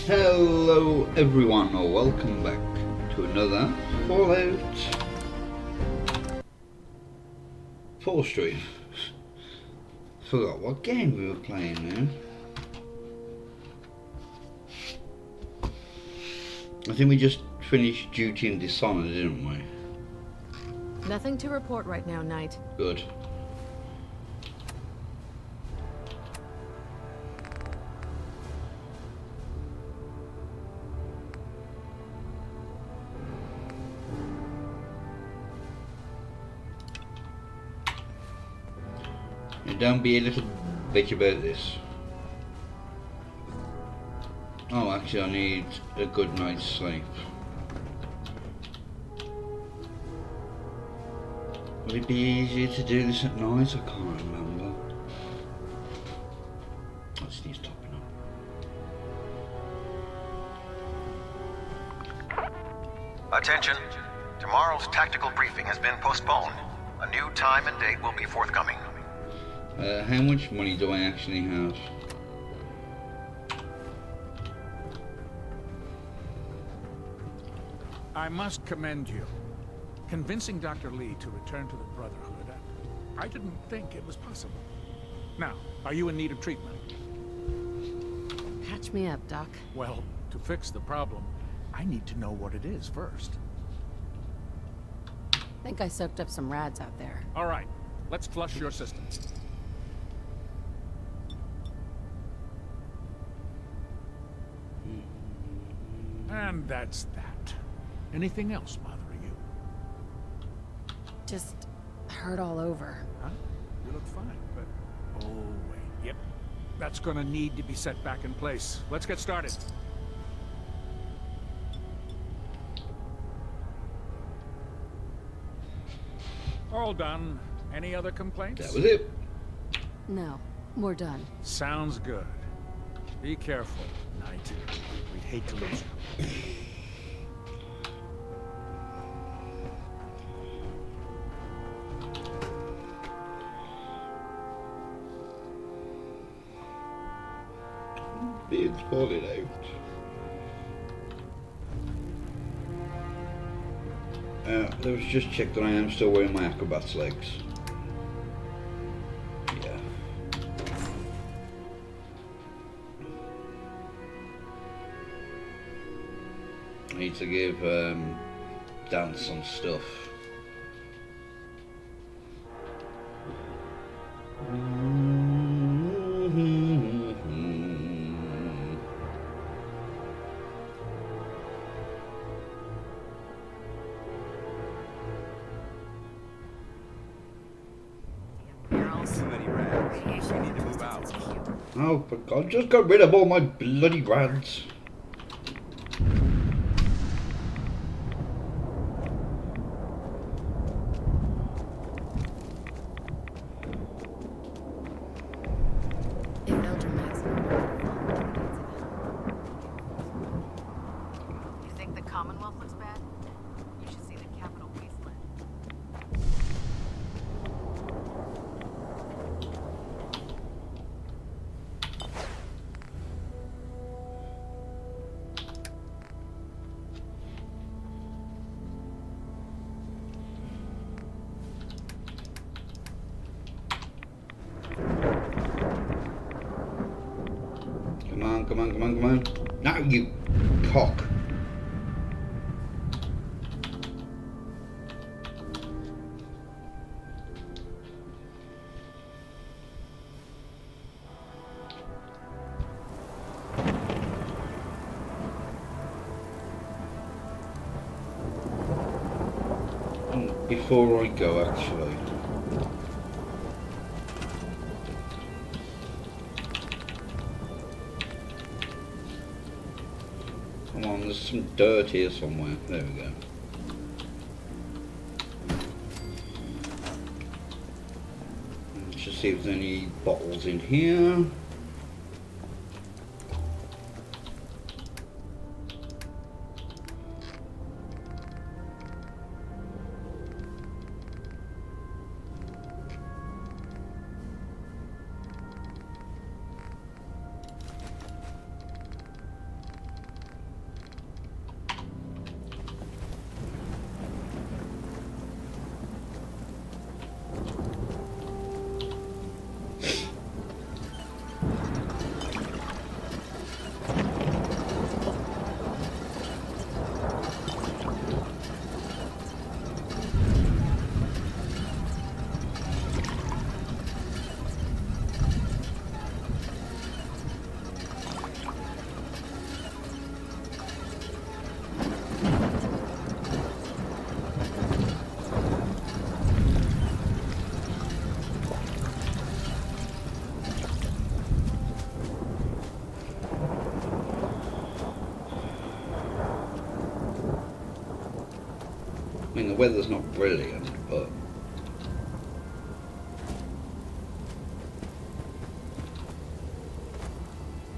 Hello everyone, or welcome back to another Fallout 4 stream. Forgot what game we were playing now. I think we just finished Duty and Dishonored, didn't we? Nothing to report right now, Knight. Good. Don't be a little bitch about this. Oh, actually I need a good night's sleep. Would it be easier to do this at night? I can't remember. This needs topping up. Attention! Tomorrow's tactical briefing has been postponed. A new time and date will be forthcoming. How much money do I actually have? I must commend you. Convincing Dr. Lee to return to the Brotherhood, I didn't think it was possible. Now, are you in need of treatment? Patch me up, Doc. Well, to fix the problem, I need to know what it is first. Think I soaked up some rads out there. All right, let's flush your system. And that's that. Anything else bothering you? Just hurt all over. Huh? You look fine, but... Oh, wait. Yep. That's gonna need to be set back in place. Let's get started. All done. Any other complaints? That was it. No, we're done. Sounds good. Be careful, Knight. We'd hate to lose you. It's falling out. Let's just check that I am still wearing my acrobat's legs. Yeah. I need to give Dan some stuff. Oh, for God, just got rid of all my bloody rads. You think the Commonwealth looks bad? You should see the Capitol wasteland. Come on, come on, come on, come on. Now you cock. Before I go, actually. Come on, there's some dirt here somewhere. There we go. Let's just see if there's any bottles in here. mean, the weather's not brilliant, but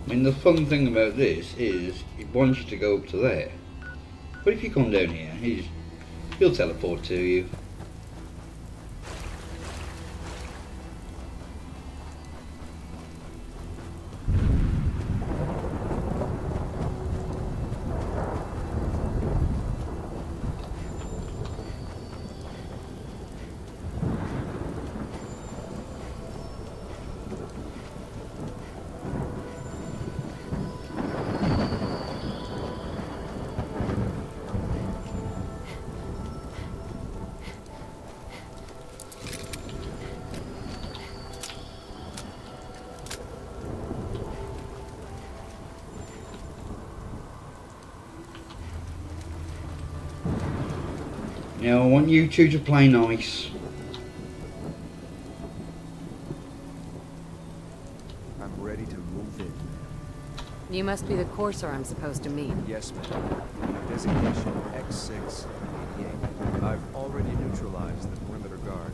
I mean, the fun thing about this is it wants you to go up to there. But if you come down here, he'll teleport to you. Now I want you two to play nice. I'm ready to move in. You must be the courser I'm supposed to meet. Yes, ma'am. Designation X688. I've already neutralized the perimeter guard.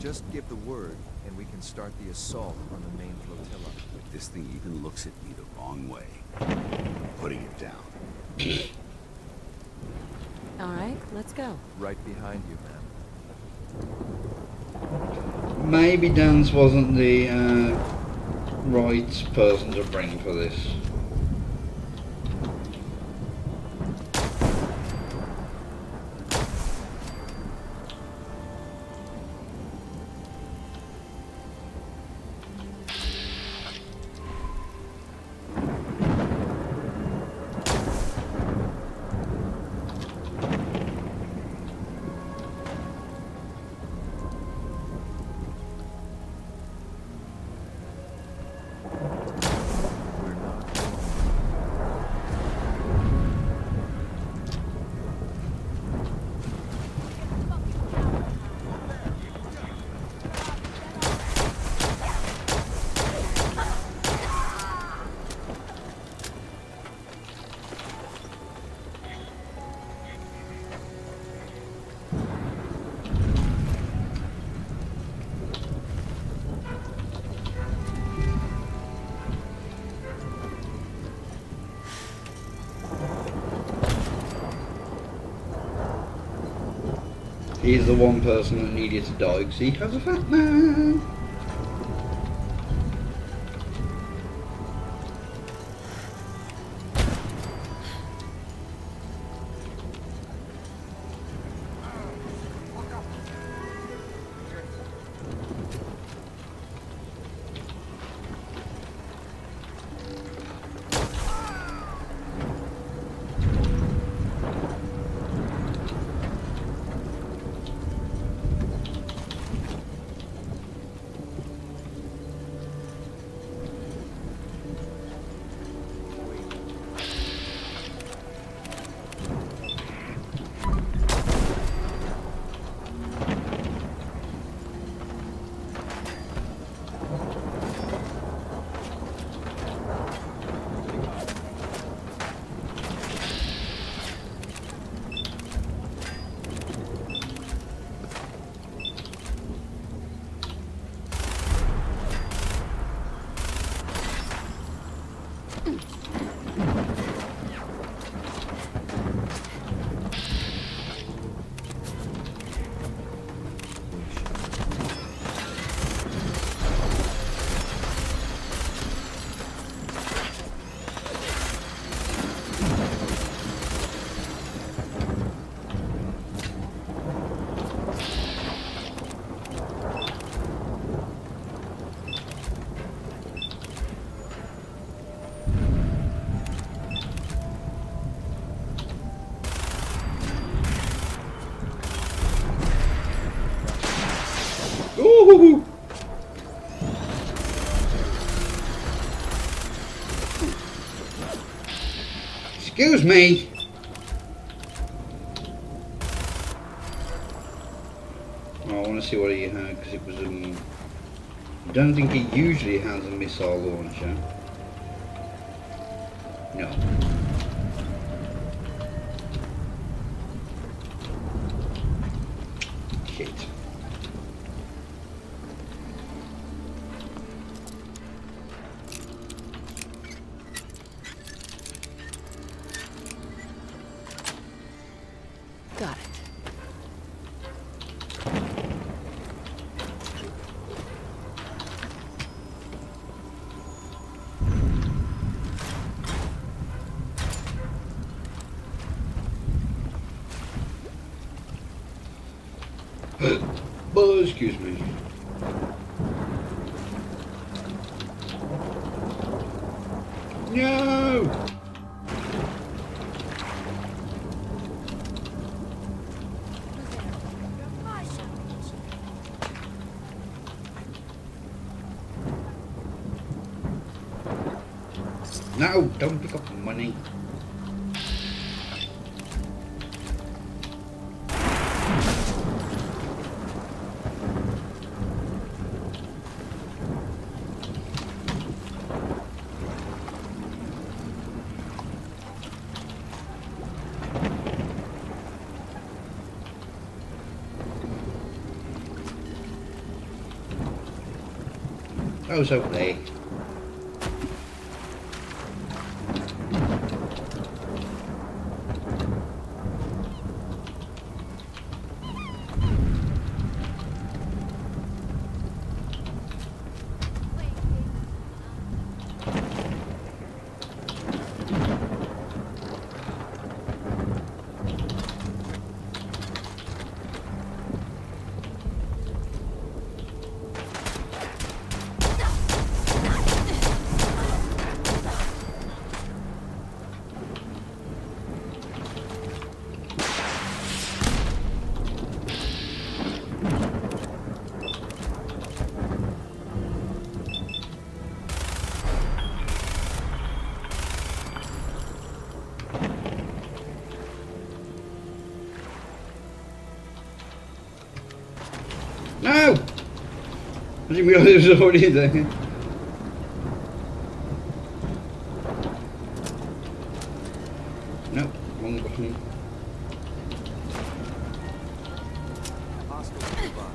Just give the word, and we can start the assault on the main flotilla. If this thing even looks at me the wrong way, I'm putting it down. All right, let's go. Right behind you, ma'am. Maybe Dance wasn't the right person to bring for this. We're not. He's the one person that needed to die because he has a fat man. Ooh. Excuse me. Oh, I want to see what he had because it was I don't think he usually has a missile launcher. No. Oh, excuse me. No! No, don't pick up money. I was over there. No! I didn't realise it was already there. No, wrong button. Hostile nearby.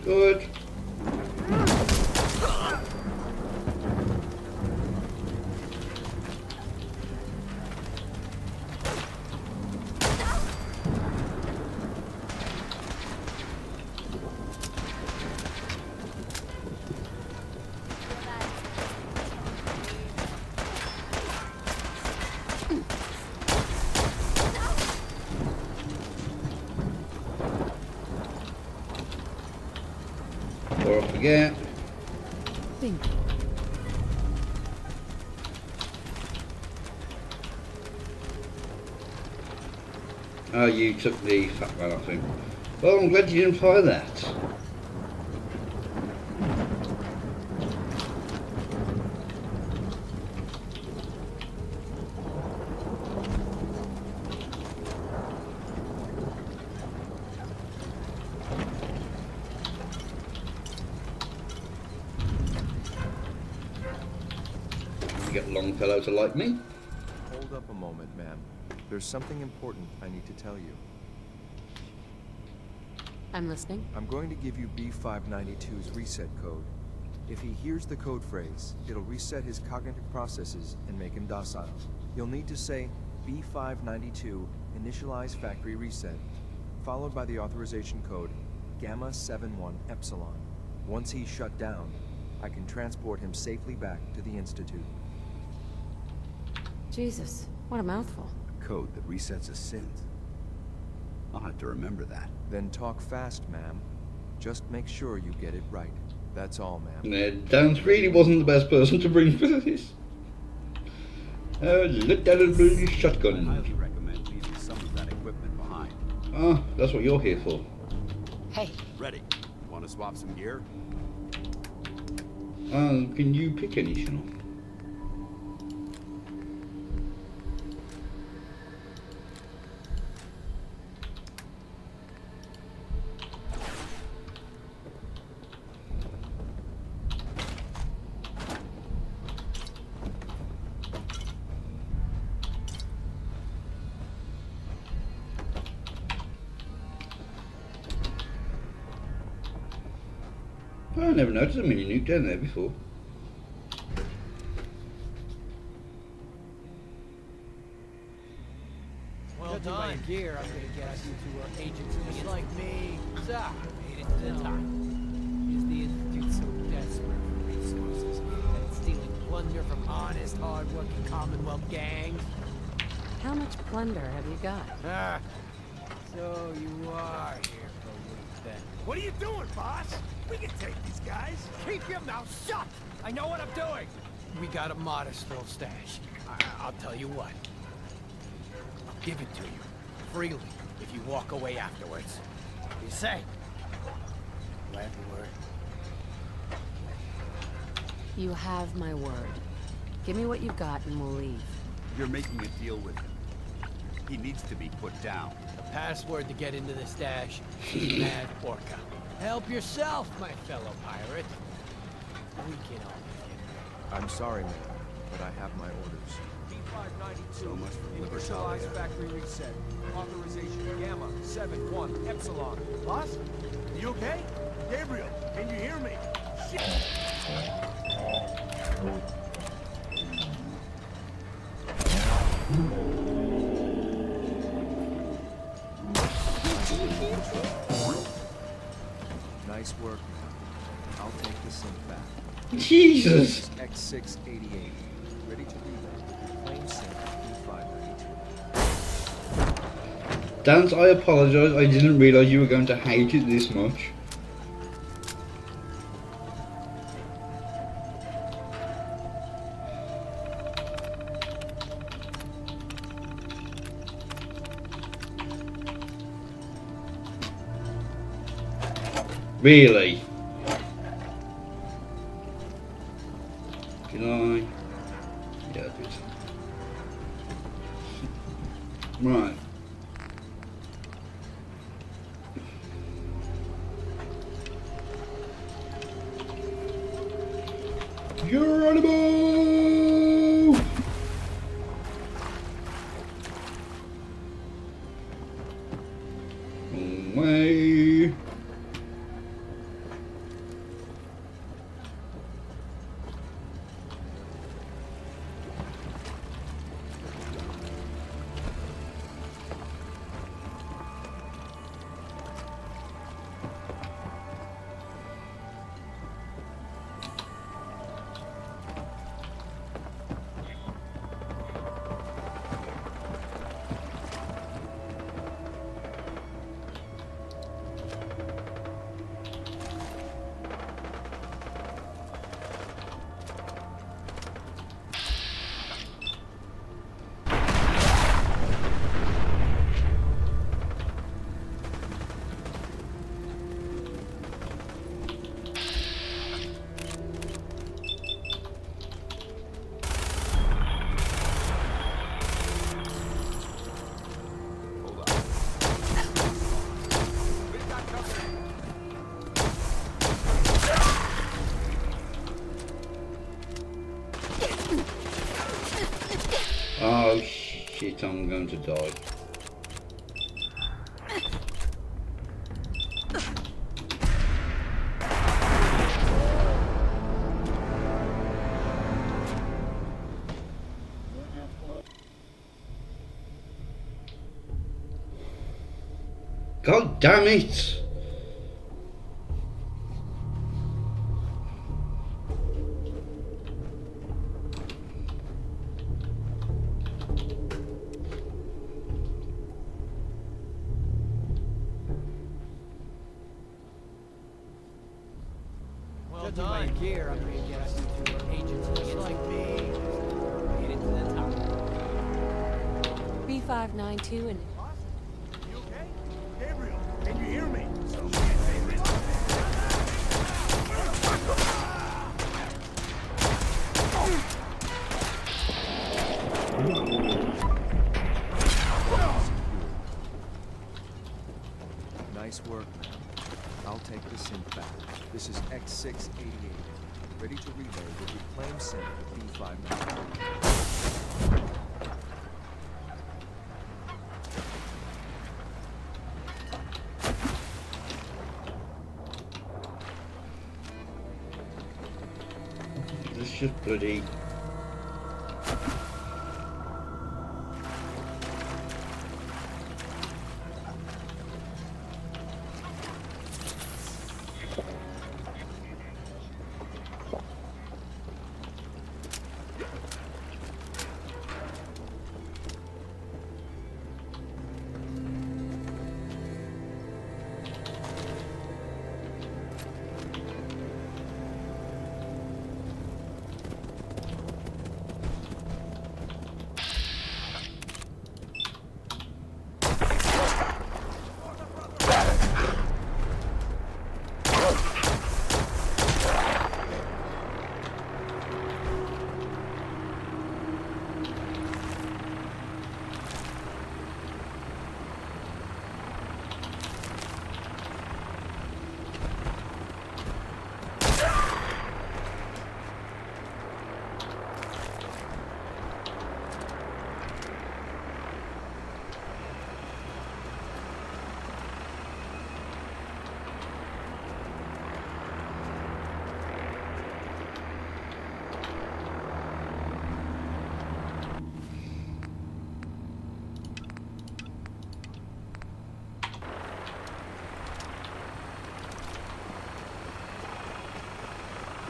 Good. Or I forget. Oh, you took the fat man off him. Well, I'm glad you didn't fire that. You get Longfellow to like me. Hold up a moment, ma'am. There's something important I need to tell you. I'm listening. I'm going to give you B592's reset code. If he hears the code phrase, it'll reset his cognitive processes and make him docile. You'll need to say B592 initialize factory reset, followed by the authorization code Gamma 71 Epsilon. Once he's shut down, I can transport him safely back to the Institute. Jesus, what a mouthful. A code that resets a synth. I'll have to remember that. Then talk fast, ma'am. Just make sure you get it right. That's all, ma'am. Dance really wasn't the best person to bring for this. Let down a bloody I shotgun. highly recommend leaving some of that equipment behind. Ah, that's what you're here for. Hey, Ready? Want to swap some gear? Can you pick any, Chanel? I never noticed a mini nuke down there before. Well Judging by your gear, I'm gonna guess you two are agents just like me. So, made it to the top. Is the Institute so desperate for resources that it's stealing plunder from honest, hard-working Commonwealth gangs? How much plunder have you got? Ah, so you are here for loot then. What are you doing, boss? We can take these guys. Keep your mouth shut! I know what I'm doing! We got a modest little stash. I'll tell you what. I'll give it to you. Freely, if you walk away afterwards. What do you say? Do I have your word? You have my word. Give me what you've got and we'll leave. You're making a deal with him. He needs to be put down. The password to get into the stash is Mad Orca. Help yourself, my fellow pirate. We can all make it. I'm sorry, man, but I have my orders. So much for liberty. Factory reset. Authorization Gamma 71 Epsilon. Boss? You okay? Gabriel, can you hear me? Nice work, man. I'll take the sync back. Jesus! X688. Ready to relay. Claim sync B592. Dance, I apologise. I didn't realise you were going to hate it this much. Really? Can I? Yeah, I did. Right. Geronimo! Away. Oh shit, I'm going to die. God damn it! Judging by your gear, I'm gonna guess you two are agents just like me. Made it to the top. B592 and You okay? Gabriel, can you hear me? Nice work, man. I'll take the sync back. This is X688. Ready to relay with reclaim sync B592. This is just bloody.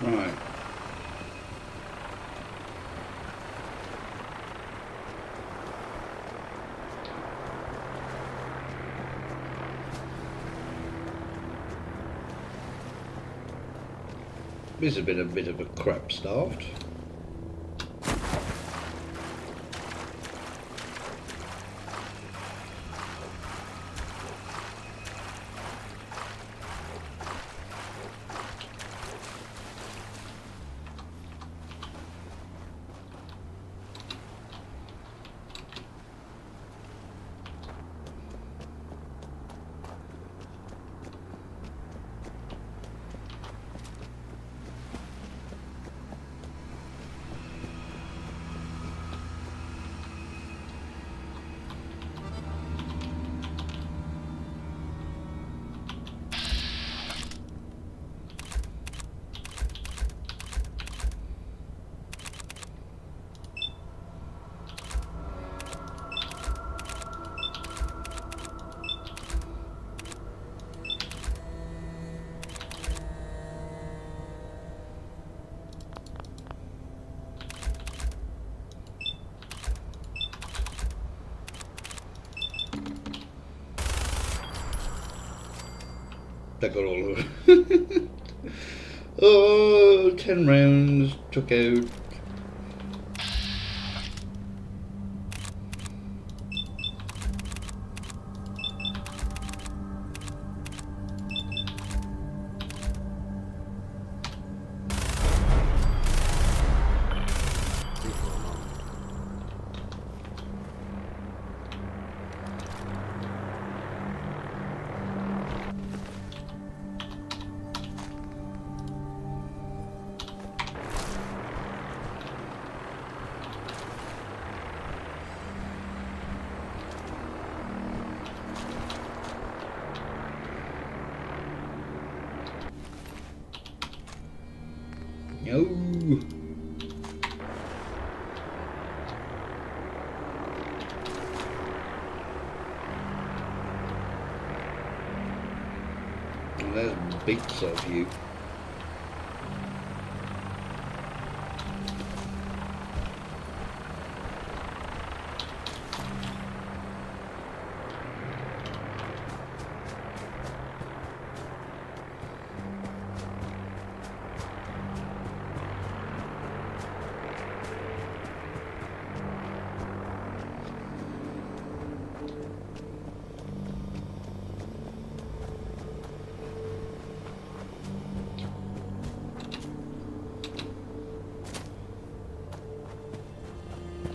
Right. This has been a bit of a crap start. That got all of it. Oh, 10 rounds took out. No. There's bits of you.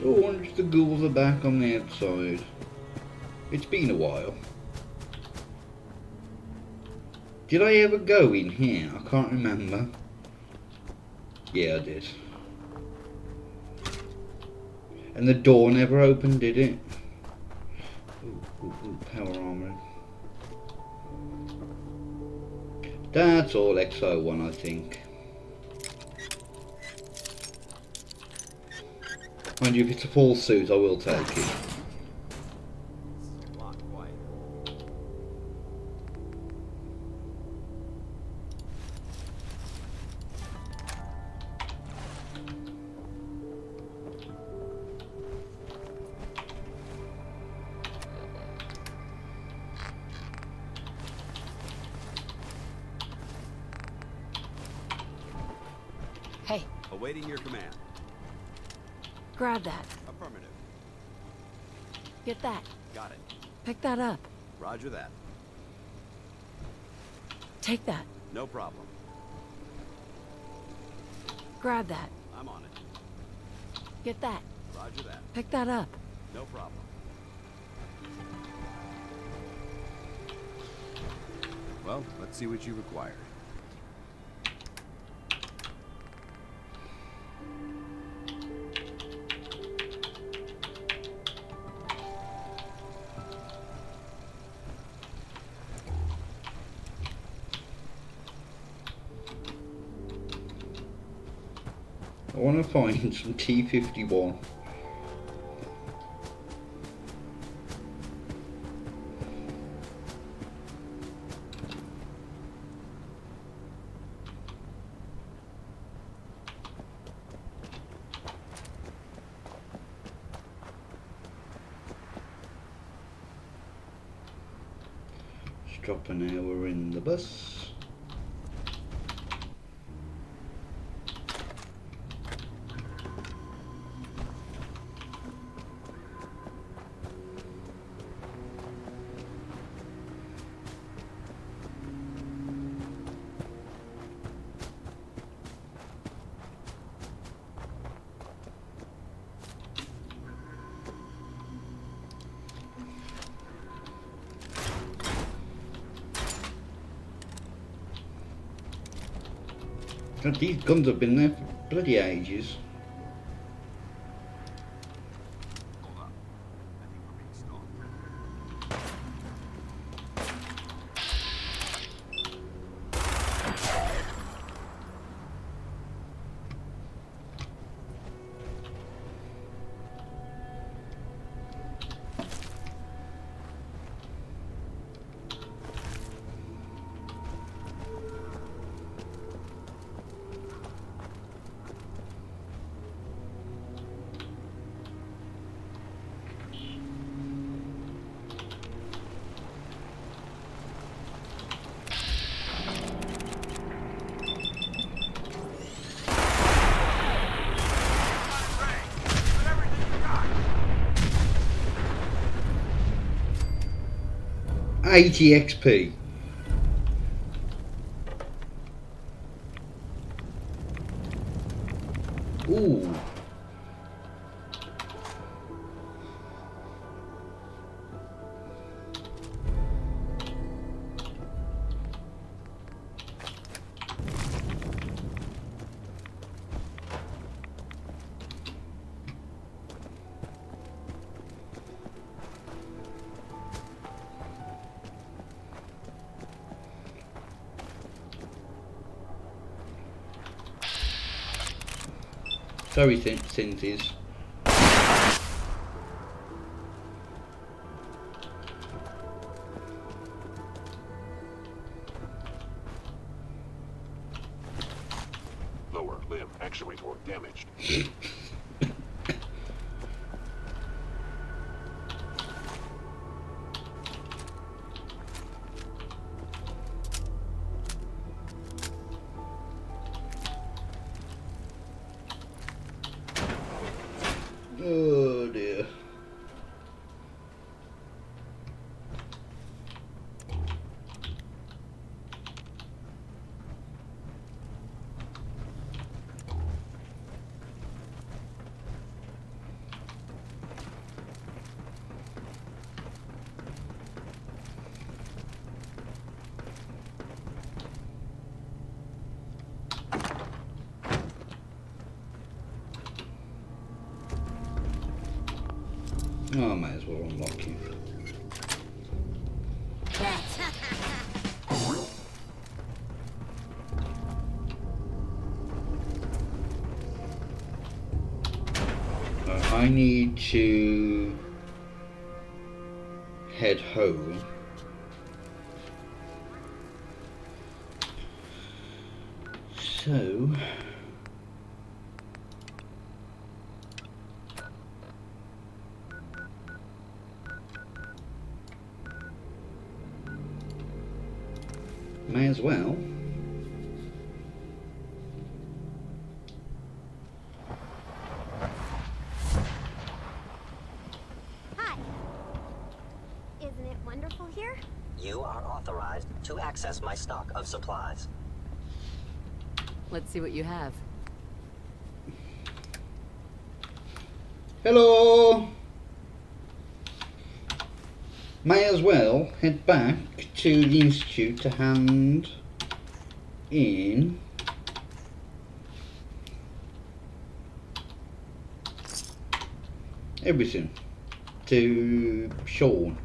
Oh, and the ghouls are back on the outside. It's been a while. Did I ever go in here? I can't remember. Yeah, I did. And the door never opened, did it? Ooh, power armor. That's all XO1, I think. Mind you, if it's a full suit, I will take it. Hey, Awaiting your command. grab that. Affirmative. Get that. Got it. Pick that up. Roger that. Take that. No problem. Grab that. I'm on it. Get that. Roger that. Pick that up. No problem. Well, let's see what you require. I want to find some T-51. drop an hour in the bus. God, these guns have been there for bloody ages. Hold up. I think we're being stalked. XP. Ooh. Sorry, Cynthies. Lower limb actuator damaged. Oh dear. Oh, I might as well unlock you. I need to head home. So may as well. Hi. Isn't it wonderful here? You are authorized to access my stock of supplies. Let's see what you have. Hello! May as well head back to the Institute to hand in everything to Sean.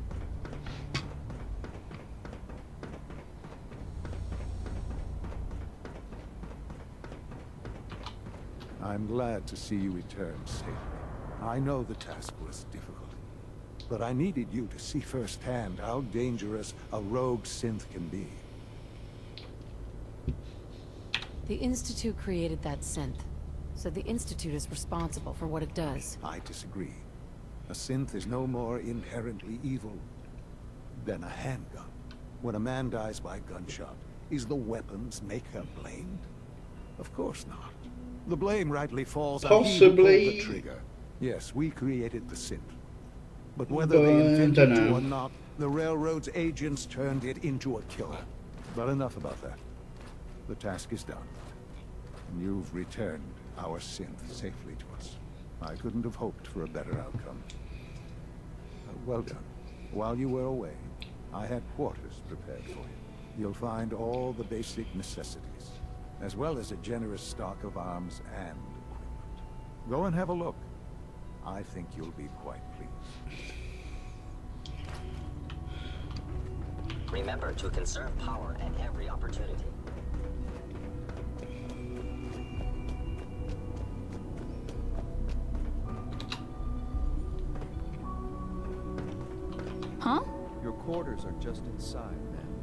I'm glad to see you return safely. I know the task was difficult, but I needed you to see firsthand how dangerous a rogue synth can be. The Institute created that synth, so the Institute is responsible for what it does. I disagree. A synth is no more inherently evil than a handgun. When a man dies by gunshot, is the weapon's maker blamed? Of course not. The blame rightly falls on he who pulled the trigger. Yes, we created the synth. But whether they intended to or not, the railroad's agents turned it into a killer. But enough about that. The task is done. And you've returned our synth safely to us. I couldn't have hoped for a better outcome. Well done. While you were away, I had quarters prepared for you. You'll find all the basic necessities, as well as a generous stock of arms and equipment. Go and have a look. I think you'll be quite pleased. Remember to conserve power at every opportunity. Huh? Your quarters are just inside, ma'am.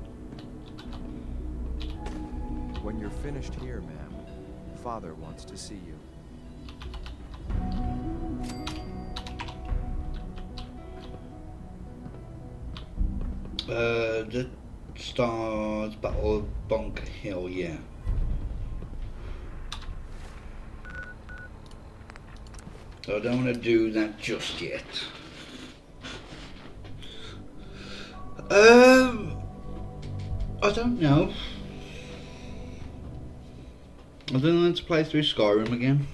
When you're finished here, ma'am, Father wants to see you. The Stars Battle of Bunker Hill, yeah. So I don't want to do that just yet. I don't know. I don't know, let's play through Skyrim again.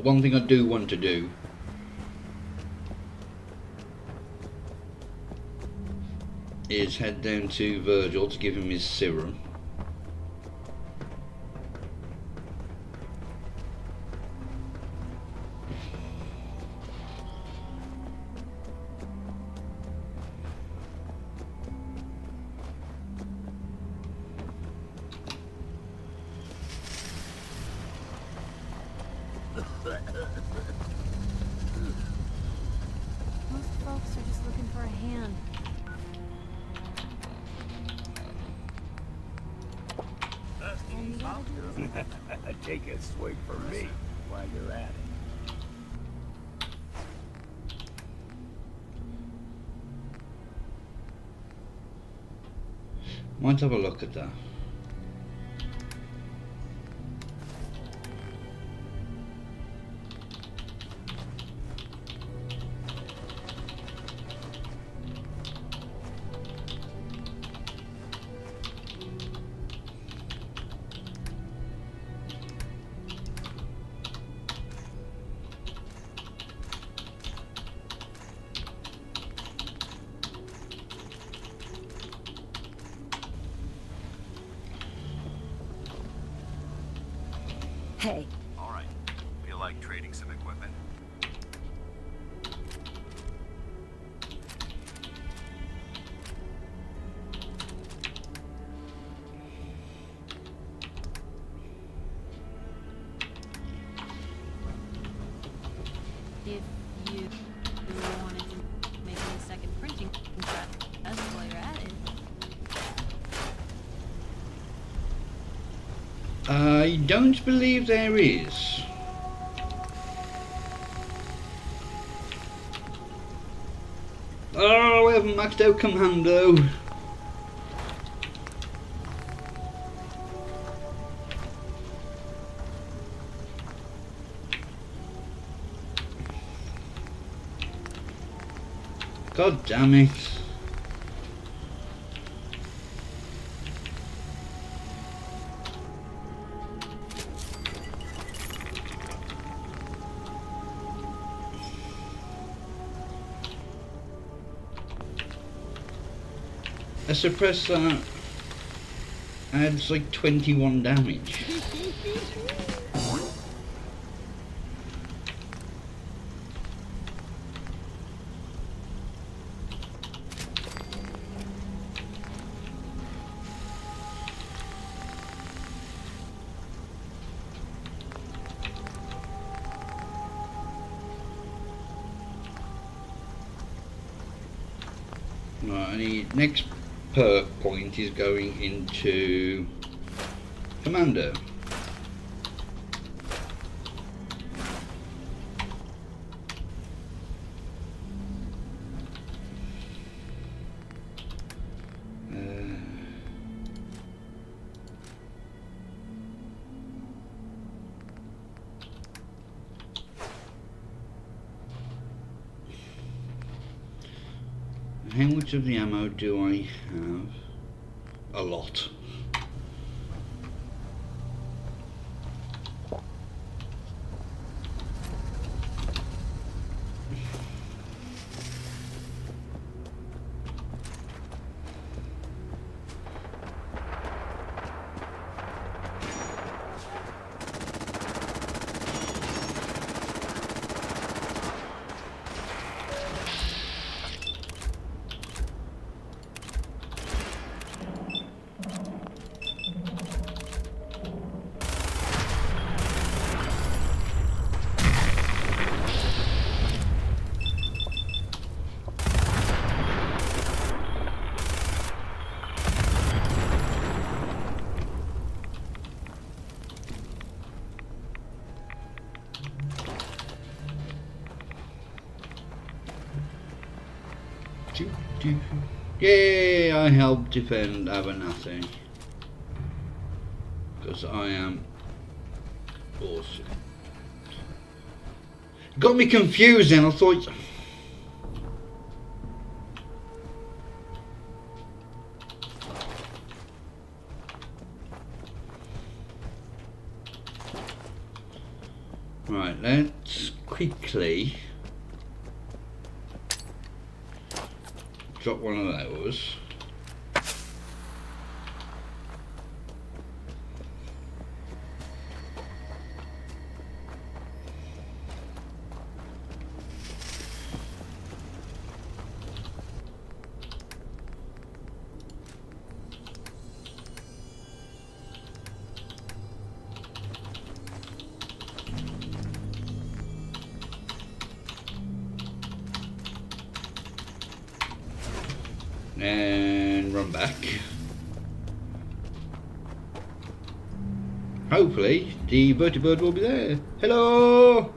One thing I do want to do is head down to Virgil to give him his serum. Most folks are just looking for a hand. Take a swig for me while you're at it. Might have a look at that. Hey. All right. Feel like trading some equipment? If you wanted to make a second printing press while you're at it. I don't believe there is. Oh, we haven't maxed out Commando. God damn it. A suppressor adds like 21 damage. Right, I need next perk point is going into Commando. How much of the ammo do I have? A lot. Yay, I helped defend Abernathy. Because I am awesome. Got me confused then, I thought... Right, let's quickly drop one of those. And run back. Hopefully the vertibird will be there. Hello!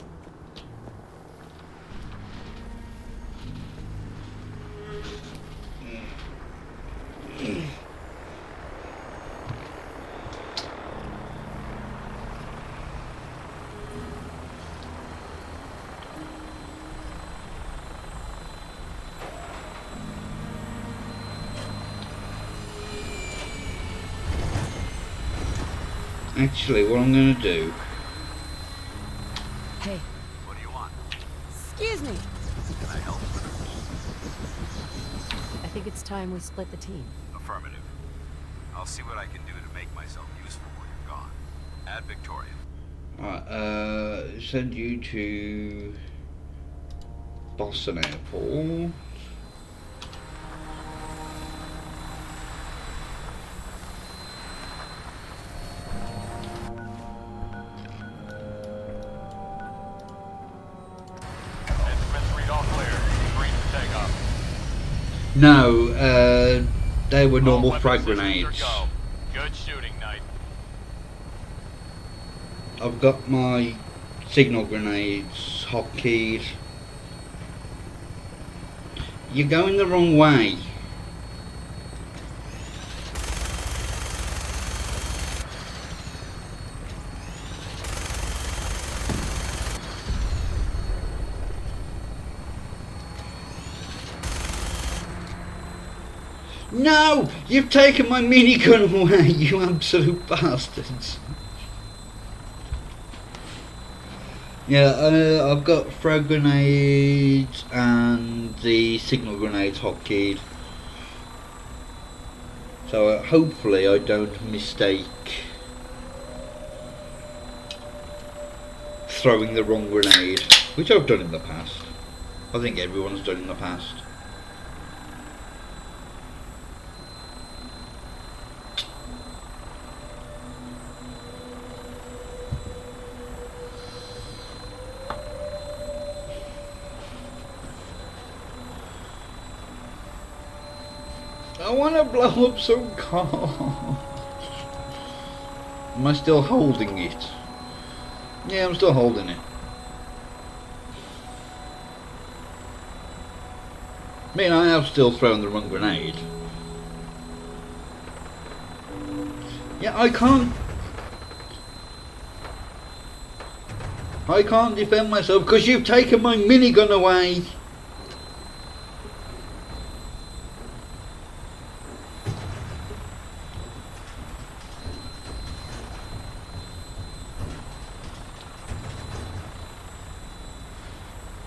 Actually, what I'm going to do... Hey. What do you want? Excuse me. Can I help? I think it's time we split the team. Affirmative. I'll see what I can do to make myself useful when you're gone. Add Victoria. Alright, send you to Boston Airport. No, they were normal frag grenades. Good shooting, Knight. I've got my signal grenades hotkeys. You're going the wrong way. No! You've taken my minigun away, you absolute bastards. Yeah, I've got frag grenades and the signal grenades hotkeyed. So hopefully I don't mistake throwing the wrong grenade, which I've done in the past. I think everyone's done in the past. I want to blow up some cars. Am I still holding it? Yeah, I'm still holding it. I mean, I have still thrown the wrong grenade. Yeah, I can't defend myself because you've taken my minigun away.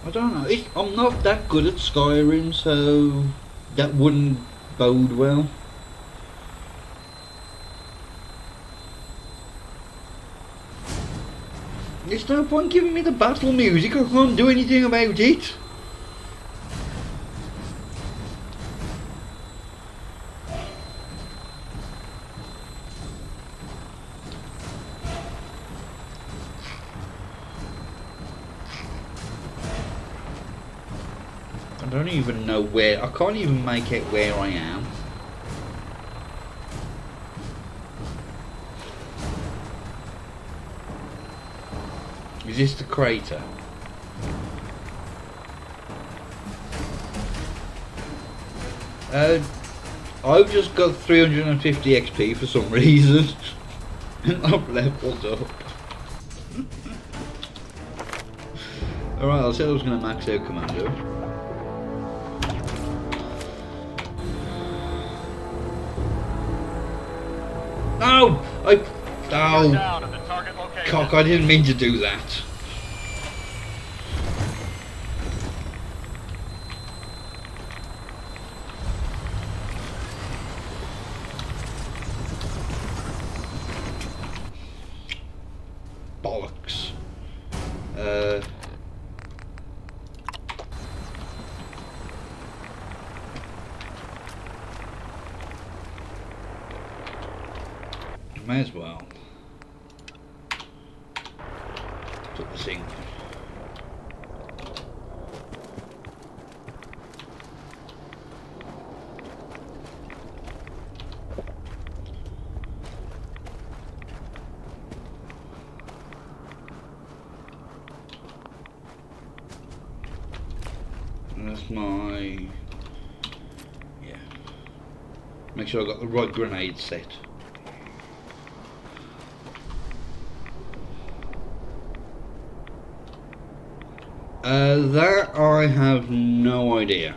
I don't know. I'm not that good at Skyrim, so that wouldn't bode well. There's no point giving me the battle music. I can't do anything about it. I don't even know where. I can't even make out where I am. Is this the crater? I've just got 350 XP for some reason. And I've leveled up. Alright, I said I was going to max out Commando. No! Cock, I didn't mean to do that. Bollocks. May as well. Put the sink. And that's my... yeah. Make sure I got the right grenade set. That I have no idea.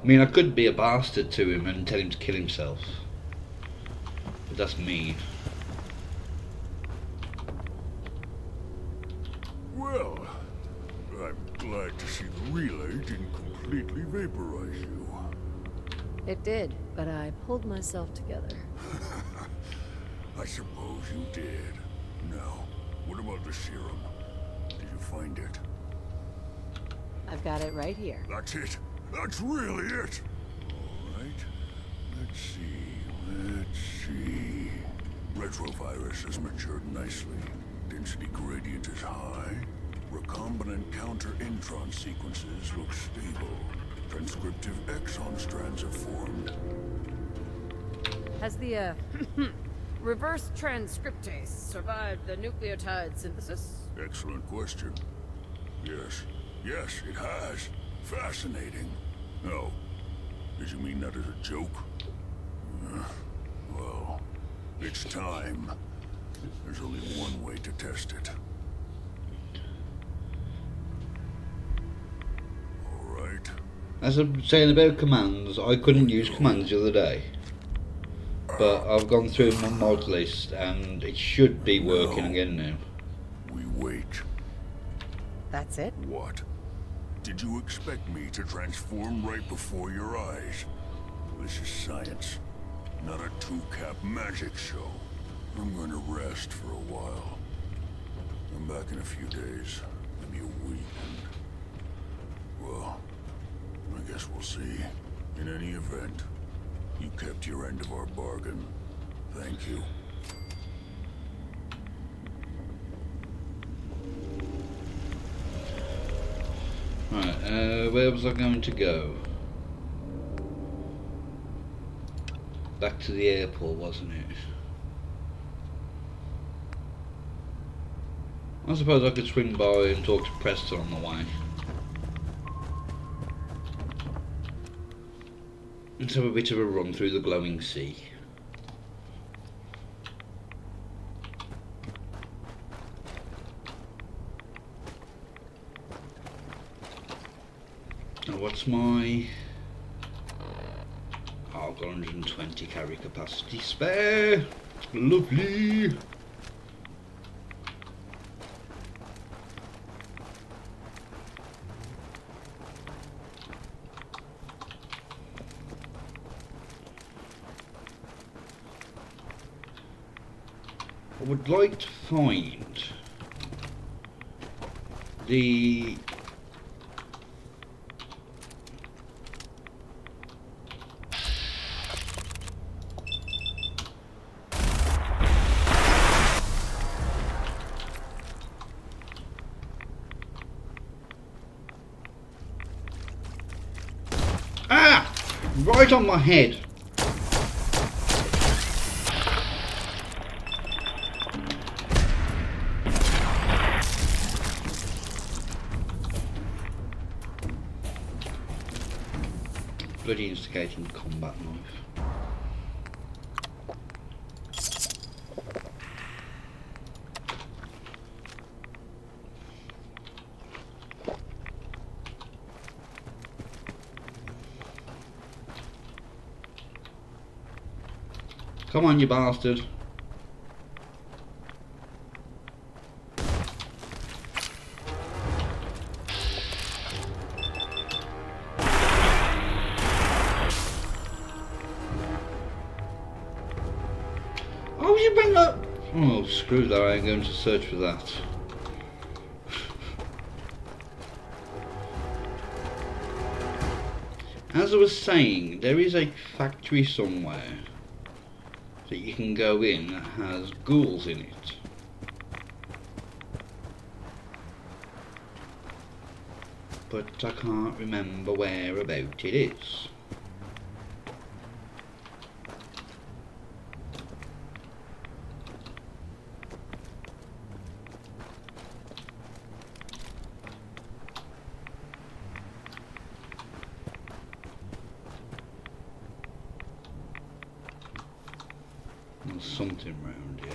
I mean, I could be a bastard to him and tell him to kill himself, but that's mean. Well, I'm glad to see the relay didn't completely vaporize you. It did, but I pulled myself together. I suppose you did. Now, what about the serum? Did you find it? I've got it right here. That's it. That's really it. All right. Let's see. Retrovirus has matured nicely. Density gradient is high. Recombinant counter-intron sequences look stable. Transcriptive exon strands have formed. Has the, reverse transcriptase survived the nucleotide synthesis? Excellent question. Yes, it has. Fascinating. Oh, did you mean that as a joke? Well, it's time. There's only one way to test it. Alright. As I'm saying about commands, I couldn't use commands the other day. But I've gone through my mod list and it should be working again now. We wait. That's it? What? Did you expect me to transform right before your eyes? This is science, not a two-cap magic show. I'm going to rest for a while. I'm back in a few days, maybe a week, and... well, I guess we'll see. In any event, you kept your end of our bargain. Thank you. Right, where was I going to go? Back to the airport, wasn't it? I suppose I could swing by and talk to Preston on the way. Let's have a bit of a run through the glowing sea. Now what's my... Oh, I've got 120 carry capacity spare. Lovely. I would like to find the right on my head. Bloody instigating combat knife. Come on, you bastard. Oh, you bring that? Oh, screw that, I ain't going to search for that. As I was saying, there is a factory somewhere that you can go in that has ghouls in it. But I can't remember where about it is. There's something round here.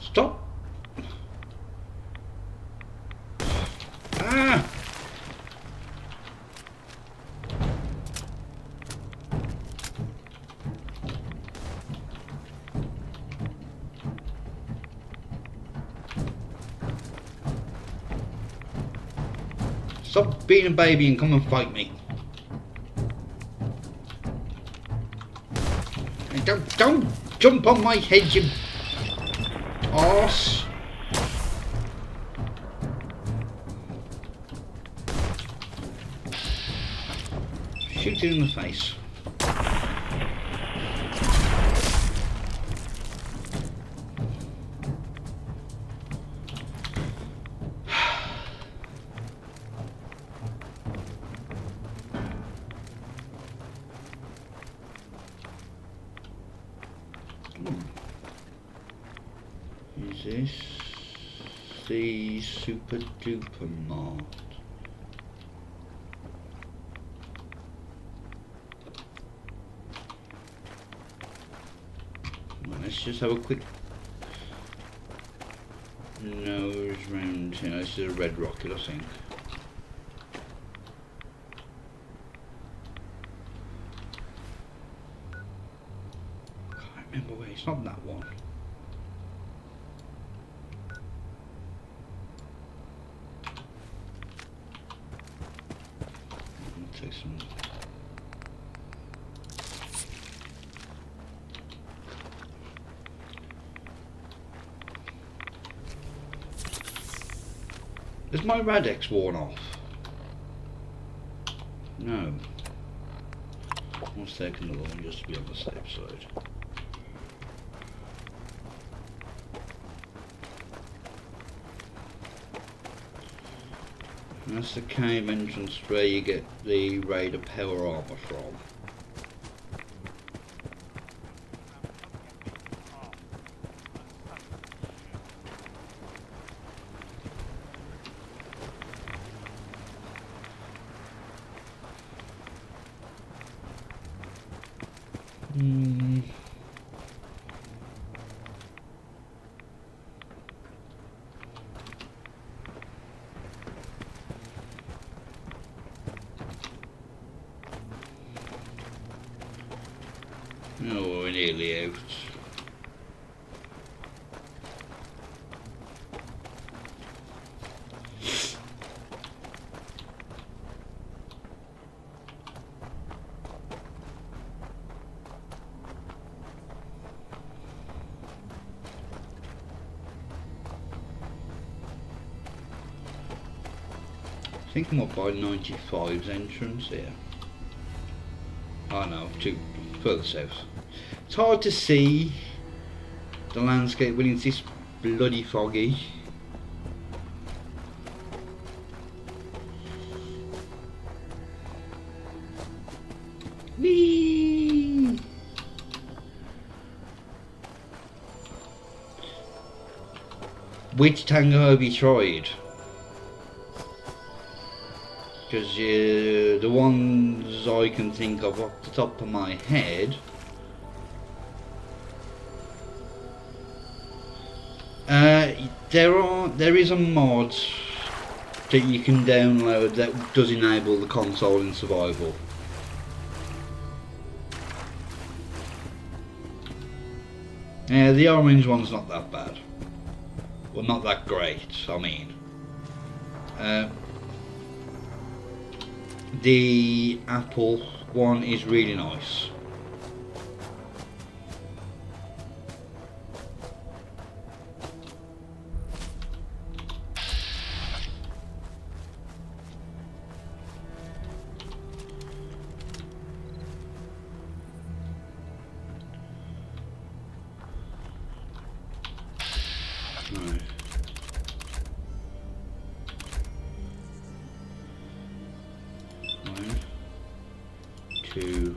Stop! Ah! Stop being a baby and come and fight me. And don't jump on my head, you arse. Shoot it in the face. Is this the super duper mod? Well, let's just have a quick nose round here. This is a red rocket, I think. Can't remember where. It's not that one. Take some. Is my Radex worn off? No. Let's take another one just to be on the safe side. That's the cave entrance where you get the Raider power armor from. Oh, we're nearly out. I think I'm up by 95's entrance here. Oh no, too further south. It's hard to see the landscape when it's this bloody foggy. Whee! Which tango have you tried? Because the ones I can think of off the top of my head, there is a mod that you can download that does enable the console in survival. Yeah, the orange one's not that bad. Well, not that great, I mean. The Apple one is really nice. Right. 1, 2,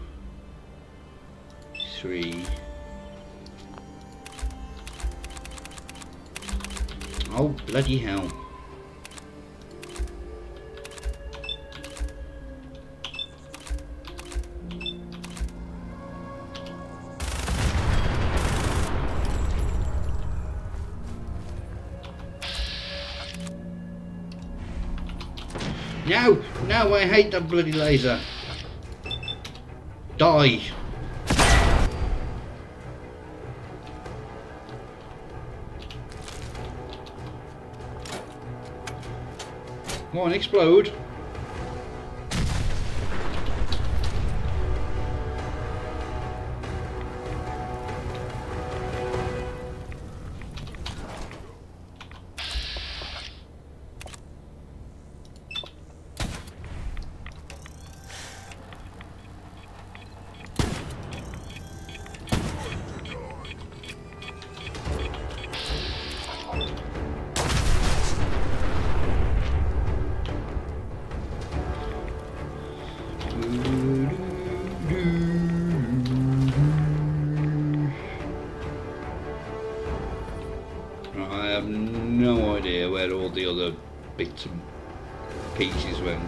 3. Oh, bloody hell. No! No, I hate that bloody laser. Die! Come on, explode! I have no idea where all the other bits and pieces went.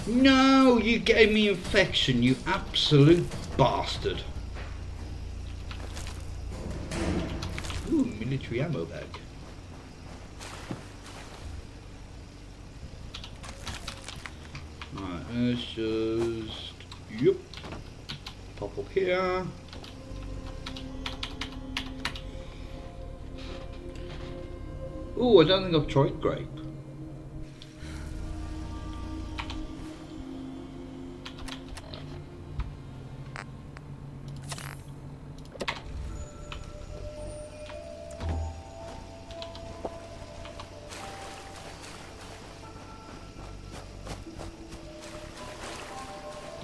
No, you gave me infection, you absolute bastard. Ooh, military ammo bag. Right, let's just pop up here. Ooh, I don't think I've tried grape.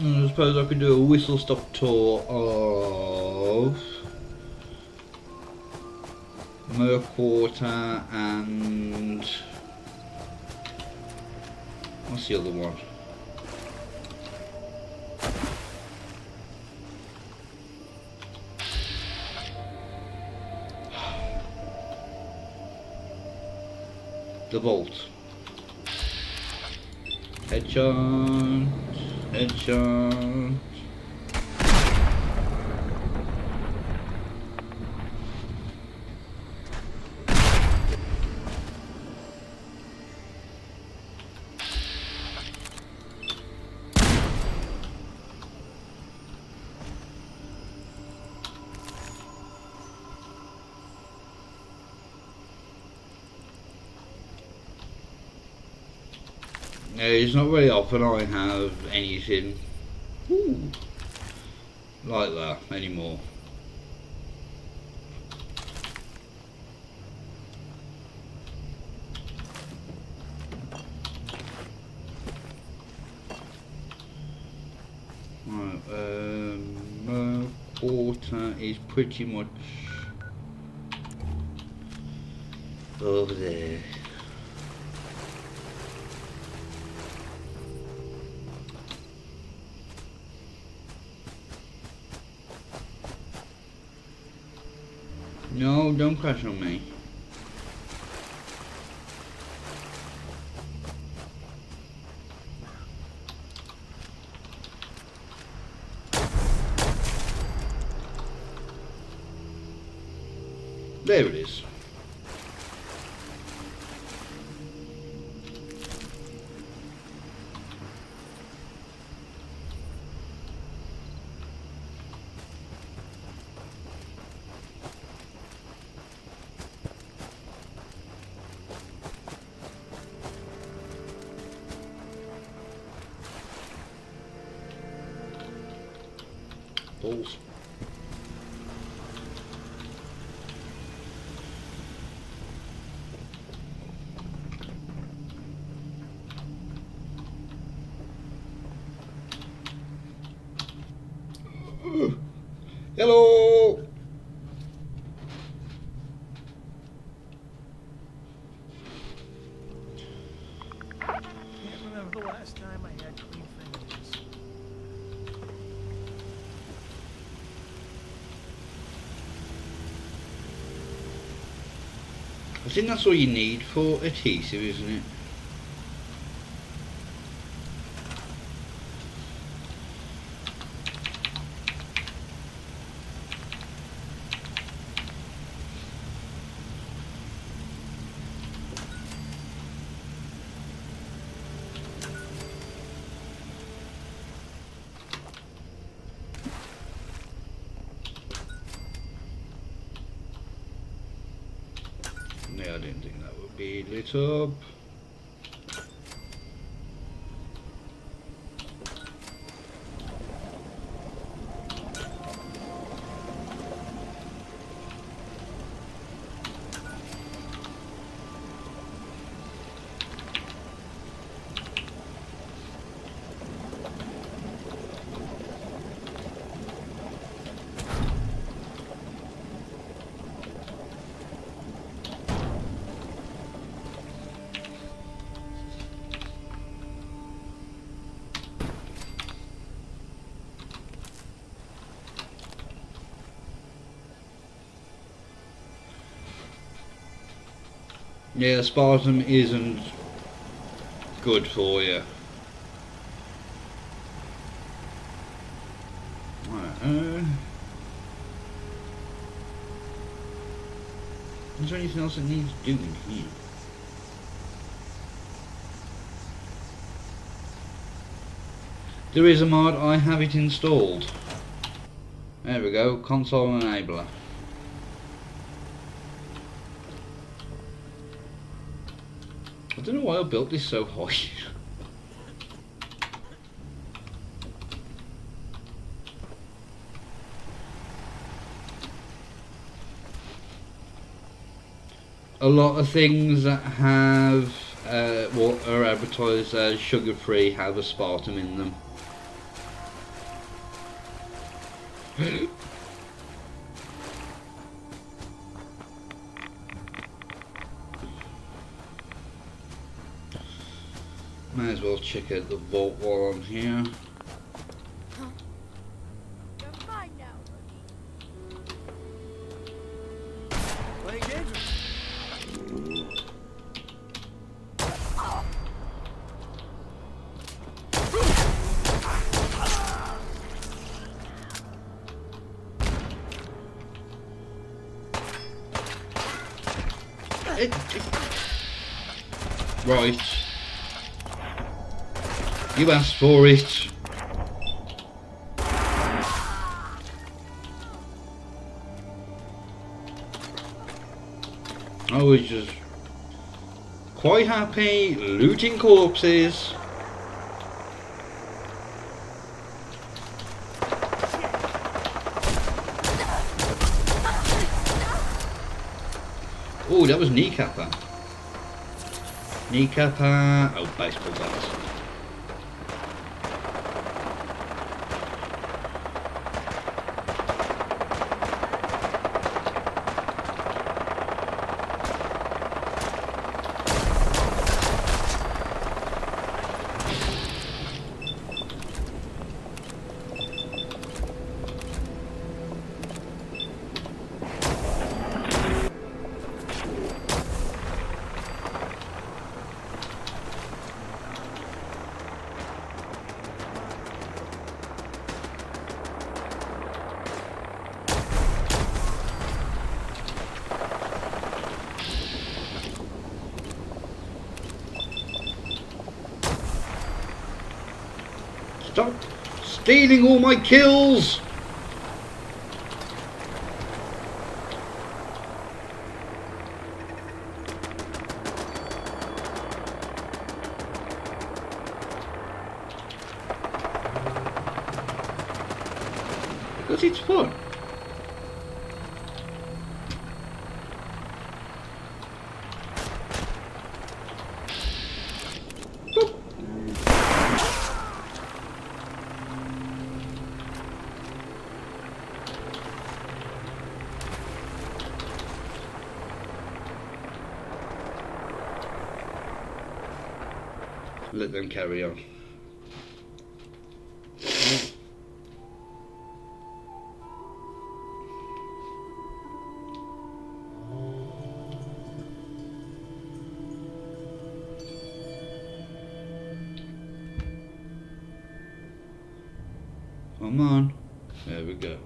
I suppose I could do a whistle-stop tour of Merquarter and what's the other one? The Vault. Headshot. Headshot. Yeah, it's not very often I have anything like that anymore. Right, Merquarter is pretty much over there. No, don't crash on me. There it is. Balls. Hello. Can't remember the last time I had clean fingernails. I think that's all you need for adhesive, isn't it? Yeah, I didn't think that would be lit up. Yeah, Spartan isn't good for you. Right, Is there anything else that needs doing here? There is a mod, I have it installed. There we go, console enabler. I don't know why I built this so high. A lot of things that have what are advertised as sugar-free have aspartame in them. May as well check out the vault while I'm here. You're mine now, rookie. Playing games? Right. You asked for it. I was just quite happy looting corpses. Oh, that was kneecapper. Kneecapper. Oh, baseball bats. Stop stealing all my kills! Because it's fun. Let them carry on. Come on. There we go.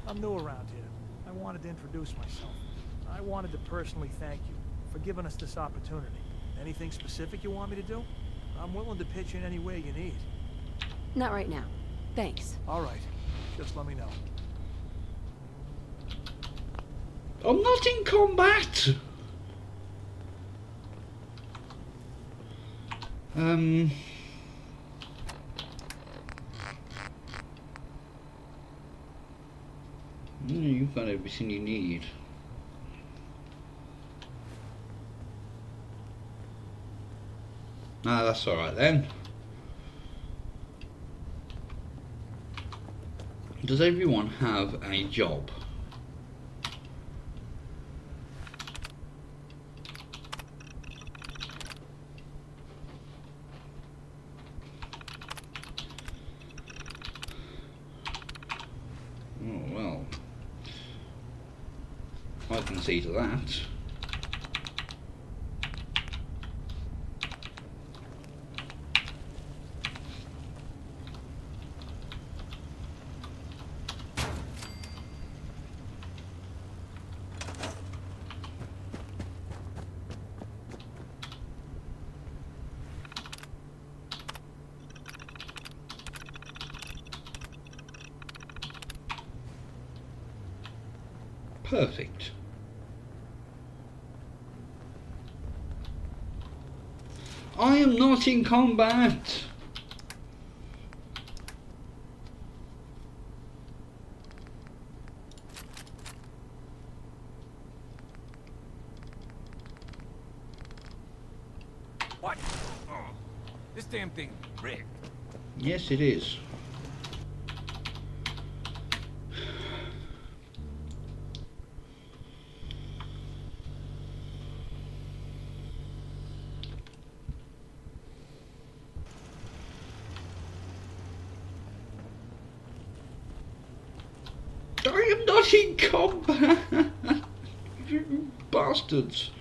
I'm new around here. I wanted to introduce myself. I wanted to personally thank you for giving us this opportunity. Anything specific you want me to do? I'm willing to pitch in any way you need. Not right now. Thanks. All right. Just let me know. I'm not in combat! You've got everything you need. Ah, that's alright then. Does everyone have a job? I can see to that. Perfect. I am not in combat. What? Oh, this damn thing rigged. Yes, it is. I am not in combat. You bastards.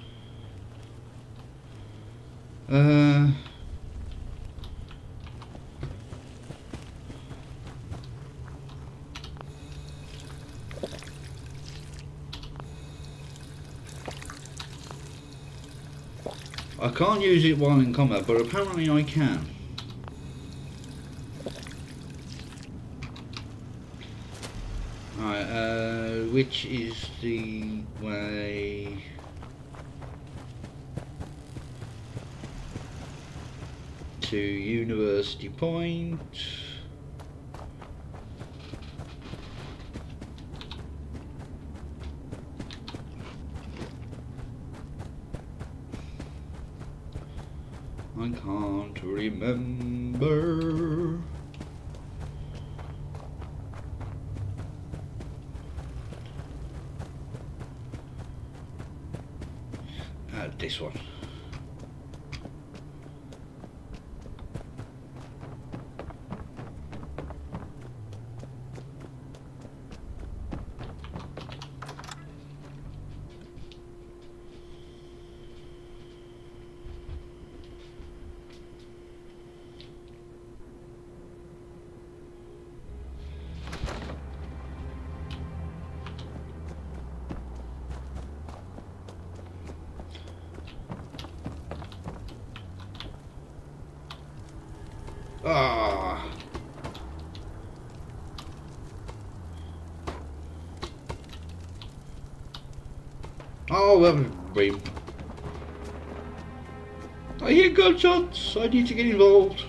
I can't use it while in combat, but apparently I can. Alright, which is the way? To University Point. I can't remember. This one. Ah. Oh, that was brave. I hear gunshots. I need to get involved.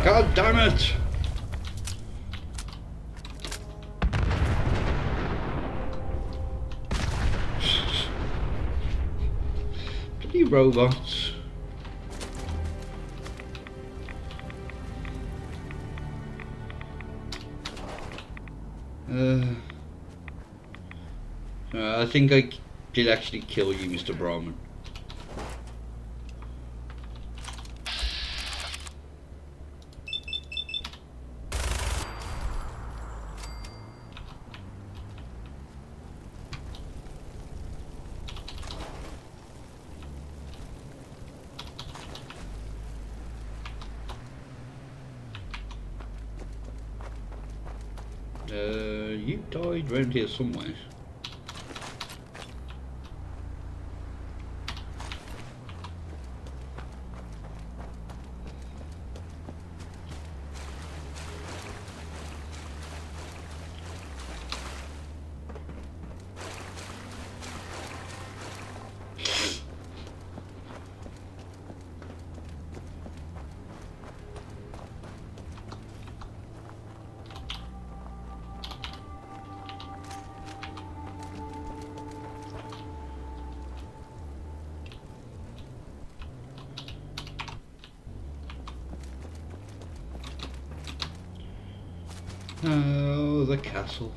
God damn it! Bloody robots. I think I did actually kill you, Mr. Brahman. You died round here somewhere. Oh, the castle.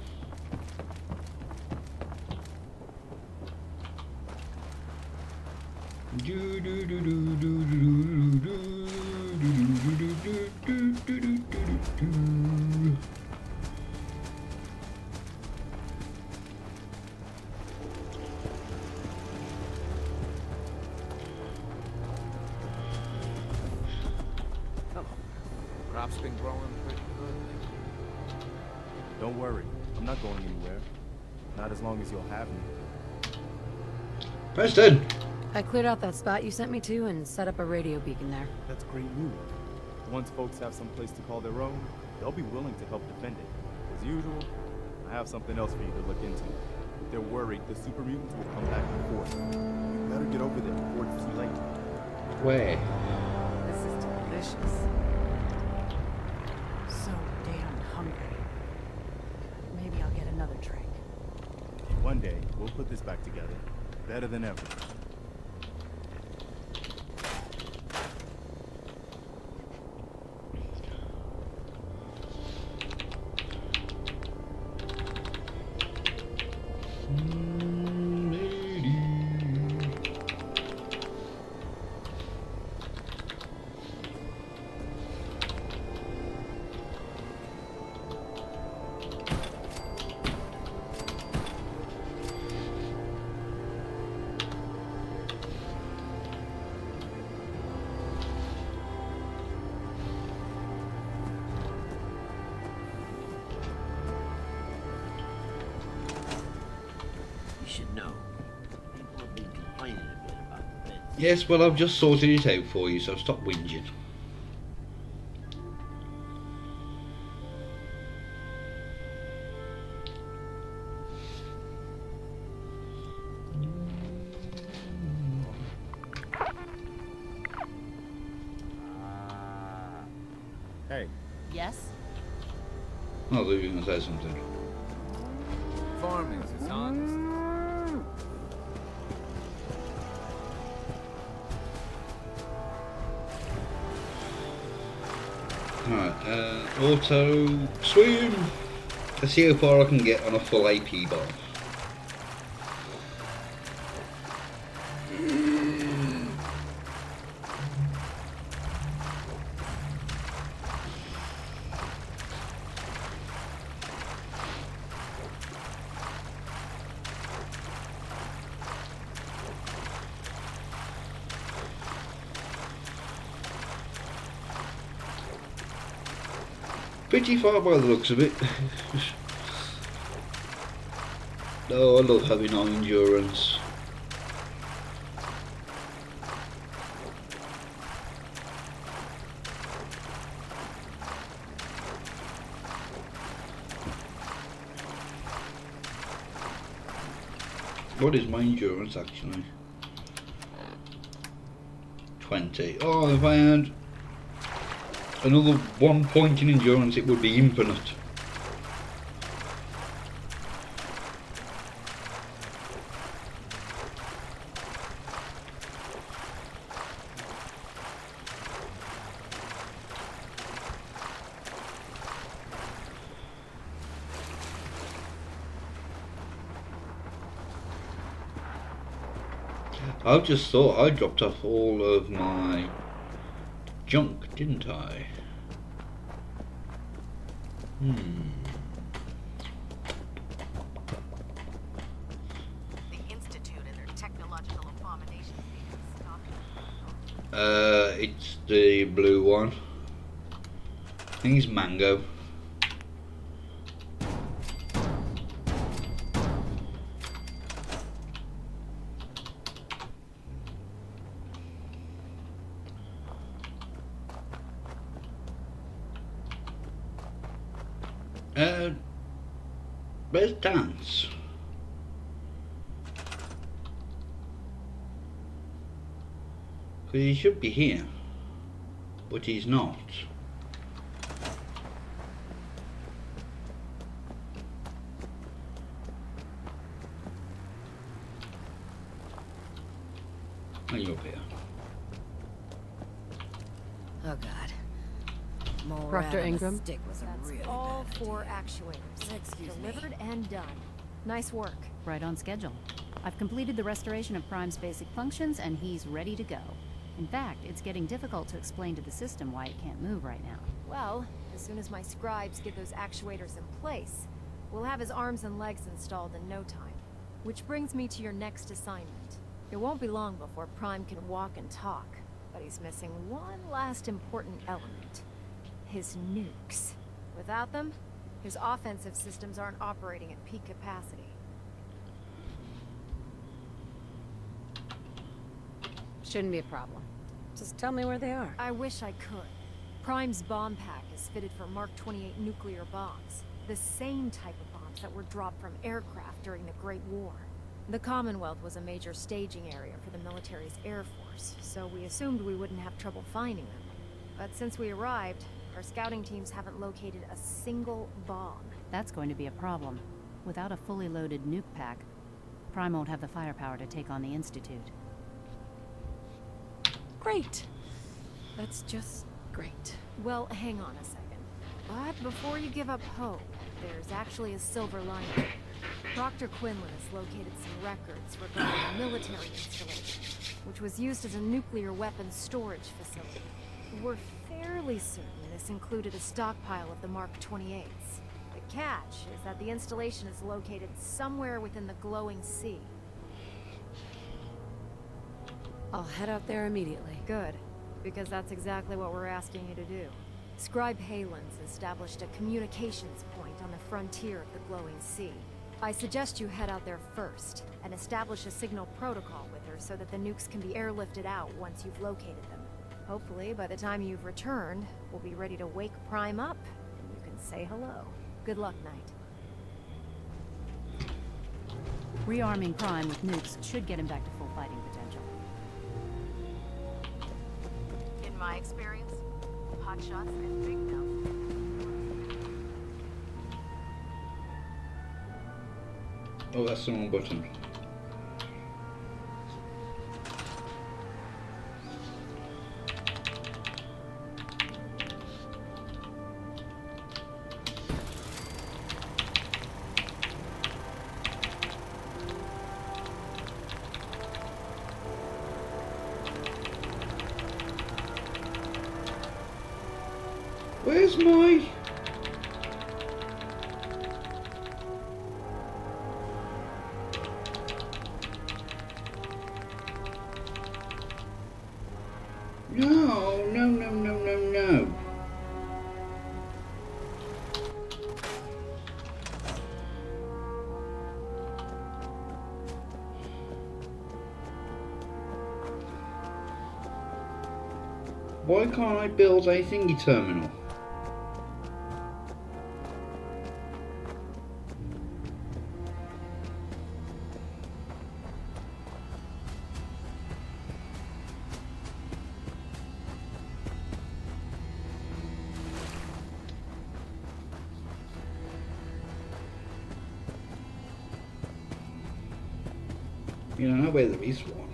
Hello. Crops been growing pretty good lately. Don't worry, I'm not going anywhere. Not as long as you'll have me. Preston! I cleared out that spot you sent me to and set up a radio beacon there. That's great news. Once folks have some place to call their own, they'll be willing to help defend it. As usual, I have something else for you to look into. If they're worried the super mutants will come back in force, you better get over there before it's too late. Where? This is delicious. So damn hungry. Maybe I'll get another drink. One day, we'll put this back together. Better than ever. Yes, well, I've just sorted it out for you, so stop whinging. Hey. Yes? I thought you were going to say something. Farming's as honest. Alright, auto swim. Let's see how far I can get on a full AP bar. Pretty far by the looks of it. Oh, I love having high endurance. What is my endurance actually? 20. Oh, if I had another 1 point in endurance, it would be infinite. I've just thought I dropped off all of my junk, didn't I? The Institute and their technological abominations being stopped. It's the blue one. I think it's mango. Where's Dance? Because he should be here, but he's not. Are you up here? Oh god. Proctor Ingram? Stick was a That's really all bad 4 actuators. Excuse me. Delivered and done. Nice work. Right on schedule. I've completed the restoration of Prime's basic functions, and he's ready to go. In fact, it's getting difficult to explain to the system why it can't move right now. Well, as soon as my scribes get those actuators in place, we'll have his arms and legs installed in no time. Which brings me to your next assignment. It won't be long before Prime can walk and talk, but he's missing one last important element. His nukes. Without them, his offensive systems aren't operating at peak capacity. Shouldn't be a problem. Just tell me where they are. I wish I could. Prime's bomb pack is fitted for Mark 28 nuclear bombs. The same type of bombs that were dropped from aircraft during the Great War. The Commonwealth was a major staging area for the military's air force, so we assumed we wouldn't have trouble finding them. But since we arrived, our scouting teams haven't located a single bomb. That's going to be a problem. Without a fully loaded nuke pack, Prime won't have the firepower to take on the Institute. Great. That's just great. Well, hang on a second. But before you give up hope, there's actually a silver lining. Dr. Quinlan has located some records regarding a military installation, which was used as a nuclear weapons storage facility. We're fairly certain this included a stockpile of the Mark 28s. The catch is that the installation is located somewhere within the glowing sea. I'll head out there immediately. Good, because that's exactly what we're asking you to do. Scribe Halen's established a communications point on the frontier of the glowing sea. I suggest you head out there first, and establish a signal protocol with her so that the nukes can be airlifted out once you've located them. Hopefully, by the time you've returned, we'll be ready to wake Prime up, and you can say hello. Good luck, Knight. Rearming Prime with nukes should get him back to full fighting potential. In my experience, hot shots and big mouths. Oh, that's the wrong button. Where's my... No. Why can't I build a thingy terminal? You don't know where there is one.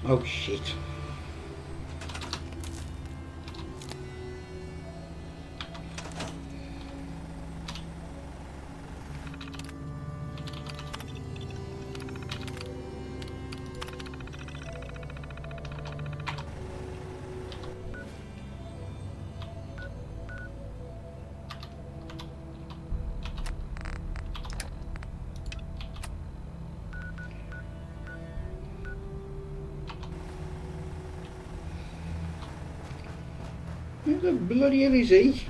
Oh shit. Where the bloody hell is he?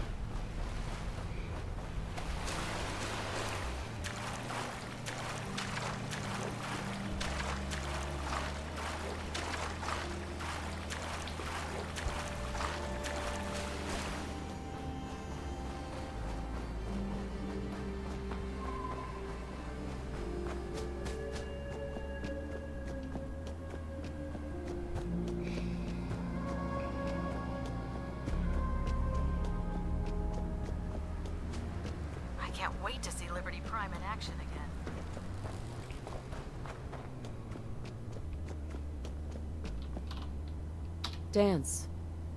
can't wait to see Liberty Prime in action again. Dance.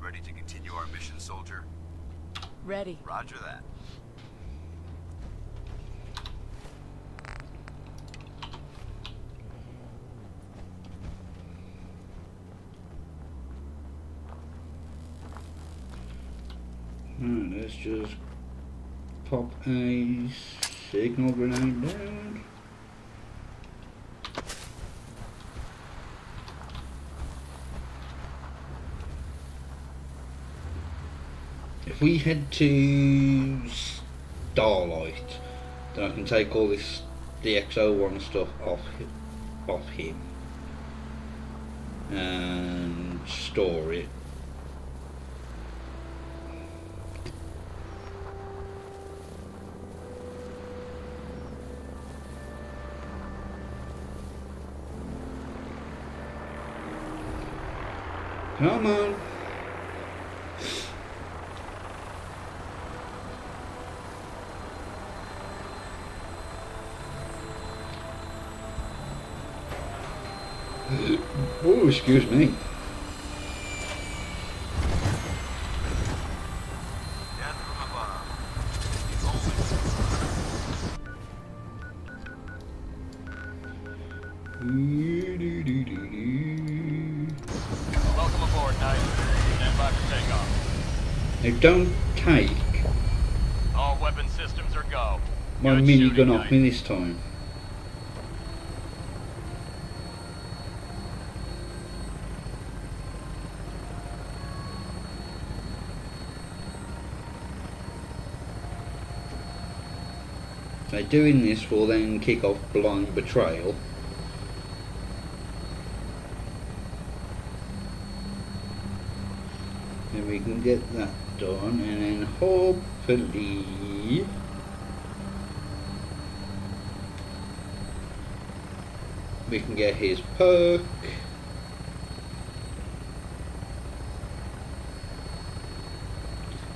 Ready to continue our mission, soldier? Ready. Roger that. Let's just pop a signal grenade down. If we head to Starlight, then I can take all this DX01 stuff off him and store it. Come on. Oh, excuse me. Welcome aboard, Knight. Stand by for takeoff. Now don't take All weapon systems are go. my Good minigun shooting, off Knight. me this time. So doing this will then kick off blind betrayal. And we can get that done, and then hopefully we can get his perk.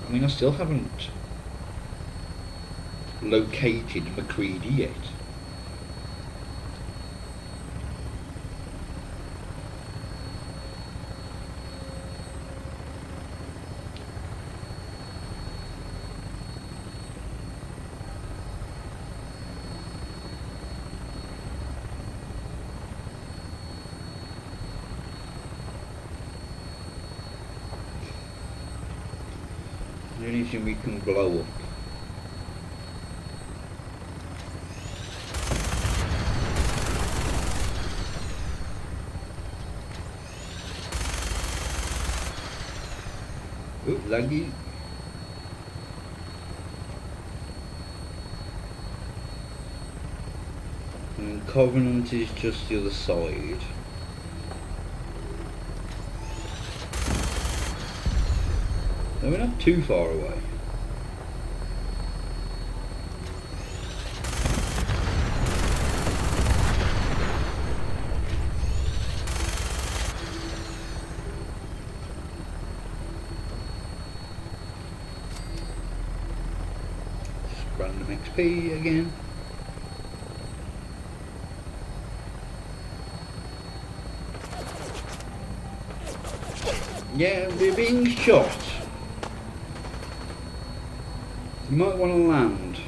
I mean, I still haven't located McCready yet. Is there anything we can blow up? Ooh, laggy. And Covenant is just the other side. So we're not too far away. Random XP again. Yeah, we're being shot. You might want to land.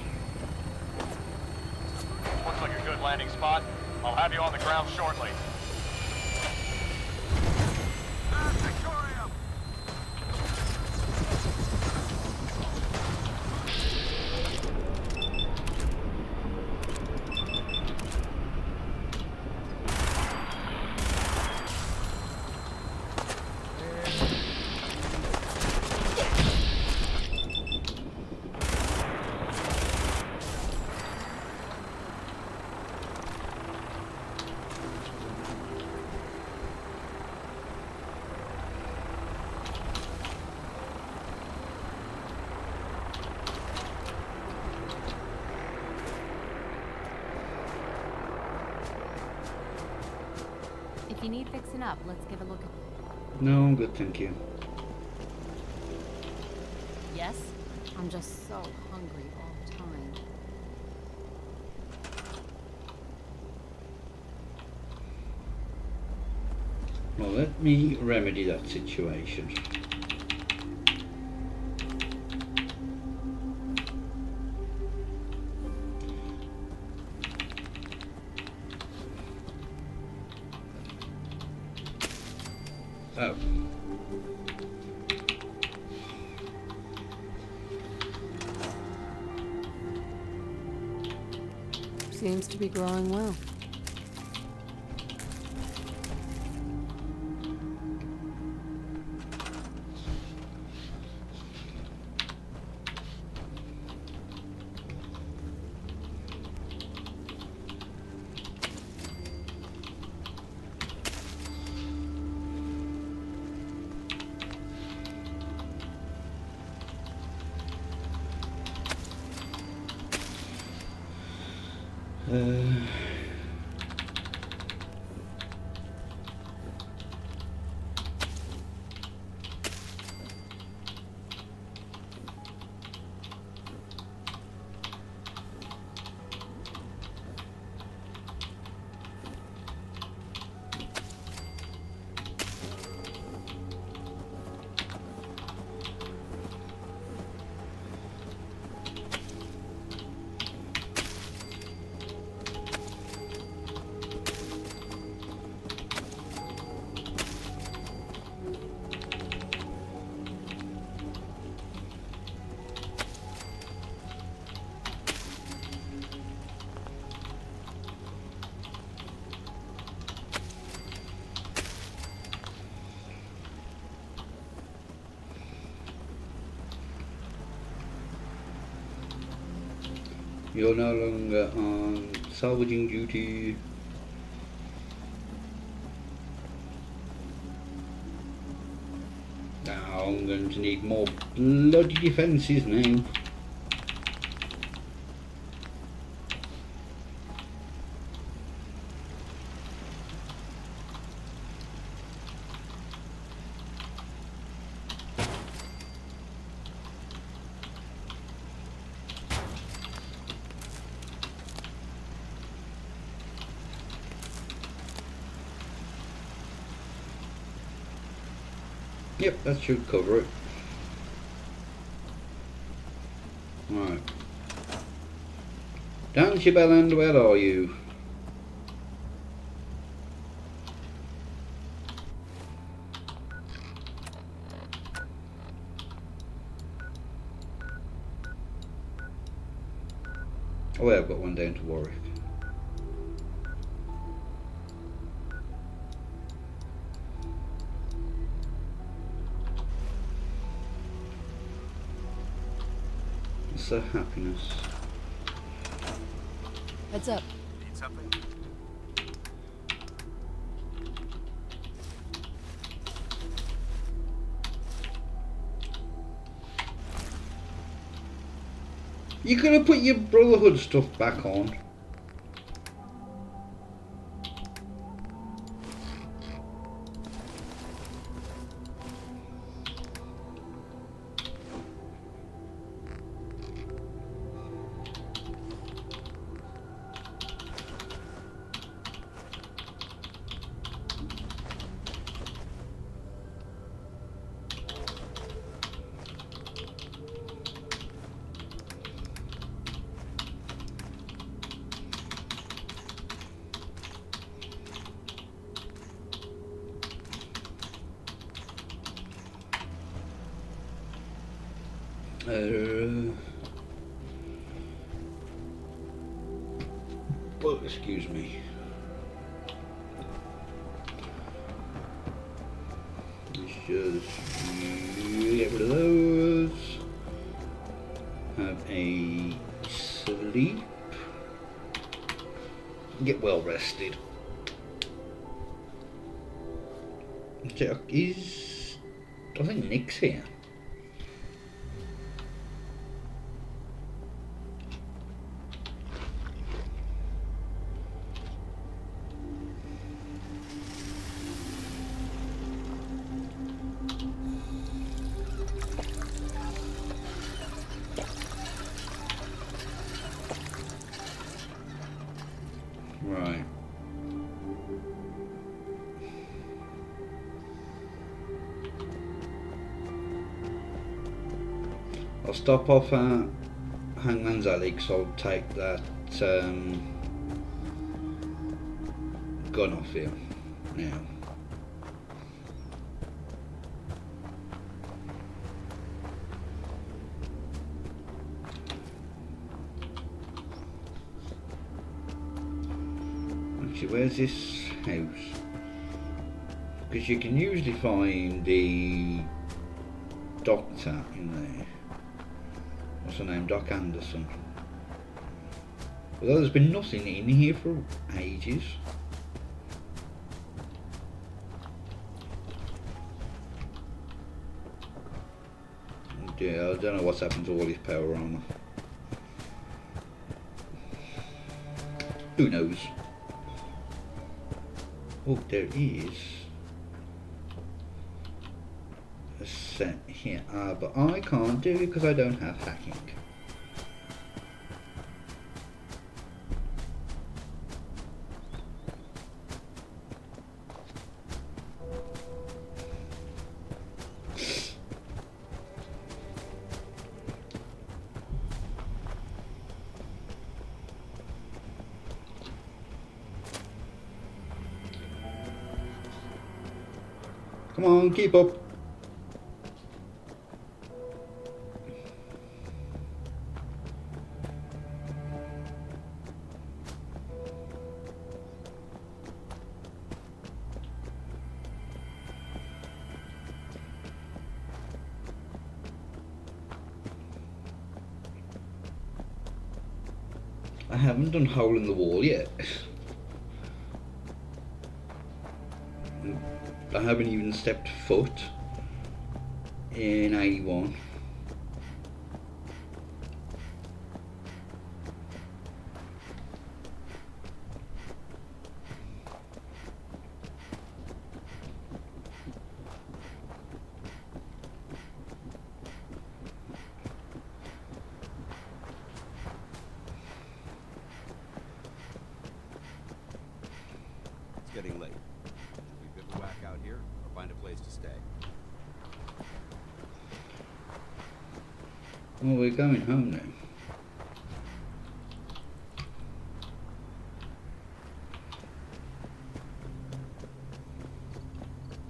Looks like a good landing spot. I'll have you on the ground shortly. If you need fixing up, let's give a look at... No, I'm good, thank you. Yes? I'm just so hungry all the time. Well, let me remedy that situation. Oh. Seems to be glowing well. You're no longer on salvaging duty. Now I'm going to need more bloody defences now. Yep, that should cover it. Right. Dance your bell end, where are you? Oh yeah, I've got one down to Warwick. It's a happiness. Heads up. Need something? You could have put your Brotherhood stuff back on. Well, excuse me. Let's just get rid of those. Have a sleep. Get well rested. Is I think Nick's here. Right. I'll stop off at Hangman's Alley because I'll take that gun off here now. Actually, where's this house? Because you can usually find the doctor in there. What's her name? Doc Anderson. Although there's been nothing in here for ages. Oh dear, I don't know what's happened to all his power armor. Who knows? Oh, there is a set here. But I can't do it because I don't have hacking. Come on, keep up. I haven't done hole in the wall yet. I haven't even stepped foot in 81. It's getting late. We bivouac out here or find a place to stay. Well, we're going home now.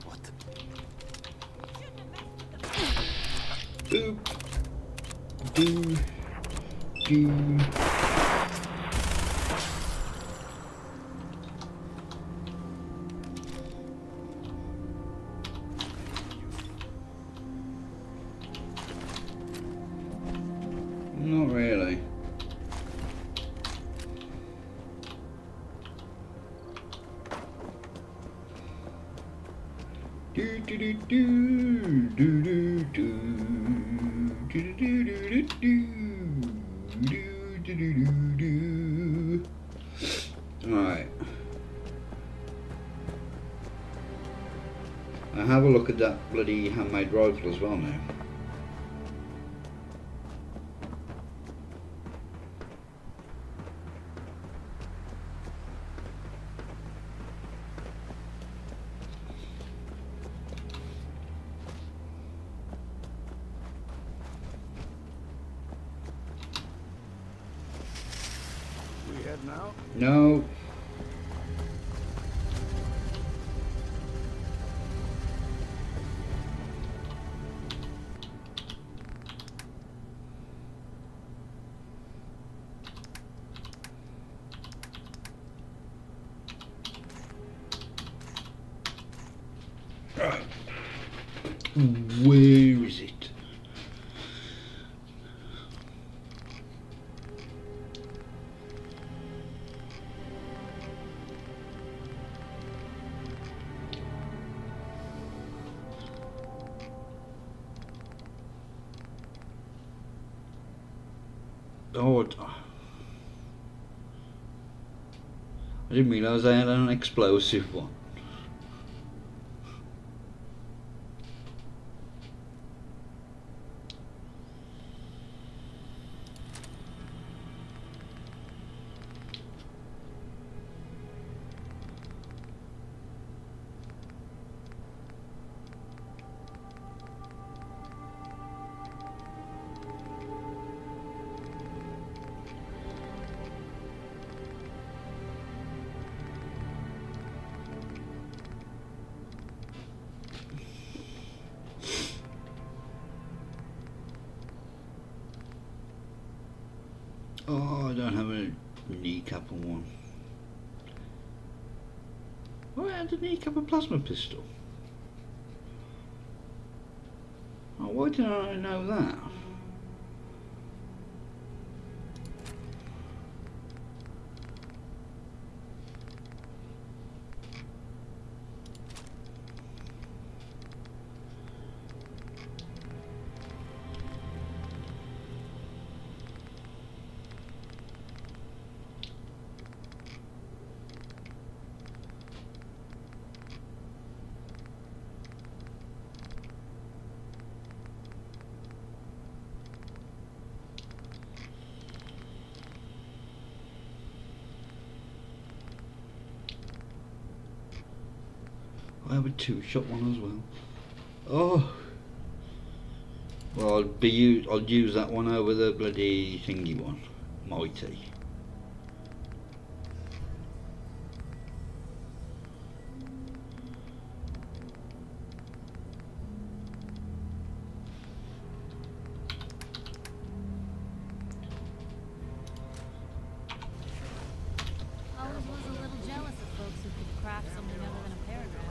What the? Boop. Do. Do. Not really. Do do do do do do do do do do do do do do. Alright. I have a look at that bloody handmade rifle as well now. We heading out? No. Where is it? Oh, I didn't realise I had an explosive one. Oh, I don't have a kneecap on one. Oh, I had a kneecap and plasma pistol. Oh, why didn't I know that? I have a two-shot one as well. Oh, well, I'll use that one over the bloody thingy one, mighty. Always was a little jealous of folks who could craft something other than a paragraph.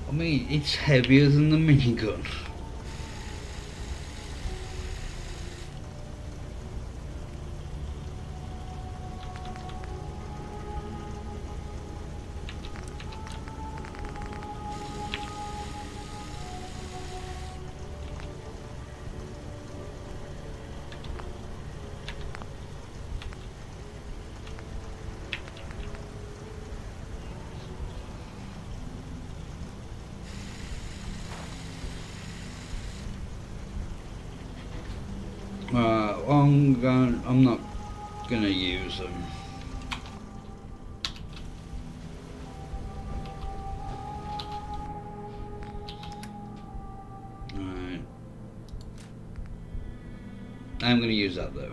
I mean, it's heavier than the minigun. I'm not gonna use them. Alright. I'm gonna use that though.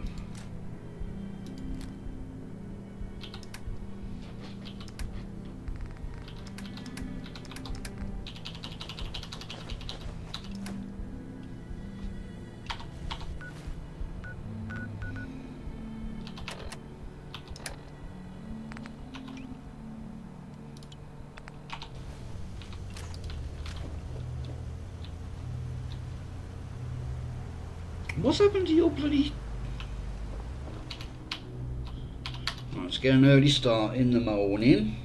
What's happened to your bloody... Right, let's get an early start in the morning.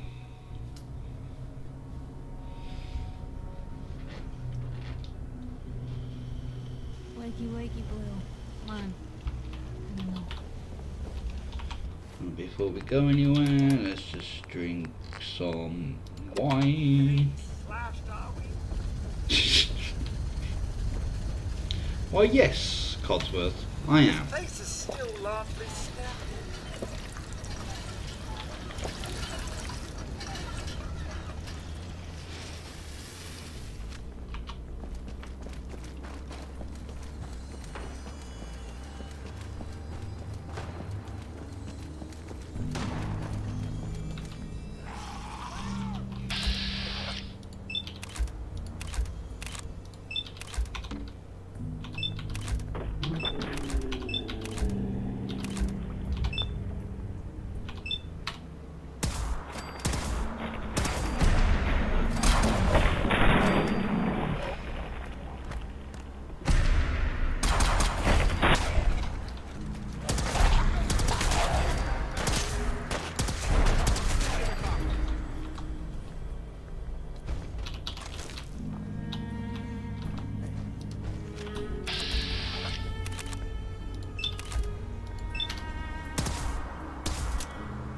Wakey, wakey, Blue. Come on. And before we go anywhere, let's just drink some wine. Why yes, Codsworth, I am. Place is still lovely snappy.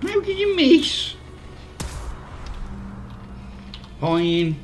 How did you miss? Fine.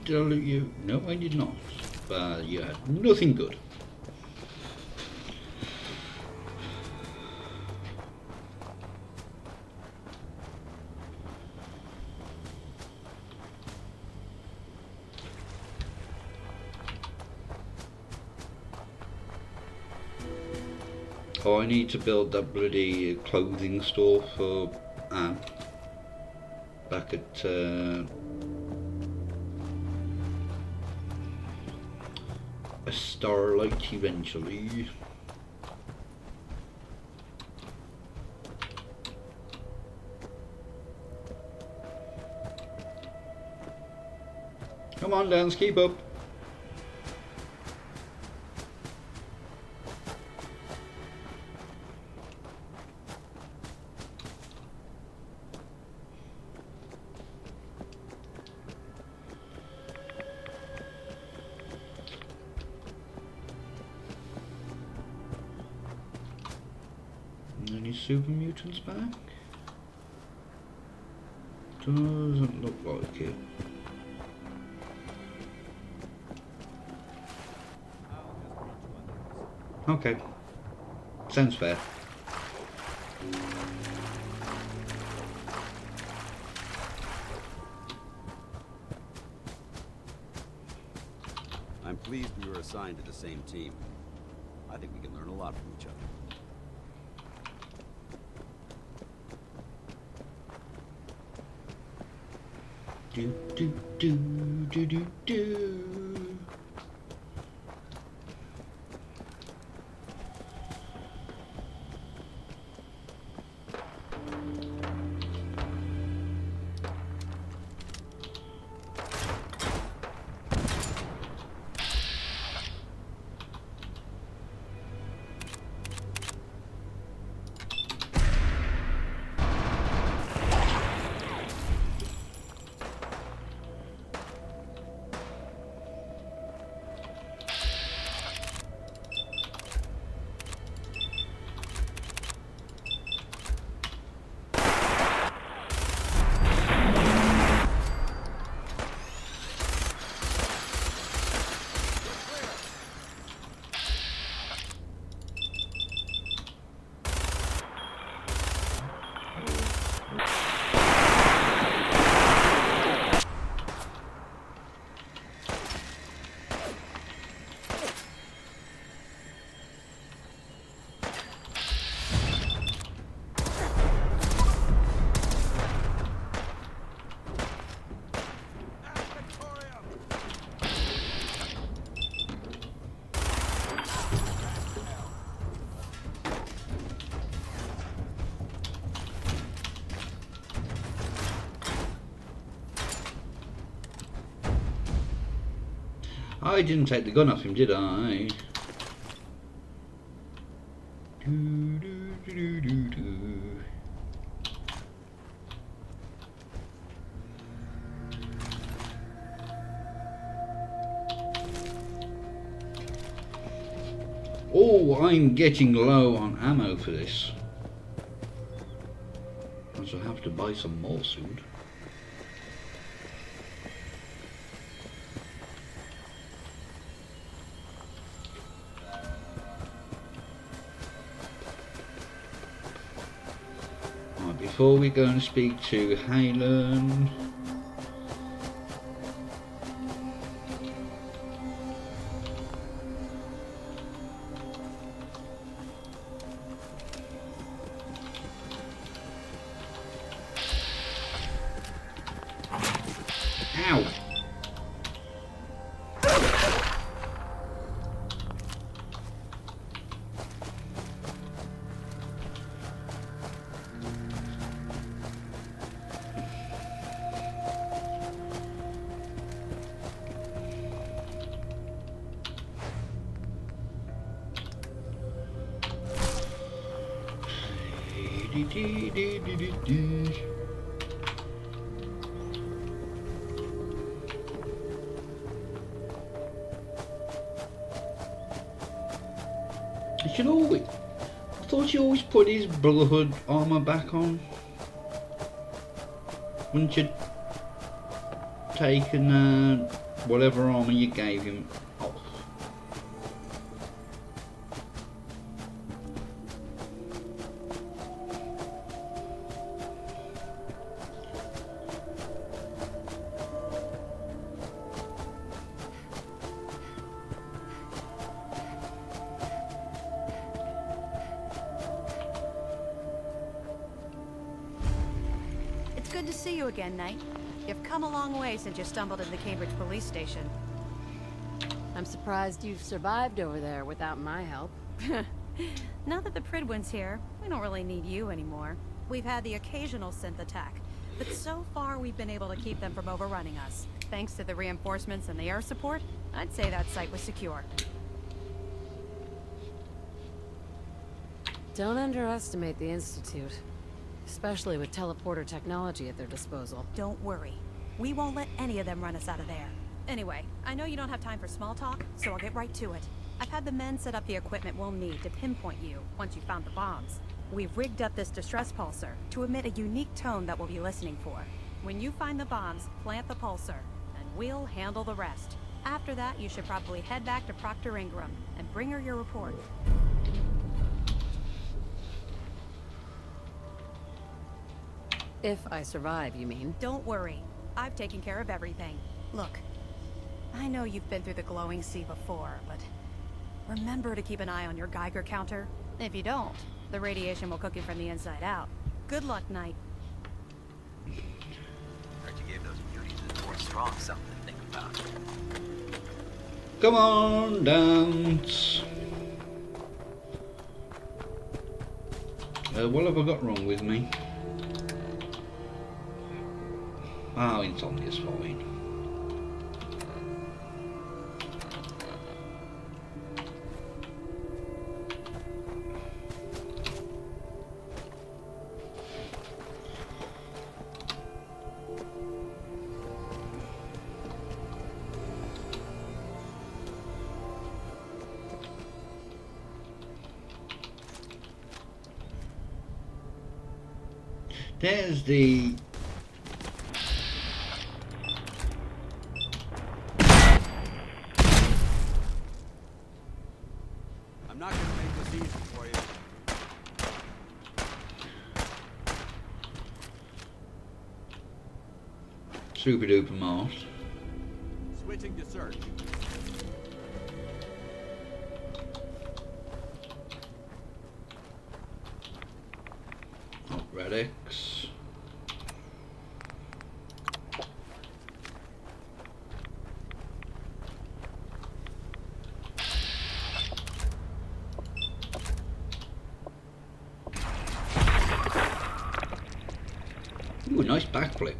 Did I loot you? No, I did not. But you had nothing good. Oh, I need to build that bloody clothing store for Anne back at a Starlight eventually. Come on, Dance, keep up. Any super mutants back? Doesn't look like it. Okay. Sounds fair. I'm pleased we were assigned to the same team. I think we can learn a lot from each other. Do do do do do do. I didn't take the gun off him, did I? Do, do, do, do, do. Oh, I'm getting low on ammo for this. I shall have to buy some more soon. Right, before we go and speak to Halen. Ow! You should always. I thought you always put his Brotherhood armor back on. Wouldn't you taken whatever armor you gave him off? It's good to see you again, Knight. You've come a long way since you stumbled into the Cambridge police station. I'm surprised you've survived over there without my help. Now that the Pridwin's here, we don't really need you anymore. We've had the occasional synth attack, but so far we've been able to keep them from overrunning us. Thanks to the reinforcements and the air support, I'd say that site was secure. Don't underestimate the Institute, especially with teleporter technology at their disposal. Don't worry. We won't let any of them run us out of there. Anyway, I know you don't have time for small talk, so I'll get right to it. I've had the men set up the equipment we'll need to pinpoint you once you've found the bombs. We've rigged up this distress pulsar to emit a unique tone that we'll be listening for. When you find the bombs, plant the pulsar, and we'll handle the rest. After that, you should probably head back to Proctor Ingram and bring her your report. If I survive, you mean? Don't worry. I've taken care of everything. Look, I know you've been through the glowing sea before, but remember to keep an eye on your Geiger counter. If you don't, the radiation will cook you from the inside out. Good luck, Knight. Heard you gave those beauties in Fort Strong something to think about. Come on, dance. What have I got wrong with me? Oh, insomnia's fine. There's the I'm not gonna make this easy for you. super duper Mars. Switching to search. Relics. Ooh, nice backflip.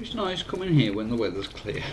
It's nice coming here when the weather's clear.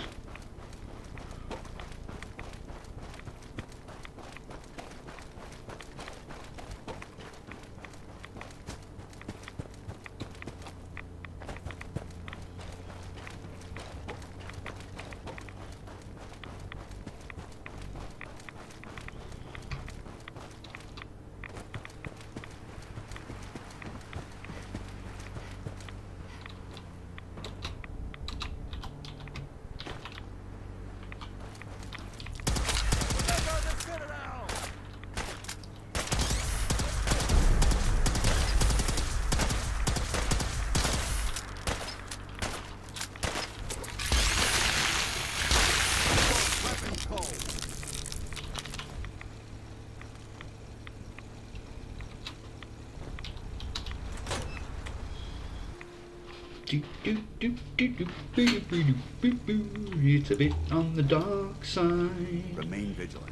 It's a bit on the dark side. Remain vigilant.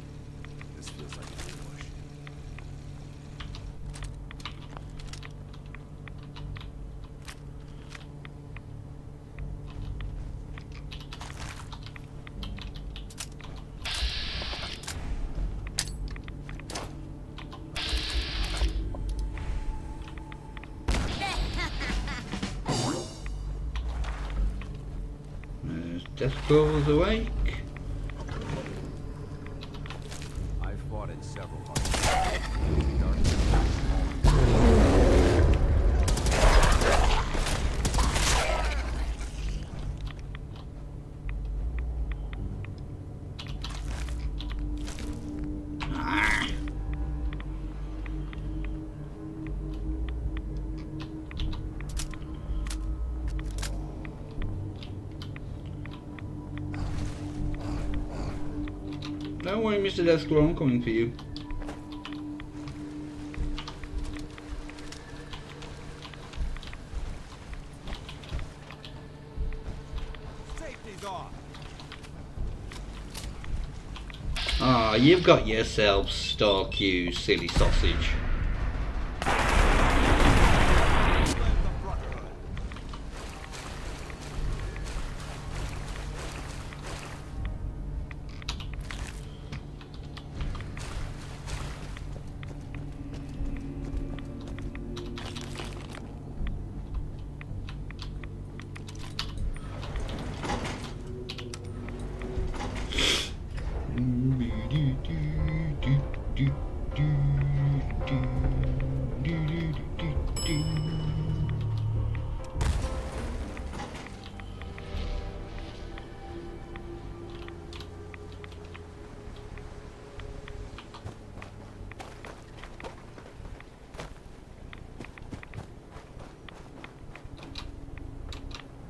This feels like a ambush. Death Claw's awake. I've fought in several hearts. Don't worry, Mr. Deathclaw, I'm coming for you. Safety's off. Ah, you've got yourself stuck, you silly sausage.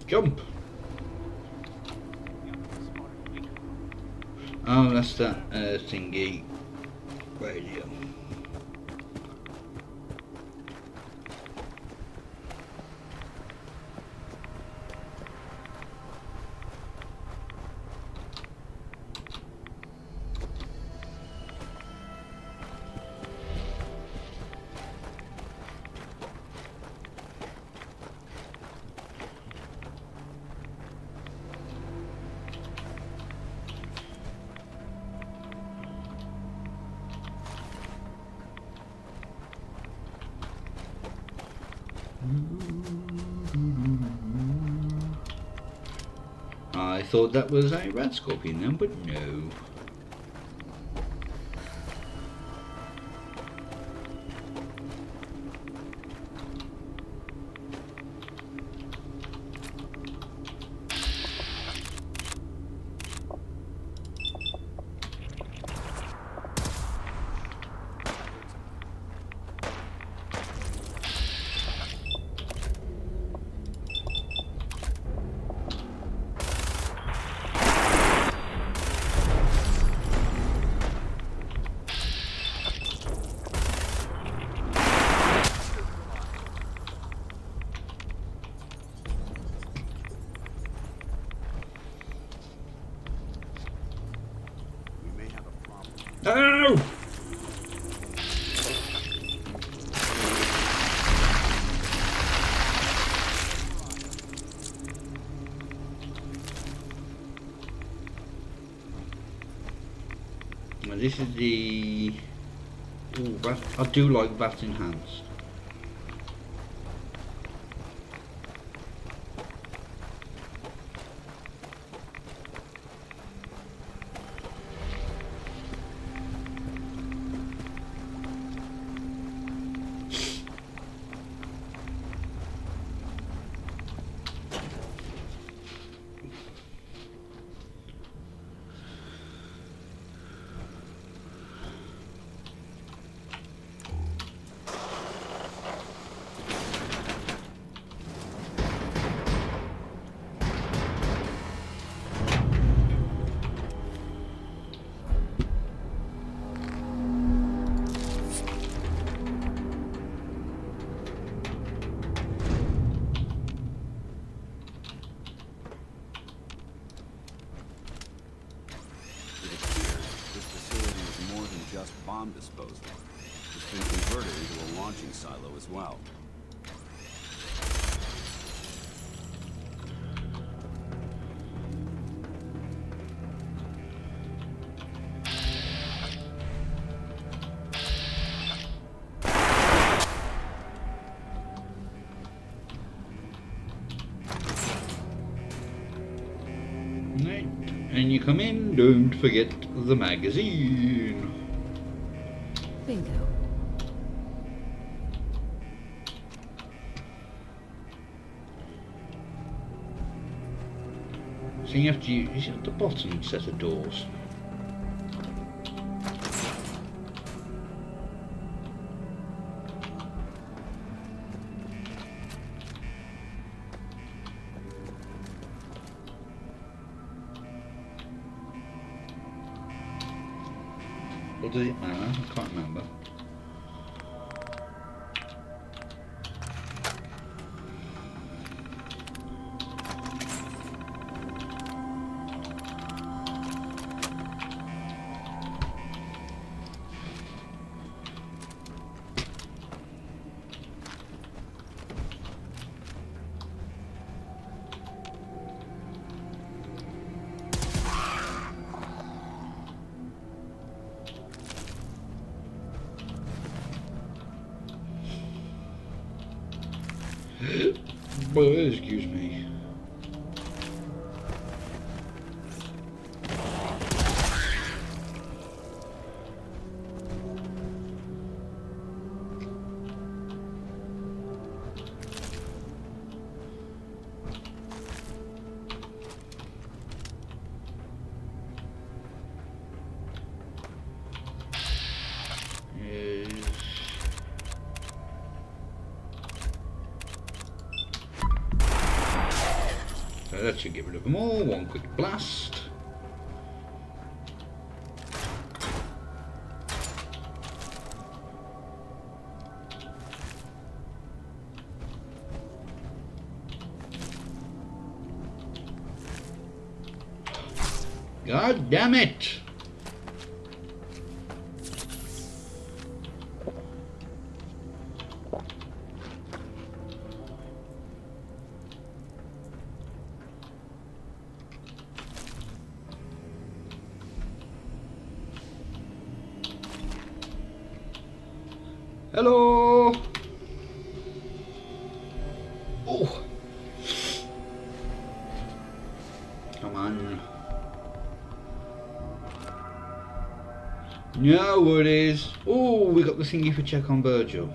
Jump! Oh, that's that thingy radio. I thought that was a rat scorpion then, but no. And this is the... Ooh, I do like that enhanced. Bomb disposal. It's been converted into a launching silo as well. And you come in, don't forget the magazine. Bingo. So you have to use at the bottom set of doors. Or does it matter? I can't remember. Well, excuse me. So that should get rid of them all. One quick blast. God damn it! Hello. Oh, come on. No, it is. Oh, we got the thingy for check on Virgil.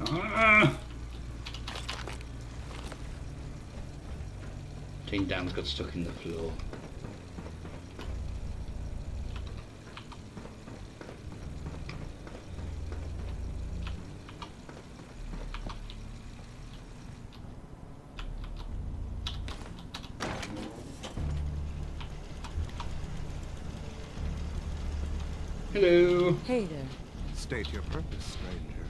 Ah! Tin Dan's got stuck in the floor. Hello. Hey there. State your purpose, stranger.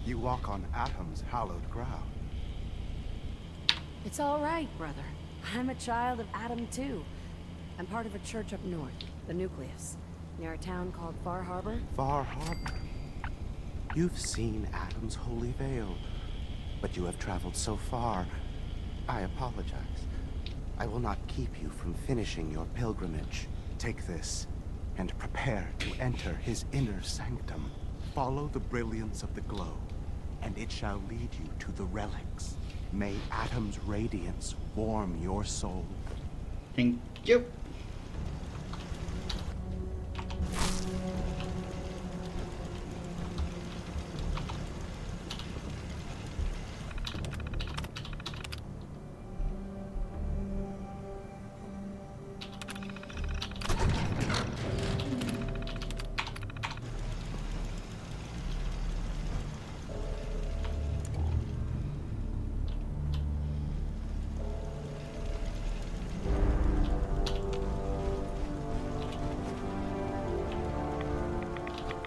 You walk on Atom's hallowed ground. It's all right, brother. I'm a child of Atom too. I'm part of a church up north, the Nucleus, near a town called Far Harbor. Far Harbor. You've seen Atom's holy veil, but you have traveled so far. I apologize. I will not keep you from finishing your pilgrimage. Take this, and prepare to enter his inner sanctum. Follow the brilliance of the glow, and it shall lead you to the relics. May Atom's radiance warm your soul. Thank you.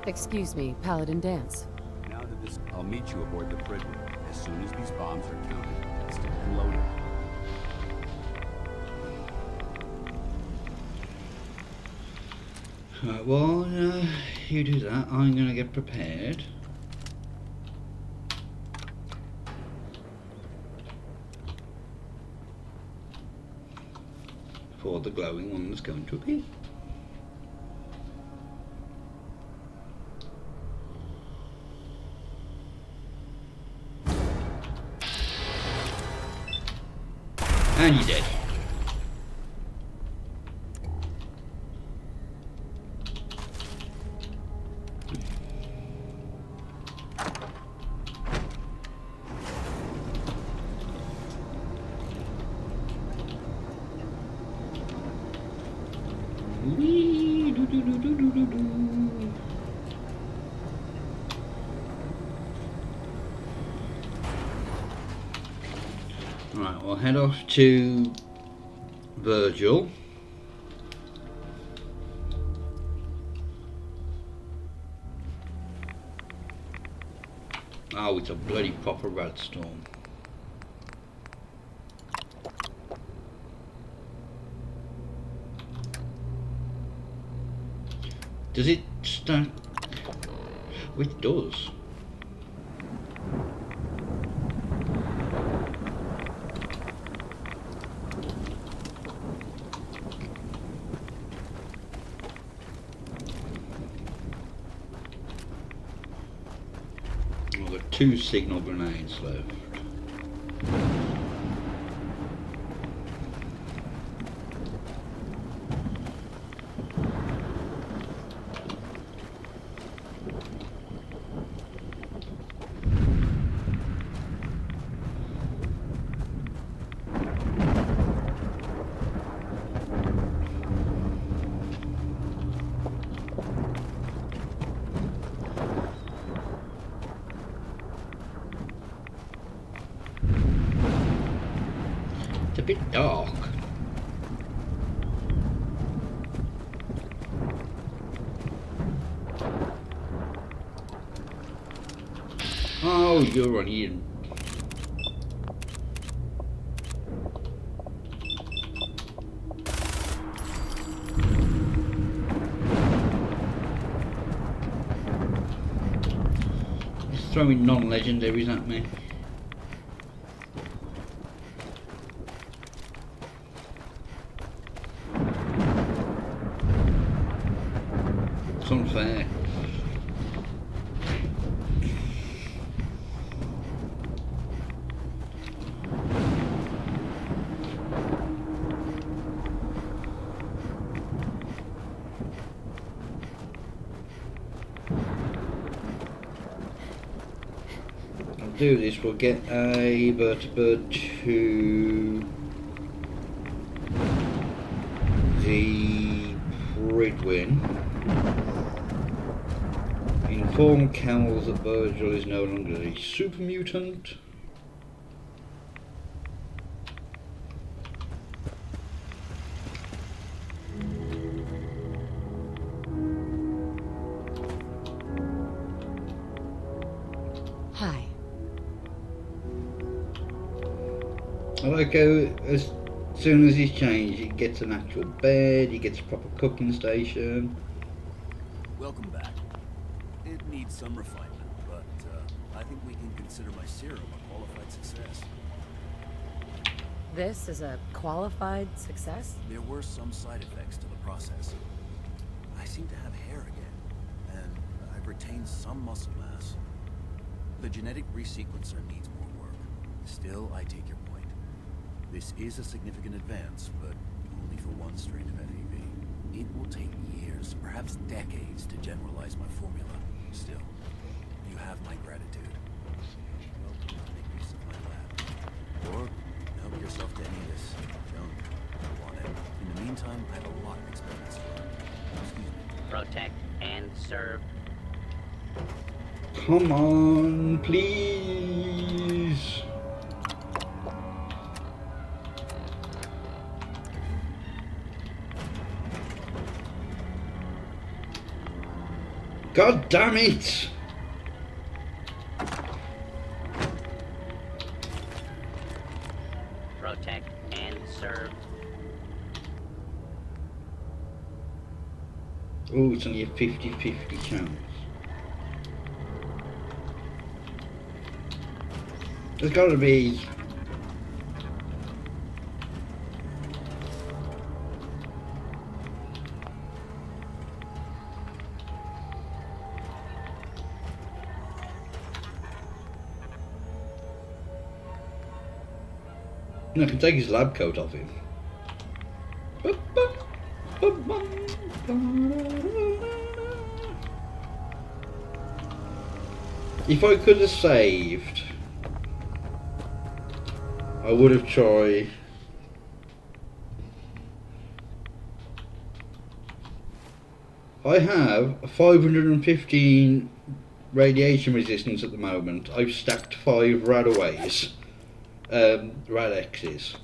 Excuse me, Paladin Dance. Now to this, I'll meet you aboard the frigate as soon as these bombs are counted, tested, and loaded. Right, well, you do that. I'm gonna get prepared. For the glowing one that's going to appear. And you're dead. Wee, doo, doo, doo, doo, doo, doo, doo. Right, we'll head off to Virgil. Oh, it's a bloody proper red storm. Does it start? It does. I've got 2 signal grenades left. It's a bit dark. Oh, you're on here. He's throwing non-legendaries at me. It's unfair. do this, we'll get a vertibird to the Pridwin. Inform Camels that Virgil is no longer a super mutant. Hi. I like how as soon as he's changed, he gets an actual bed, he gets a proper cooking station. Welcome back. It needs some refinement, but I think we can consider my serum a qualified success. This is a qualified success? There were some side effects to the process. I seem to have hair again, and I've retained some muscle mass. The genetic resequencer needs more work. Still, I take your point. This is a significant advance, but only for one strain of FEV. It will take years, perhaps decades, to generalize my formula. Still, you have my gratitude. Welcome to make use of my lab. Or help yourself to any of this junk you want it. In the meantime, I have a lot of experiments to run. Excuse me. Protect and serve. Come on, please. God damn it! Protect and serve. Oh, it's only a 50-50 chance. There's gotta be... I can take his lab coat off him. If I could have saved, I would have tried. I have 515 radiation resistance at the moment. I've stacked 5 Radaways. Radexes.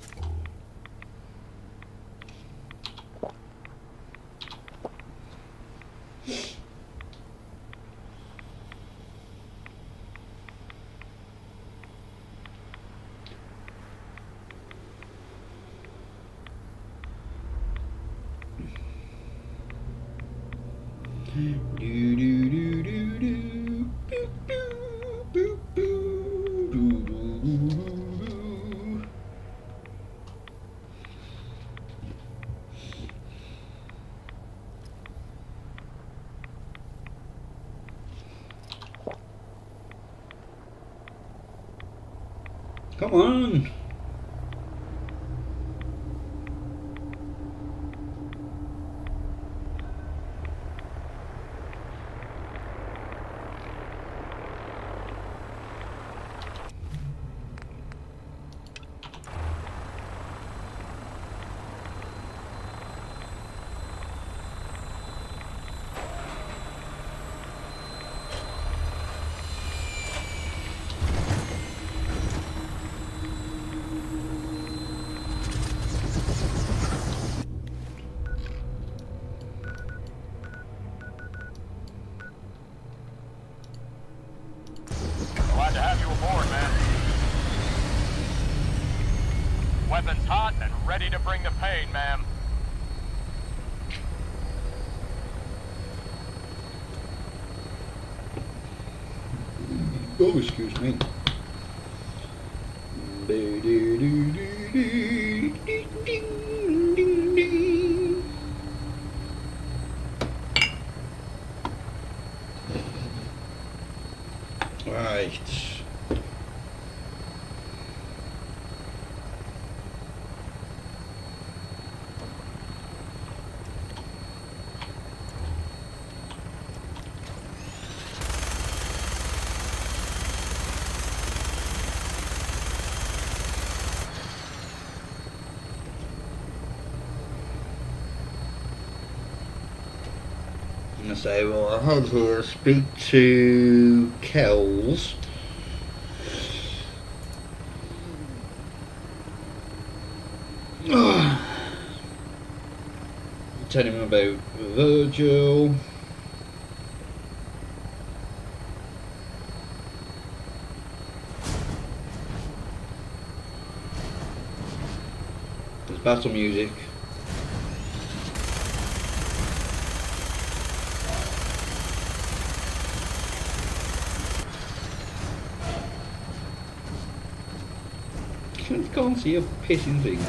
Come on! Glad to have you aboard, man. Weapons hot and ready to bring the pain, ma'am. Oh, excuse me. Right. to say, well, I head here, speak to Kells. Tell him about Virgil. There's battle music. Can't see a pissing thing.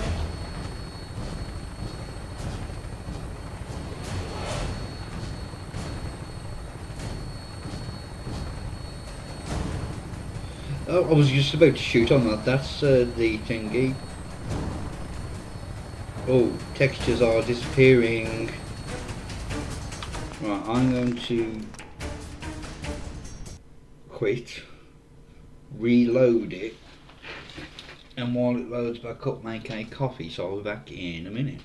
Oh, I was just about to shoot on that. That's the thingy. Oh, textures are disappearing. Right, I'm going to quit, reload it, and while it loads back up, make a coffee. So I'll be back in a minute.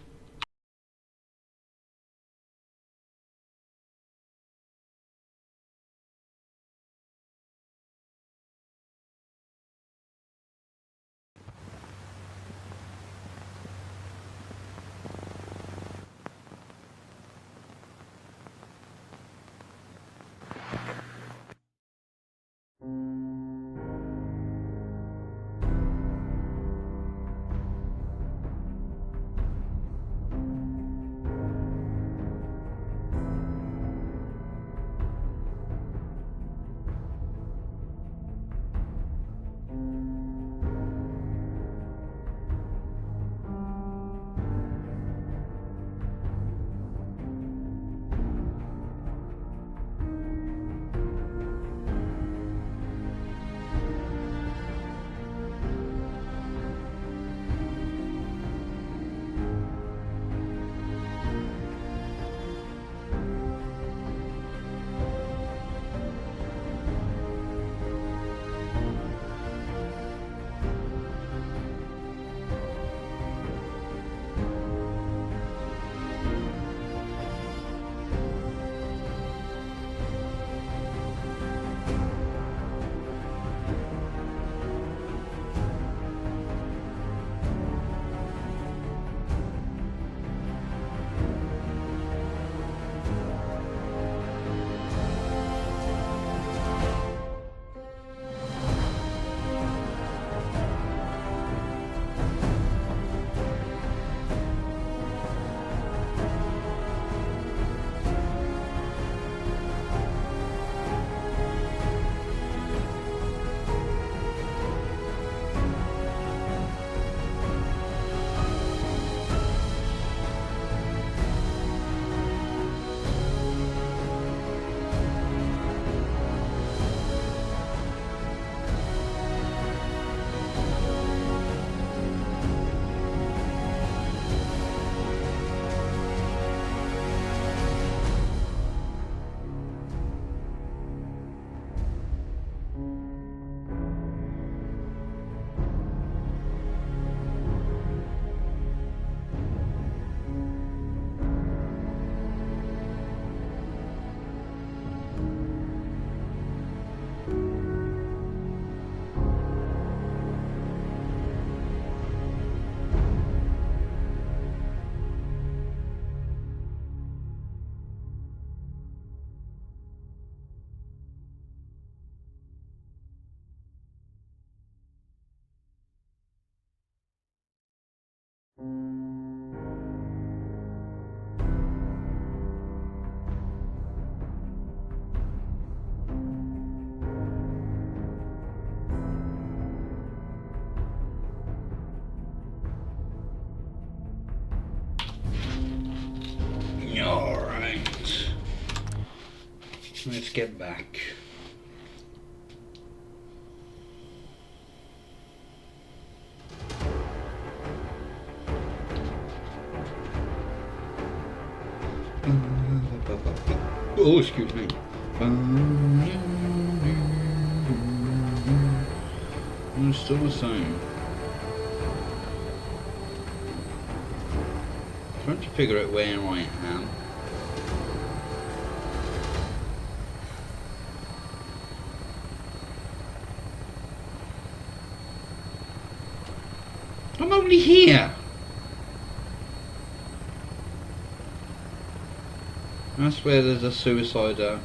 Alright. Let's get back. Oh, excuse me. It's still the same. Trying to figure out where I am. I'm only here. I swear there's a suicide there.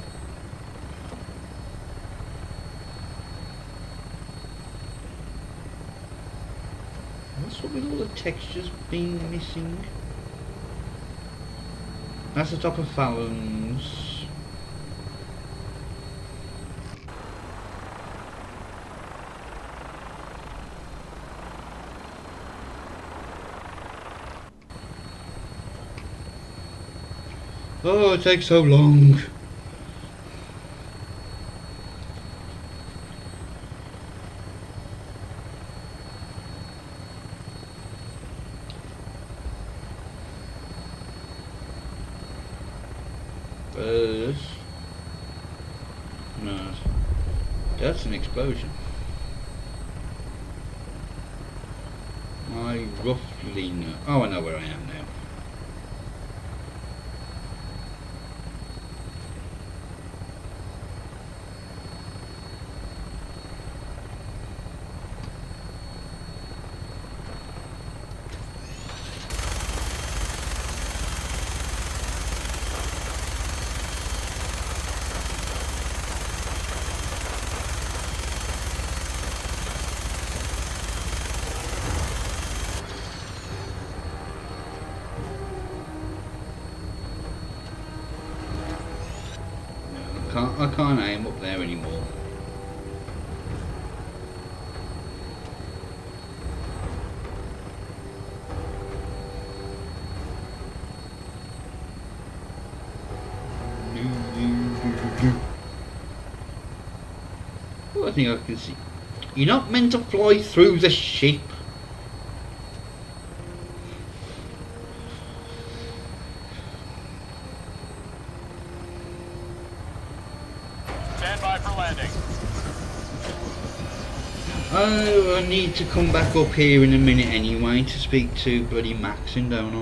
What's up with all the textures being missing? That's the top of Fallon's. Oh, it takes so long. No, that's an explosion. I roughly know. Oh, I know where I am now. I can't aim up there anymore. Oh, I think I can see. You're not meant to fly through the ship. Oh, I need to come back up here in a minute anyway to speak to bloody Maxon, don't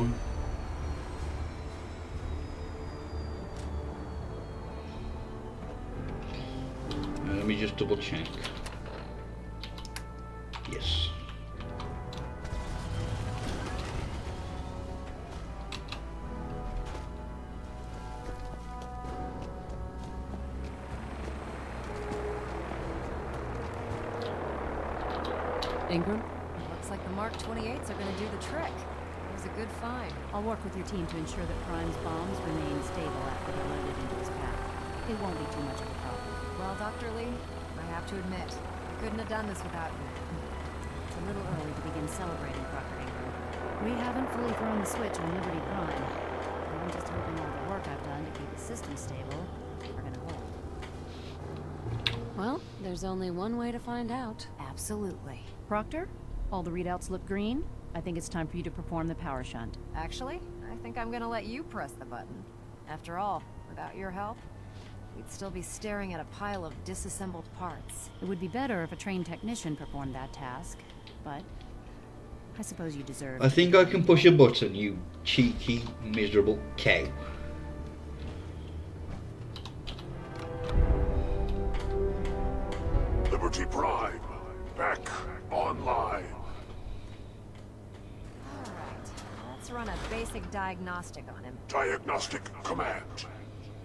I? Let me just double check. Yes. Ingram? Looks like the Mark 28s are going to do the trick. It was a good find. I'll work with your team to ensure that Prime's bombs remain stable after they're loaded into his path. It won't be too much of a problem. Well, Dr. Lee, I have to admit, I couldn't have done this without you. It's a little early to begin celebrating, Dr. Ingram. We haven't fully thrown the switch on Liberty Prime. I'm just hoping all the work I've done to keep the system stable are gonna hold. Well, there's only one way to find out. Absolutely. Proctor, all the readouts look green. I think it's time for you to perform the power shunt. Actually, I think I'm gonna let you press the button. After all, without your help, we'd still be staring at a pile of disassembled parts. It would be better if a trained technician performed that task, but I suppose you deserve I think I can push a button, you cheeky, miserable cow. Liberty Prime, back online. Alright, let's run a basic diagnostic on him. Diagnostic command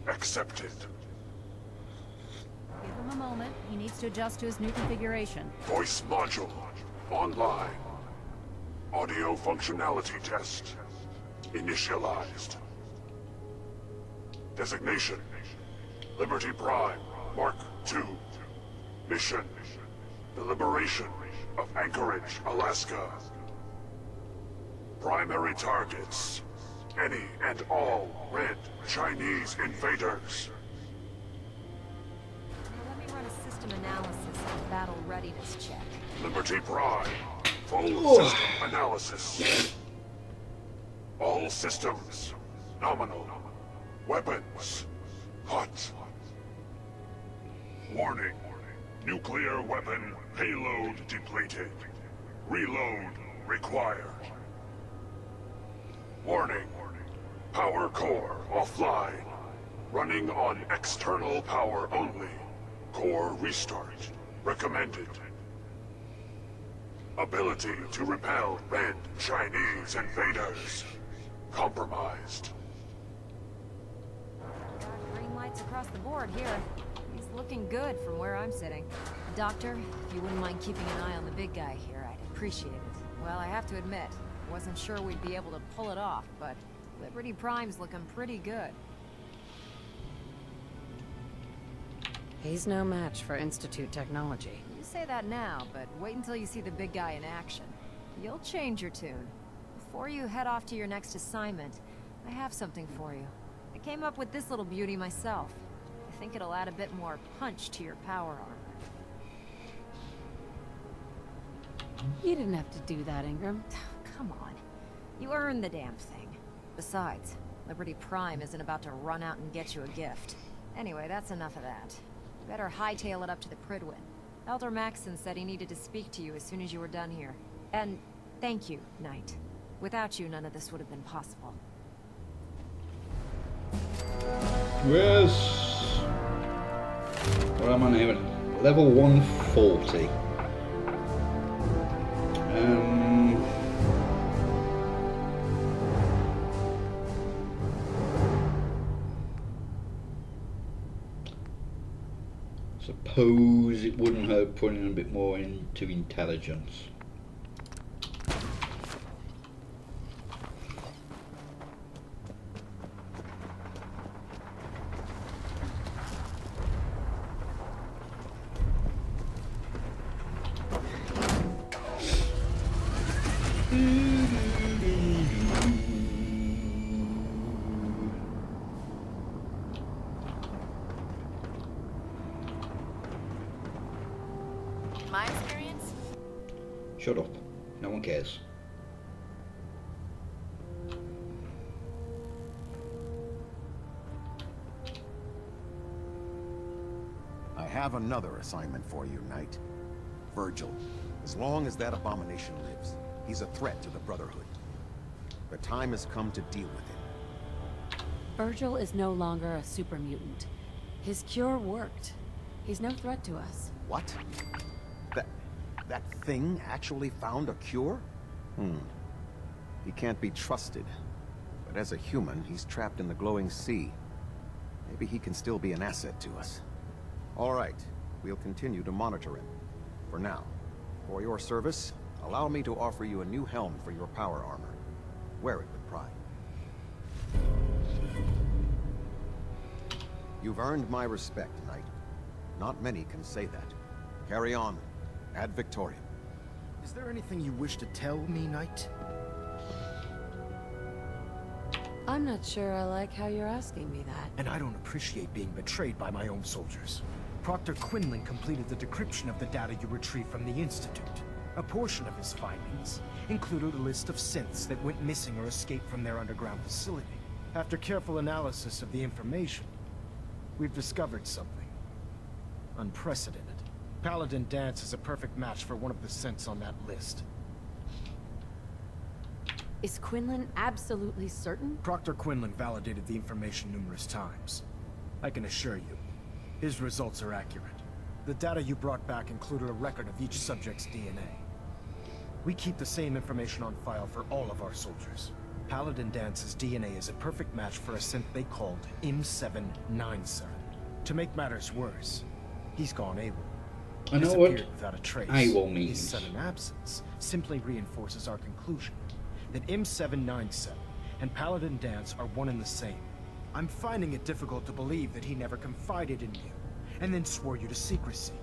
accepted. Give him a moment. He needs to adjust to his new configuration. Voice module online. Audio functionality test initialized. Designation: Liberty Prime Mark II. Mission: the liberation of Anchorage, Alaska. Primary targets: any and all red Chinese invaders. Let me run a system analysis and battle readiness check. Liberty Prime. Full system analysis. All systems nominal. Weapons hot. Warning. Nuclear weapon payload depleted. Reload required. Warning. Power core offline. Running on external power only. Core restart recommended. Ability to repel red Chinese invaders. Compromised. Got green lights across the board here. He's looking good from where I'm sitting. Doctor, if you wouldn't mind keeping an eye on the big guy here, I'd appreciate it. Well, I have to admit, wasn't sure we'd be able to pull it off, but Liberty Prime's looking pretty good. He's no match for Institute technology. You say that now, but wait until you see the big guy in action. You'll change your tune. Before you head off to your next assignment, I have something for you. I came up with this little beauty myself. I think it'll add a bit more punch to your power armor. You didn't have to do that, Ingram. Come on. You earned the damn thing. Besides, Liberty Prime isn't about to run out and get you a gift. Anyway, that's enough of that. You better hightail it up to the Pridwin. Elder Maxson said he needed to speak to you as soon as you were done here. And thank you, Knight. Without you, none of this would have been possible. Yes. What am I now? Level 140. Suppose it wouldn't hurt putting a bit more into intelligence. My experience? Shut up. No one cares. I have another assignment for you, Knight. Virgil. As long as that abomination lives, he's a threat to the Brotherhood. The time has come to deal with him. Virgil is no longer a super mutant. His cure worked. He's no threat to us. What? That thing actually found a cure? He can't be trusted. But as a human, he's trapped in the glowing sea. Maybe he can still be an asset to us. All right, we'll continue to monitor him. For now, for your service, allow me to offer you a new helm for your power armor. Wear it with pride. You've earned my respect, Knight. Not many can say that. Carry on. Ad Victoriam. Is there anything you wish to tell me, Knight? I'm not sure I like how you're asking me that. And I don't appreciate being betrayed by my own soldiers. Proctor Quinlan completed the decryption of the data you retrieved from the Institute. A portion of his findings included a list of synths that went missing or escaped from their underground facility. After careful analysis of the information, we've discovered something unprecedented. Paladin Dance is a perfect match for one of the synths on that list. Is Quinlan absolutely certain? Proctor Quinlan validated the information numerous times. I can assure you, his results are accurate. The data you brought back included a record of each subject's DNA. We keep the same information on file for all of our soldiers. Paladin Dance's DNA is a perfect match for a synth they called M797. To make matters worse, he's gone AWOL. I know what without a trace. AWOL means. His sudden absence simply reinforces our conclusion that M797 and Paladin Dance are one and the same. I'm finding it difficult to believe that he never confided in you, and then swore you to secrecy.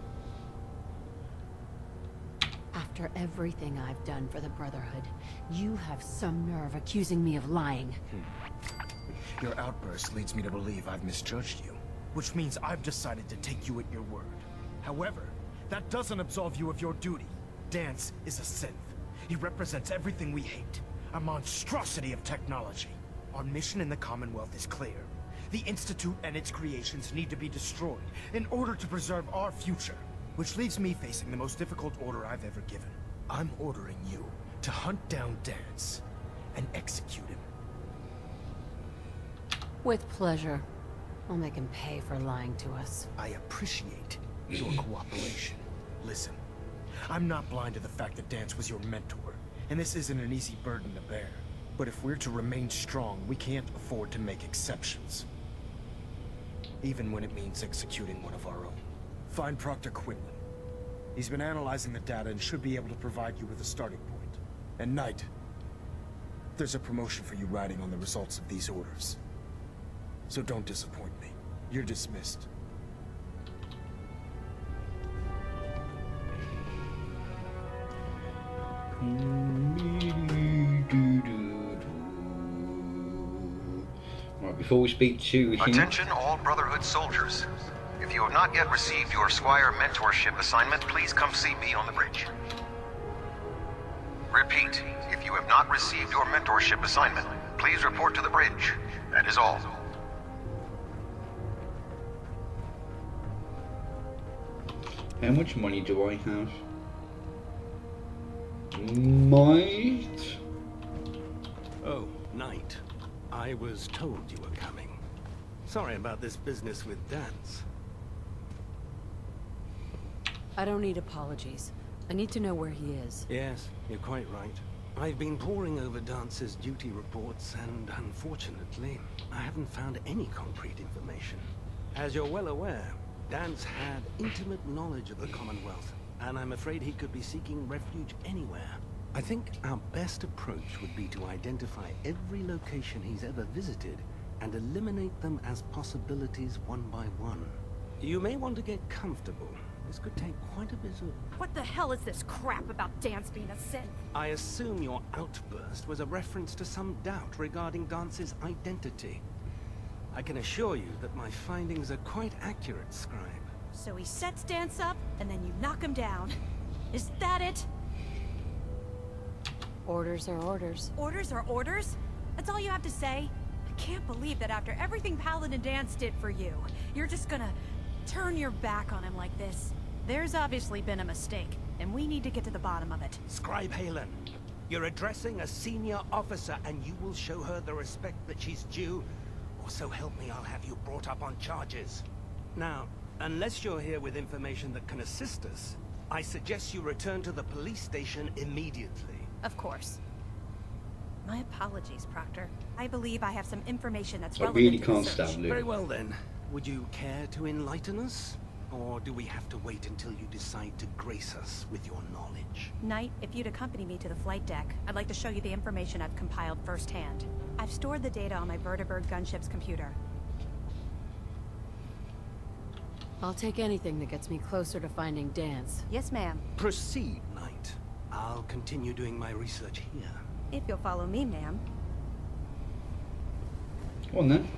After everything I've done for the Brotherhood, you have some nerve accusing me of lying. Your outburst leads me to believe I've misjudged you, which means I've decided to take you at your word. However, that doesn't absolve you of your duty. Dance is a synth. He represents everything we hate, a monstrosity of technology. Our mission in the Commonwealth is clear. The Institute and its creations need to be destroyed in order to preserve our future, which leaves me facing the most difficult order I've ever given. I'm ordering you to hunt down Dance and execute him. With pleasure. I'll make him pay for lying to us. I appreciate your cooperation. Listen, I'm not blind to the fact that Dance was your mentor, and this isn't an easy burden to bear. But if we're to remain strong, we can't afford to make exceptions. Even when it means executing one of our own. Find Proctor Quinlan. He's been analyzing the data and should be able to provide you with a starting point. And Knight, there's a promotion for you riding on the results of these orders. So don't disappoint me. You're dismissed. Right, before we speak to him... Attention all Brotherhood soldiers. If you have not yet received your Squire mentorship assignment, please come see me on the bridge. Repeat, if you have not received your mentorship assignment, please report to the bridge. That is all. How much money do I have? Might... Oh, Knight. I was told you were coming. Sorry about this business with Dance. I don't need apologies. I need to know where he is. Yes, you're quite right. I've been poring over Dance's duty reports, and unfortunately, I haven't found any concrete information. As you're well aware, Dance had intimate knowledge of the Commonwealth, and I'm afraid he could be seeking refuge anywhere. I think our best approach would be to identify every location he's ever visited and eliminate them as possibilities one by one. You may want to get comfortable. This could take quite a bit of... What the hell is this crap about Dance being a synth? I assume your outburst was a reference to some doubt regarding Dance's identity. I can assure you that my findings are quite accurate, Scribe. So he sets Dance up, and then you knock him down. Is that it? Orders are orders. Orders are orders? That's all you have to say? I can't believe that after everything Paladin Dance did for you, you're just gonna turn your back on him like this. There's obviously been a mistake, and we need to get to the bottom of it. Scribe Halen, you're addressing a senior officer, and you will show her the respect that she's due, or so help me, I'll have you brought up on charges. Now, unless you're here with information that can assist us, I suggest you return to the police station immediately. Of course. My apologies, Proctor. I believe I have some information that's I relevant really to can't the search. stand it. Very well then. Would you care to enlighten us? Or do we have to wait until you decide to grace us with your knowledge? Knight, if you'd accompany me to the flight deck, I'd like to show you the information I've compiled firsthand. I've stored the data on my vertibird gunship's computer. I'll take anything that gets me closer to finding Dance. Yes, ma'am. Proceed, Knight. I'll continue doing my research here. If you'll follow me, ma'am. Go on then.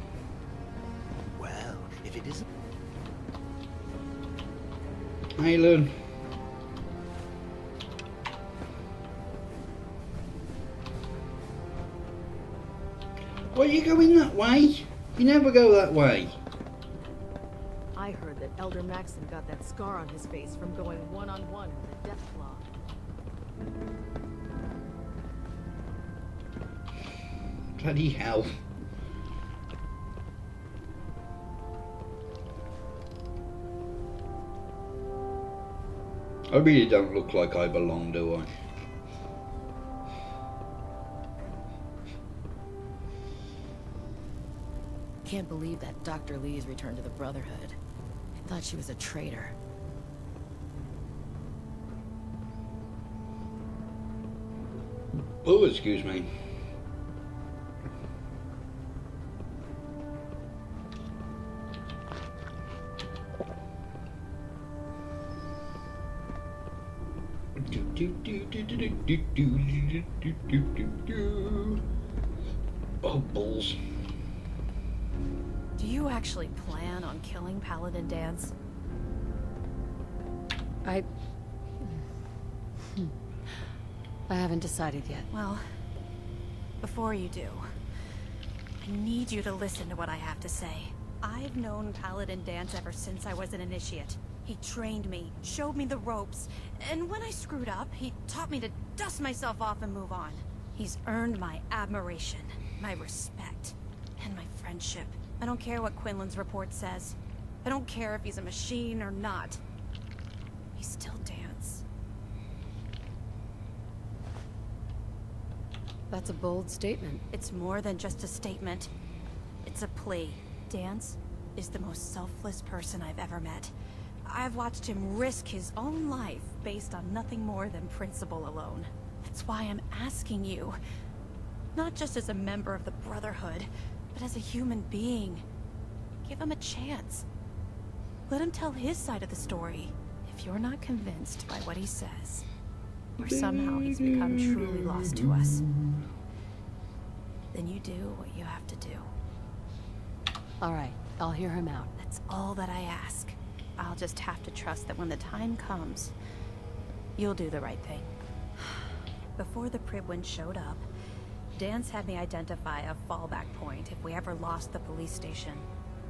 Well, if it isn't... Halen. Why are you going that way? You never go that way. I heard that Elder Maxon got that scar on his face from going one-on-one with the Deathclaw. Bloody hell. I really don't look like I belong, do I? Can't believe that Dr. Lee's returned to the Brotherhood. I thought she was a traitor. Oh, excuse me. Oh, balls. Do you actually plan on killing Paladin Dance? I haven't decided yet. Well, before you do, I need you to listen to what I have to say. I've known Paladin Dance ever since I was an initiate. He trained me, showed me the ropes, and when I screwed up, he taught me to dust myself off and move on. He's earned my admiration, my respect, and my friendship. I don't care what Quinlan's report says. I don't care if he's a machine or not. He's still Dance. That's a bold statement. It's more than just a statement. It's a plea. Dance is the most selfless person I've ever met. I've watched him risk his own life based on nothing more than principle alone. That's why I'm asking you. Not just as a member of the Brotherhood, but as a human being. Give him a chance. Let him tell his side of the story. If you're not convinced by what he says, or somehow he's become truly lost to us, then you do what you have to do. All right, I'll hear him out. That's all that I ask. I'll just have to trust that when the time comes, you'll do the right thing. Before the Pribwin showed up, Dance had me identify a fallback point if we ever lost the police station.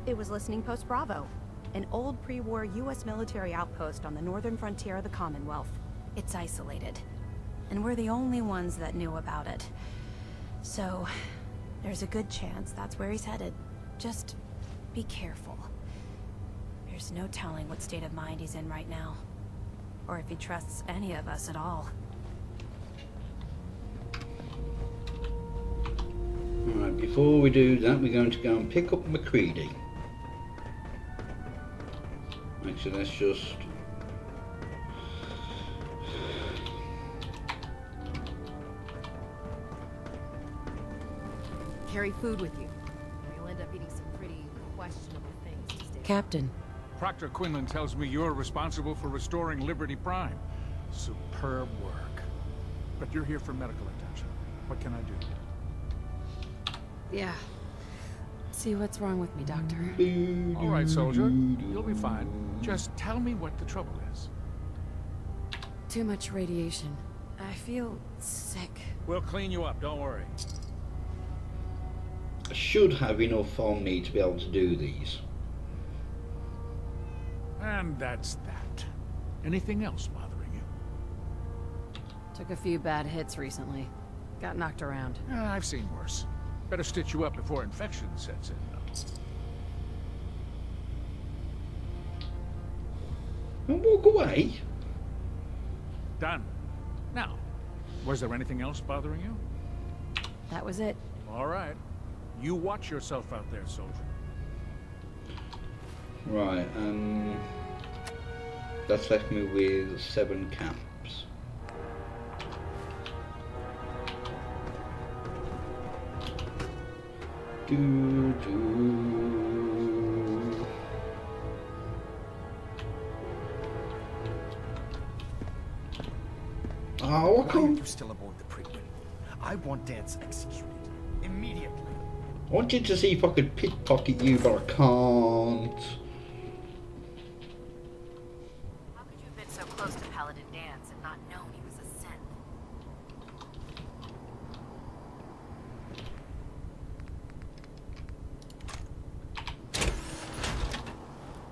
It was Listening Post Bravo, an old pre-war US military outpost on the northern frontier of the Commonwealth. It's isolated, and we're the only ones that knew about it. So, there's a good chance that's where he's headed. Just be careful. There's no telling what state of mind he's in right now, or if he trusts any of us at all. Alright, before we do that, we're going to go and pick up McCready. Actually, let's just... Carry food with you. You'll end up eating some pretty questionable things to stay. Captain. Proctor Quinlan tells me you're responsible for restoring Liberty Prime. Superb work. But you're here for medical attention. What can I do? Yeah. See what's wrong with me, Doctor. All right, soldier. You'll be fine. Just tell me what the trouble is. Too much radiation. I feel sick. We'll clean you up, don't worry. I should have enough on me to be able to do these. And that's that. Anything else bothering you? Took a few bad hits recently. Got knocked around. I've seen worse. Better stitch you up before infection sets in, though. And walk away? Done. Now, was there anything else bothering you? That was it. All right. You watch yourself out there, soldier. Right, that's left me with 7 camps. Oh, I Why are can't. you still aboard the Pribwin? I want Dance executed. Immediately. I wanted to see if I could pickpocket you, but I can't. How could you have been so close to Paladin Dance and not known he was a synth?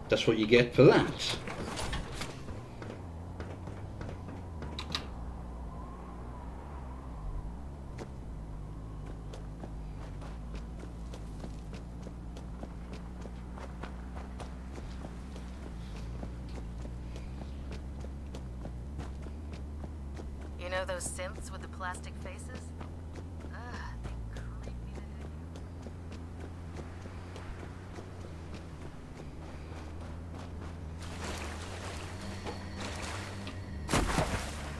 That's what you get for that. You know those synths with the plastic faces? They creep me to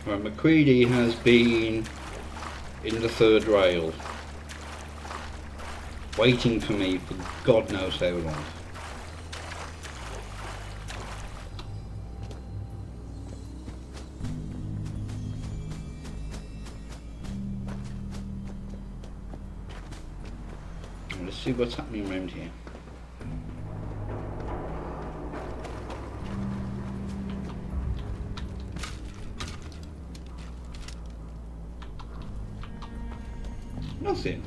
Right, McCready has been in the 3rd rail, waiting for me for God knows how long. Let's see what's happening around here. Nothing.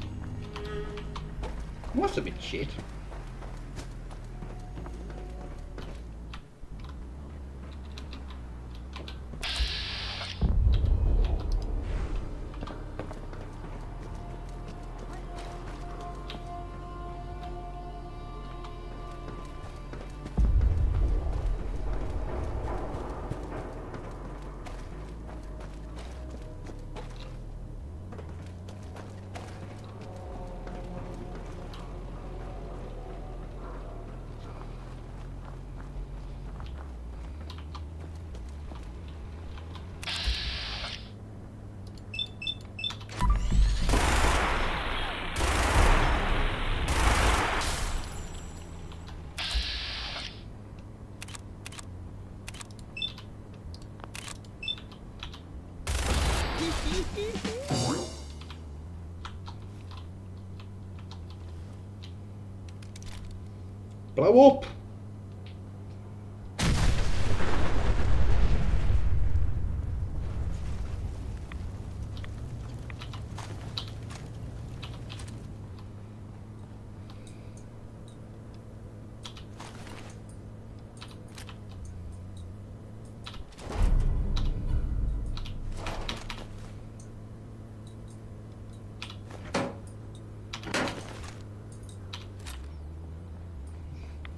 What's a bit shit? Blow up!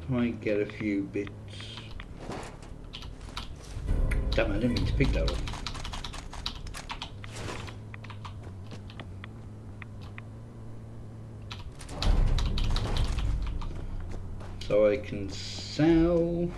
Might get a few bits. Damn, I didn't mean to pick that up. So I can sell.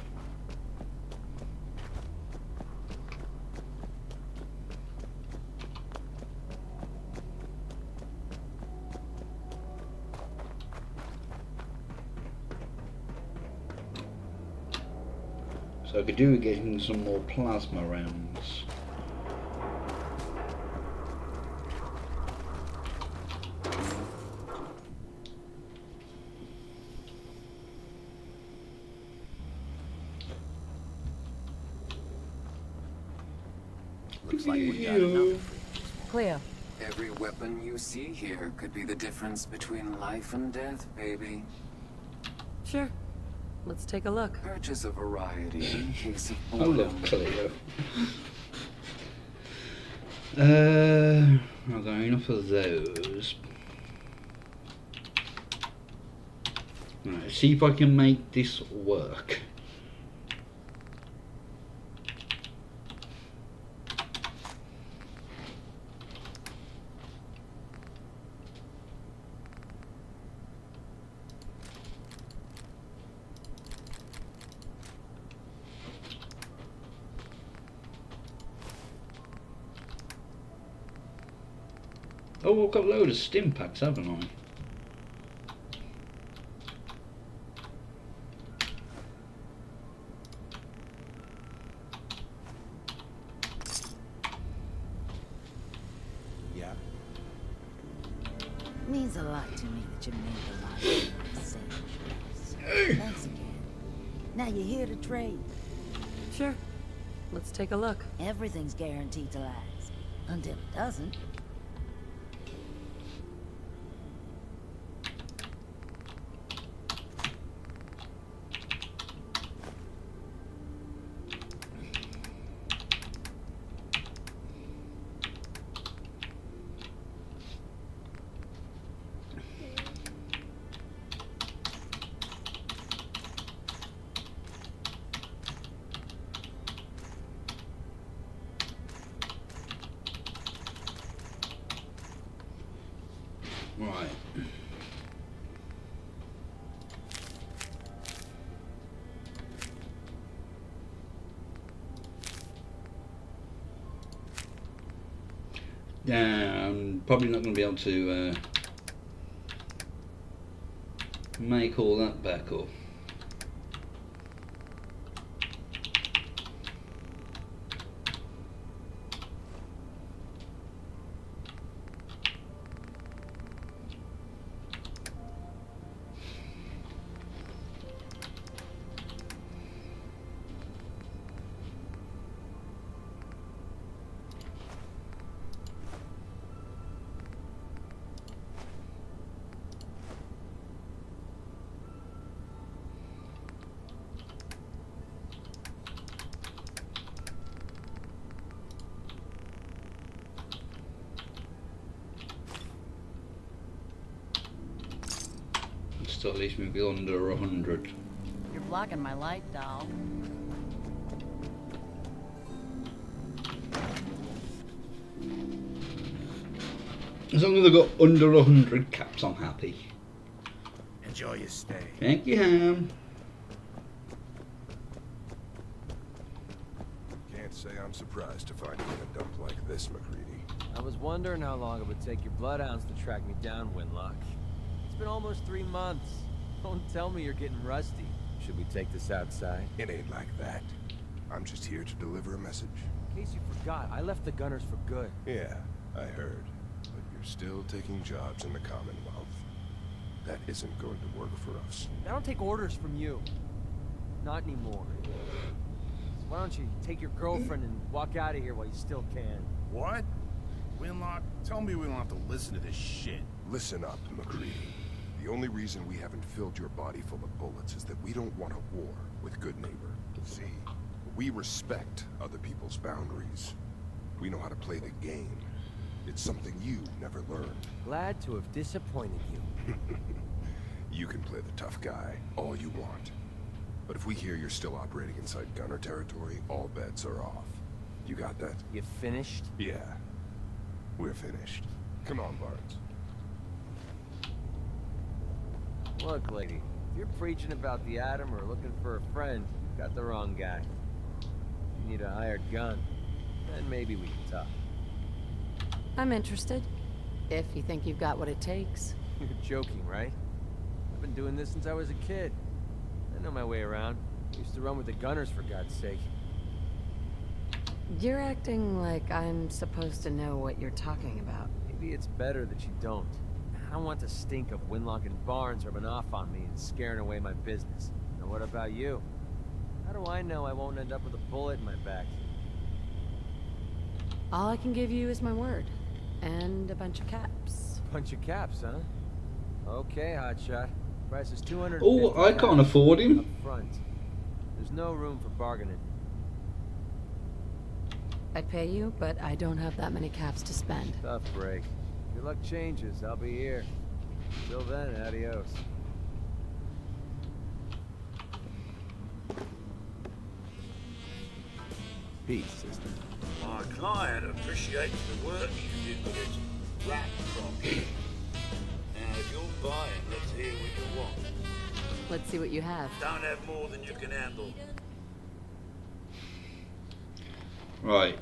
So I could do with getting some more plasma rounds. Looks like we got enough. Cleo. Every weapon you see here could be the difference between life and death, baby. Sure. Let's take a look. Purchase a variety in case of I boredom. love Cleo. Are there enough of those? Right, see if I can make this work. Oh, I've got a load of stim packs, haven't I? Yeah. Means a lot to me that you made a lot of sense. Thanks again. Now you're here to trade. Sure. Let's take a look. Everything's guaranteed to last. Until it doesn't. Right. Yeah, I'm probably not going to be able to make all that back up. Still leaves me with under 100. You're blocking my light, doll. As long as I've got under 100 caps, I'm happy. Enjoy your stay. Thank you, Ham. Can't say I'm surprised to find you in a dump like this, McCready. I was wondering how long it would take your blood ounce to track me down, Winlock. It's been almost 3 months. Don't tell me you're getting rusty. Should we take this outside? It ain't like that. I'm just here to deliver a message. In case you forgot, I left the Gunners for good. Yeah, I heard. But you're still taking jobs in the Commonwealth. That isn't going to work for us. I don't take orders from you. Not anymore. So why don't you take your girlfriend and walk out of here while you still can? What? Winlock, tell me we don't have to listen to this shit. Listen up, McCready. The only reason we haven't filled your body full of bullets is that we don't want a war with Good Neighbor. See, we respect other people's boundaries. We know how to play the game. It's something you never learned. Glad to have disappointed you. You can play the tough guy all you want. But if we hear you're still operating inside Gunner territory, all bets are off. You got that? You finished? Yeah. We're finished. Come on, Barnes. Look, lady, if you're preaching about the atom or looking for a friend, you've got the wrong guy. You need a hired gun, then maybe we can talk. I'm interested. If you think you've got what it takes. You're joking, right? I've been doing this since I was a kid. I know my way around. I used to run with the Gunners, for God's sake. You're acting like I'm supposed to know what you're talking about. Maybe it's better that you don't. I don't want the stink of Winlock and Barnes rubbing off on me and scaring away my business. And what about you? How do I know I won't end up with a bullet in my back? All I can give you is my word. And a bunch of caps. Bunch of caps, huh? Okay, hotshot. Price is $250. Oh, I can't afford him. Up front. There's no room for bargaining. I'd pay you, but I don't have that many caps to spend. Tough break. If your luck changes, I'll be here. Till then, adios. Peace, sister. My client appreciates the work you did with his rat property. Now, if you're buying, let's hear what you want. Let's see what you have. Don't have more than you can handle. Right.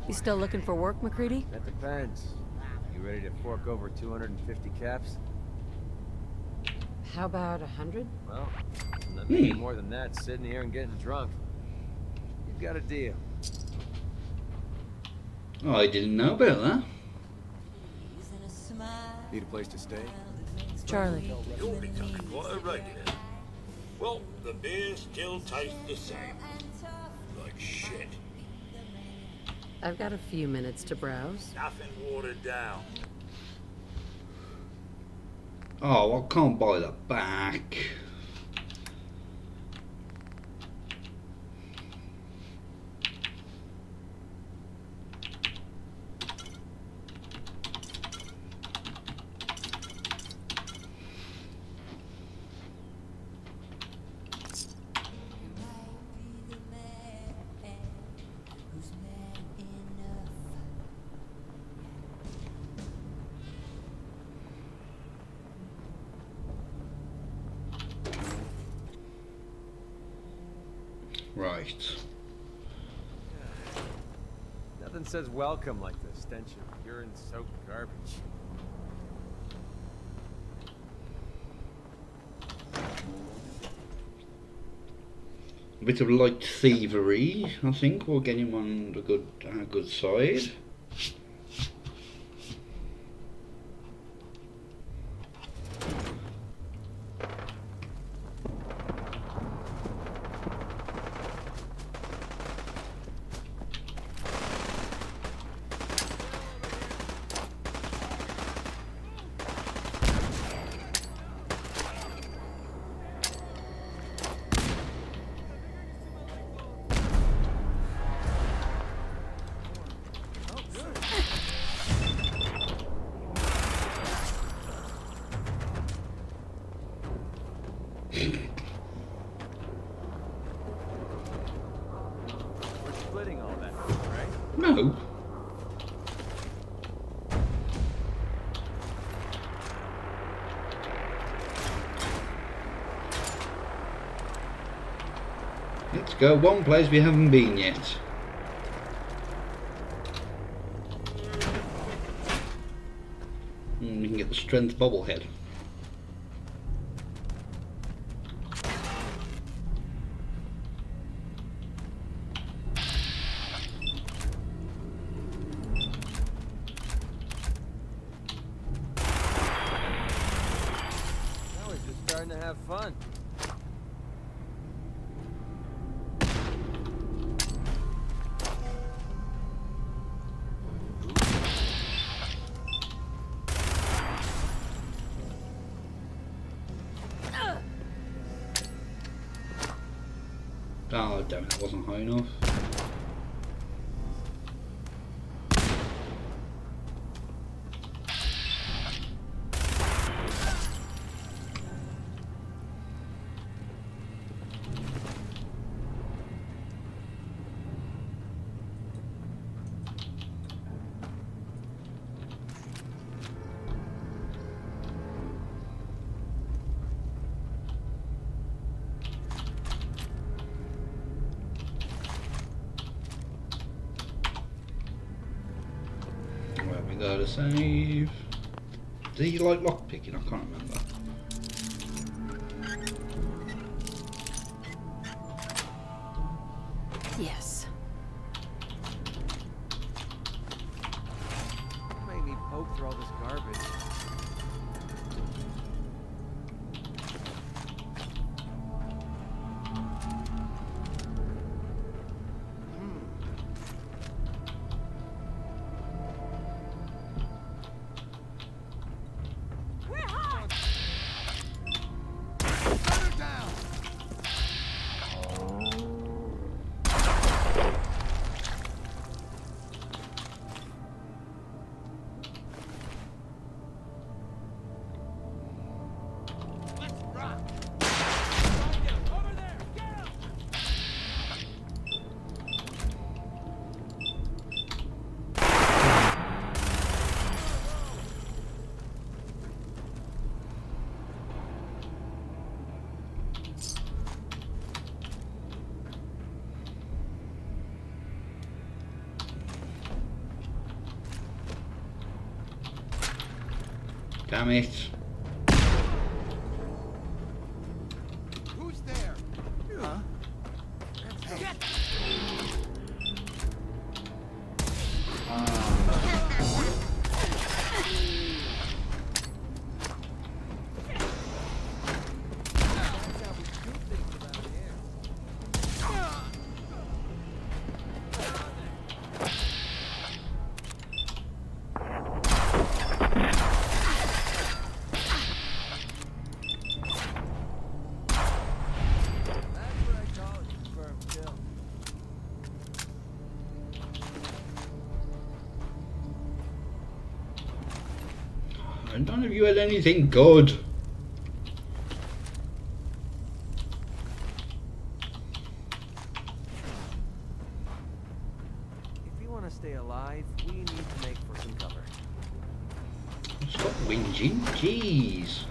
You still looking for work, McCready? That depends. You ready to fork over 250 caps? How about 100? Well, I'm not making more than that sitting here and getting drunk. You've got a deal. Oh, I didn't know about that. Need a place to stay? Charlie. You're becoming quite a regular. Well, the beer still tastes the same. Like shit. I've got a few minutes to browse. Nothing watered down. Oh, I can't buy that back. Right. Nothing says welcome like the stench of urine-soaked garbage. A bit of light thievery, I think, will get him on the good side. We're splitting all that, right? No. Let's go one place we haven't been yet. And we can get the strength bobblehead. Now we're just starting to have fun. Oh damn it, that wasn't high enough. Right, we gotta save. Do you like lockpicking? I can't remember. Yes. Made me poke through all this garbage. Damn it. Who's there? Huh? And none of you had anything good. If you want to stay alive, we need to make for some cover. Stop whinging, jeez.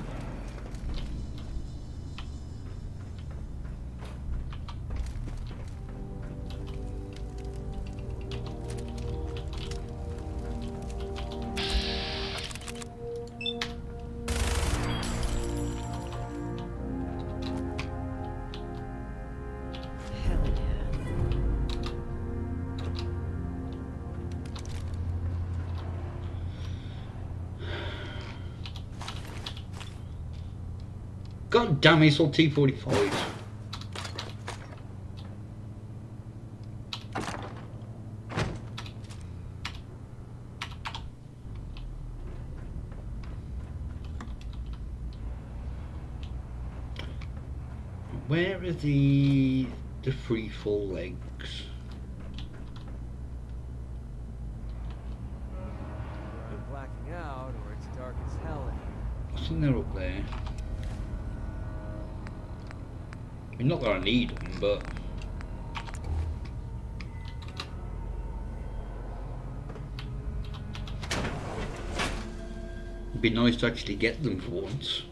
God damn it, it's all T-45. Where are the free fall legs? You're blacking out, or it's dark as hell in here. I think they're up there. I mean, not that I need them, but it'd be nice to actually get them for once.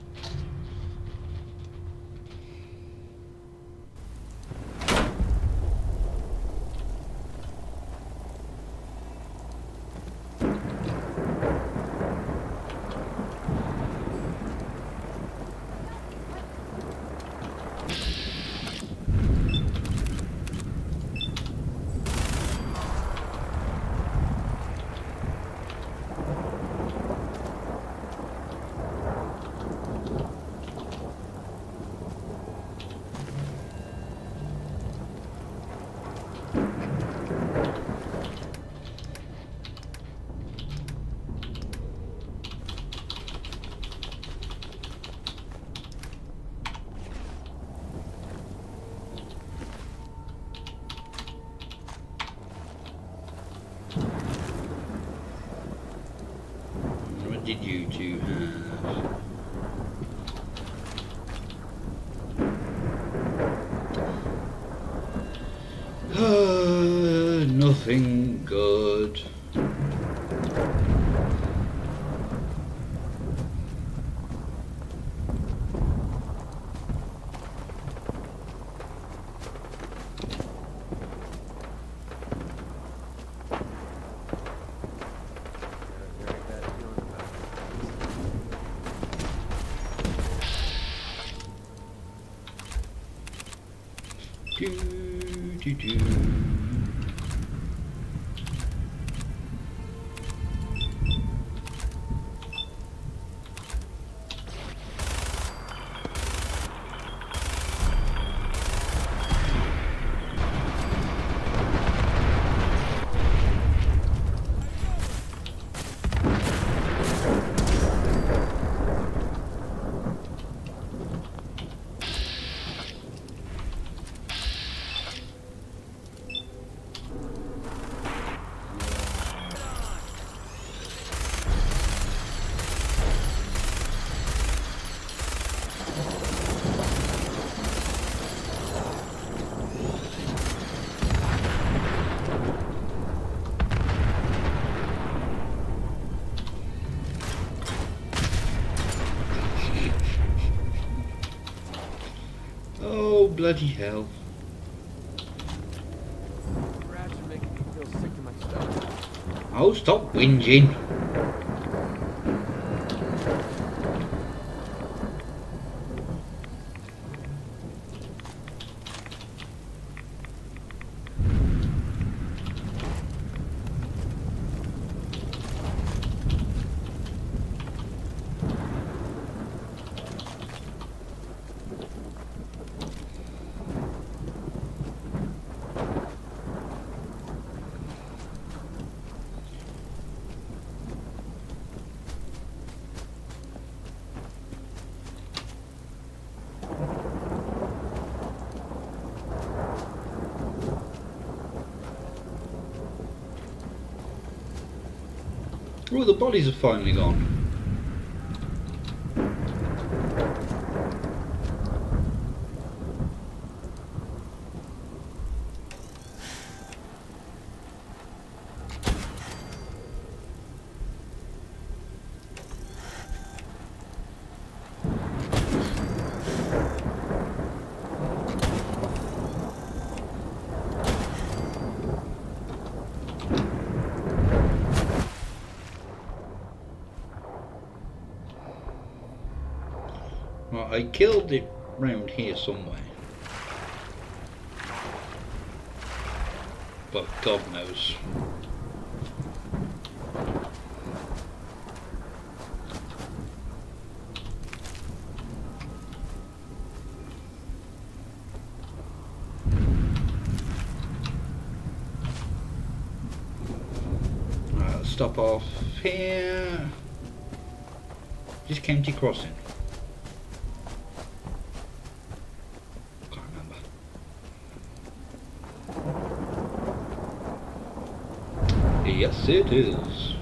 What did you two have? Nothing good. Do. Oh, bloody hell. Rats are making me feel sick to my stomach. Oh, stop whinging. Oh, the bodies are finally gone. Well, I killed it round here somewhere. But God knows. Right, let's stop off here. Just County Crossing. Yes, it is.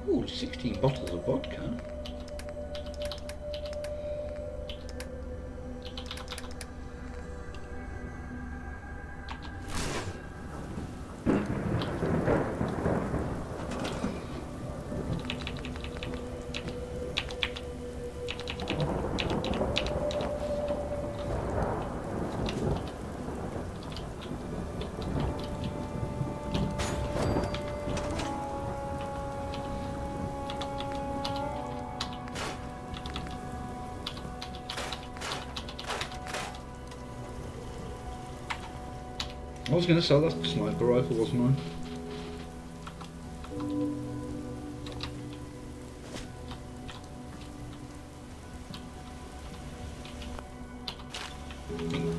Ooh, 16 bottles of vodka. I was going to sell that sniper rifle, wasn't I?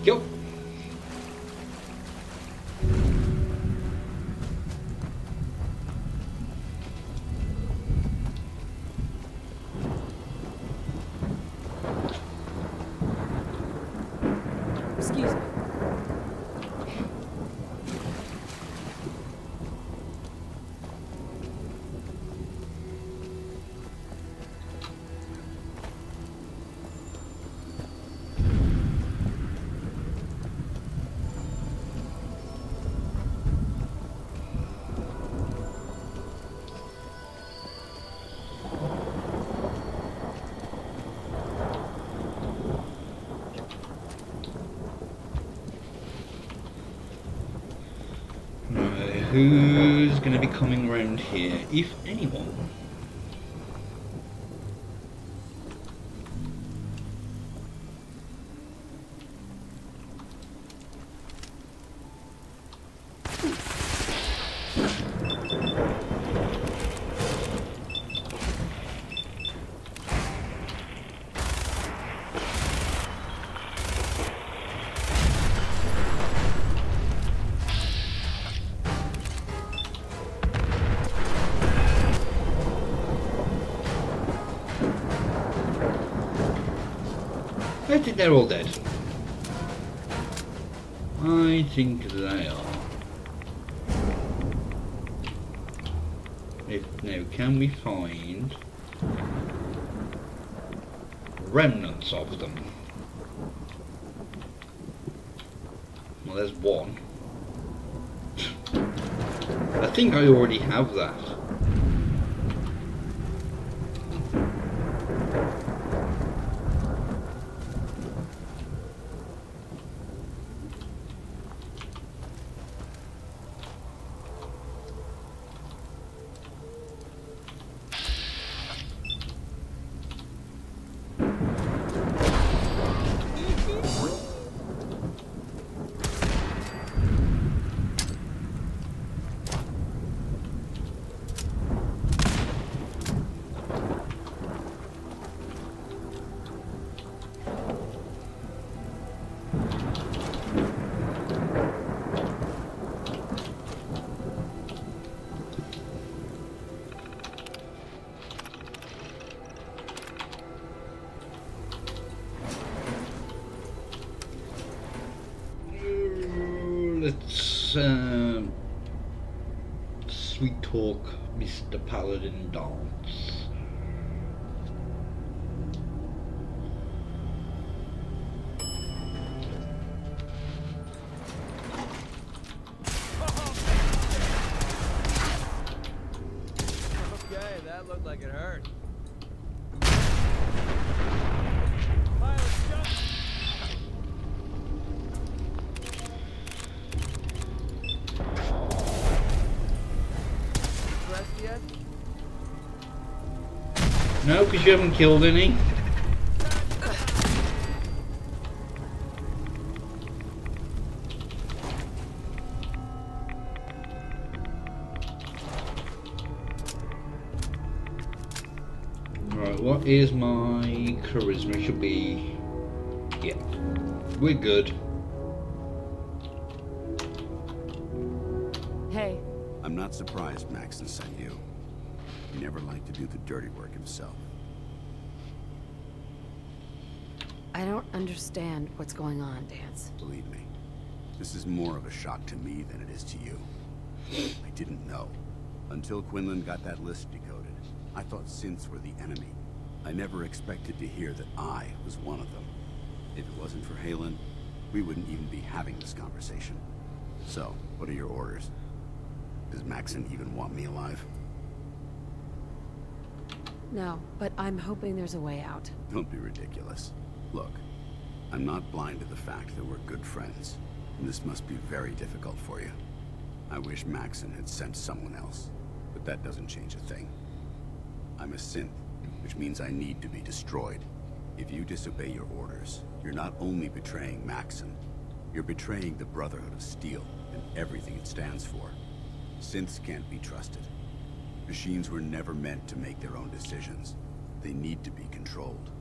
Yo. who's going to be coming around here, if anyone? I think they're all dead. I think they are. Now, can we find remnants of them? Well, there's one. I think I already have that. Let's sweet talk Mr. Paladin Dance. Okay, that looked like it hurt. No, because you haven't killed any. Right, what is my charisma? Should be... yeah, we're good. Hey. I'm not surprised Maxon sent you. He never liked to do the dirty work himself. I don't understand what's going on, Dance. Believe me, this is more of a shock to me than it is to you. I didn't know. Until Quinlan got that list decoded, I thought synths were the enemy. I never expected to hear that I was one of them. If it wasn't for Halen, we wouldn't even be having this conversation. So, what are your orders? Does Maxon even want me alive? No, but I'm hoping there's a way out. Don't be ridiculous. Look, I'm not blind to the fact that we're good friends, and this must be very difficult for you. I wish Maxon had sent someone else, but that doesn't change a thing. I'm a synth, which means I need to be destroyed. If you disobey your orders, you're not only betraying Maxon, you're betraying the Brotherhood of Steel and everything it stands for. Synths can't be trusted. Machines were never meant to make their own decisions. They need to be controlled.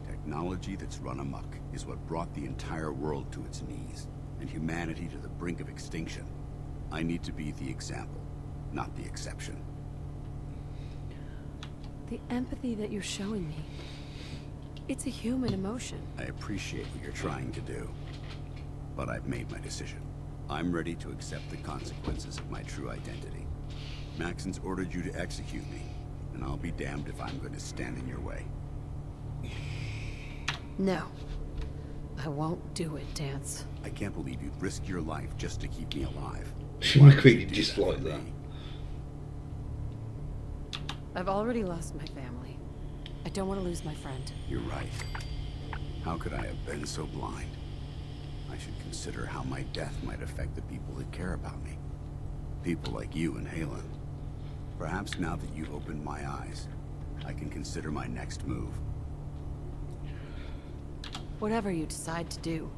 Technology that's run amok is what brought the entire world to its knees, and humanity to the brink of extinction. I need to be the example, not the exception. The empathy that you're showing me, it's a human emotion. I appreciate what you're trying to do, but I've made my decision. I'm ready to accept the consequences of my true identity. Maxon's ordered you to execute me, and I'll be damned if I'm going to stand in your way. No. I won't do it, Dance. I can't believe you'd risk your life just to keep me alive. McCready just like that. I've already lost my family. I don't want to lose my friend. You're right. How could I have been so blind? I should consider how my death might affect the people that care about me. People like you and Halen. Perhaps now that you've opened my eyes, I can consider my next move. Whatever you decide to do,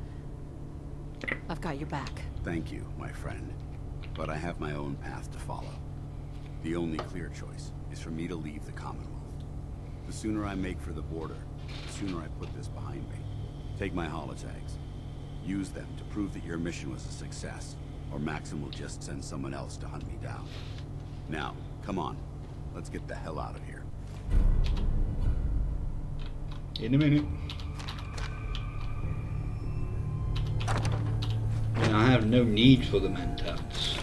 I've got your back. Thank you, my friend. But I have my own path to follow. The only clear choice is for me to leave the Commonwealth. The sooner I make for the border, the sooner I put this behind me. Take my holotags. Use them to prove that your mission was a success, or Maxim will just send someone else to hunt me down. Now, come on. Let's get the hell out of here. In a minute. And I have no need for the mentats.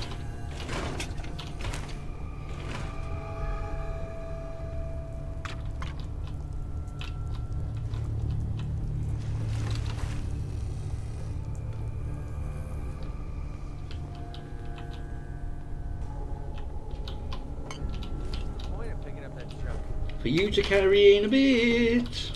For you to carry in a bit.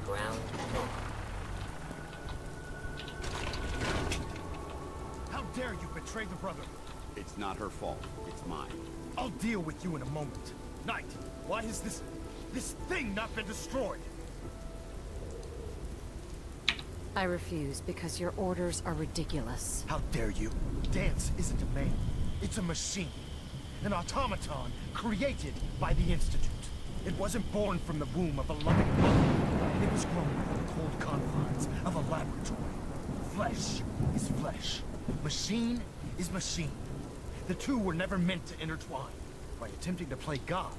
Ground floor. How dare you betray the Brotherhood? It's not her fault. It's mine. I'll deal with you in a moment. Knight, why has this thing not been destroyed? I refuse because your orders are ridiculous. How dare you? Dance isn't a man. It's a machine. An automaton created by the Institute. It wasn't born from the womb of a loving mother. It was grown in the cold confines of a laboratory. Flesh is flesh. Machine is machine. The two were never meant to intertwine. By attempting to play God,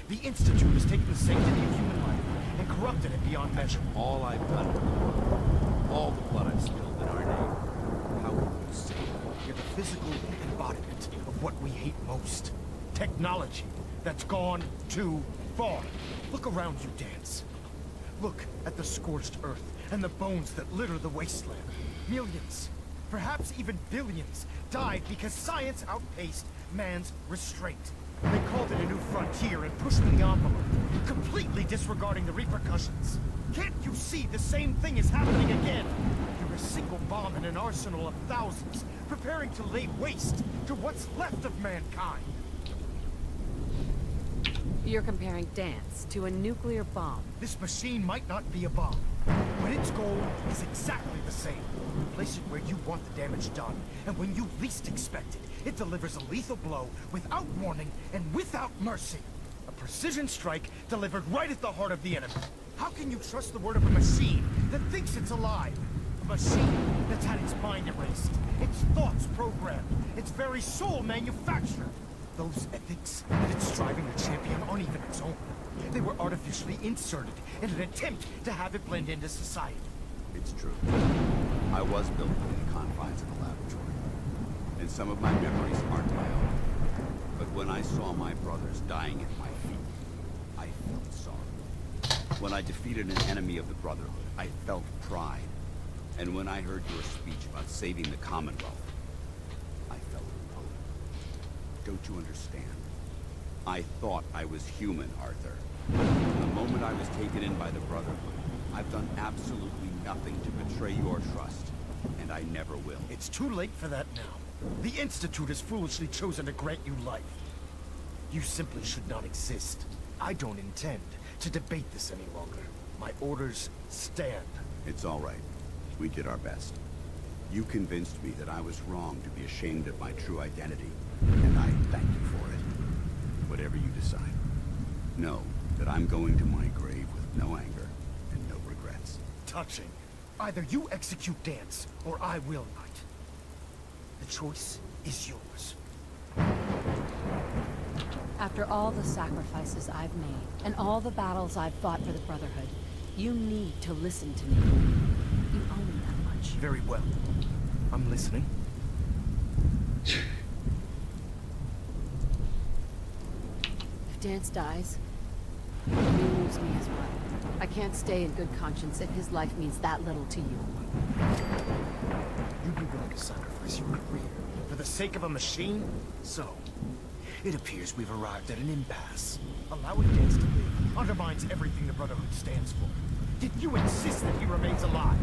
the Institute has taken the sanctity of human life and corrupted it beyond measure. All I've done, all the blood I've spilled in our name, how will you say that? You're the physical embodiment of what we hate most. Technology that's gone too far. Look around you, Dance. Look at the scorched earth and the bones that litter the wasteland. Millions, perhaps even billions, died because science outpaced man's restraint. They called it a new frontier and pushed the envelope, completely disregarding the repercussions. Can't you see the same thing is happening again? You're a single bomb in an arsenal of thousands, preparing to lay waste to what's left of mankind. You're comparing Dance to a nuclear bomb. This machine might not be a bomb, but its goal is exactly the same. Place it where you want the damage done, and when you least expect it, it delivers a lethal blow without warning and without mercy. A precision strike delivered right at the heart of the enemy. How can you trust the word of a machine that thinks it's alive? A machine that's had its mind erased, its thoughts programmed, its very soul manufactured. Those ethics that it's striving to champion aren't even its own. They were artificially inserted in an attempt to have it blend into society. It's true. I was built within the confines of the laboratory, and some of my memories aren't my own. But when I saw my brothers dying at my feet, I felt sorrow. When I defeated an enemy of the Brotherhood, I felt pride. And when I heard your speech about saving the Commonwealth, I felt hope. Don't you understand? I thought I was human, Arthur. From the moment I was taken in by the Brotherhood, I've done absolutely nothing to betray your trust, and I never will. It's too late for that now. The Institute has foolishly chosen to grant you life. You simply should not exist. I don't intend to debate this any longer. My orders stand. It's all right. We did our best. You convinced me that I was wrong to be ashamed of my true identity, and I thank you for it. Whatever you decide. Know that I'm going to my grave with no anger and no regrets. Touching. Either you execute Dance, or I will not. The choice is yours. After all the sacrifices I've made, and all the battles I've fought for the Brotherhood, you need to listen to me. You owe me that much. Very well. I'm listening. If Dance dies, you lose me as well. I can't stay in good conscience if his life means that little to you. You'd be willing to sacrifice your career for the sake of a machine? So, it appears we've arrived at an impasse. Allowing Dance to live undermines everything the Brotherhood stands for. Yet you insist that he remains alive,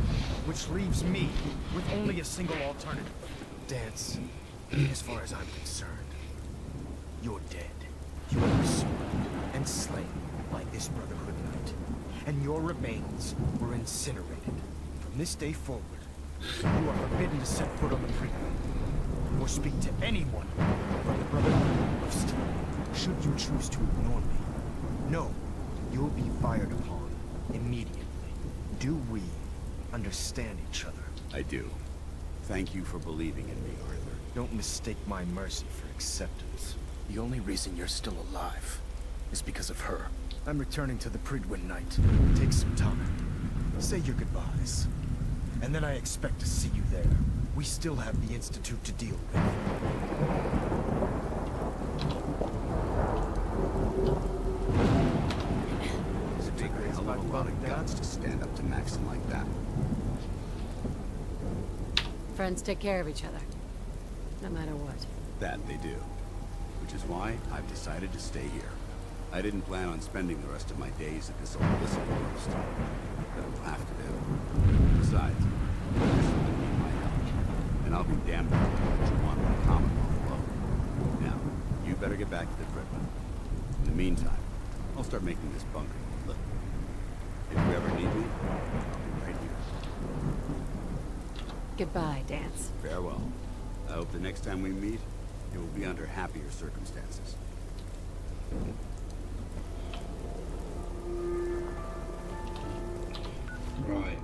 which leaves me with only a single alternative. Dance, as far as I'm concerned, you're dead. You were pursued and slain by this Brotherhood Knight, and your remains were incinerated. From this day forward, you are forbidden to set foot on the Freeway, or speak to anyone from the Brotherhood of Steel. Should you choose to ignore me, know you'll be fired upon immediately. Do we understand each other? I do. Thank you for believing in me, Arthur. Don't mistake my mercy for acceptance. The only reason you're still alive is because of her. I'm returning to the Pridwin Night. Take some time. Say your goodbyes. And then I expect to see you there. We still have the Institute to deal with. It takes a lot of guts to stand up to Maxon like that. Friends take care of each other, no matter what. That they do. Which is why I've decided to stay here. I didn't plan on spending the rest of my days at this old listening post. But it will have to do. Besides, this will need my help. And I'll be damned if I do what you want when Commonwealth alone. Now, you better get back to the Pridwin. In the meantime, I'll start making this bunker look. If you ever need me, I'll be right here. Goodbye, Dance. Farewell. I hope the next time we meet, it will be under happier circumstances. Right.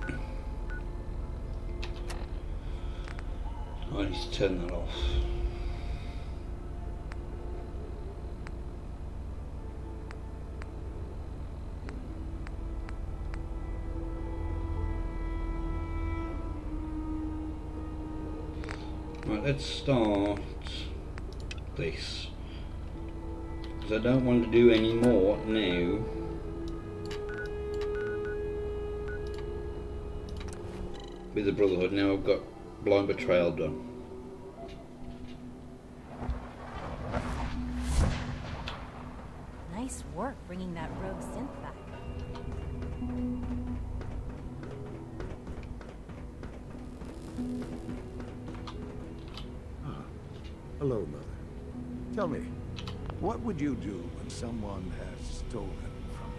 I need to turn that off. Right, let's start this. Because I don't want to do any more now. With the Brotherhood. Now I've got Blind Betrayal done. Nice work bringing that rogue synth back. Hello, Mother. Tell me, what would you do when someone has stolen from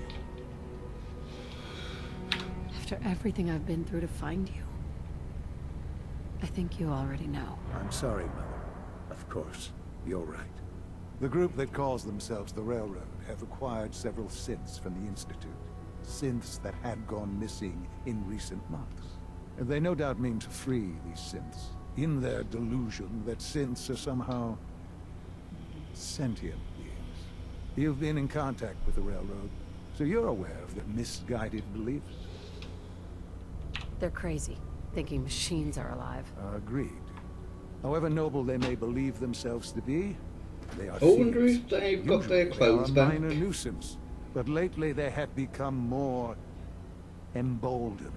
you? After everything I've been through to find you, I think you already know. I'm sorry, Mother. Of course, you're right. The group that calls themselves the Railroad have acquired several synths from the Institute. Synths that had gone missing in recent months. And they no doubt mean to free these synths, in their delusion that synths are somehow sentient beings. You've been in contact with the Railroad, so you're aware of their misguided beliefs. They're crazy, thinking machines are alive. Agreed. However noble they may believe themselves to be, they are I wonder thieves. if they've got their Usually clothes they are a back. minor nuisance, but lately they have become more emboldened.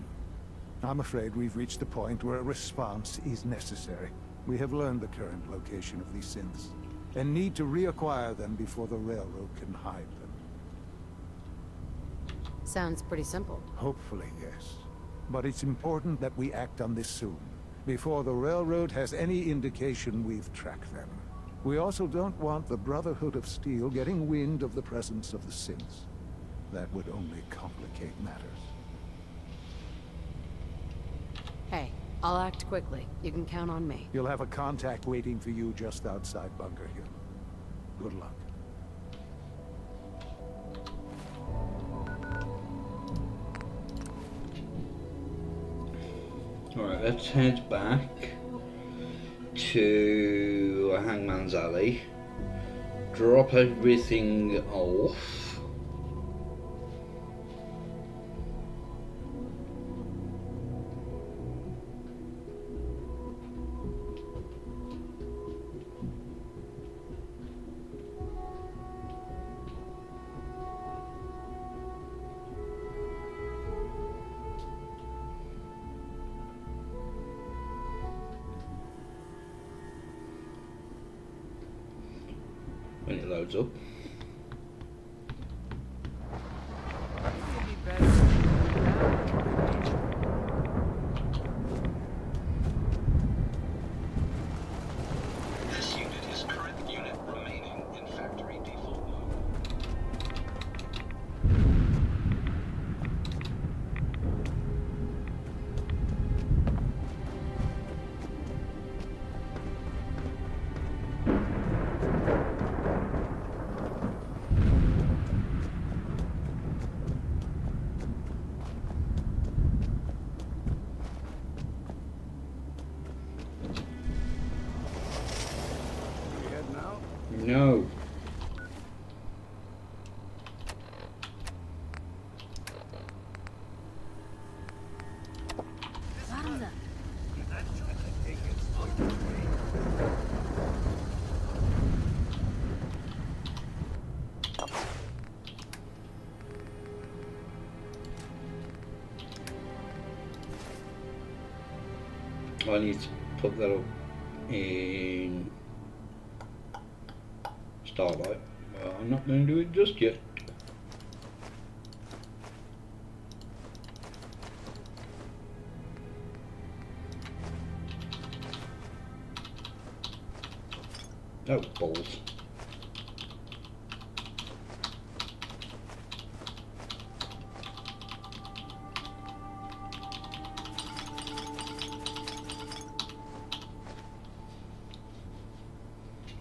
I'm afraid we've reached the point where a response is necessary. We have learned the current location of these synths, and need to reacquire them before the Railroad can hide them. Sounds pretty simple. Hopefully, yes. But it's important that we act on this soon, before the Railroad has any indication we've tracked them. We also don't want the Brotherhood of Steel getting wind of the presence of the synths. That would only complicate matters. Hey, I'll act quickly. You can count on me. You'll have a contact waiting for you just outside Bunker Hill. Good luck. Alright, let's head back to Hangman's Alley. Drop everything off. it loads up. This unit is current unit remaining in factory default mode. You heading out? No. Bottoms up. I need to put that up in Starlight. Well, I'm not going to do it just yet. Oh, balls.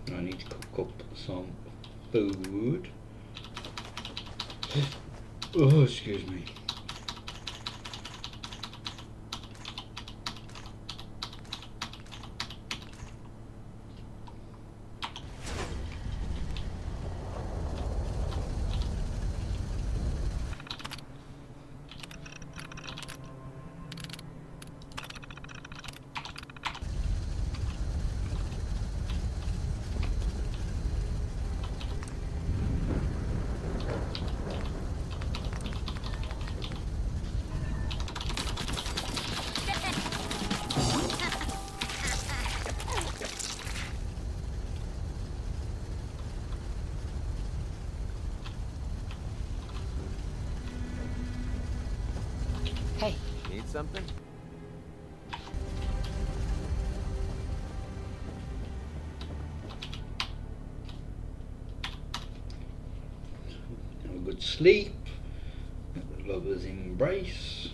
I need to cook up some food. Oh, excuse me. Hey. Need something? Have a good sleep. Have the lover's embrace.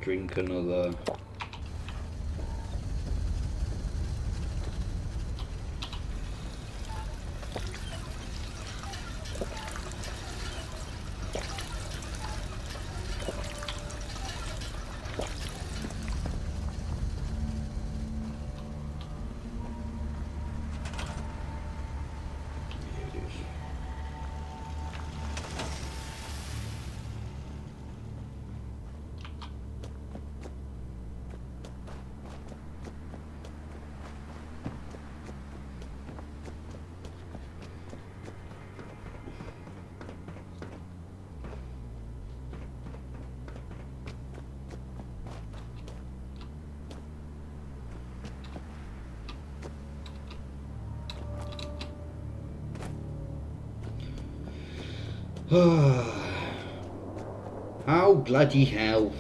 Drink another. How bloody hell.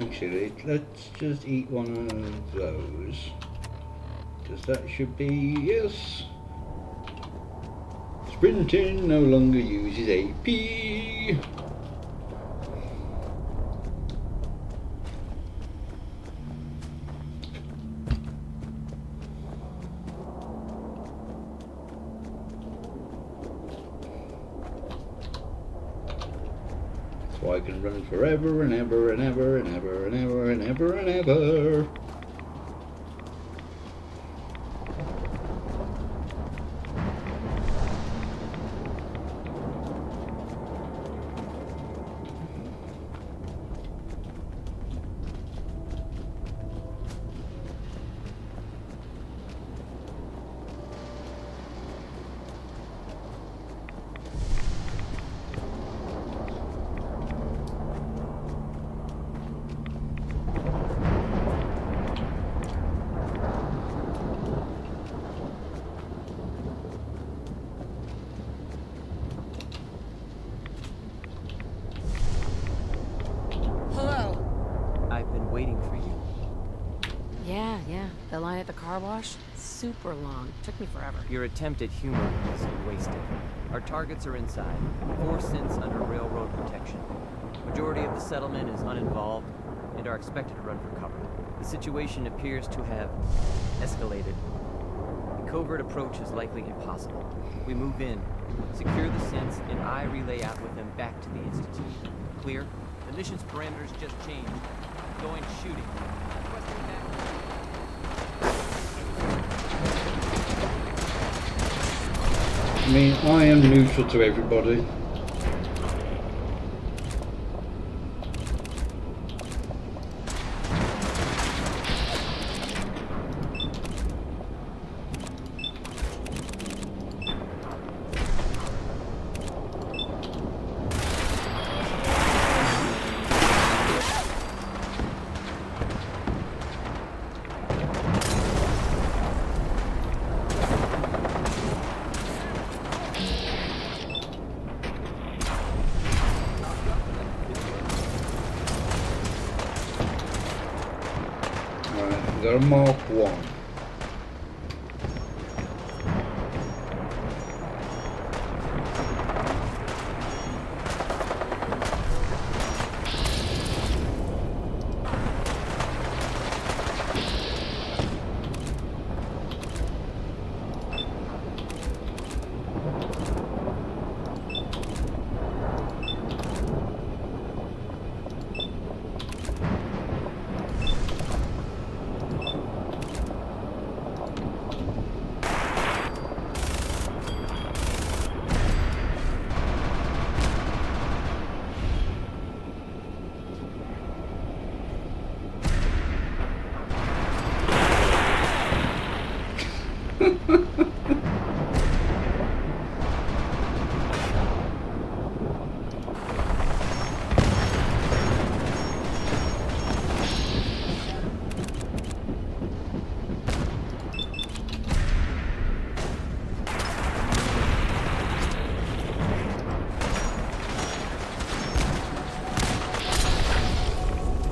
Actually, let's just eat one of those. Because that should be, yes. Sprinting no longer uses AP. So I can run forever and ever and ever and ever and ever and ever and ever. car wash? Super long. Took me forever. Your attempt at humor is wasted. Our targets are inside. 4 synths under railroad protection. Majority of the settlement is uninvolved and are expected to run for cover. The situation appears to have escalated. A covert approach is likely impossible. We move in, secure the synths, and I relay out with them back to the Institute. Clear? The mission's parameters just changed. Going shooting. Requesting back. I mean, I am neutral to everybody. Got a Mark 1.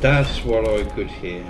That's what I could hear.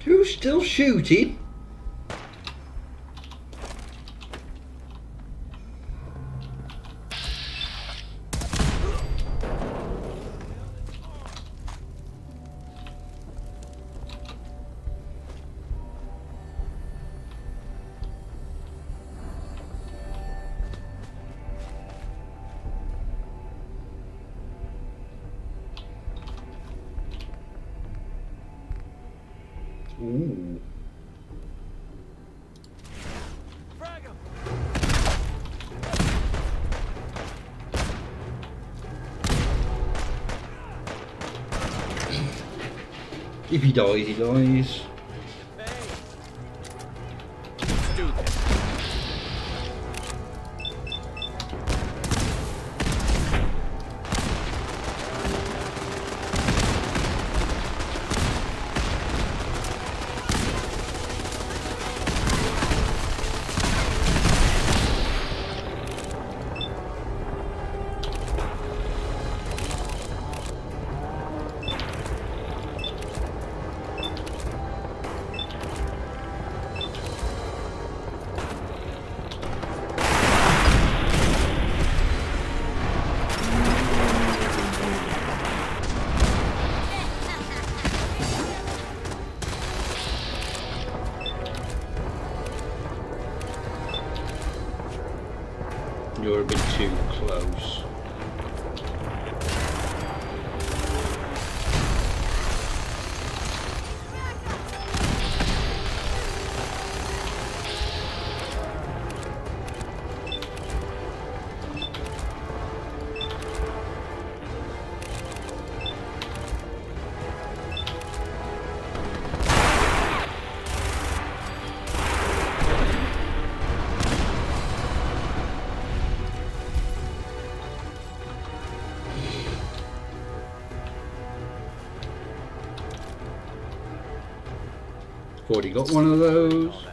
Who's still shooting? Ooh. If he dies, he dies. You're a bit too close. Already got one of those.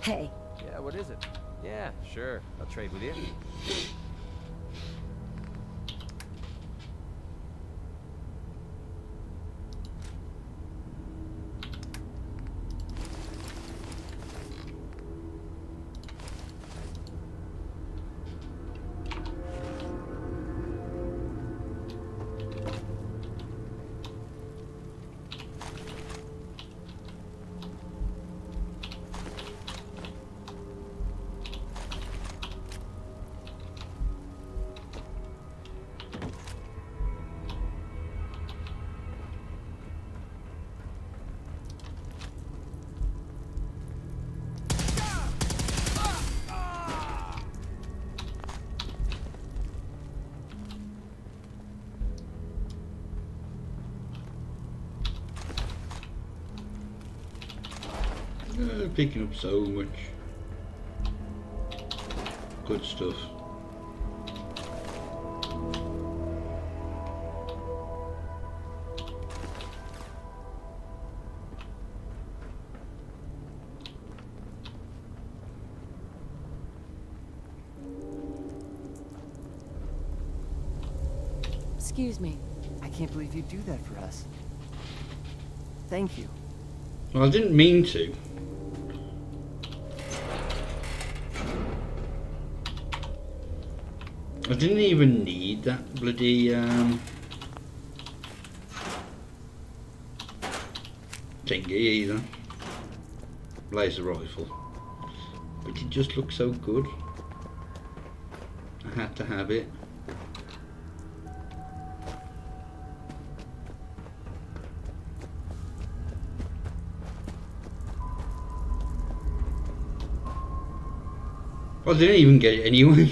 Hey. Yeah, what is it? Yeah, sure. I'll trade with you. Picking up so much good stuff. Excuse me. I can't believe you do that for us. Thank you. Well, I didn't mean to. I didn't even need that bloody thingy either. Laser rifle. But it just looks so good. I had to have it. I didn't even get it anyway.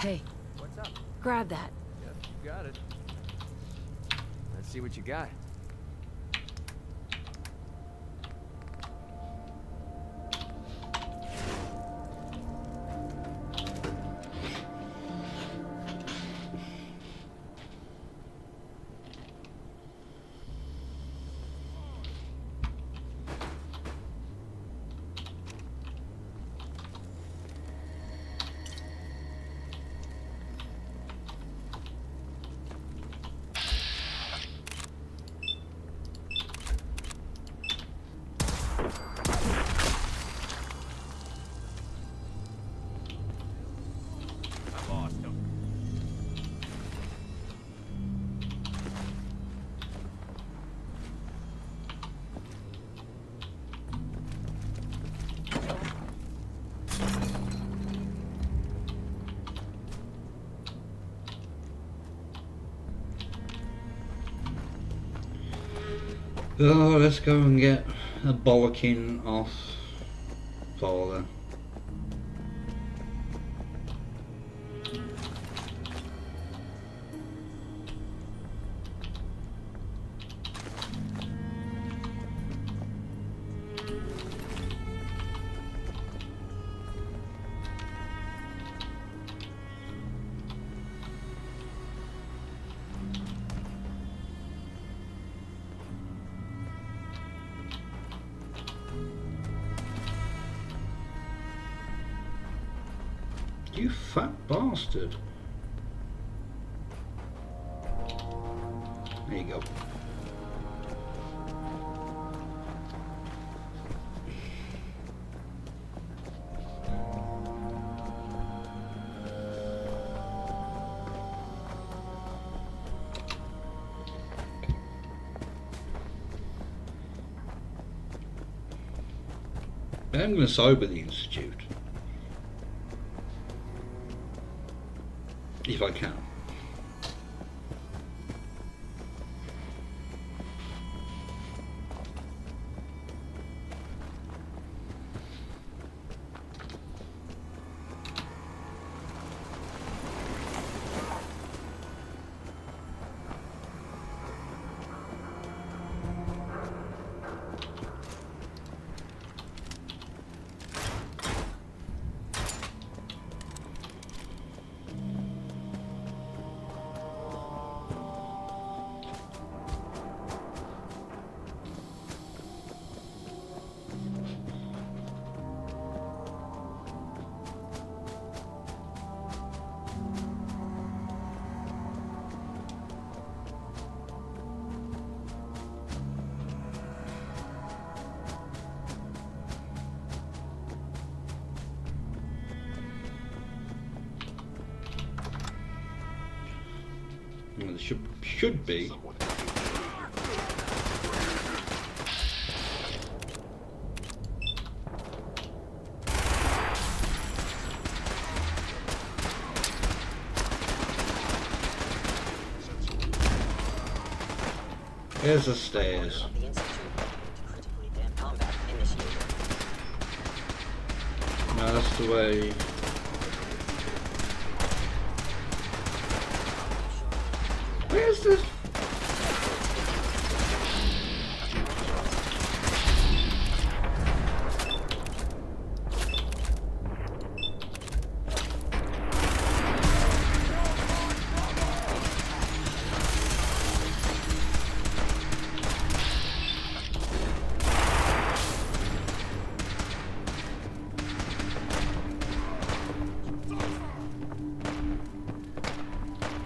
Hey. What's up? Grab that. Yep, you got it. Let's see what you got. Oh, let's go and get a bollocking off father. You fat bastard. There you go. I'm going to sober the Institute. If I can. Well, there should be. There's the stairs. No, that's the way. Where's this?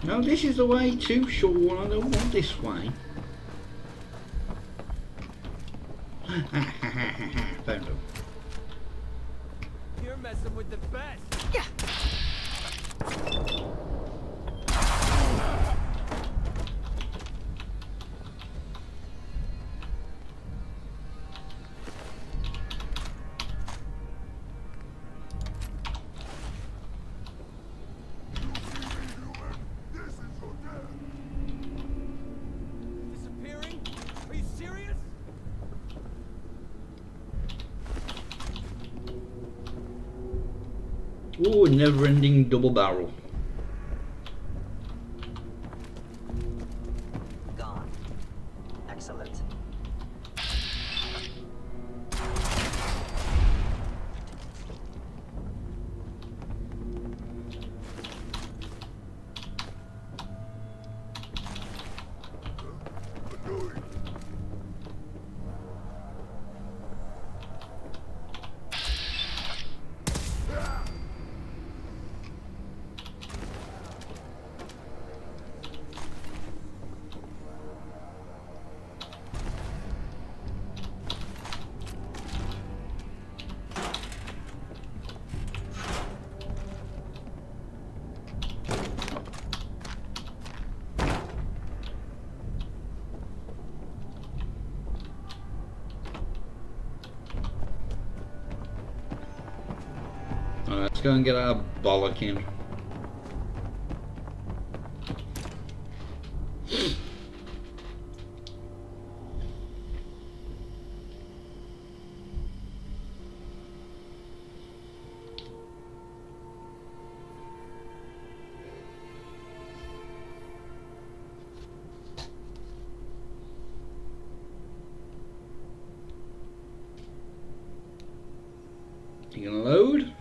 No, this is the way too, Sean. I don't want this way. Found him. You're messing with the best. Yeah. Ooh, never-ending double barrel. Alright, let's go and get our bollocking. You gonna load?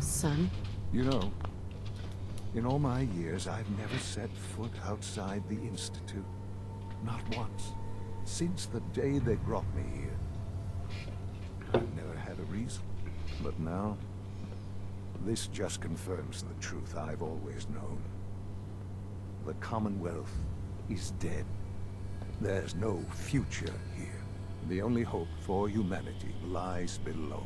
Son? You know, in all my years, I've never set foot outside the Institute. Not once. Since the day they brought me here. I've never had a reason. But now, this just confirms the truth I've always known. The Commonwealth is dead. There's no future here. The only hope for humanity lies below.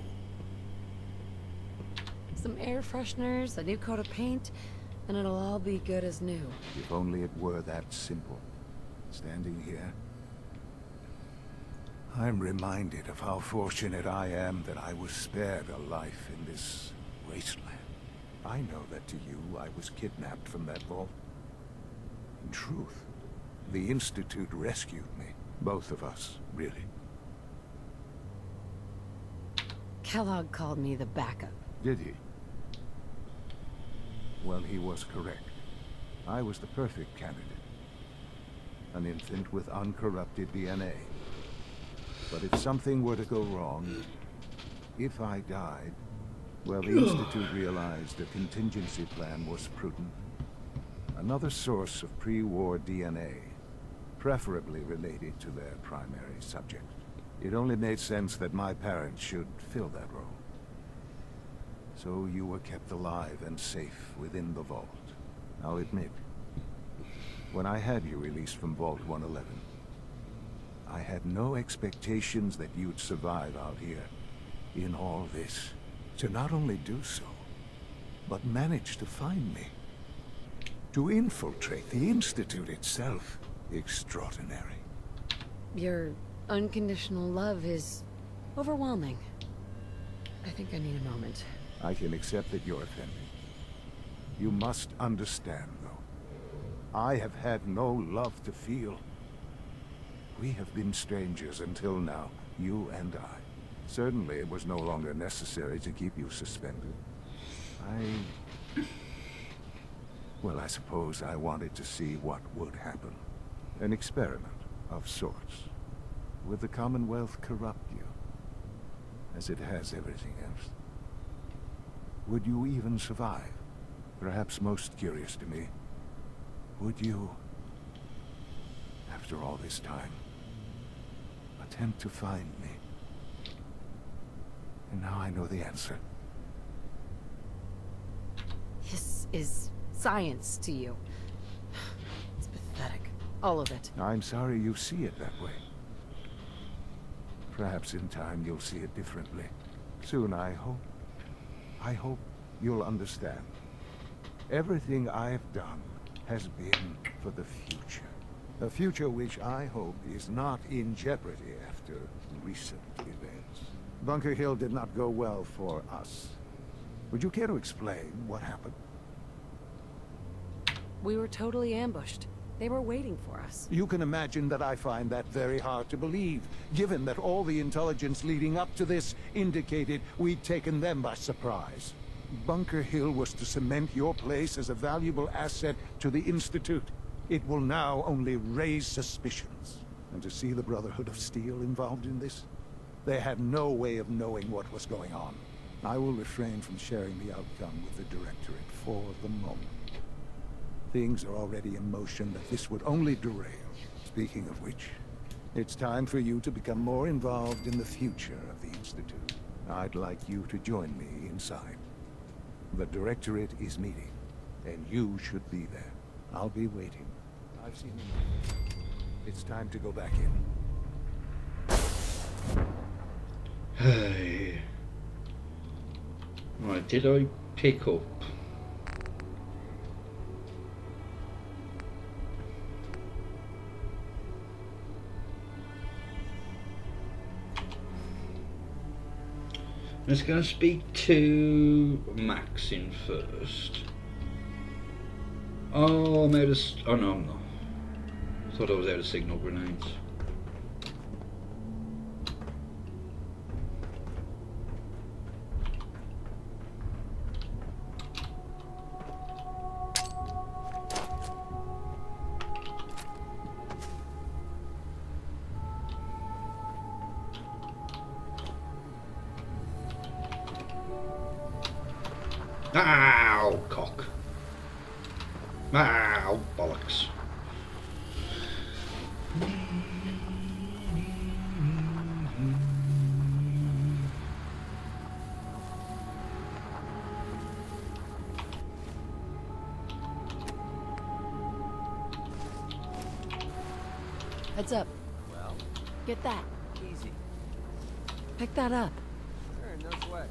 Some air fresheners, a new coat of paint, and it'll all be good as new. If only it were that simple. Standing here, I'm reminded of how fortunate I am that I was spared a life in this wasteland. I know that to you, I was kidnapped from that vault. In truth, the Institute rescued me. Both of us, really. Kellogg called me the backup. Did he? Well, he was correct. I was the perfect candidate. An infant with uncorrupted DNA. But if something were to go wrong, if I died, well, the Institute realized a contingency plan was prudent. Another source of pre-war DNA, preferably related to their primary subject. It only made sense that my parents should fill that role. So you were kept alive and safe within the vault. I'll admit, when I had you released from Vault 111, I had no expectations that you'd survive out here in all this. To not only do so, but manage to find me. To infiltrate the Institute itself. Extraordinary. Your unconditional love is overwhelming. I think I need a moment. I can accept that you're offended. You must understand, though. I have had no love to feel. We have been strangers until now, you and I. Certainly it was no longer necessary to keep you suspended. Well, I suppose I wanted to see what would happen. An experiment of sorts. Would the Commonwealth corrupt you? As it has everything else. Would you even survive? Perhaps most curious to me. Would you, after all this time, attempt to find me? And now I know the answer. This is science to you. It's pathetic. All of it. I'm sorry you see it that way. Perhaps in time you'll see it differently. Soon, I hope. I hope you'll understand. Everything I've done has been for the future. A future which I hope is not in jeopardy after recent events. Bunker Hill did not go well for us. Would you care to explain what happened? We were totally ambushed. They were waiting for us. You can imagine that I find that very hard to believe, given that all the intelligence leading up to this indicated we'd taken them by surprise. Bunker Hill was to cement your place as a valuable asset to the Institute. It will now only raise suspicions. And to see the Brotherhood of Steel involved in this? They had no way of knowing what was going on. I will refrain from sharing the outcome with the Directorate for the moment. Things are already in motion that this would only derail. Speaking of which, it's time for you to become more involved in the future of the Institute. I'd like you to join me inside. The Directorate is meeting, and you should be there. I'll be waiting. I've seen enough. It's time to go back in. Hey. Right, did I pick up? Let's go and speak to Maxine first. Oh, I'm out of... Oh no, I'm not. I thought I was out of signal grenades. Ow, cock. Ow, bollocks. Heads up. Well, Get that. easy. Pick that up. Sure, no sweat.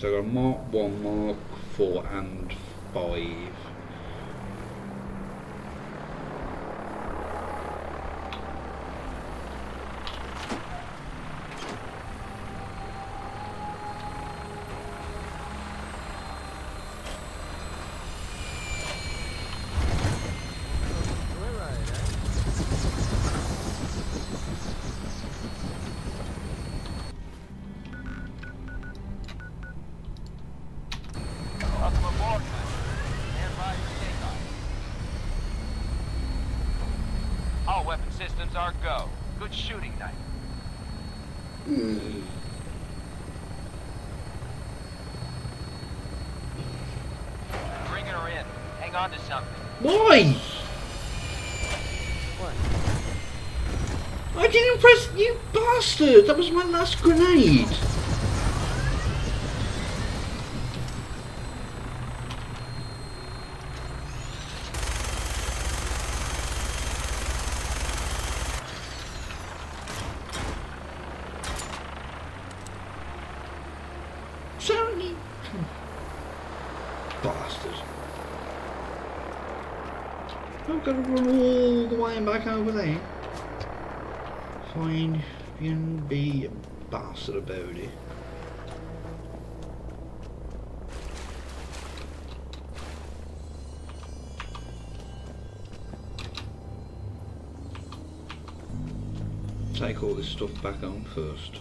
So I got Mark 1, Mark 4 and 5. Welcome aboard, man. Stand by your takeoff. All weapon systems are go. Good shooting night. Bringing her in. Hang on to something. Why? What? I didn't press, you bastard! That was my last grenade! Sorry. Bastard. I've got to run all the way back over there. Fine, you can be a bastard about it. Take all this stuff back home first.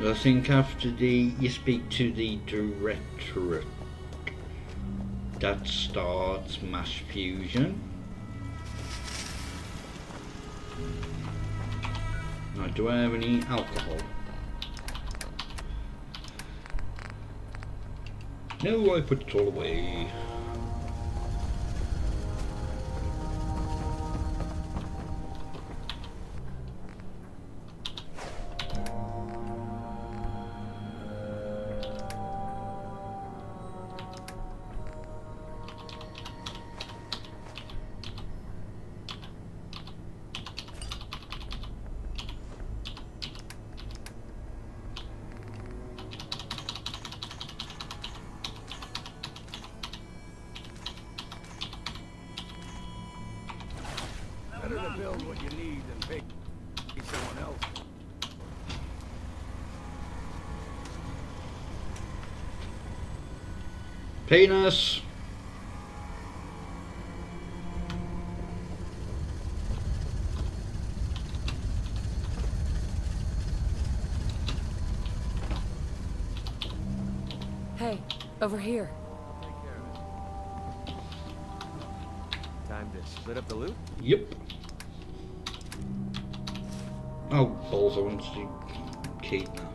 I think after you speak to the directorate, that starts mass fusion. Now, do I have any alcohol? No, I put it all away. Better to build what you need than pay someone else. Penis. Hey, over here. Time to split up the loot? Yep. Oh, balls, I want to keep now.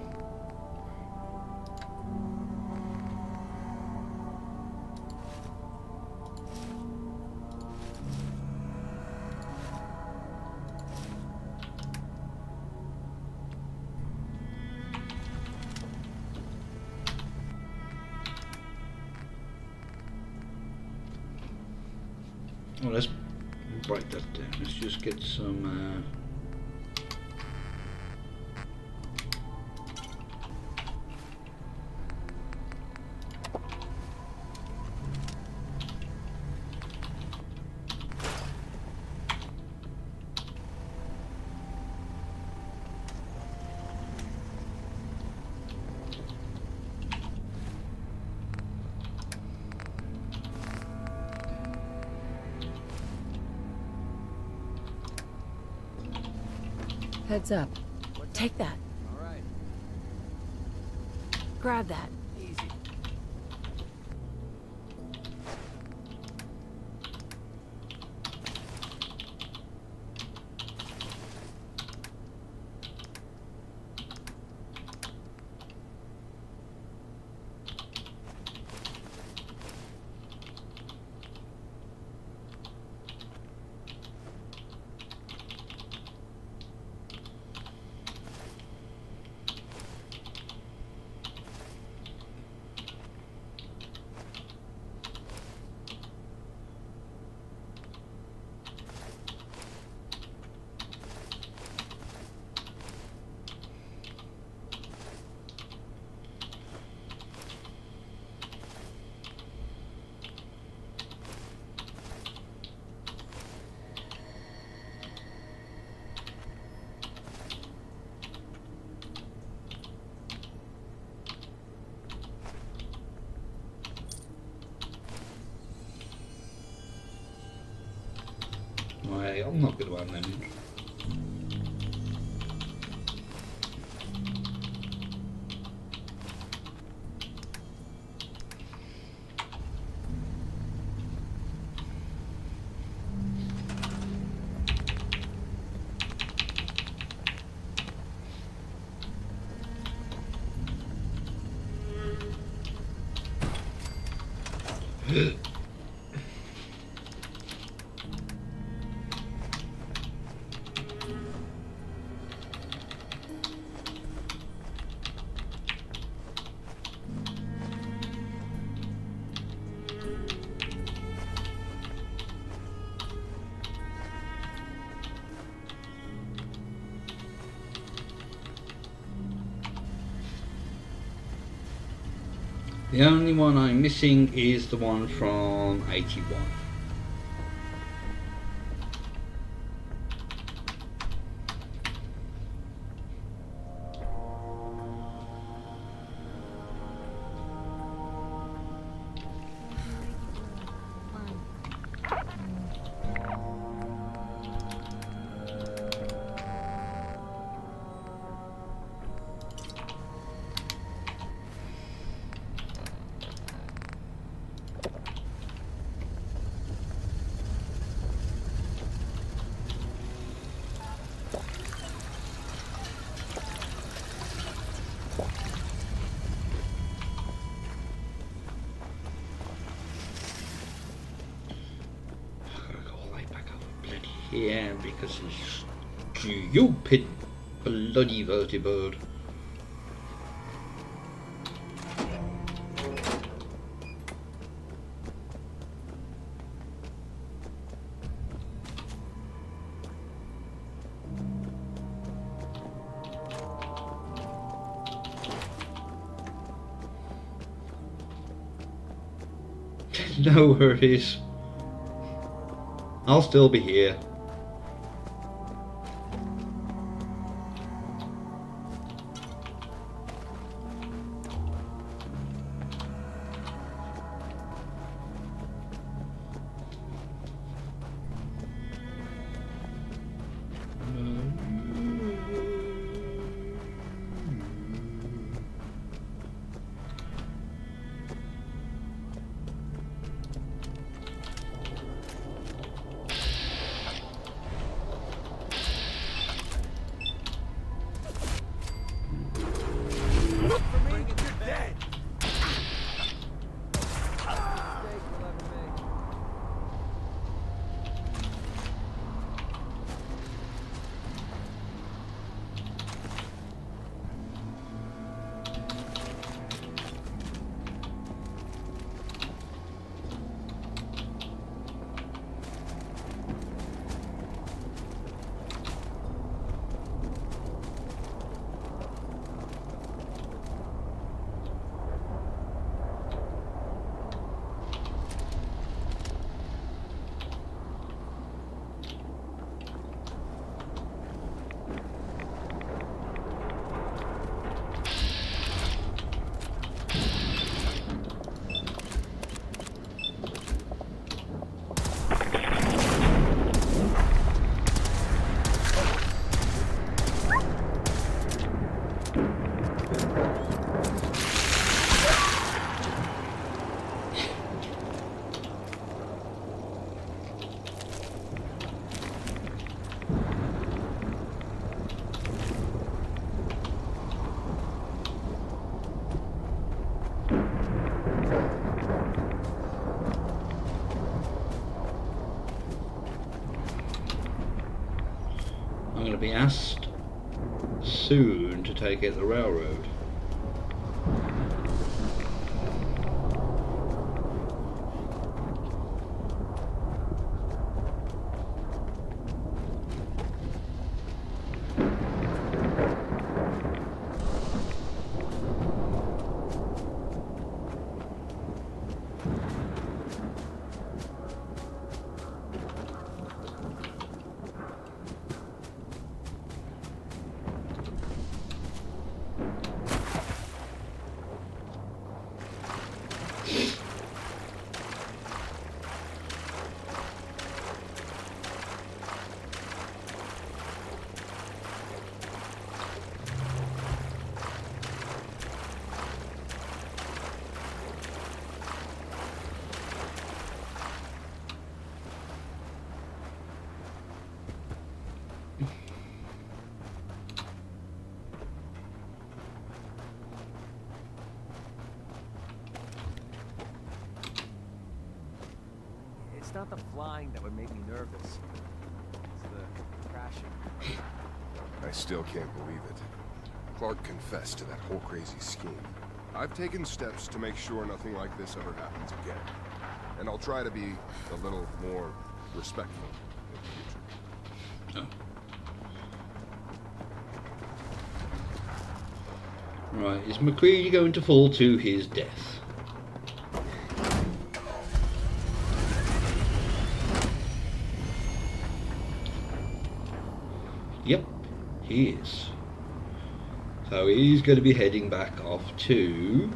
Well, let's break that down. Let's just get some. Heads up. Take that. All right. Grab that. Easy. I'm not going to have them. The only one I'm missing is the one from 81. Yeah, because he's stupid bloody vertibird. No worries. I'll still be here. to be asked soon to take out the railroad. It's not the flying that would make me nervous. It's the crashing. I still can't believe it. Clark confessed to that whole crazy scheme. I've taken steps to make sure nothing like this ever happens again. And I'll try to be a little more respectful in the future. Right, is McCready going to fall to his death? Yep, he is. So he's going to be heading back off to...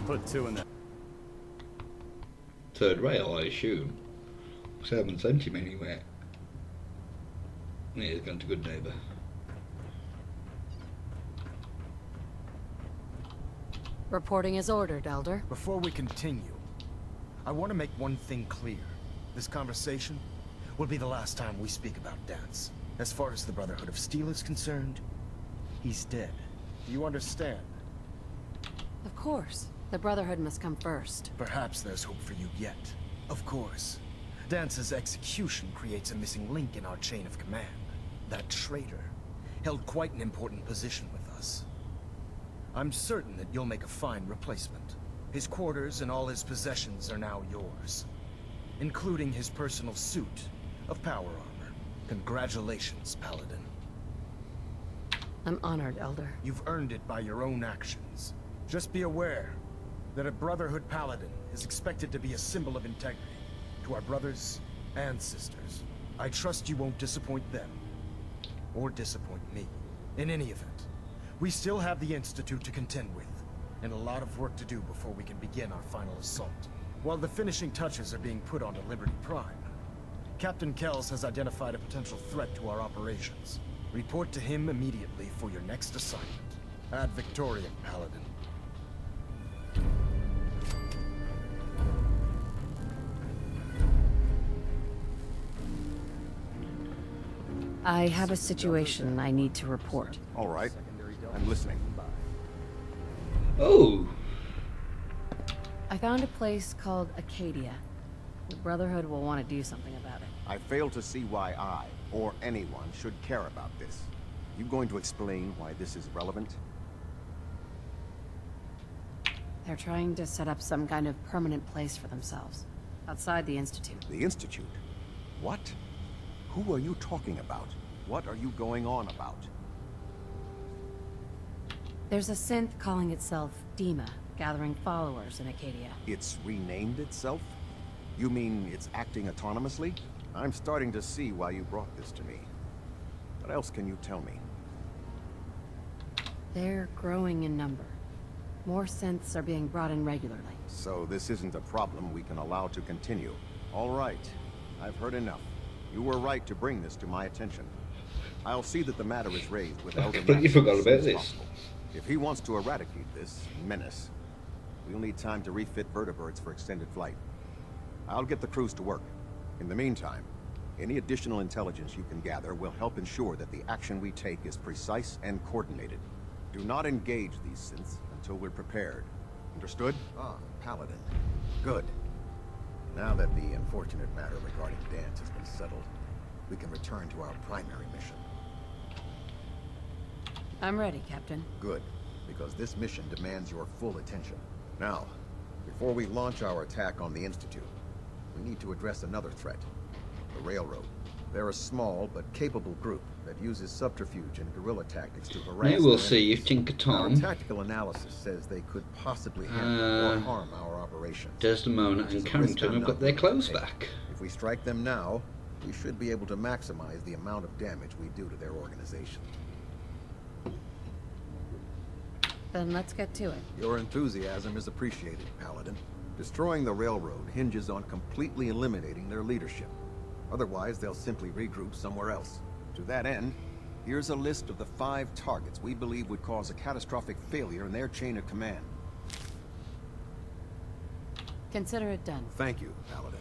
Put two in there. Third rail, I assume. So I haven't sent him anywhere. Yeah, he's gone to Good Neighbour. Reporting as ordered, Elder. Before we continue, I want to make one thing clear. This conversation will be the last time we speak about Dance. As far as the Brotherhood of Steel is concerned, he's dead. Do you understand? Of course. The Brotherhood must come first. Perhaps there's hope for you yet. Of course. Dance's execution creates a missing link in our chain of command. That traitor held quite an important position with us. I'm certain that you'll make a fine replacement. His quarters and all his possessions are now yours, including his personal suit of power armor. Congratulations, Paladin. I'm honored, Elder. You've earned it by your own actions. Just be aware that a Brotherhood Paladin is expected to be a symbol of integrity to our brothers and sisters. I trust you won't disappoint them, or disappoint me. In any event, we still have the Institute to contend with, and a lot of work to do before we can begin our final assault. While the finishing touches are being put onto Liberty Prime, Captain Kells has identified a potential threat to our operations. Report to him immediately for your next assignment. Ad Victoriam, Paladin. I have a situation I need to report. All right. I'm listening. Oh! I found a place called Acadia. The Brotherhood will want to do something about it. I fail to see why I, or anyone, should care about this. You going to explain why this is relevant? They're trying to set up some kind of permanent place for themselves, outside the Institute. The Institute? What? Who are you talking about? What are you going on about? There's a synth calling itself Dima, gathering followers in Acadia. It's renamed itself? You mean it's acting autonomously? I'm starting to see why you brought this to me. What else can you tell me? They're growing in number. More synths are being brought in regularly. So this isn't a problem we can allow to continue. All right. I've heard enough. You were right to bring this to my attention. I'll see that the matter is raised with Elder Completely Max forgot as soon about as this. possible. If he wants to eradicate this menace, we'll need time to refit vertibirds for extended flight. I'll get the crews to work. In the meantime, any additional intelligence you can gather will help ensure that the action we take is precise and coordinated. Do not engage these synths until we're prepared. Understood? Ah, Paladin. Good. Now that the unfortunate matter regarding Dance has been settled, we can return to our primary mission. I'm ready, Captain. Good, because this mission demands your full attention. Now, before we launch our attack on the Institute, we need to address another threat. The Railroad. They're a small but capable group that uses subterfuge and guerrilla tactics to harass. Now we'll see if Tinker Our Tom, tactical analysis says they could possibly hamper or harm our operations. Desdemona and Carrington have got their clothes back. If we strike them now, we should be able to maximize the amount of damage we do to their organization. Then let's get to it. Your enthusiasm is appreciated, Paladin. Destroying the railroad hinges on completely eliminating their leadership. Otherwise, they'll simply regroup somewhere else. To that end, here's a list of the 5 targets we believe would cause a catastrophic failure in their chain of command. Consider it done. Thank you, Paladin.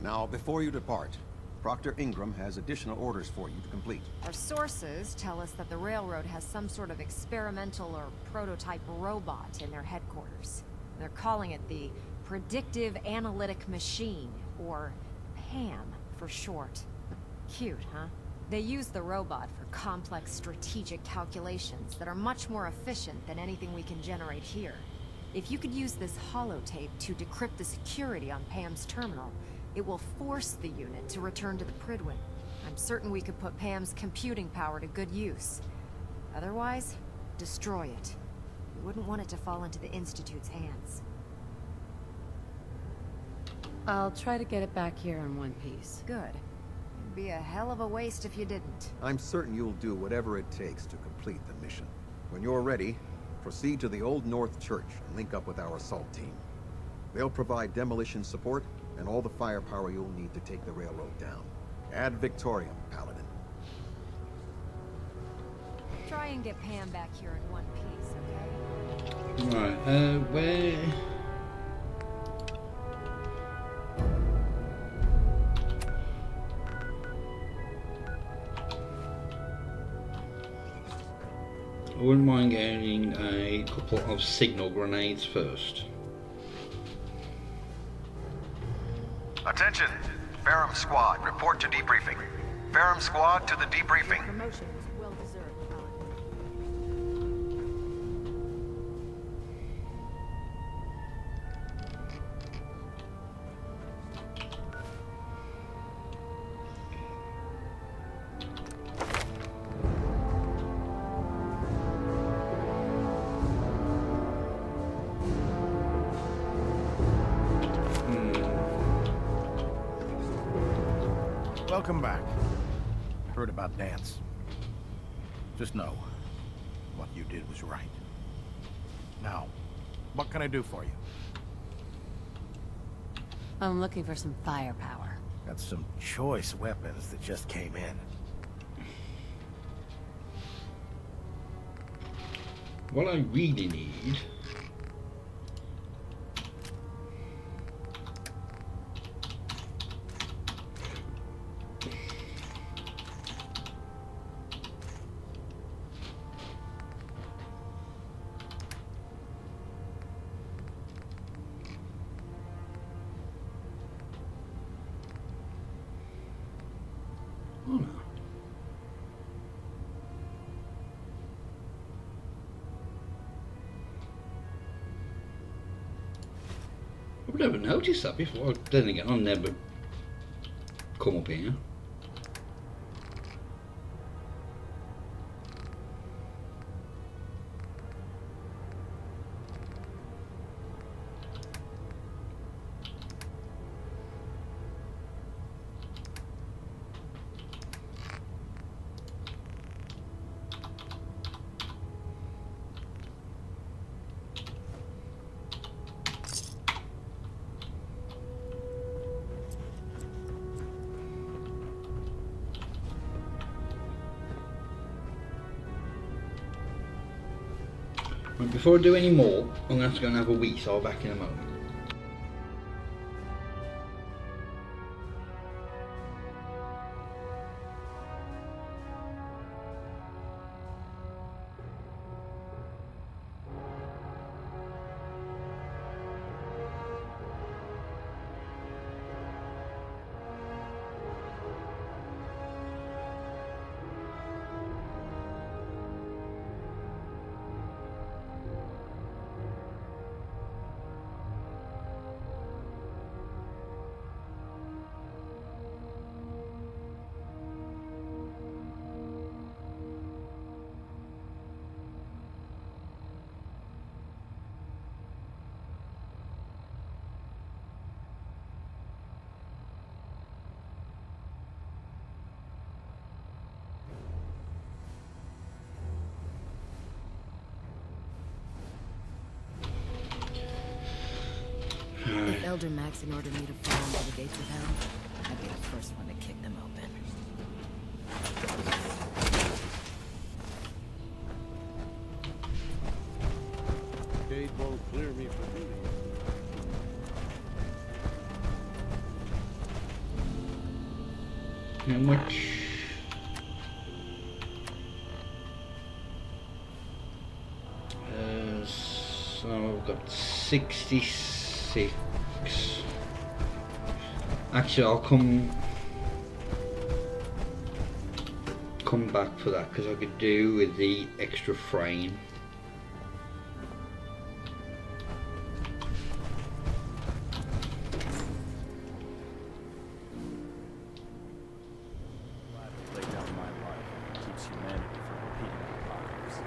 Now, before you depart, Proctor Ingram has additional orders for you to complete. Our sources tell us that the railroad has some sort of experimental or prototype robot in their headquarters. They're calling it the Predictive Analytic Machine, or PAM for short. Cute, huh? They use the robot for complex strategic calculations that are much more efficient than anything we can generate here. If you could use this holotape to decrypt the security on Pam's terminal, it will force the unit to return to the Pridwin. I'm certain we could put Pam's computing power to good use. Otherwise, destroy it. We wouldn't want it to fall into the Institute's hands. I'll try to get it back here in one piece. Good. It'd be a hell of a waste if you didn't. I'm certain you'll do whatever it takes to complete the mission. When you're ready, proceed to the Old North Church and link up with our assault team. They'll provide demolition support and all the firepower you'll need to take the railroad down. Ad Victoriam, Paladin. Try and get Pam back here in one piece, okay? Right, where... I wouldn't mind getting a couple of signal grenades first. Attention! Ferrum Squad, report to debriefing. Ferrum Squad to the debriefing. Promotion is well deserved, Welcome back. Heard about Dance. Just know, what you did was right. Now, what can I do for you? I'm looking for some firepower. Got some choice weapons that just came in. What I really need... Oh no. I've never noticed that before. Then again, I'll never come up here. But before I do any more, I'm going to have to go and have a wee, so I'll be back in a moment. Elder Maxon ordered me to follow him to the gates of hell, I'd be the first one to kick them open. Cade won't clear me for duty. How much? So I've got 66. Actually, I'll come back for that because I could do with the extra frame. Lay down my life keeps humanity from repeating the apocalypse.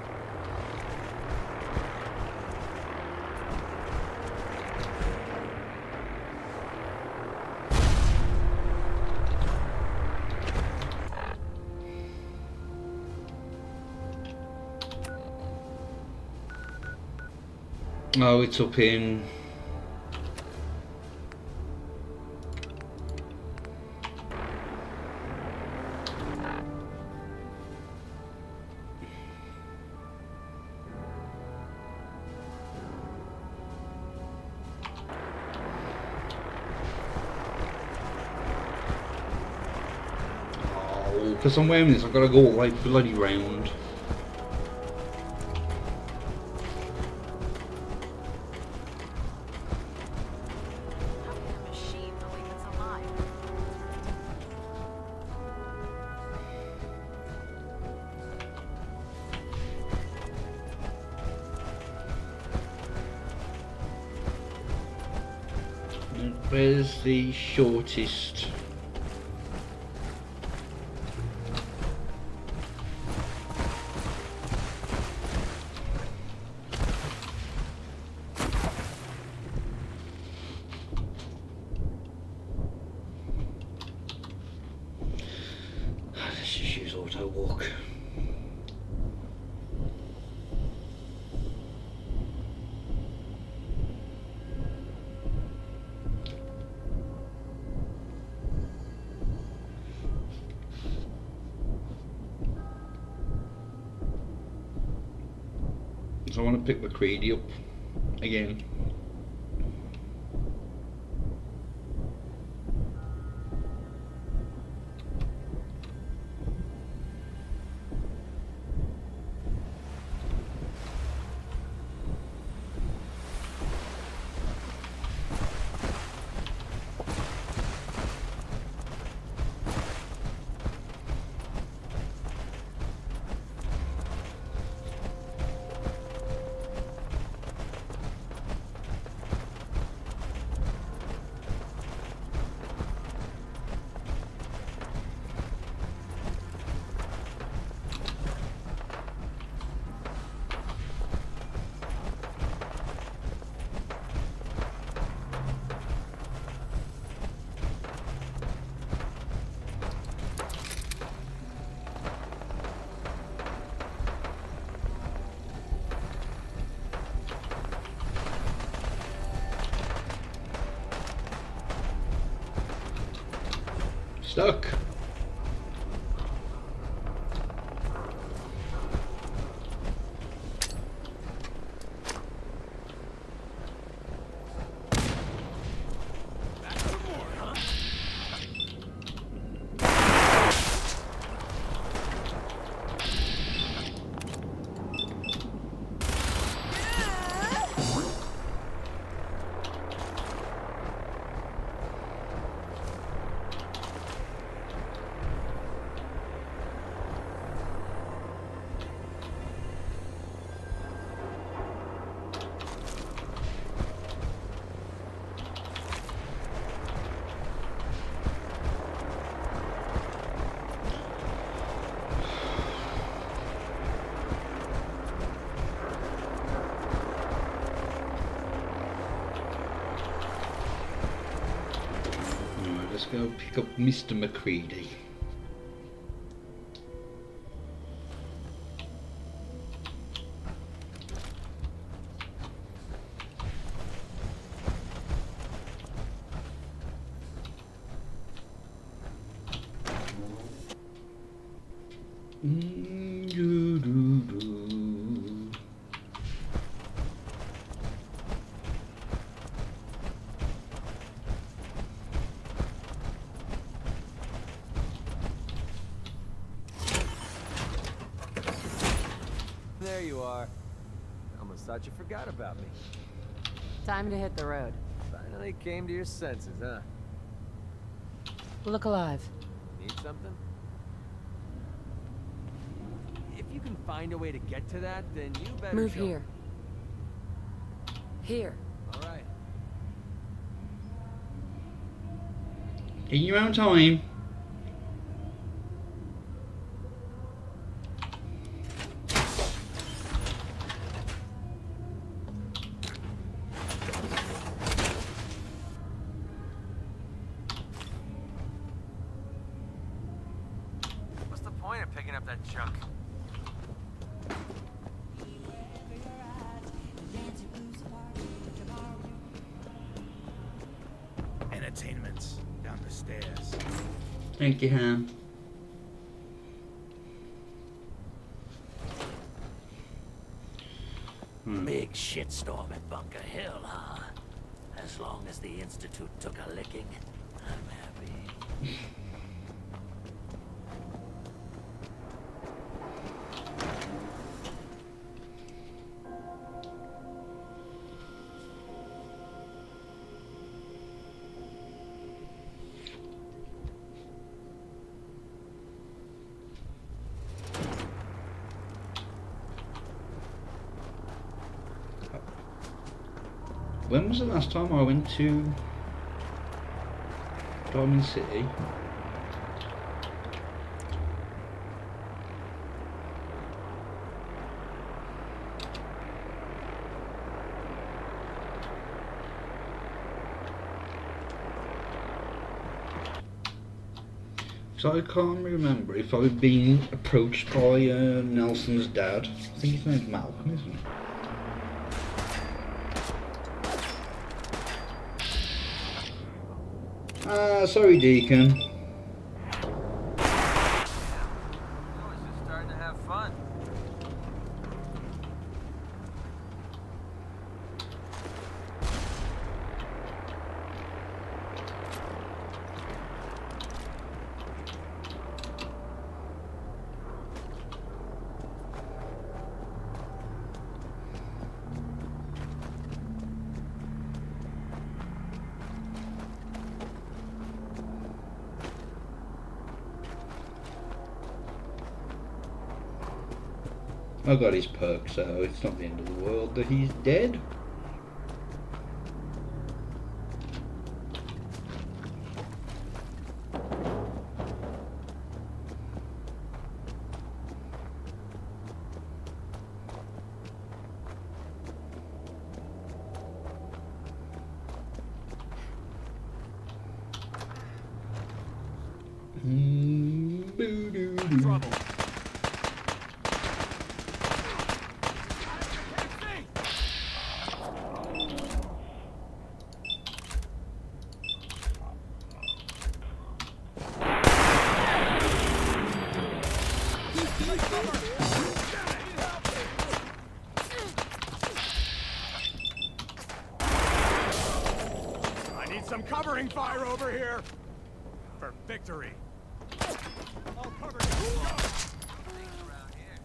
Oh, it's up in. Oh, because I'm wearing this, I've got to go all like bloody round. Where's the shortest? Let's just use auto walk. So I want to pick McCready up again. Stuck. Let's go pick up Mr. McCready. There you are. Almost thought you forgot about me. Time to hit the road. Finally came to your senses, huh? Look alive. Need something? If you can find a way to get to that, then you better Move show here. Here. All right. In your own time. What's the point of picking up that junk? Entertainment's down the stairs. Thank you, Ham. Big shitstorm at Bunker Hill, huh? As long as the Institute took a licking, I'm happy. When was the last time I went to Diamond City? So I can't remember if I've been approached by Nelson's dad. I think his name's Malcolm, isn't it? Sorry, Deacon. I was just starting to have fun. I got his perk, so it's not the end of the world that he's dead. Trouble. I need some covering fire over here for victory. I'll cover you. Around here.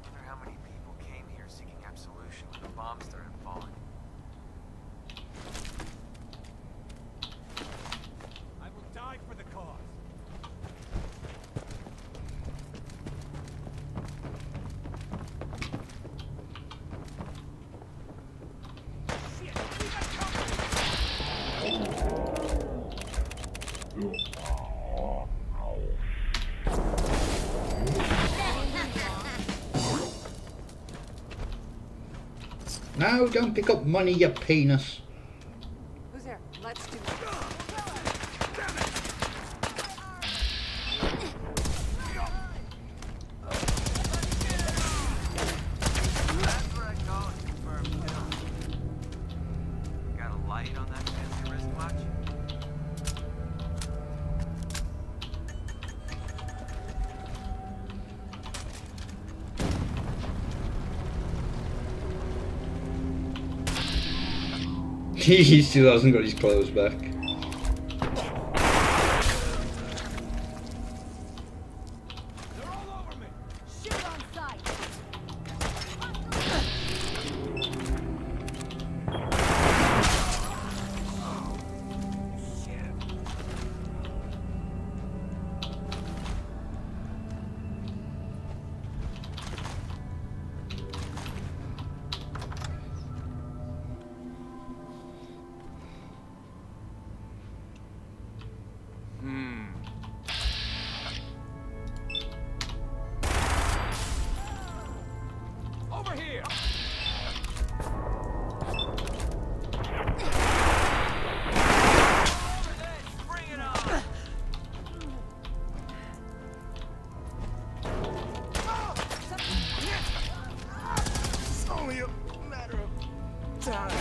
Wonder how many people came here seeking absolution when the bombs started falling. I will die for the cause. No, don't pick up money, you penis. Who's there? Let's do it. That's where I call it confirmed kill. Got a light on that fancy wristwatch? He still hasn't got his clothes back. Over here! It's only a matter of time.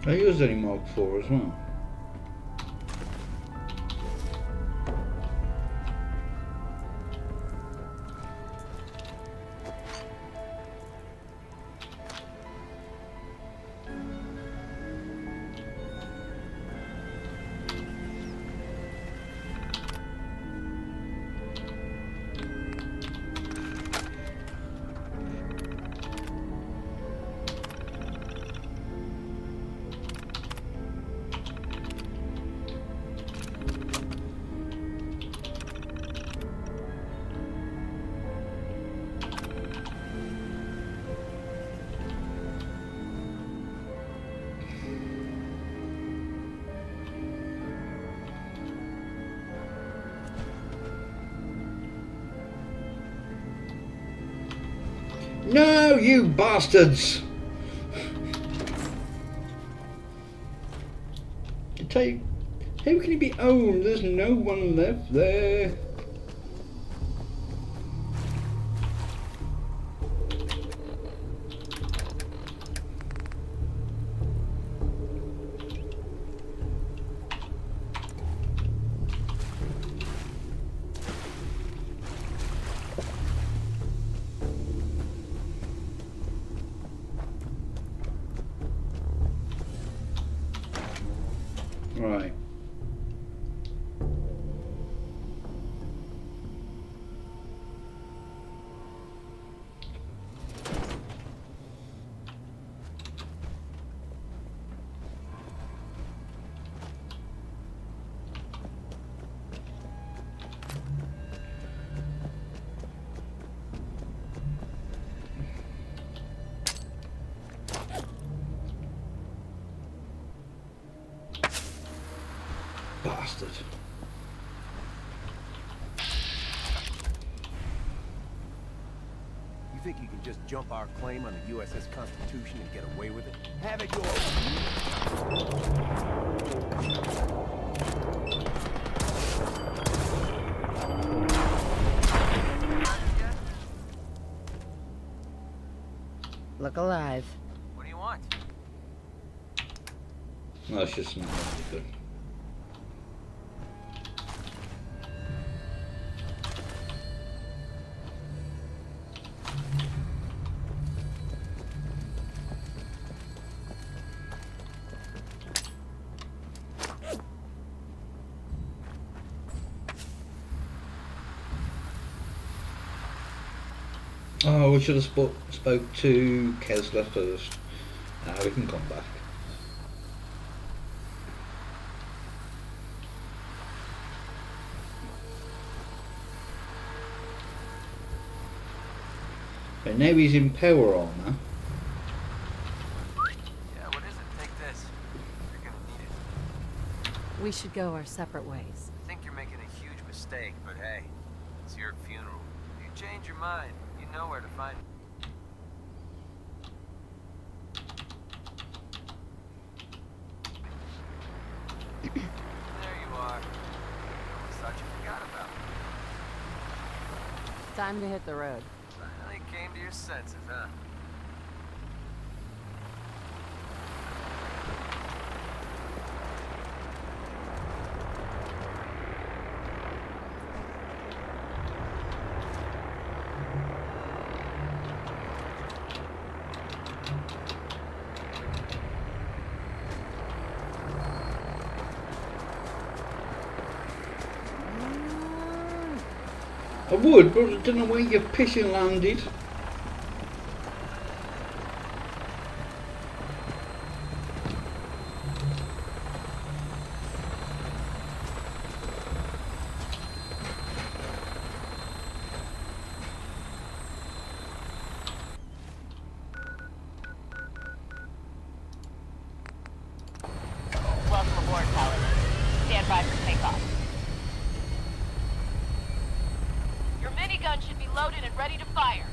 I used any Mark IV as well. No, you bastards! How can he be owned? There's no one left there. Right. Bastard. You think you can just jump our claim on the USS Constitution and get away with it? Have it your Look alive. What do you want? That's just not good. Oh, we should have spoke to Kessler first. Now we can come back. And now he's in power armor. Yeah, what is it? Take this. You're gonna need it. We should go our separate ways. I think you're making a huge mistake, but hey, it's your funeral. If you change your mind, you know where to find me. Time to hit the road. Finally came to your senses, huh? I would, but I don't know where your pissing landed. Welcome aboard, Paladin. Stand by for takeoff. Your minigun should be loaded and ready to fire.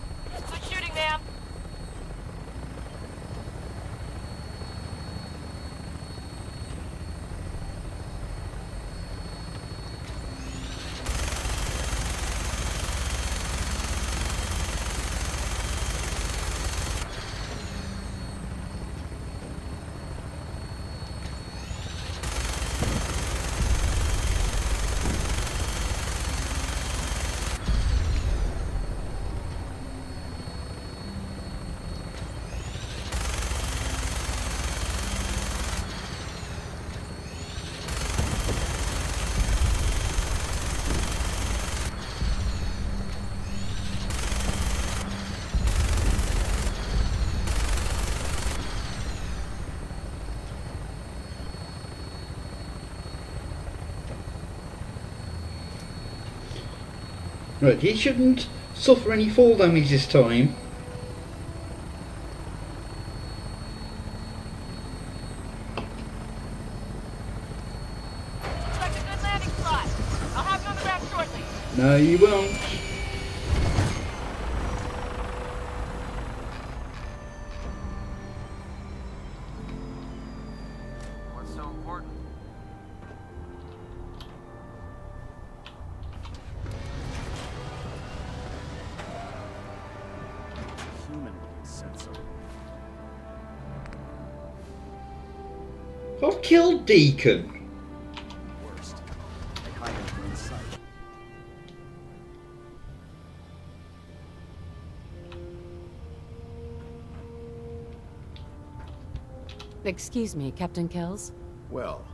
Good shooting, ma'am. Right, he shouldn't suffer any fall damage this time. Select a good landing spot. I'll have you on the ground shortly. No, you won't. What's so important? Human sensor. I've killed Deacon. Worst. They hide in plain sight. Excuse me, Captain Kells? Well,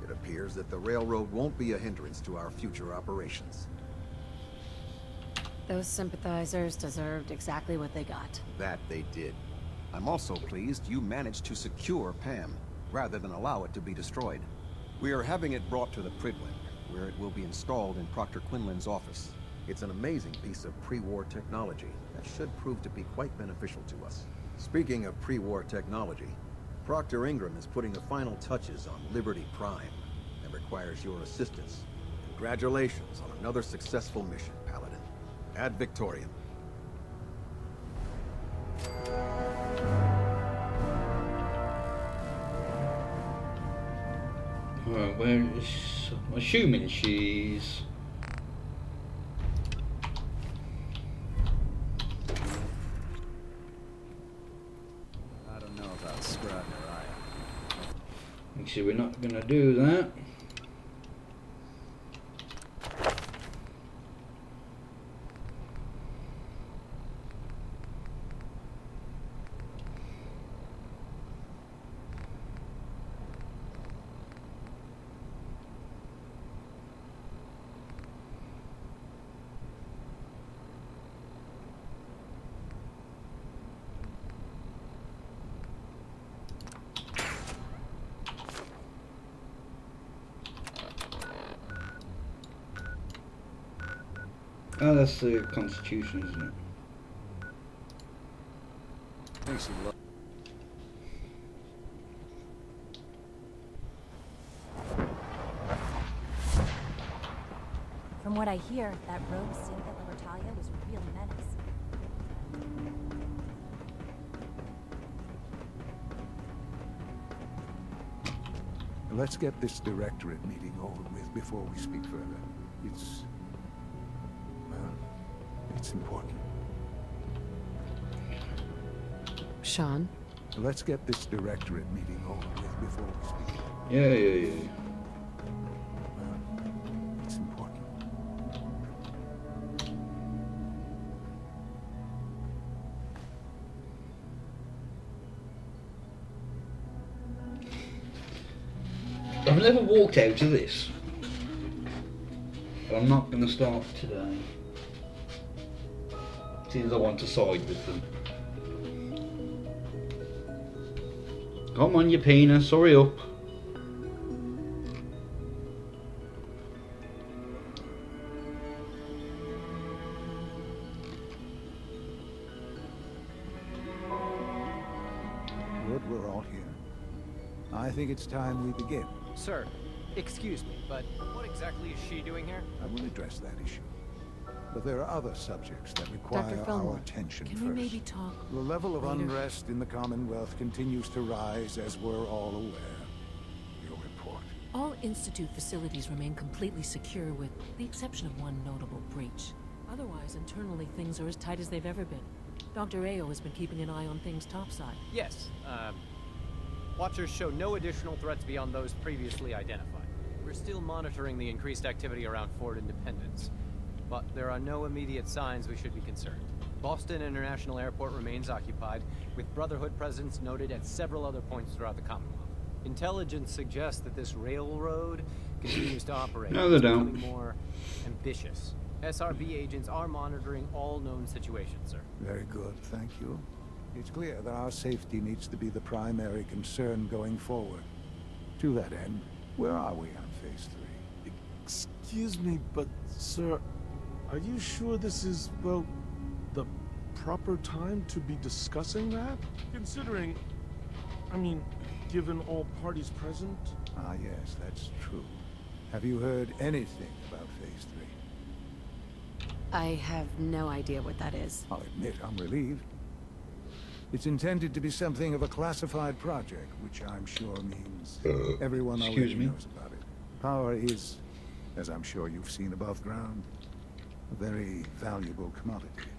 it appears that the railroad won't be a hindrance to our future operations. Those sympathizers deserved exactly what they got. That they did. I'm also pleased you managed to secure Pam, rather than allow it to be destroyed. We are having it brought to the Pridwin, where it will be installed in Proctor Quinlan's office. It's an amazing piece of pre-war technology that should prove to be quite beneficial to us. Speaking of pre-war technology, Proctor Ingram is putting the final touches on Liberty Prime and requires your assistance. Congratulations on another successful mission, Paladin. Ad Victoriam. Right, where is... I'm assuming she's... I don't know about scribing her eye. Actually, we're not going to do that. Oh, that's the Constitution, isn't it? Thinks she loves. From what I hear, that rogue synth at Libertalia was a real menace. Let's get this directorate meeting over with before we speak further. It's It's important. Sean? Let's get this directorate meeting over with before we speak. Yeah. It's important. I've never walked out of this. But I'm not going to start today. Since I want to side with them. Come on, you penis, hurry up. Good, we're all here. I think it's time we begin. Sir, excuse me, but what exactly is she doing here? I will address that issue. But there are other subjects that require Dr. our Fillmore, attention can first. we maybe talk The level of later? unrest in the Commonwealth continues to rise, as we're all aware. Your report. All Institute facilities remain completely secure with the exception of one notable breach. Otherwise, internally, things are as tight as they've ever been. Dr. Ayo has been keeping an eye on things topside. Yes, Watchers show no additional threats beyond those previously identified. We're still monitoring the increased activity around Fort Independence, but there are no immediate signs we should be concerned. Boston International Airport remains occupied, with Brotherhood presence noted at several other points throughout the Commonwealth. Intelligence suggests that this railroad continues to operate. No, they It's don't. becoming more ambitious. SRB agents are monitoring all known situations, sir. Very good, thank you. It's clear that our safety needs to be the primary concern going forward. To that end, where are we on Phase 3? Excuse me, but sir, are you sure this is, well, the proper time to be discussing that? Considering, I mean, given all parties present? Ah, yes, that's true. Have you heard anything about Phase 3? I have no idea what that is. I'll admit I'm relieved. It's intended to be something of a classified project, which I'm sure means everyone already knows about it. Power is, as I'm sure you've seen above ground, a very valuable commodity.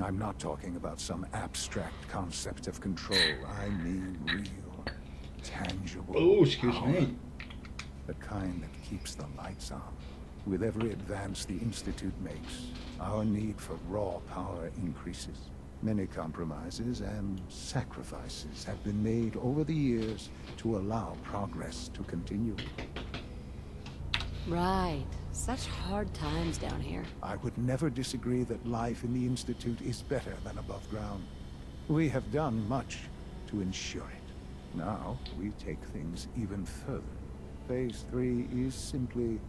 I'm not talking about some abstract concept of control. I mean real, tangible power. The kind that keeps the lights on. With every advance the Institute makes, our need for raw power increases. Many compromises and sacrifices have been made over the years to allow progress to continue. Right. Such hard times down here. I would never disagree that life in the Institute is better than above ground. We have done much to ensure it. Now, we take things even further. Phase 3 is simply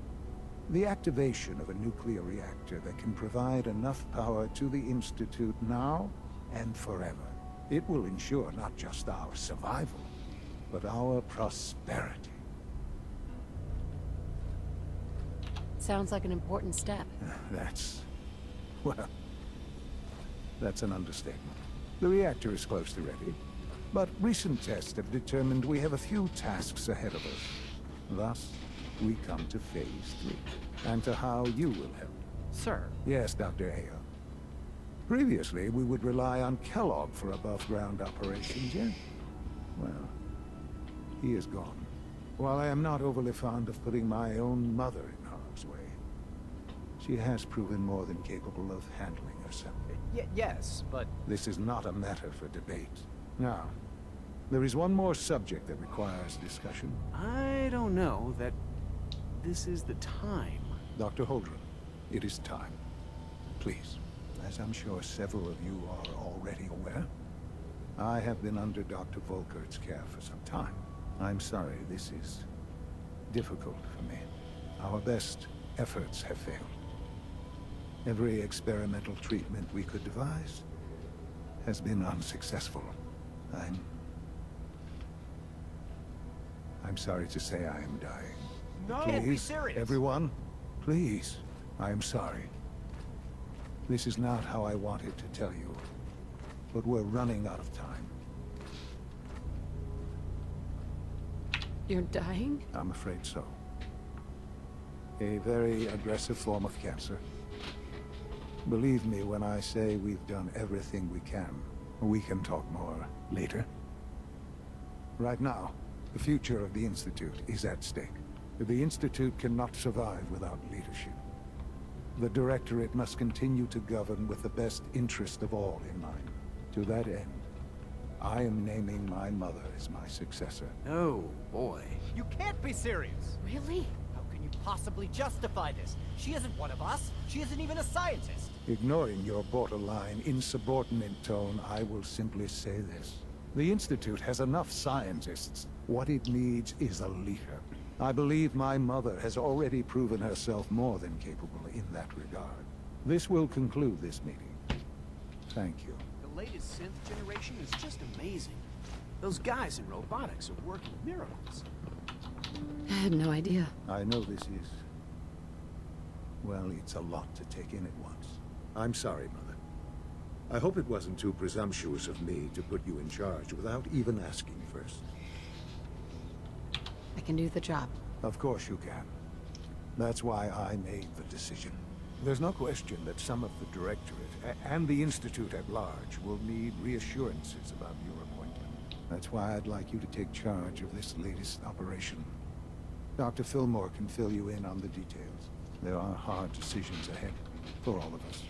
the activation of a nuclear reactor that can provide enough power to the Institute now and forever. It will ensure not just our survival, but our prosperity. Sounds like an important step. Well, that's an understatement. The reactor is close to ready, but recent tests have determined we have a few tasks ahead of us. Thus, we come to Phase 3, and to how you will help. Sir? Yes, Dr. Ayo. Previously, we would rely on Kellogg for above-ground operations, yeah? Well, he is gone. While I am not overly fond of putting my own mother in harm's way, she has proven more than capable of handling herself. Yes, but... This is not a matter for debate. Now, there is one more subject that requires discussion. I don't know that this is the time. Dr. Holdren, it is time. Please, as I'm sure several of you are already aware, I have been under Dr. Volkert's care for some time. I'm sorry this is difficult for me. Our best efforts have failed. Every experimental treatment we could devise has been unsuccessful. I'm sorry to say I am dying. No, please, be serious. Everyone, please, I am sorry. This is not how I wanted to tell you, but we're running out of time. You're dying? I'm afraid so. A very aggressive form of cancer. Believe me when I say we've done everything we can. We can talk more later. Right now, the future of the Institute is at stake. The Institute cannot survive without leadership. The Directorate must continue to govern with the best interest of all in mind. To that end, I am naming my mother as my successor. Oh, boy. You can't be serious! Really? How can you possibly justify this? She isn't one of us. She isn't even a scientist. Ignoring your borderline, insubordinate tone, I will simply say this. The Institute has enough scientists. What it needs is a leader. I believe my mother has already proven herself more than capable in that regard. This will conclude this meeting. Thank you. The latest synth generation is just amazing. Those guys in robotics are working miracles. I had no idea. I know this is... well, it's a lot to take in at once. I'm sorry, Mother. I hope it wasn't too presumptuous of me to put you in charge without even asking first. I can do the job. Of course you can. That's why I made the decision. There's no question that some of the Directorate and the Institute at large will need reassurances about your appointment. That's why I'd like you to take charge of this latest operation. Dr. Fillmore can fill you in on the details. There are hard decisions ahead for all of us.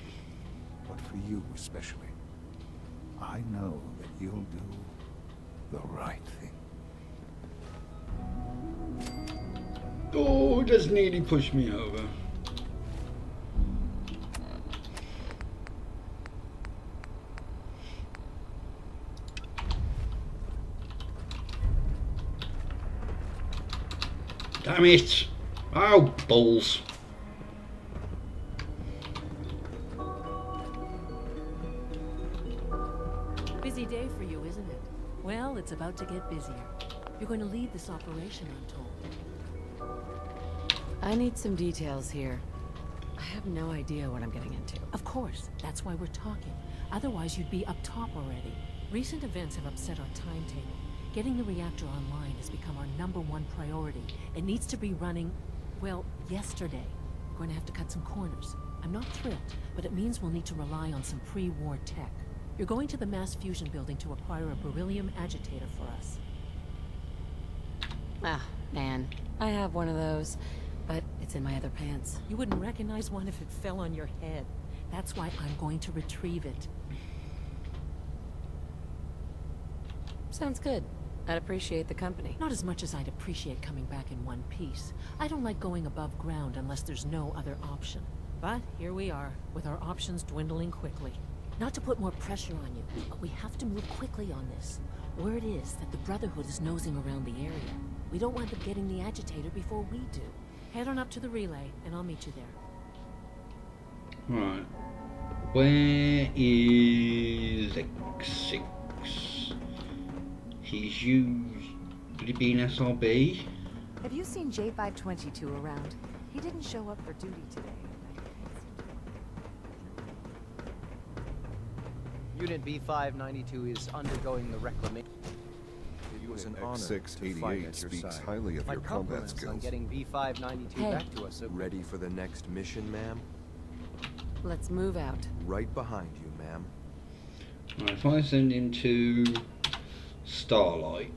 But for you especially, I know that you'll do the right thing. Oh, just nearly pushed me over. Damn it! Oh, balls. Busy day for you, isn't it? Well, it's about to get busier. You're going to lead this operation, I'm told. I need some details here. I have no idea what I'm getting into. Of course, that's why we're talking. Otherwise, you'd be up top already. Recent events have upset our timetable. Getting the reactor online has become our #1 priority. It needs to be running, well, yesterday. We're going to have to cut some corners. I'm not thrilled, but it means we'll need to rely on some pre-war tech. You're going to the mass fusion building to acquire a beryllium agitator for us. Ah, man. I have one of those, but it's in my other pants. You wouldn't recognize one if it fell on your head. That's why I'm going to retrieve it. Sounds good. I'd appreciate the company. Not as much as I'd appreciate coming back in one piece. I don't like going above ground unless there's no other option. But here we are, with our options dwindling quickly. Not to put more pressure on you, but we have to move quickly on this. Word is that the Brotherhood is nosing around the area. We don't want them getting the agitator before we do. Head on up to the relay, and I'll meet you there. Right. Where is X6? He's used... Would it be an SRB? Have you seen J522 around? He didn't show up for duty today. Unit B592 is undergoing the reclamation. It was an honor to fight at your speaks side. highly of My your combat compliments on skills. getting B592 back to us so Ready for the next mission, ma'am? Let's move out. Right behind you, ma'am. Right, if I send him to Starlight.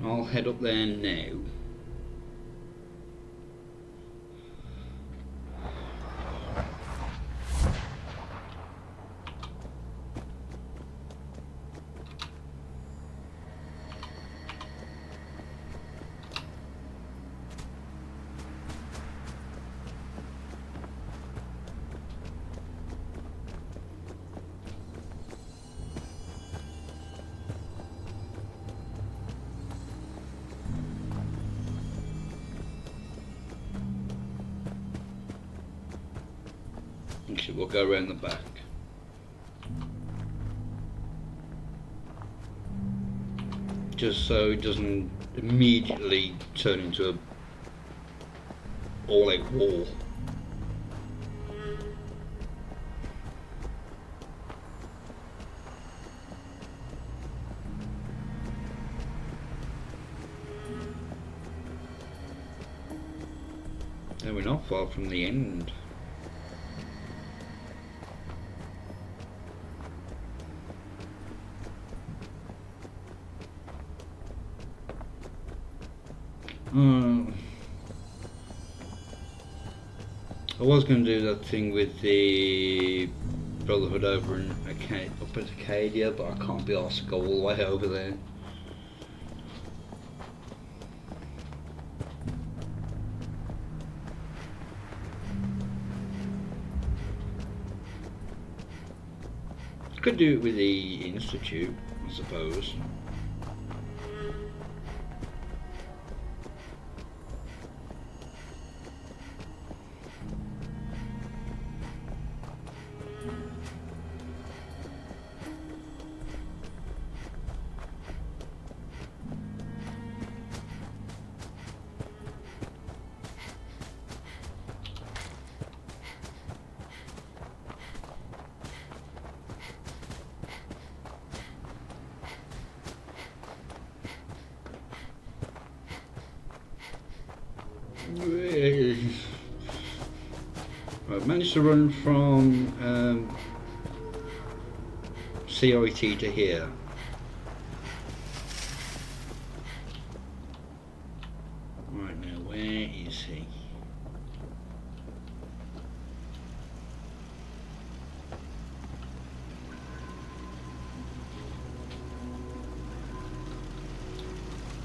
I'll head up there now. Actually, we'll go around the back. Just so it doesn't immediately turn into a all-out war. And we're not far from the end. I was going to do that thing with the Brotherhood over in up at Acadia, but I can't be asked to go all the way over there. Could do it with the Institute, I suppose. I've managed to run from CIT to here. Right now, where is he?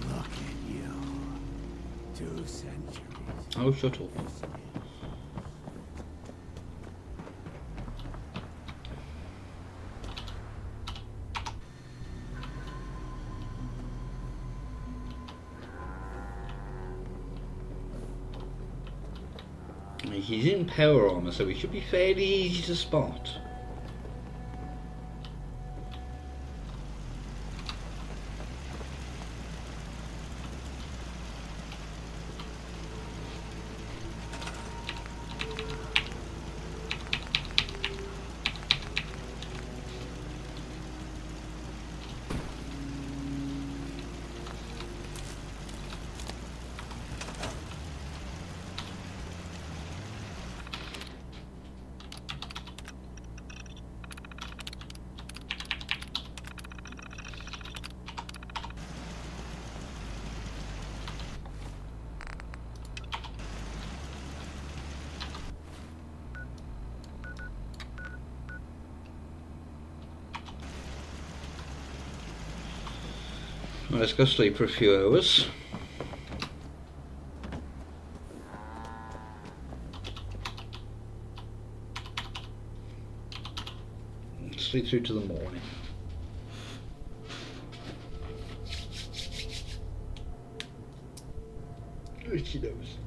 Look at you. 2 centuries. Oh, shut up. He's in power armor, so he should be fairly easy to spot. Let's go sleep for a few hours. Sleep through to the morning. She knows.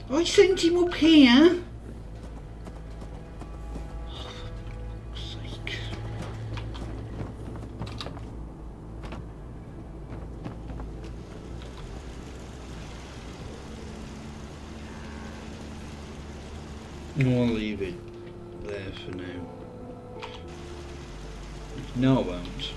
I sent him up here. Oh, for fuck's sake. I'll leave it there for now. No, I won't.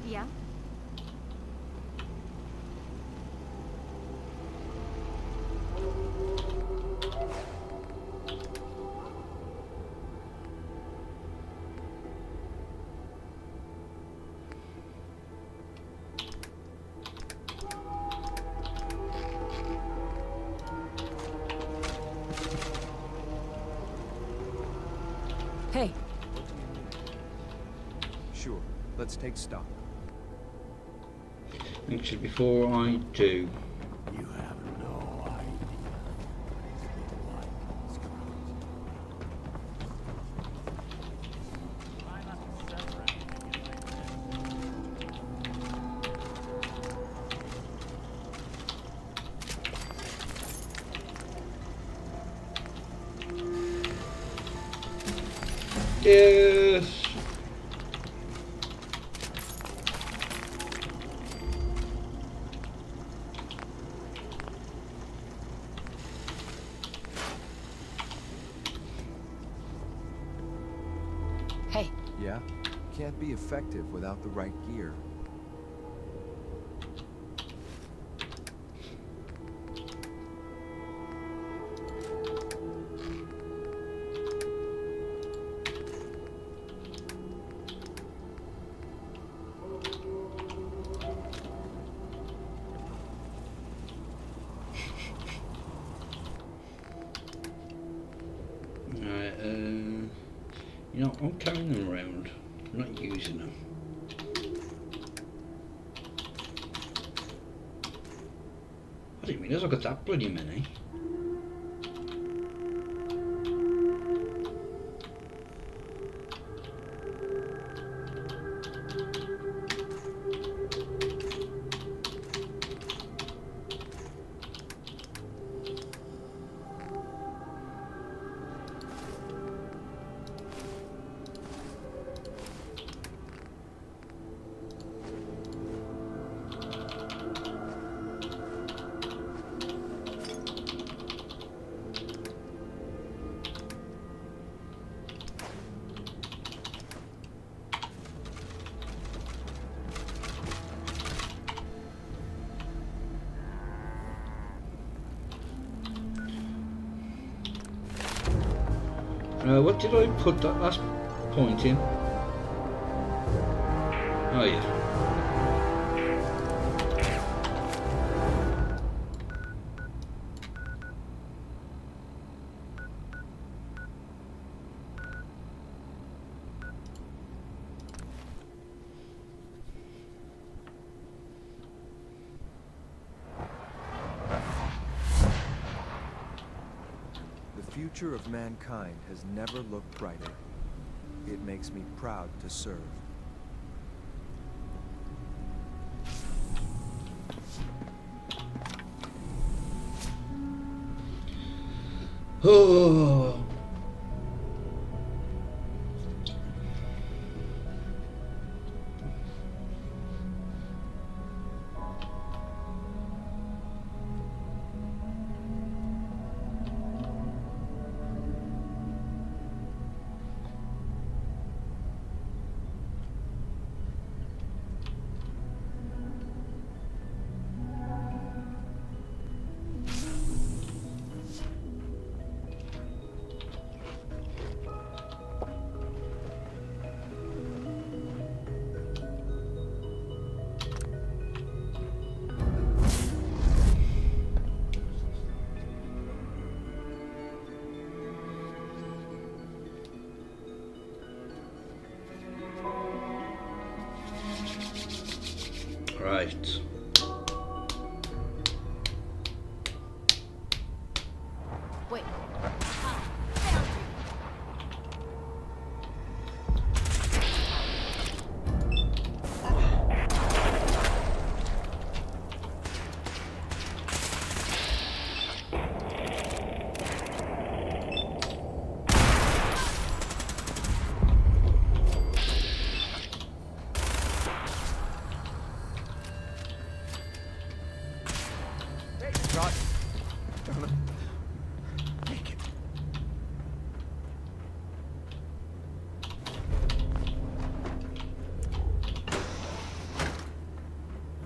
Yeah? Hey. Sure. Let's take stock. Actually, before I do, You have no idea. yes. Hey. Yeah? Can't be effective without the right gear. You know, I'm carrying them around. I'm not using them. I didn't realise I got that bloody many. What did I put that last point in? Oh yeah. The future of mankind has never looked brighter. It makes me proud to serve. Oh. Right. Wait.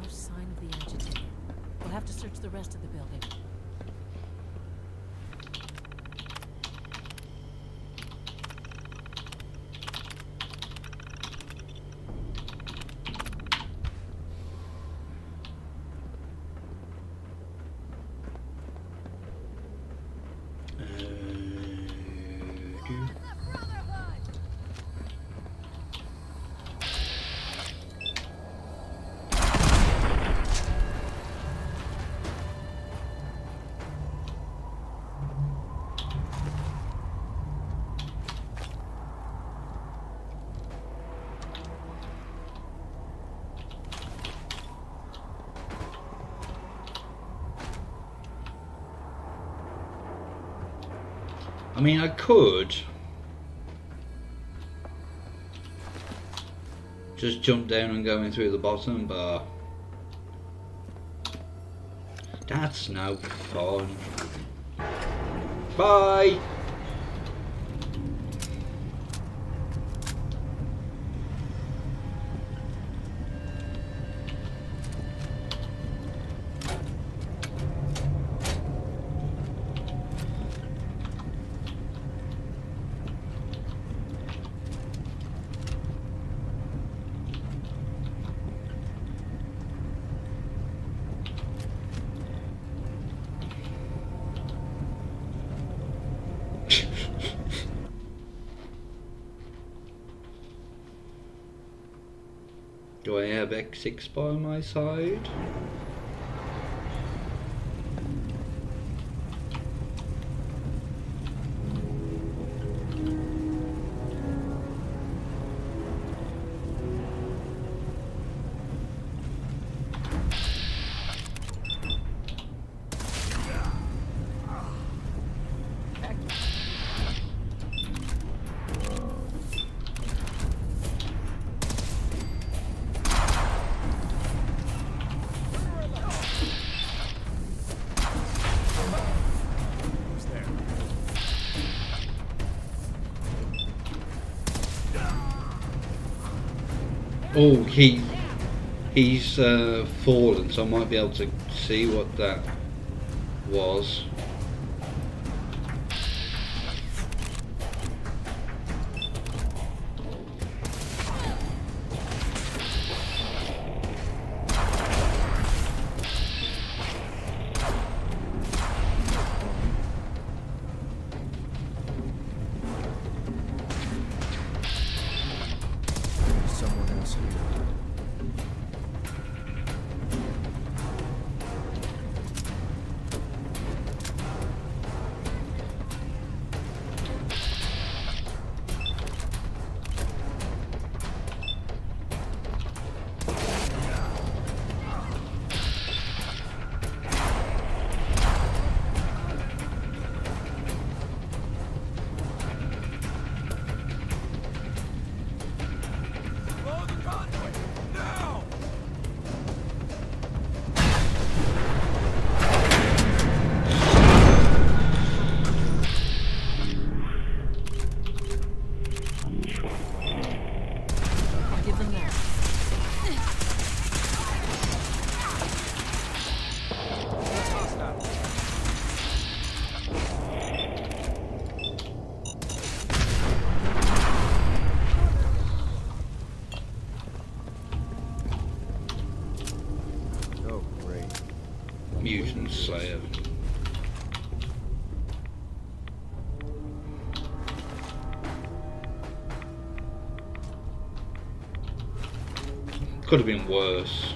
No sign of the agitator. We'll have to search the rest of the building. I mean, I could just jump down and go in through the bottom, but that's no fun. Bye! Do I have X6 by my side? Oh, he's fallen, so I might be able to see what that was. Mutant Slayer. Could have been worse.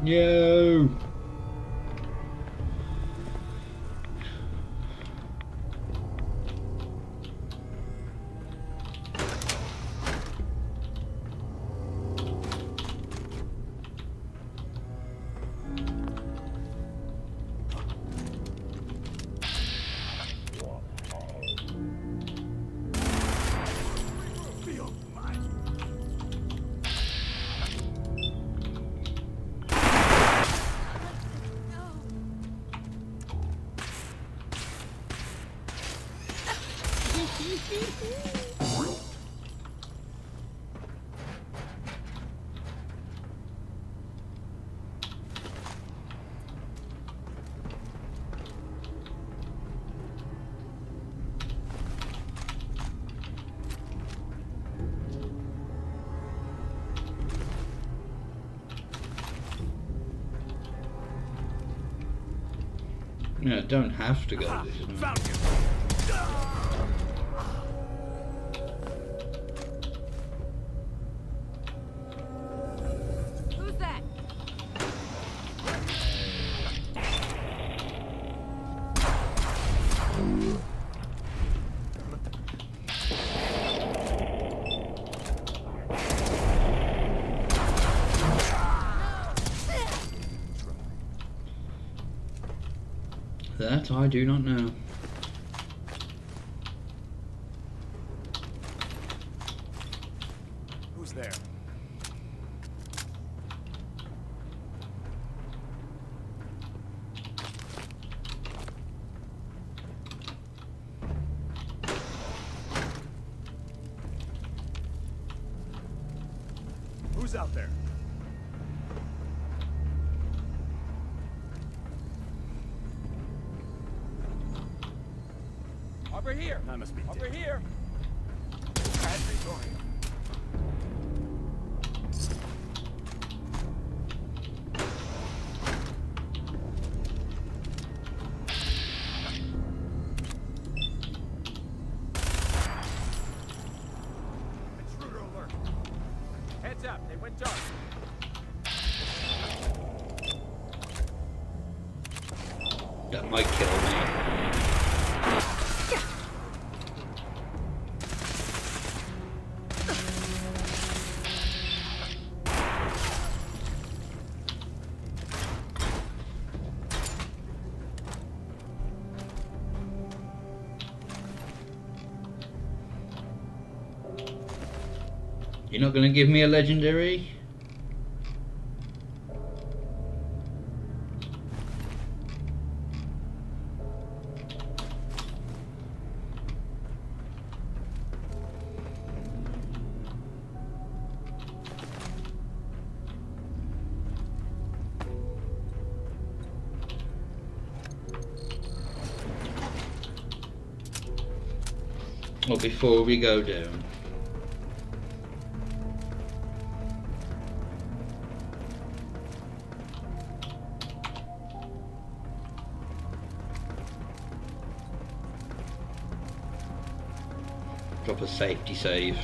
No. Yeah, don't have to go this way. Who's that? That I do not know. Who's there? Who's out there? Over here! That must be Over here! Bradley going. Intruder alert! Heads up, they went dark. That might kill me. You're not gonna give me a legendary? Or before we go down. Drop a safety save.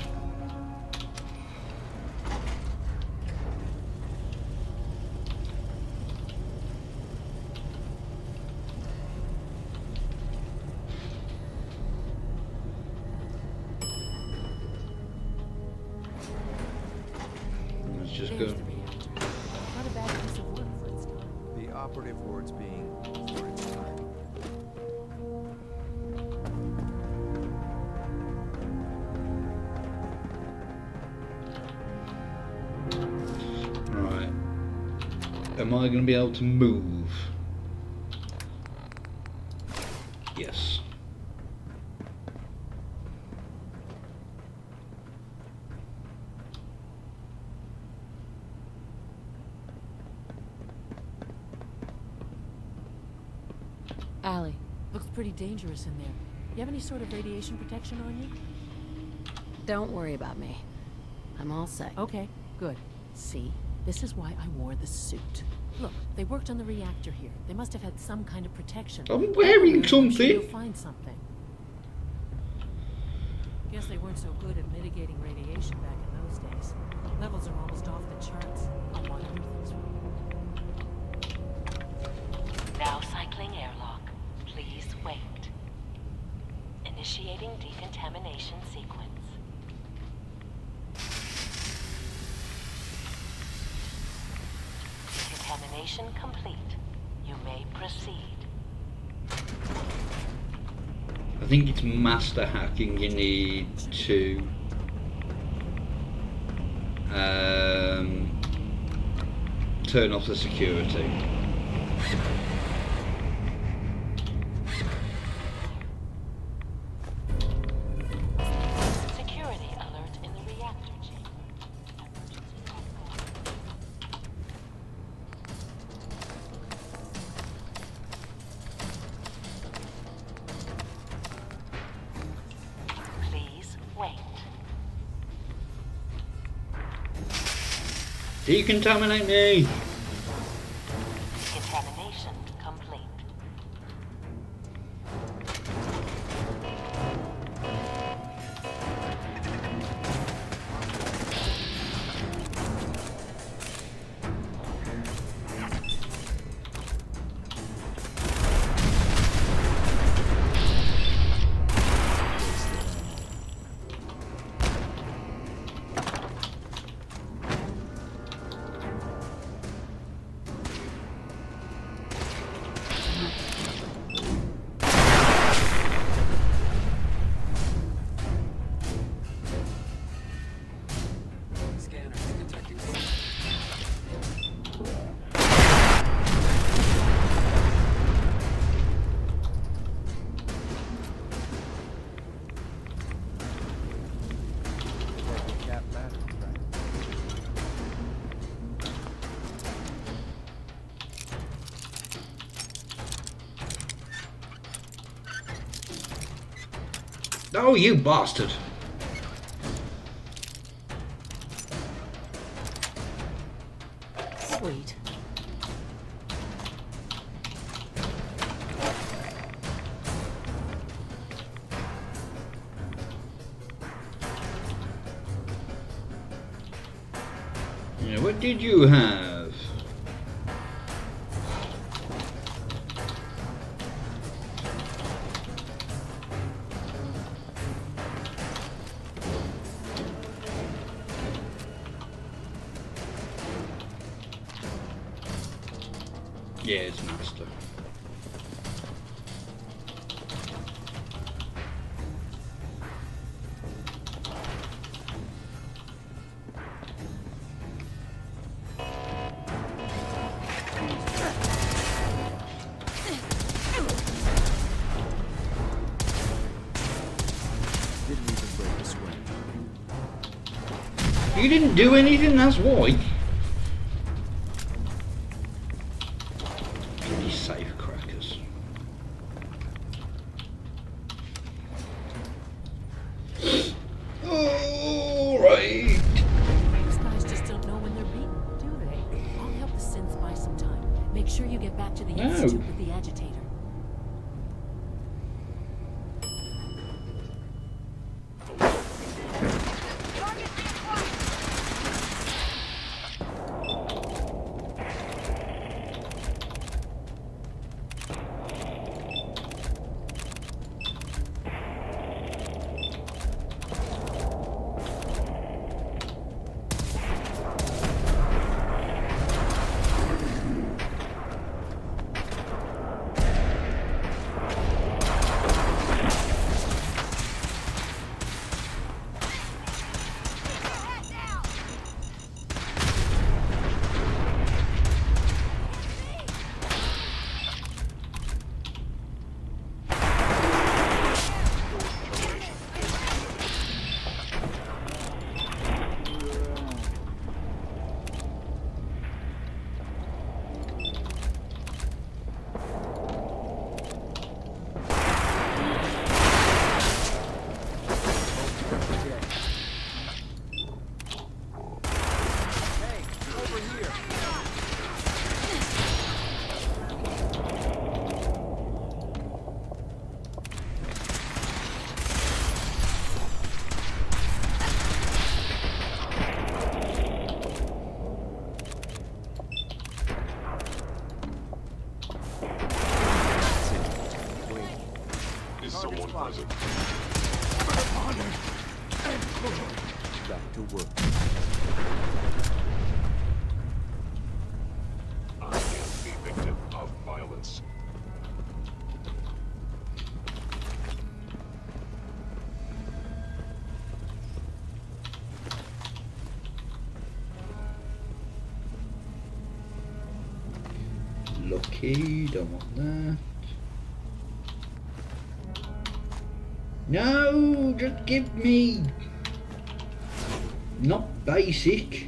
Let's just go. Not a bad piece of work for its time. The operative words being for its time. Right. Am I going to be able to move? Yes. Allie, looks pretty dangerous in there. You have any sort of radiation protection on you? Don't worry about me. I'm all set. Okay, good. See? This is why I wore the suit. Look, they worked on the reactor here. They must have had some kind of protection. I'm wearing I'm sure something. you'll find something. Guess they weren't so good at mitigating radiation back in those days. Levels are almost off the charts. I'll want everything's wrong. Now cycling airlock. Please wait. Initiating decontamination sequence. Decontamination complete. You may proceed. I think it's master hacking you need to turn off the security. Security alert in the reactor chamber. Please wait. Decontaminate me! Decontamination complete. Oh, you bastard! Sweet. Yeah, what did you have? Yeah, it's master. Didn't even break a sweat. You didn't do anything, that's why. These safe crackers. Alright. These guys just don't know when they're beaten, do they? I'll help the synths buy some time. Make sure you get back to the Institute with the agitator. Back to work. I can't be victim of violence. Lucky, don't want that. No, just give me not basic.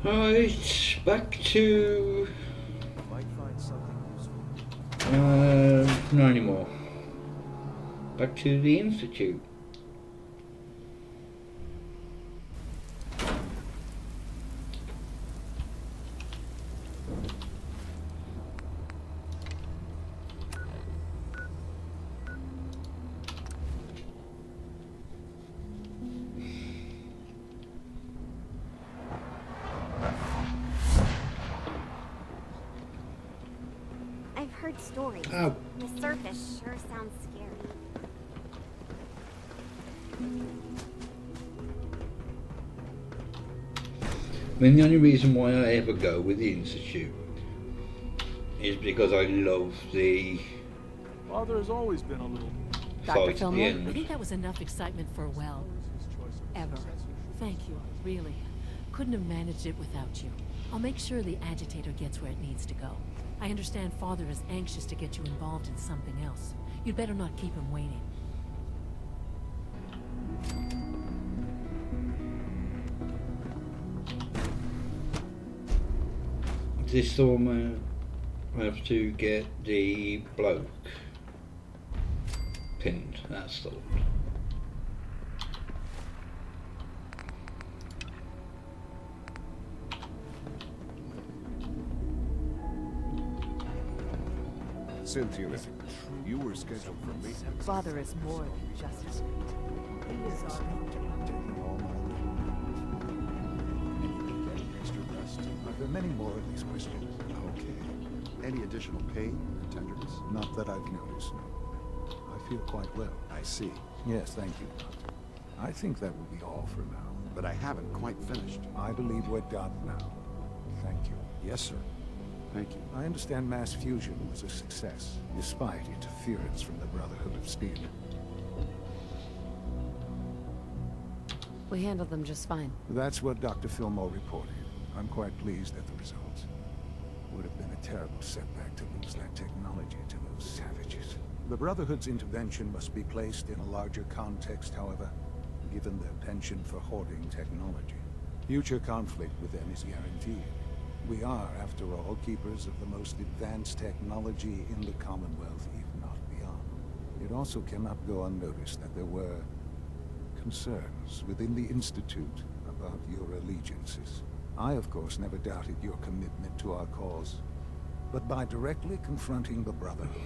Right, back to... Might find something useful. not anymore. Back to the Institute. stories. Oh. The surface sure sounds scary. I mean, the only reason why I ever go with the Institute is because I love the Father has always been a little... Dr. fight at the Fillmore, I end. think that was enough excitement for, well, ever. Thank you, really. Couldn't have managed it without you. I'll make sure the agitator gets where it needs to go. I understand Father is anxious to get you involved in something else. You'd better not keep him waiting. This time I have to get the bloke pinned. That's the one. Cynthia, you were scheduled for me. Father is more than just a sweet. He is our... Extra rest. Are there many more of these questions? Okay. Any additional pain or tenderness? Not that I've noticed. I feel quite well. I see. Yes, thank you, Doctor. I think that will be all for now. But I haven't quite finished. I believe we're done now. Thank you. Yes, sir. Thank you. I understand mass fusion was a success, despite interference from the Brotherhood of Steel. We handled them just fine. That's what Dr. Fillmore reported. I'm quite pleased at the results. Would have been a terrible setback to lose that technology to those savages. The Brotherhood's intervention must be placed in a larger context, however, given their penchant for hoarding technology. Future conflict with them is guaranteed. We are, after all, keepers of the most advanced technology in the Commonwealth, if not beyond. It also cannot go unnoticed that there were concerns within the Institute about your allegiances. I, of course, never doubted your commitment to our cause. But by directly confronting the Brotherhood,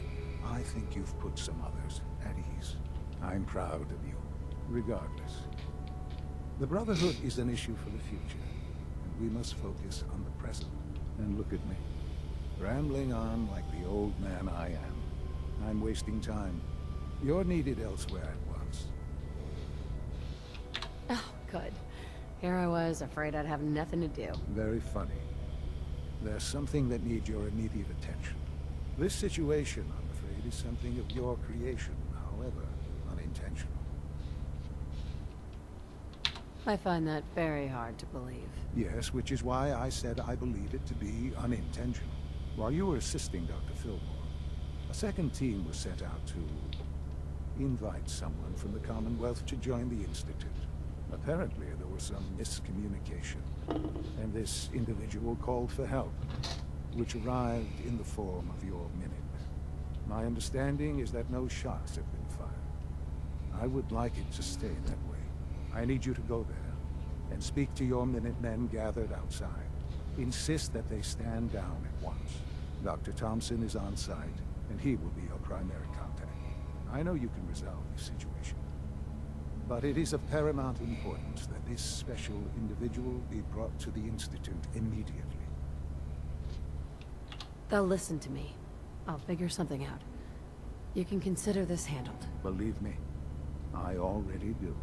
I think you've put some others at ease. I'm proud of you, regardless. The Brotherhood is an issue for the future. We must focus on the present. And look at me, rambling on like the old man I am. I'm wasting time. You're needed elsewhere at once. Oh, good. Here I was, afraid I'd have nothing to do. Very funny. There's something that needs your immediate attention. This situation, I'm afraid, is something of your creation, however unintentional. I find that very hard to believe. Yes, which is why I said I believe it to be unintentional. While you were assisting Dr. Fillmore, a second team was sent out to invite someone from the Commonwealth to join the Institute. Apparently, there was some miscommunication, and this individual called for help, which arrived in the form of your Minutemen. My understanding is that no shots have been fired. I would like it to stay that way. I need you to go there and speak to your Minutemen gathered outside. Insist that they stand down at once. Dr. Thompson is on site, and he will be your primary contact. I know you can resolve this situation, but it is of paramount importance that this special individual be brought to the Institute immediately. They'll listen to me. I'll figure something out. You can consider this handled. Believe me, I already do.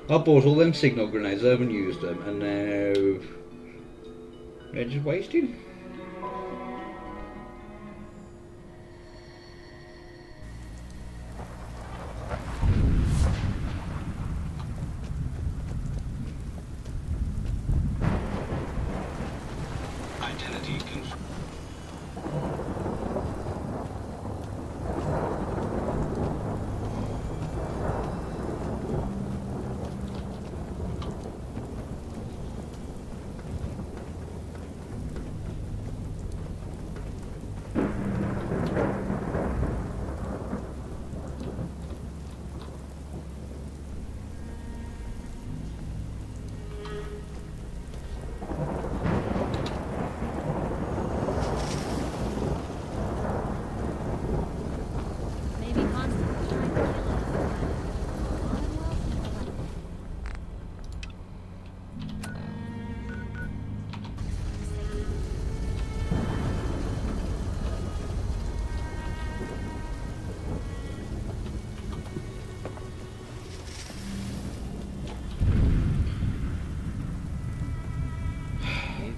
I bought all them signal grenades, I haven't used them, and now they're just wasting. Identity confirmed.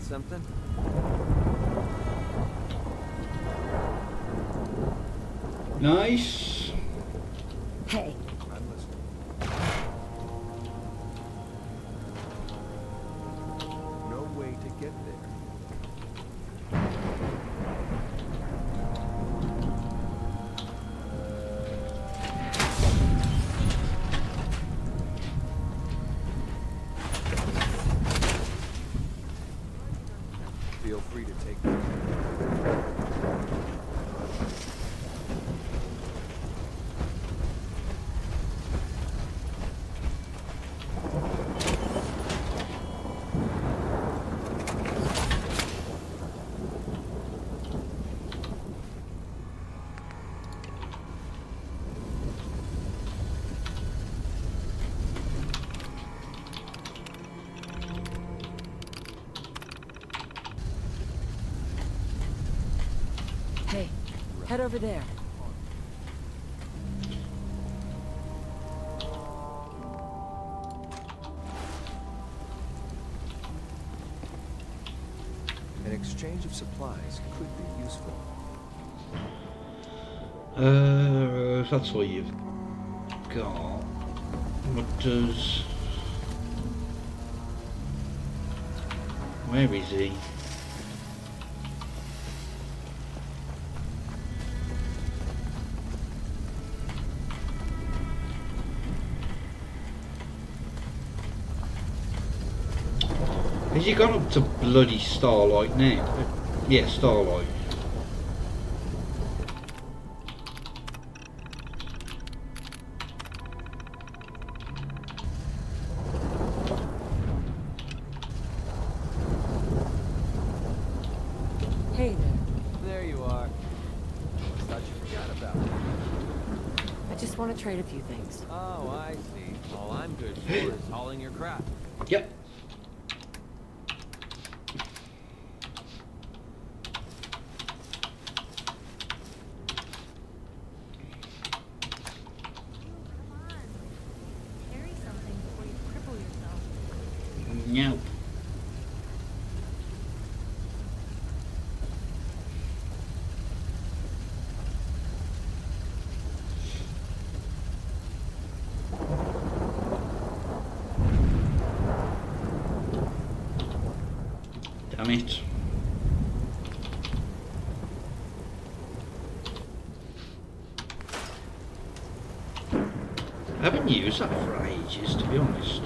something? Nice. Hey. I'm listening. No way to get there. Feel free to take me. Hey, head over there. An exchange of supplies could be useful. If that's all you've got, what does... Where is he? Has he gone up to bloody Starlight now? Yeah, Starlight. Hey there. There you are. Thought you forgot about me. I just want to trade a few things. Oh, I see. All I'm good for is hauling your crap. Yep. Carry something before you cripple yourself. No. Damn it. I haven't used that for ages, to be honest.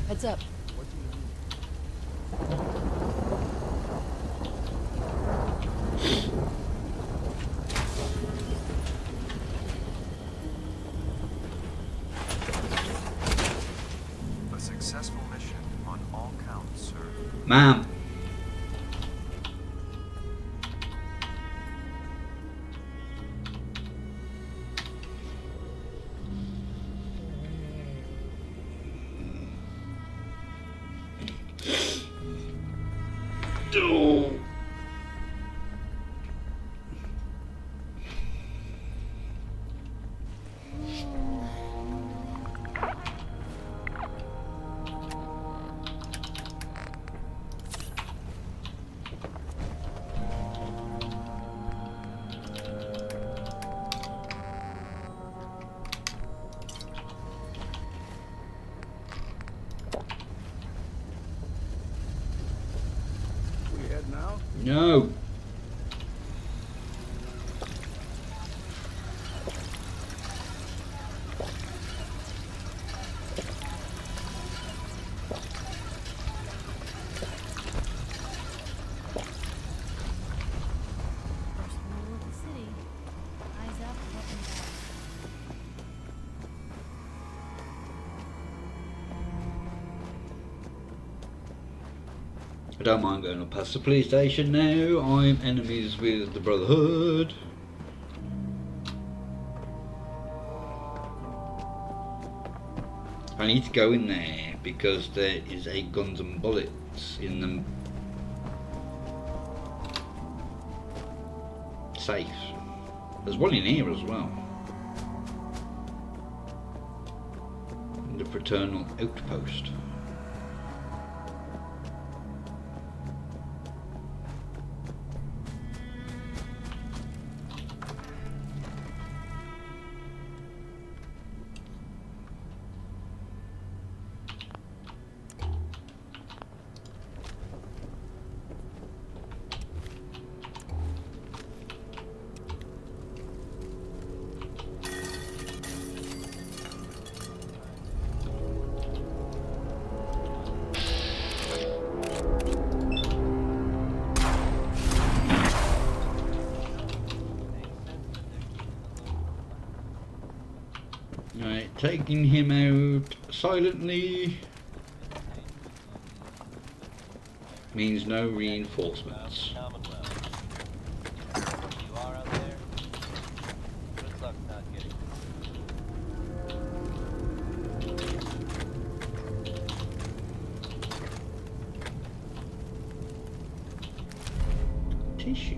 Heads up. A successful mission on all counts, sir. Ma'am. Oh. We head now? No. I don't mind going up past the police station now. I'm enemies with the Brotherhood. I need to go in there because there is a guns and bullets in the safe. There's one in here as well. In the fraternal outpost. Right, taking him out silently means no reinforcements. Tissue.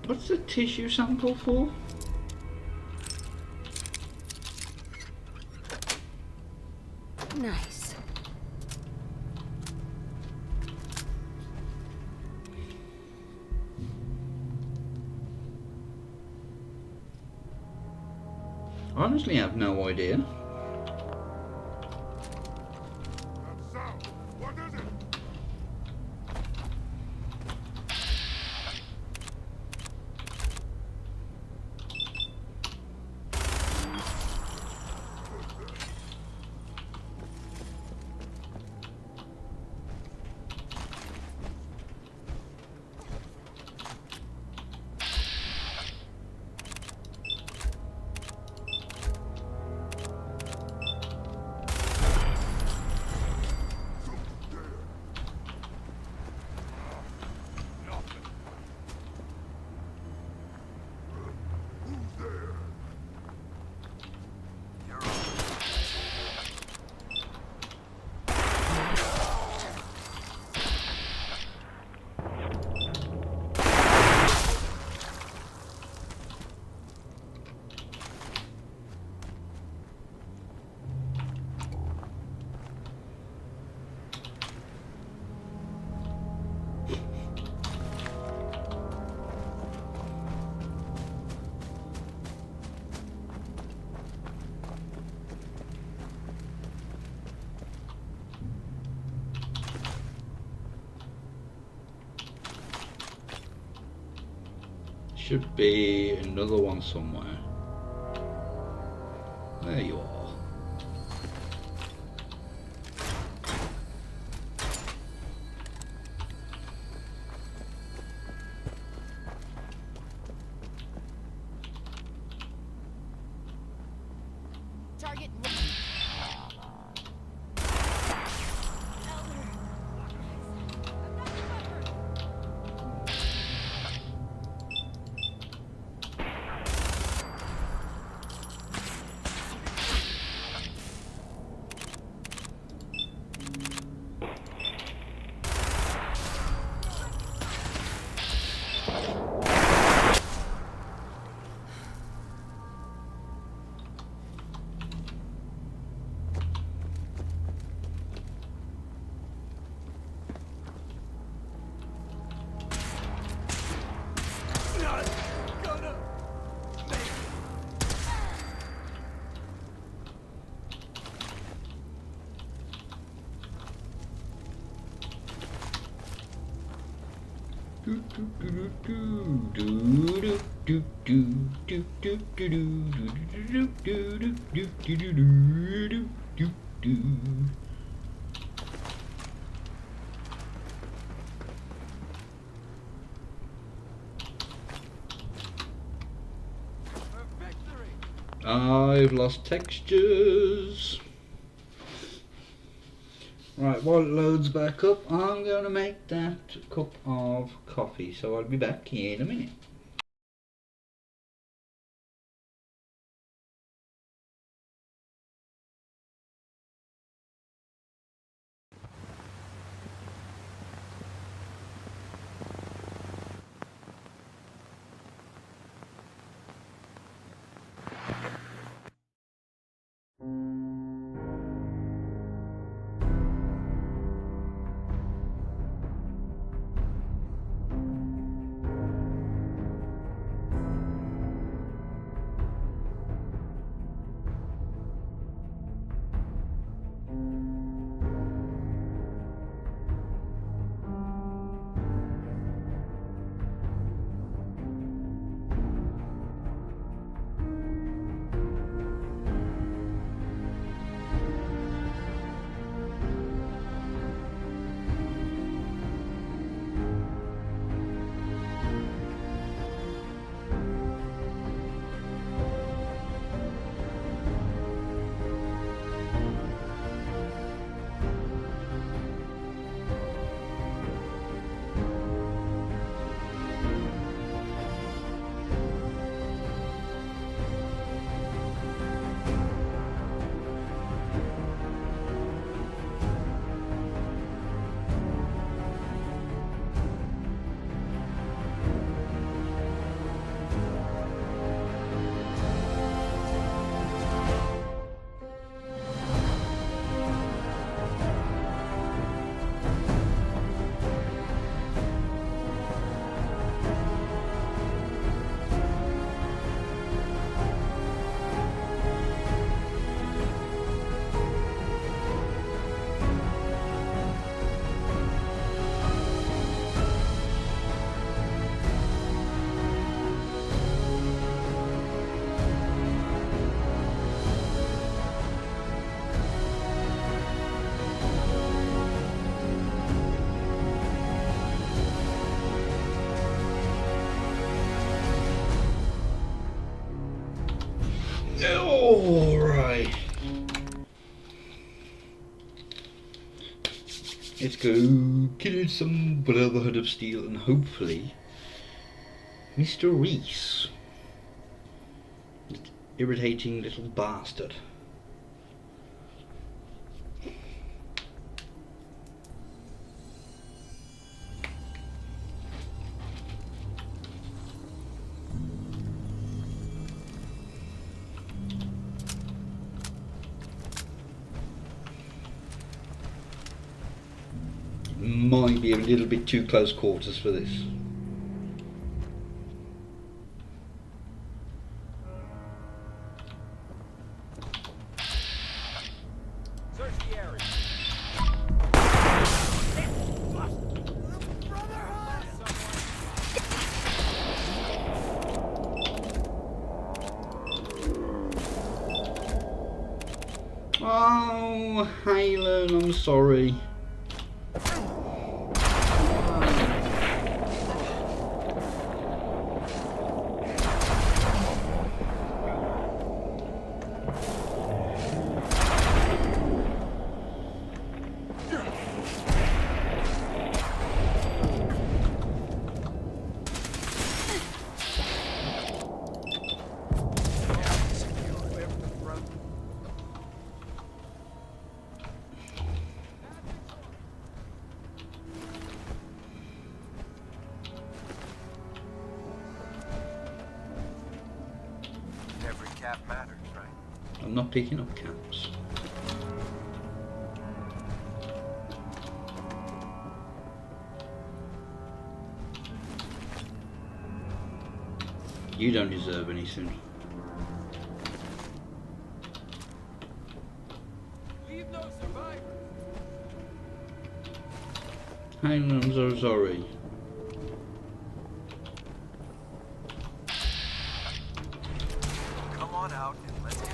What's the tissue sample for? Nice. I honestly have no idea. Should be another one somewhere. There you are. Target. I've lost textures. Right, while it loads back up, I'm going to make that cup of coffee. So I'll be back here in a minute. Alright. Let's go kill some Brotherhood of Steel and hopefully Mr. Reese. That irritating little bastard. Might be a little bit too close quarters for this. Search the area. Oh, Halen, I'm sorry. Cap matters, right? I'm not picking up caps. You don't deserve anything. Leave no survivors. I'm so sorry. Come on out and let's get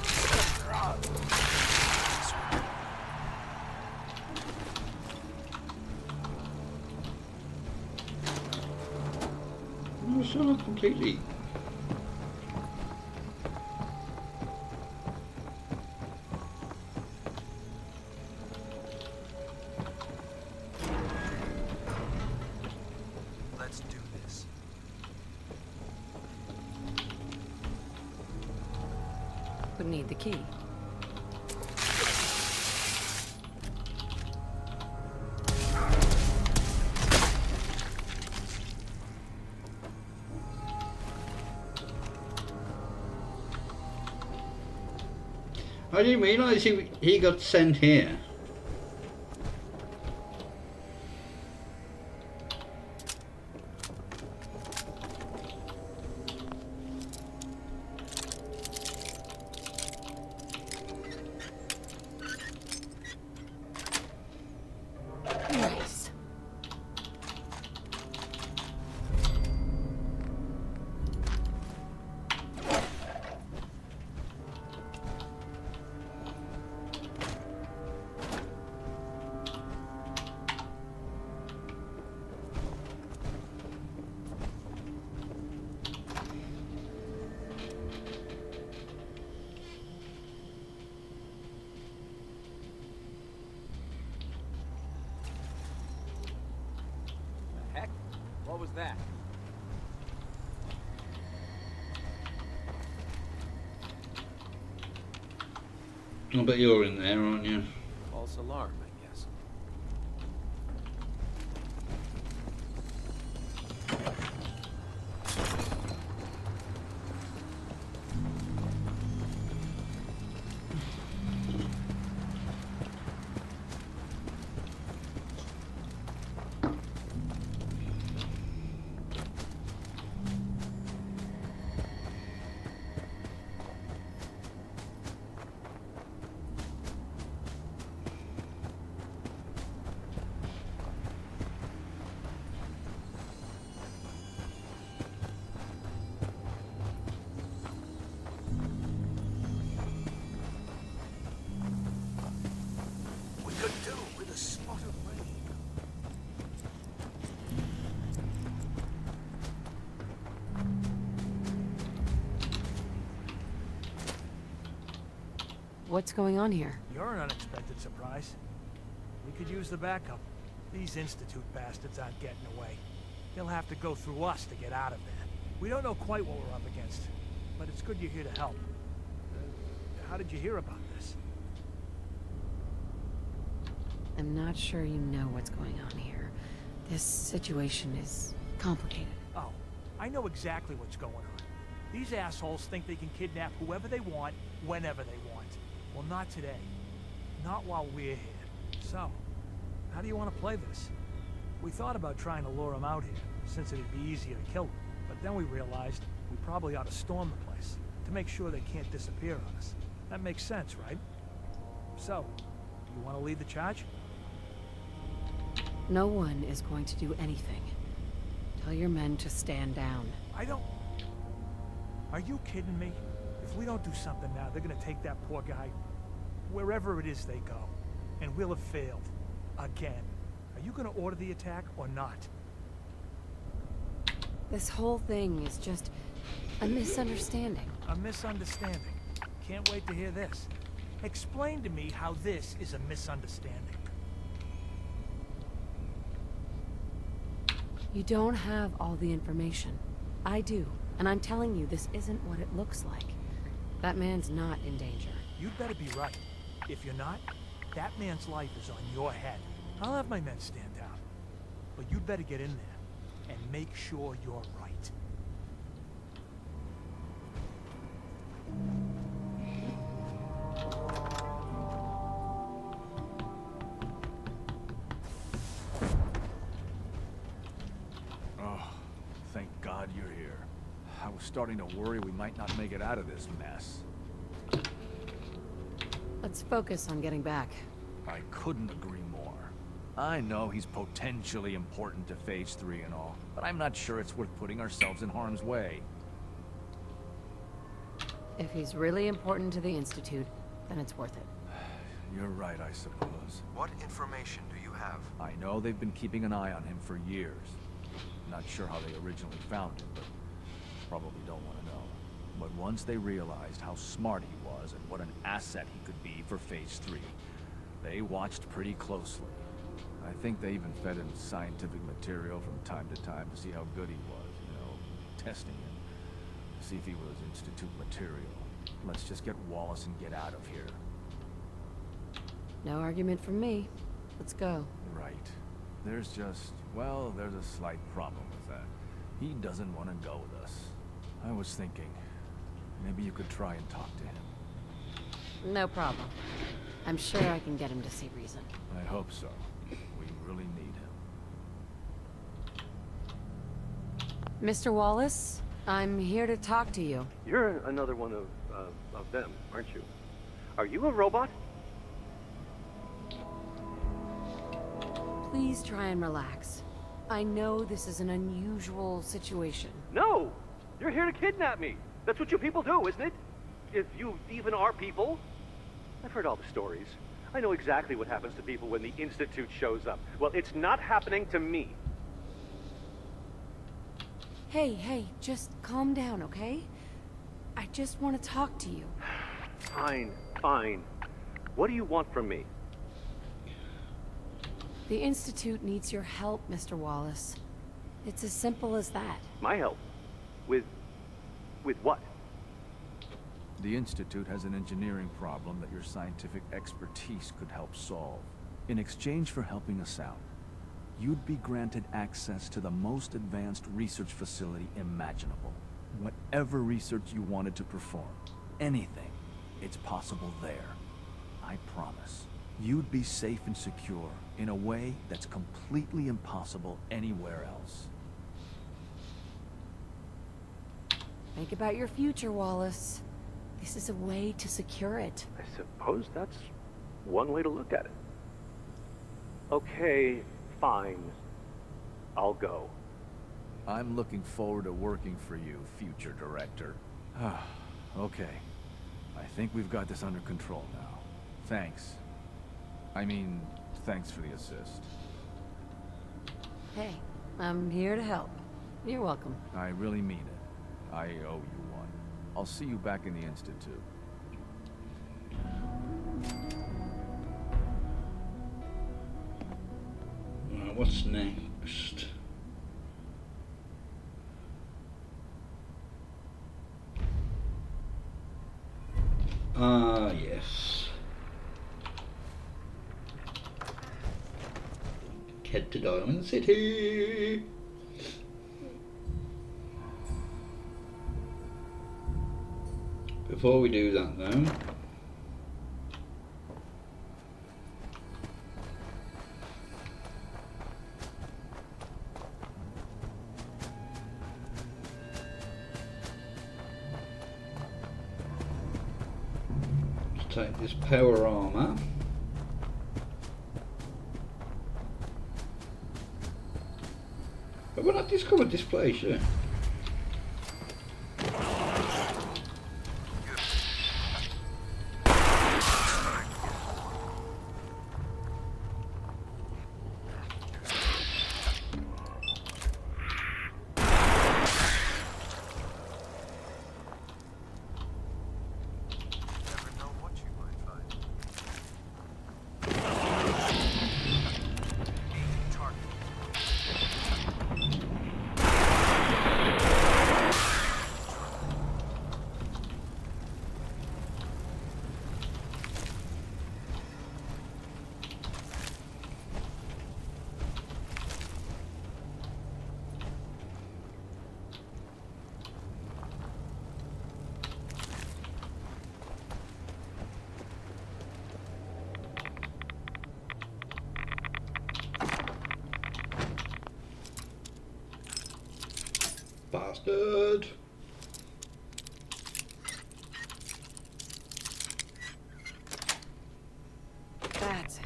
No, it's not completely. need the key. I didn't realise he got sent here. Nice. Heck, what was that? I bet you're in there, aren't you? False alarm, I guess. We could do with a spot of rain. What's going on here? You're an unexpected surprise. We could use the backup. These Institute bastards aren't getting away. They'll have to go through us to get out of there. We don't know quite what we're up against, but it's good you're here to help. How did you hear about this? I'm not sure you know what's going on here. This situation is complicated. Oh, I know exactly what's going on. These assholes think they can kidnap whoever they want, whenever they want. Well, not today. Not while we're here. So, how do you want to play this? We thought about trying to lure them out here, since it'd be easier to kill them. But then we realized we probably ought to storm the place, to make sure they can't disappear on us. That makes sense, right? So, you want to lead the charge? No one is going to do anything. Tell your men to stand down. I don't... Are you kidding me? If we don't do something now, they're gonna take that poor guy wherever it is they go. And we'll have failed. Again. Are you gonna order the attack or not? This whole thing is just a misunderstanding. A misunderstanding. Can't wait to hear this. Explain to me how this is a misunderstanding. You don't have all the information. I do. And I'm telling you, this isn't what it looks like. That man's not in danger. You'd better be right. If you're not, that man's life is on your head. I'll have my men stand down. But you'd better get in there and make sure you're right. Oh, thank God you're here. I was starting to worry we might not make it out of this mess. Let's focus on getting back. I couldn't agree more. I know he's potentially important to Phase 3 and all, but I'm not sure it's worth putting ourselves in harm's way. If he's really important to the Institute, then it's worth it. You're right, I suppose. What information do you have? I know they've been keeping an eye on him for years. Not sure how they originally found him, but probably don't want to know. But once they realized how smart he was and what an asset he could be for Phase 3, they watched pretty closely. I think they even fed him scientific material from time to time to see how good he was, you know, testing him, to see if he was Institute material. Let's just get Wallace and get out of here. No argument from me. Let's go. Right. There's just, well, there's a slight problem with that. He doesn't want to go with us. I was thinking, maybe you could try and talk to him. No problem. I'm sure I can get him to see reason. I hope so. We really need him. Mr. Wallace, I'm here to talk to you. You're another one of them, aren't you? Are you a robot? Please try and relax. I know this is an unusual situation. No! You're here to kidnap me! That's what you people do, isn't it? If you even are people. I've heard all the stories. I know exactly what happens to people when the Institute shows up. Well, it's not happening to me. Hey, just calm down, okay? I just want to talk to you. Fine, fine. What do you want from me? The Institute needs your help, Mr. Wallace. It's as simple as that. My help? With what? The Institute has an engineering problem that your scientific expertise could help solve. In exchange for helping us out, you'd be granted access to the most advanced research facility imaginable. Whatever research you wanted to perform, anything, it's possible there. I promise. You'd be safe and secure in a way that's completely impossible anywhere else. Think about your future, Wallace. This is a way to secure it. I suppose that's one way to look at it. Okay, fine. I'll go. I'm looking forward to working for you, future director. Okay. I think we've got this under control now. Thanks. I mean, thanks for the assist. Hey, I'm here to help. You're welcome. I really mean it. I owe you one. I'll see you back in the Institute. What's next? Yes. Head to Diamond City. Before we do that though, let's take this power armor. Have I not discovered this place yet? Bastard! That's it.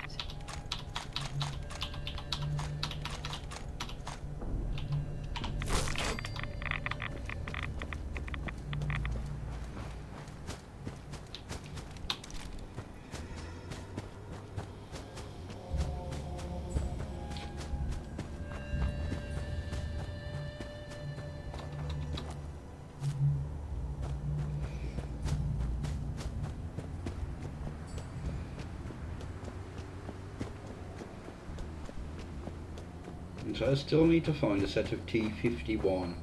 So I still need to find a set of T-51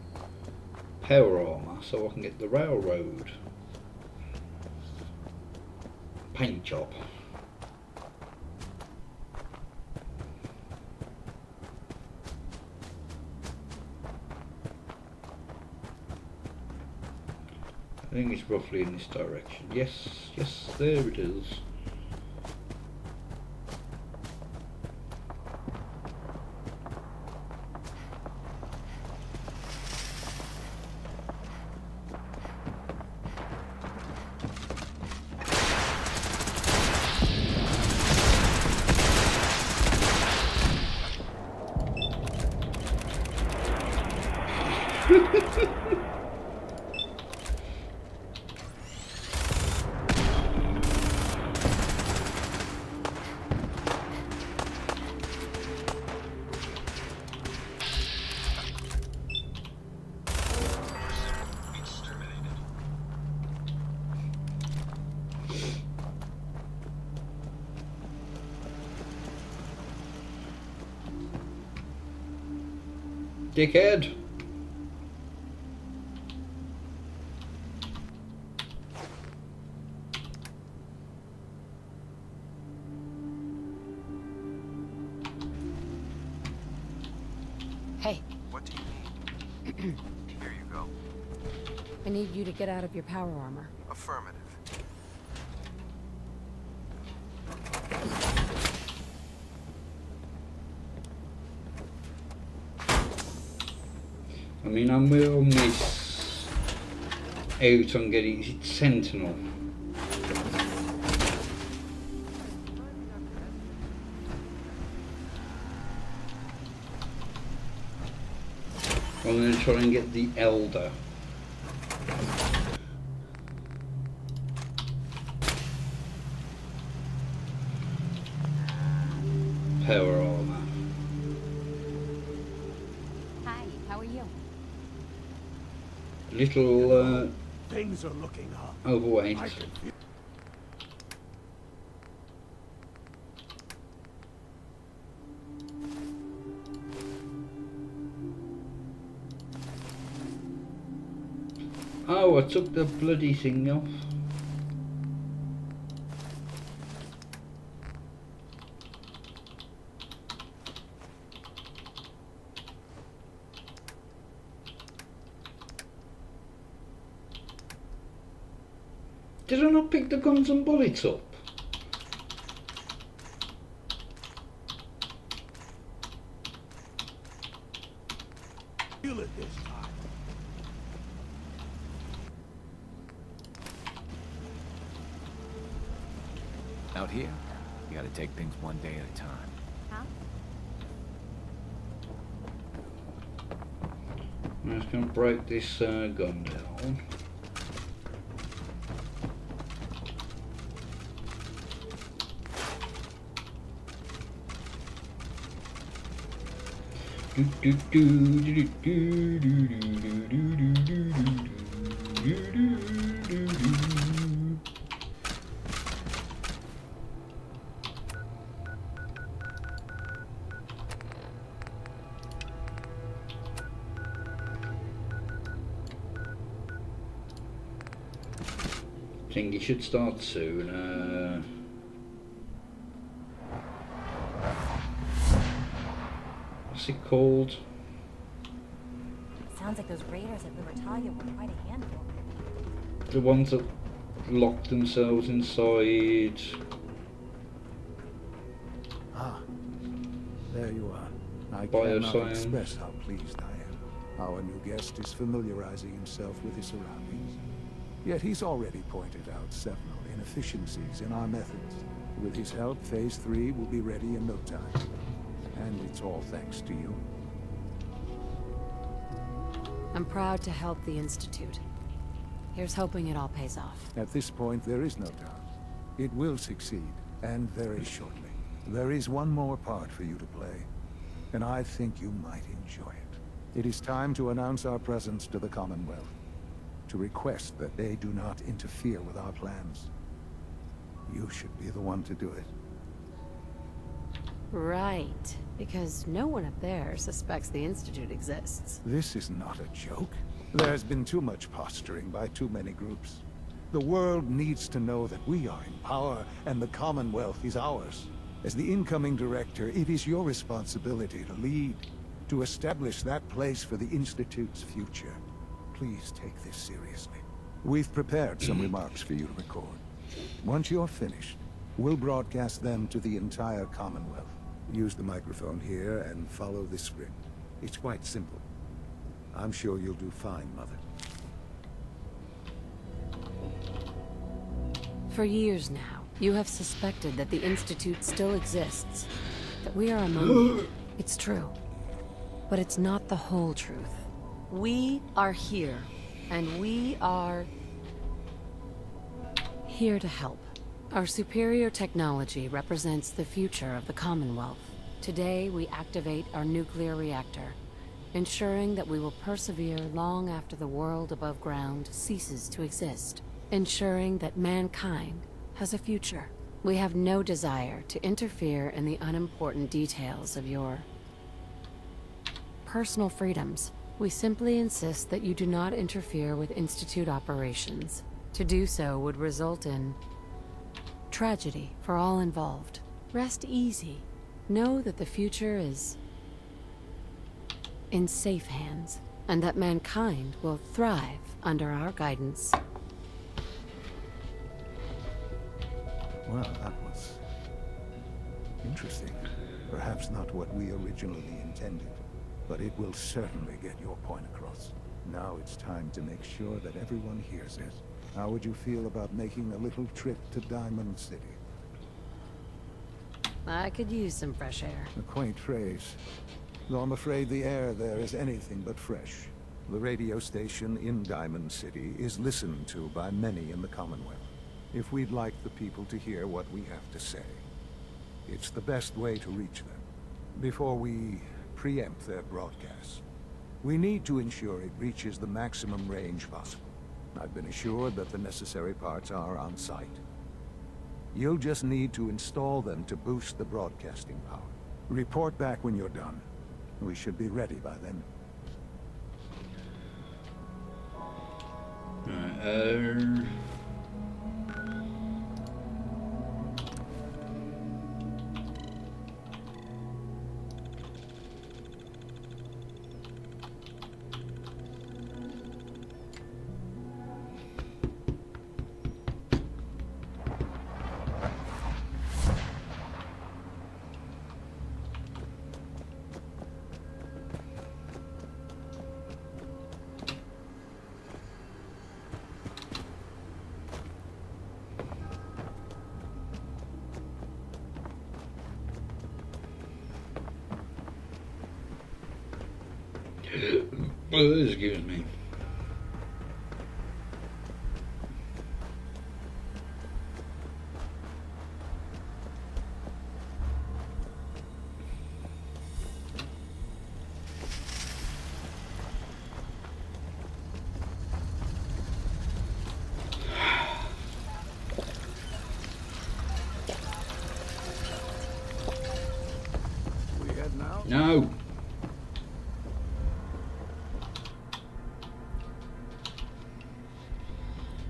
power armor so I can get the railroad. paint job. I think it's roughly in this direction. Yes, yes, there it is. Dickhead. Hey. What do you need? Here you go. I need you to get out of your power armor. Affirmative. I mean, I'm will miss out on getting Sentinel. I'm going to try and get the Elder. Power armor. Hi, how are you? Little Things are looking up. overweight. I can feel Oh, I took the bloody thing off. Did I not pick the guns and bullets up? feel it this time. Out here, you gotta take things one day at a time. Huh? I'm just going to break this gun down. Think it should start soon. What's it called? Sounds like those raiders at Libertalia were quite a handful. The ones that lock themselves inside. Ah, there you are. I Bioscience. cannot express how pleased I am. Our new guest is familiarizing himself with his surroundings. Yet he's already pointed out several inefficiencies in our methods. With his help, Phase 3 will be ready in no time. And it's all thanks to you. I'm proud to help the Institute. Here's hoping it all pays off. At this point, there is no doubt. It will succeed, and very shortly. There is one more part for you to play, and I think you might enjoy it. It is time to announce our presence to the Commonwealth, to request that they do not interfere with our plans. You should be the one to do it. Right, because no one up there suspects the Institute exists. This is not a joke. There's been too much posturing by too many groups. The world needs to know that we are in power and the Commonwealth is ours. As the incoming director, it is your responsibility to lead, to establish that place for the Institute's future. Please take this seriously. We've prepared some remarks for you to record. Once you're finished, we'll broadcast them to the entire Commonwealth. Use the microphone here and follow this script. It's quite simple. I'm sure you'll do fine, Mother. For years now, you have suspected that the Institute still exists, that we are among you. It's true, but it's not the whole truth. We are here, and we are here to help. Our superior technology represents the future of the Commonwealth. Today, we activate our nuclear reactor, ensuring that we will persevere long after the world above ground ceases to exist. Ensuring that mankind has a future. We have no desire to interfere in the unimportant details of your personal freedoms. We simply insist that you do not interfere with Institute operations. To do so would result in tragedy for all involved. Rest easy. Know that the future is in safe hands, and that mankind will thrive under our guidance. Well, that was interesting. Perhaps not what we originally intended, but it will certainly get your point across. Now it's time to make sure that everyone hears it. How would you feel about making a little trip to Diamond City? I could use some fresh air. A quaint phrase, though I'm afraid the air there is anything but fresh. The radio station in Diamond City is listened to by many in the Commonwealth. If we'd like the people to hear what we have to say, it's the best way to reach them. Before we preempt their broadcasts, we need to ensure it reaches the maximum range possible. I've been assured that the necessary parts are on site. You'll just need to install them to boost the broadcasting power. Report back when you're done. We should be ready by then. Excuse me. We head now? No.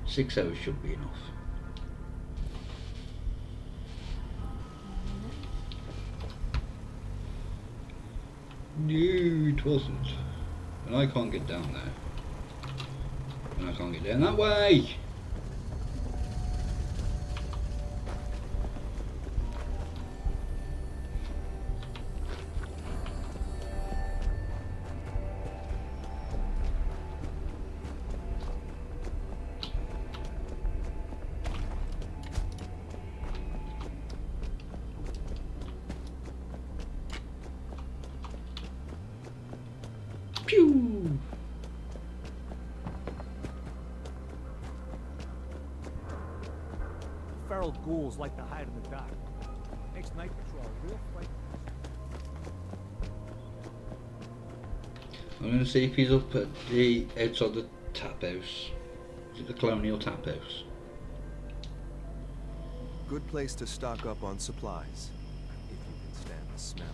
Six hours should be enough. No, it wasn't. And I can't get down there. And I can't get down that way. Pew! Feral ghouls like to hide in the dark. Makes night patrol real frightening. I'm going to see if he's up at the outside the tap house. Is it the Colonial Tap House? Good place to stock up on supplies, if you can stand the smell.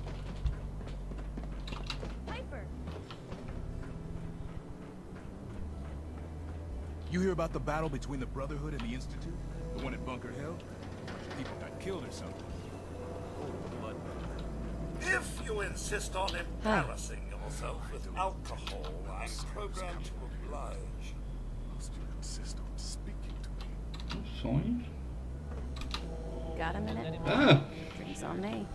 You hear about the battle between the Brotherhood and the Institute? The one at Bunker Hill? People got killed or something. Oh, blood. If you insist on embarrassing yourself with alcohol, I'm programmed to oblige. Must you insist on speaking to me? Fine. Got a minute? Ah. Drinks on me.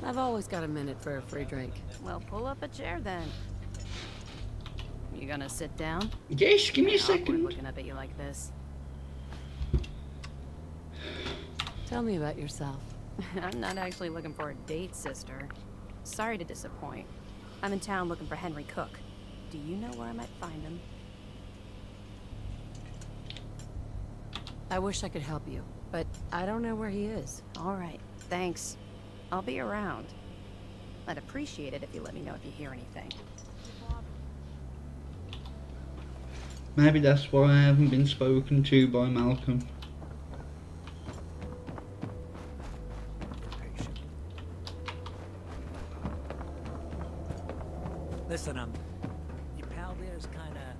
I've always got a minute for a free drink. Well, pull up a chair then. You gonna sit down? Yes, give me a Awkward second. looking up at you like this. Tell me about yourself. I'm not actually looking for a date, sister. Sorry to disappoint. I'm in town looking for Henry Cook. Do you know where I might find him? I wish I could help you, but I don't know where he is. All right, thanks. I'll be around. I'd appreciate it if you let me know if you hear anything. Maybe that's why I haven't been spoken to by Malcolm. Listen, your pal there's kinda...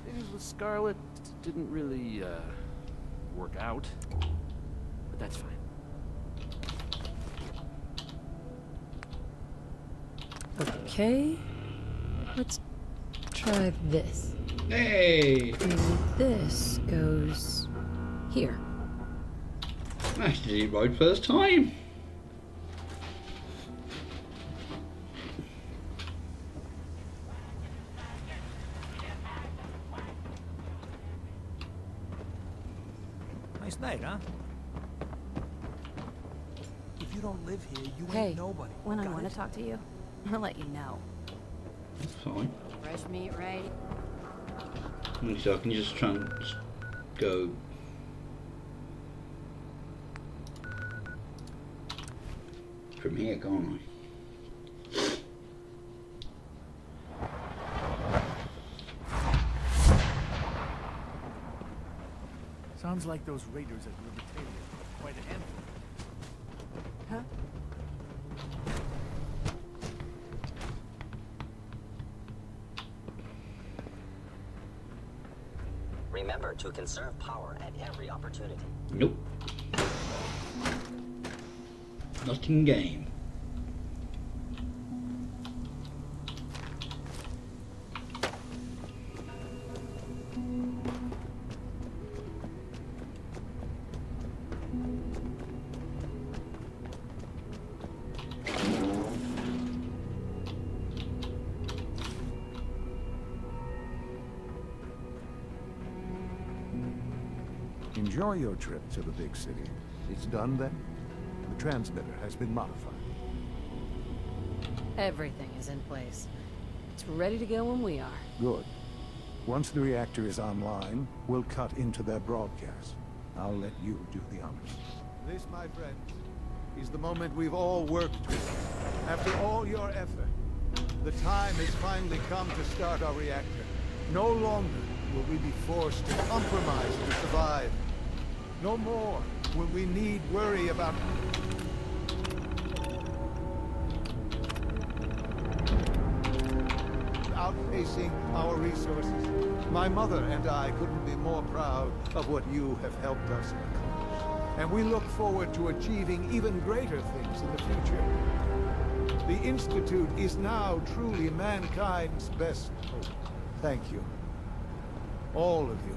Things with Scarlet didn't really, work out. But that's fine. Okay, let's try this. Hey! And this goes here. I actually did it right first time. Nice night, huh? If you don't live here, you Hey, ain't nobody. when I Got want it? to talk to you, I'll let you know. That's fine. Fresh meat, right? So I can just try and just go. From here, can't I? Sounds like those raiders at Libertalia are quite a handful. Huh? Remember to conserve power at every opportunity. Nope. Not in game. Enjoy your trip to the big city. It's done then? The transmitter has been modified. Everything is in place. It's ready to go when we are. Good. Once the reactor is online, we'll cut into their broadcast. I'll let you do the honors. This, my friends, is the moment we've all worked toward. After all your effort, the time has finally come to start our reactor. No longer will we be forced to compromise to survive. No more will we need worry about... outpacing our resources. My mother and I couldn't be more proud of what you have helped us accomplish. And we look forward to achieving even greater things in the future. The Institute is now truly mankind's best hope. Thank you. All of you.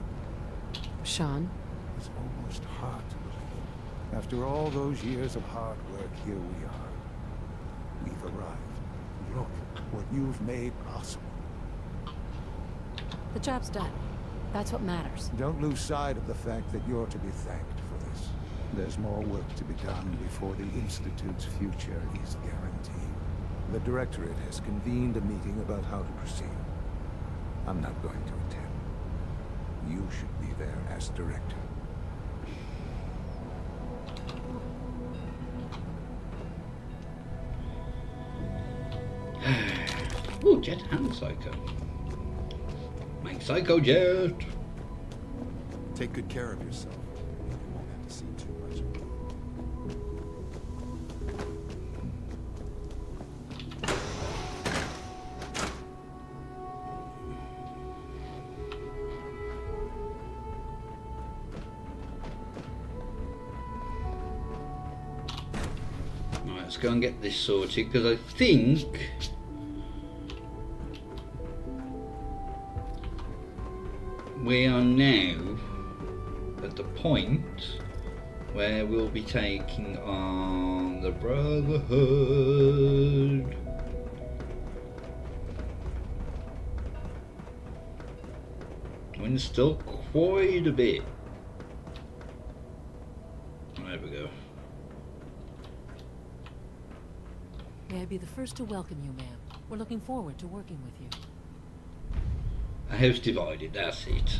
Sean? It's almost hard to believe. After all those years of hard work, here we are. We've arrived. Look what you've made possible. The job's done. That's what matters. Don't lose sight of the fact that you're to be thanked for this. There's more work to be done before the Institute's future is guaranteed. The Directorate has convened a meeting about how to proceed. I'm not going to attend. You should be there as Director. Ooh, Jet and Psycho. Make Psycho Jet. Take good care of yourself. You won't have to see too much. let's go and get this sorted, because I think we are now at the point where we'll be taking on the Brotherhood. I mean, there's still quite a bit. There we go. May I be the first to welcome you, ma'am. We're looking forward to working with you. A house divided, that's it.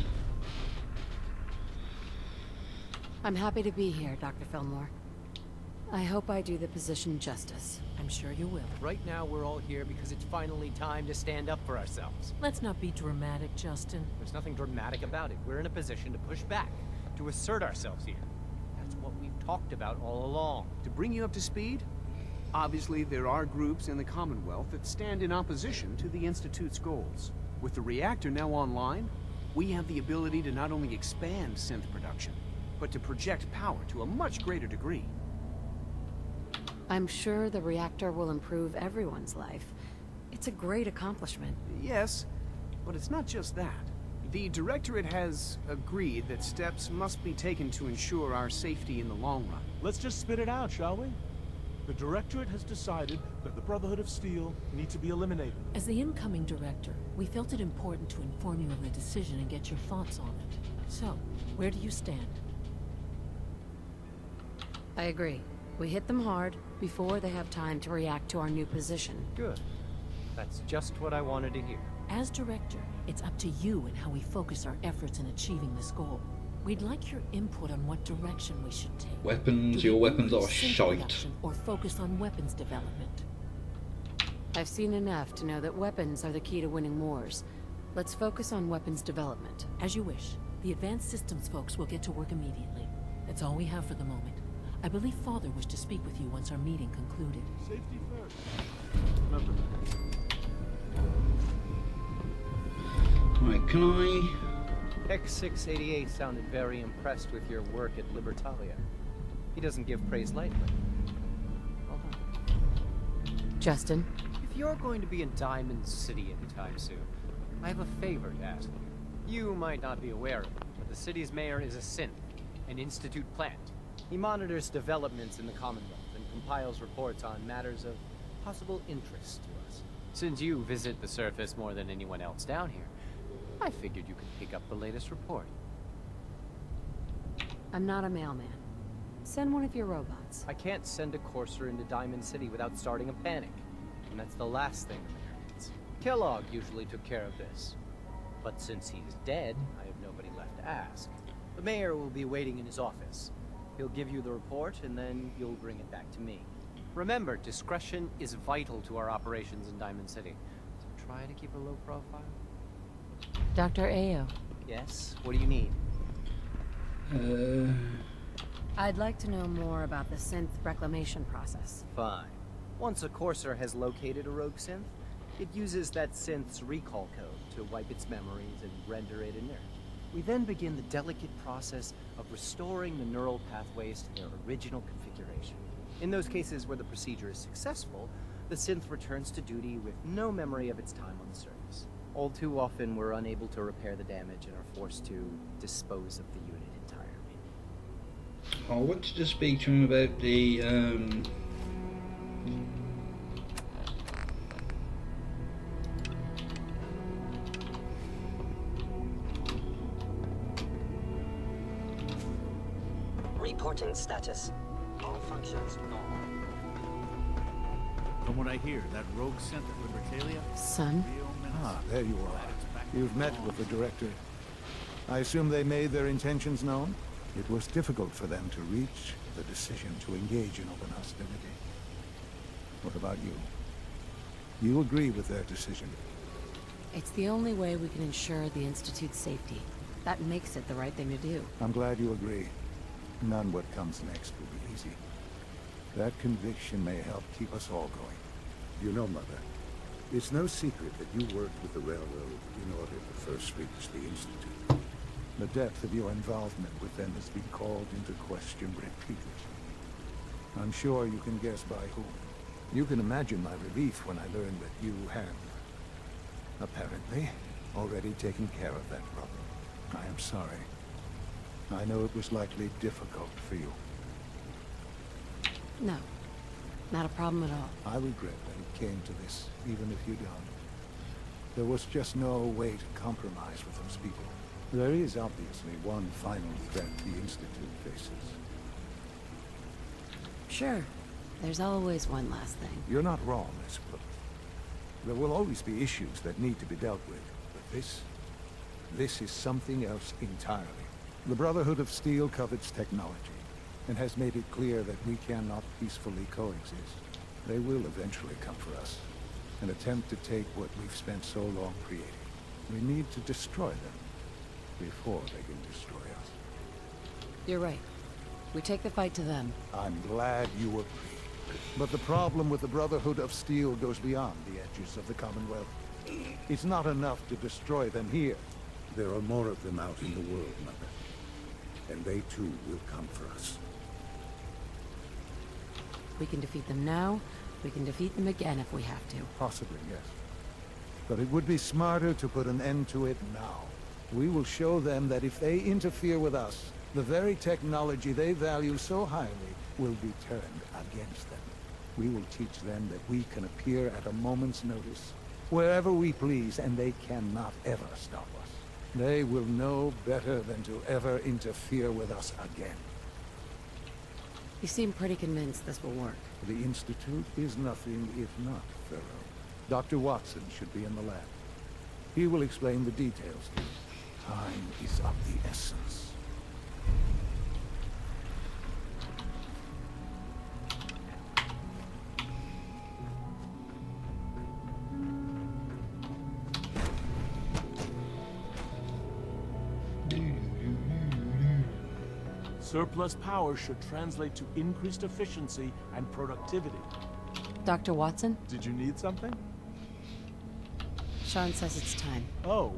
I'm happy to be here, Dr. Fillmore. I hope I do the position justice. I'm sure you will. Right now, we're all here because it's finally time to stand up for ourselves. Let's not be dramatic, Justin. There's nothing dramatic about it. We're in a position to push back, to assert ourselves here. That's what we've talked about all along. To bring you up to speed, obviously there are groups in the Commonwealth that stand in opposition to the Institute's goals. With the reactor now online, we have the ability to not only expand synth production, but to project power to a much greater degree. I'm sure the reactor will improve everyone's life. It's a great accomplishment. Yes, but it's not just that. The Directorate has agreed that steps must be taken to ensure our safety in the long run. Let's just spit it out, shall we? The Directorate has decided that the Brotherhood of Steel need to be eliminated. As the incoming director, we felt it important to inform you of the decision and get your thoughts on it. So, where do you stand? I agree. We hit them hard before they have time to react to our new position. Good. That's just what I wanted to hear. As director, it's up to you and how we focus our efforts in achieving this goal. We'd like your input on what direction we should take. Weapons, your weapons are shite. Or focus on weapons development. I've seen enough to know that weapons are the key to winning wars. Let's focus on weapons development. As you wish. The advanced systems folks will get to work immediately. That's all we have for the moment. I believe Father wished to speak with you once our meeting concluded. Safety first. Remember. Right, can I... X688 sounded very impressed with your work at Libertalia. He doesn't give praise lightly. Well done. Justin? If you're going to be in Diamond City anytime soon, I have a favor to ask you. You might not be aware of it, but the city's mayor is a synth, an Institute plant. He monitors developments in the Commonwealth and compiles reports on matters of possible interest to us. Since you visit the surface more than anyone else down here, I figured you could pick up the latest report. I'm not a mailman. Send one of your robots. I can't send a courser into Diamond City without starting a panic. And that's the last thing the mayor needs. Kellogg usually took care of this. But since he's dead, I have nobody left to ask. The mayor will be waiting in his office. He'll give you the report, and then you'll bring it back to me. Remember, discretion is vital to our operations in Diamond City. So try to keep a low profile. Dr. Ayo. Yes? What do you need? I'd like to know more about the synth reclamation process. Fine. Once a courser has located a rogue synth, it uses that synth's recall code to wipe its memories and render it inert. We then begin the delicate process of restoring the neural pathways to their original configuration. In those cases where the procedure is successful, the synth returns to duty with no memory of its time on the surface. All too often, we're unable to repair the damage and are forced to dispose of the unit entirely. I wanted to speak to him about the Reporting status. All functions normal. From what I hear, that rogue synth at Libertalia... Son? Ah, there you are. You've met with the Director. I assume they made their intentions known? It was difficult for them to reach the decision to engage in open hostility. What about you? You agree with their decision? It's the only way we can ensure the Institute's safety. That makes it the right thing to do. I'm glad you agree. None what comes next will be easy. That conviction may help keep us all going. You know, Mother, it's no secret that you worked with the Railroad in order to first reach the Institute. The depth of your involvement with them has been called into question repeatedly. I'm sure you can guess by whom. You can imagine my relief when I learned that you had, apparently, already taken care of that problem. I am sorry. I know it was likely difficult for you. No, not a problem at all. I regret that it came to this, even if you don't. There was just no way to compromise with those people. There is obviously one final threat the Institute faces. Sure. There's always one last thing. You're not wrong, I suppose. There will always be issues that need to be dealt with, but this is something else entirely. The Brotherhood of Steel covets technology, and has made it clear that we cannot peacefully coexist. They will eventually come for us, and attempt to take what we've spent so long creating. We need to destroy them, before they can destroy us. You're right. We take the fight to them. I'm glad you agree. But the problem with the Brotherhood of Steel goes beyond the edges of the Commonwealth. It's not enough to destroy them here. There are more of them out in the world, Mother. And they too will come for us. We can defeat them now. We can defeat them again if we have to. Possibly, yes. But it would be smarter to put an end to it now. We will show them that if they interfere with us, the very technology they value so highly will be turned against them. We will teach them that we can appear at a moment's notice, wherever we please, and they cannot ever stop us. They will know better than to ever interfere with us again. You seem pretty convinced this will work. The Institute is nothing if not thorough. Dr. Watson should be in the lab. He will explain the details to you. Time is of the essence. Surplus power should translate to increased efficiency and productivity. Dr. Watson? Did you need something? Sean says it's time. Oh,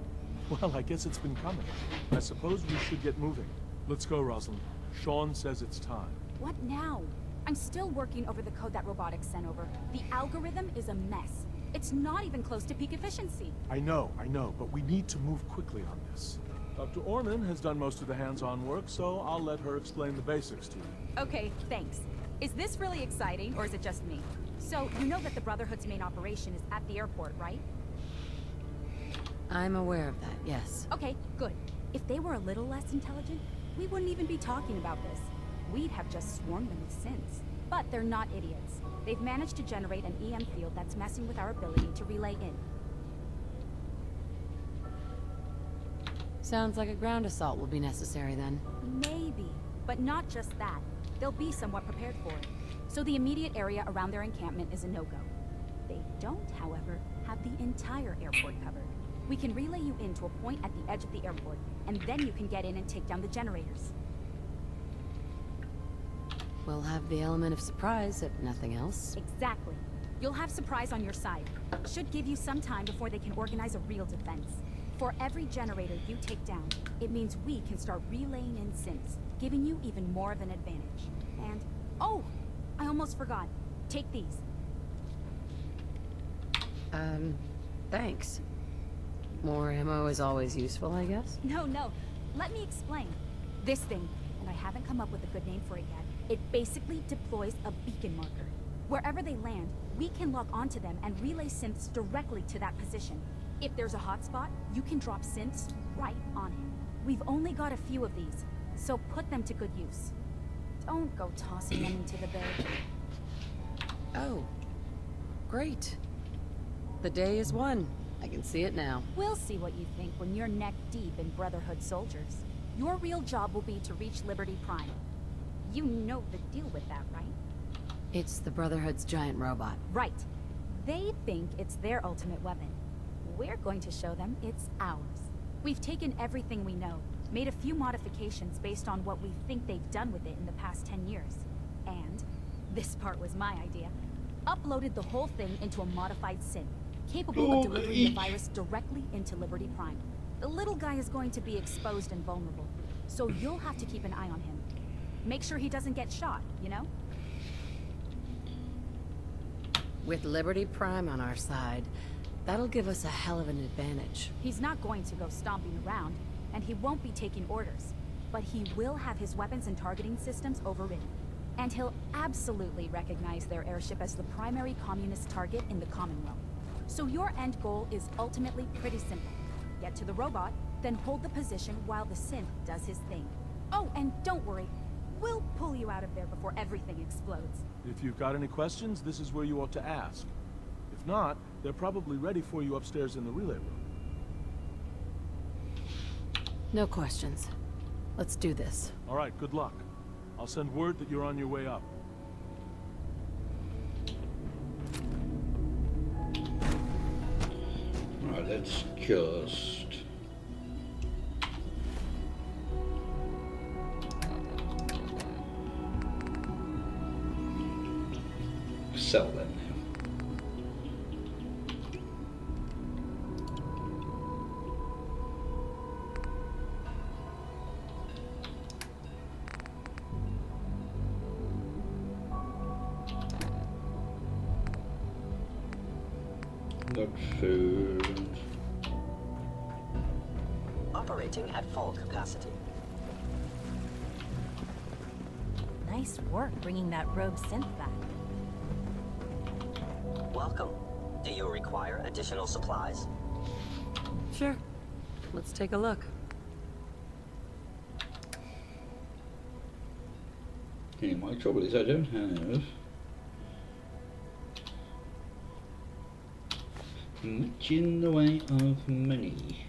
well, I guess it's been coming. I suppose we should get moving. Let's go, Rosalind. Sean says it's time. What now? I'm still working over the code that robotics sent over. The algorithm is a mess. It's not even close to peak efficiency. I know, but we need to move quickly on this. Dr. Orman has done most of the hands-on work, so I'll let her explain the basics to you. Okay, thanks. Is this really exciting, or is it just me? So, you know that the Brotherhood's main operation is at the airport, right? I'm aware of that, yes. Okay, good. If they were a little less intelligent, we wouldn't even be talking about this. We'd have just swarmed them with synths. But they're not idiots. They've managed to generate an EM field that's messing with our ability to relay in. Sounds like a ground assault will be necessary then. Maybe, but not just that. They'll be somewhat prepared for it. So the immediate area around their encampment is a no-go. They don't, however, have the entire airport covered. We can relay you in to a point at the edge of the airport, and then you can get in and take down the generators. We'll have the element of surprise, if nothing else. Exactly. You'll have surprise on your side. Should give you some time before they can organize a real defense. For every generator you take down, it means we can start relaying in synths, giving you even more of an advantage. And, oh, I almost forgot. Take these. Thanks. More ammo is always useful, I guess? No. Let me explain. This thing, and I haven't come up with a good name for it yet, it basically deploys a beacon marker. Wherever they land, we can lock onto them and relay synths directly to that position. If there's a hotspot, you can drop synths right on it. We've only got a few of these, so put them to good use. Don't go tossing them into the bay. Oh, great. The day is won. I can see it now. We'll see what you think when you're neck deep in Brotherhood soldiers. Your real job will be to reach Liberty Prime. You know the deal with that, right? It's the Brotherhood's giant robot. Right. They think it's their ultimate weapon. We're going to show them it's ours. We've taken everything we know, made a few modifications based on what we think they've done with it in the past 10 years. And, this part was my idea, uploaded the whole thing into a modified synth, capable of delivering the virus directly into Liberty Prime. The little guy is going to be exposed and vulnerable, so you'll have to keep an eye on him. Make sure he doesn't get shot, you know? With Liberty Prime on our side, that'll give us a hell of an advantage. He's not going to go stomping around, and he won't be taking orders. But he will have his weapons and targeting systems overridden. And he'll absolutely recognize their airship as the primary communist target in the Commonwealth. So your end goal is ultimately pretty simple. Get to the robot, then hold the position while the synth does his thing. Oh, and don't worry. We'll pull you out of there before everything explodes. If you've got any questions, this is where you ought to ask. If not, they're probably ready for you upstairs in the relay room. No questions. Let's do this. All right, good luck. I'll send word that you're on your way up. Right, let's just... sell them now. Got food. Operating at full capacity. Nice work bringing that rogue synth back. Welcome. Do you require additional supplies? Sure. Let's take a look. My trouble is I don't have much in the way of money.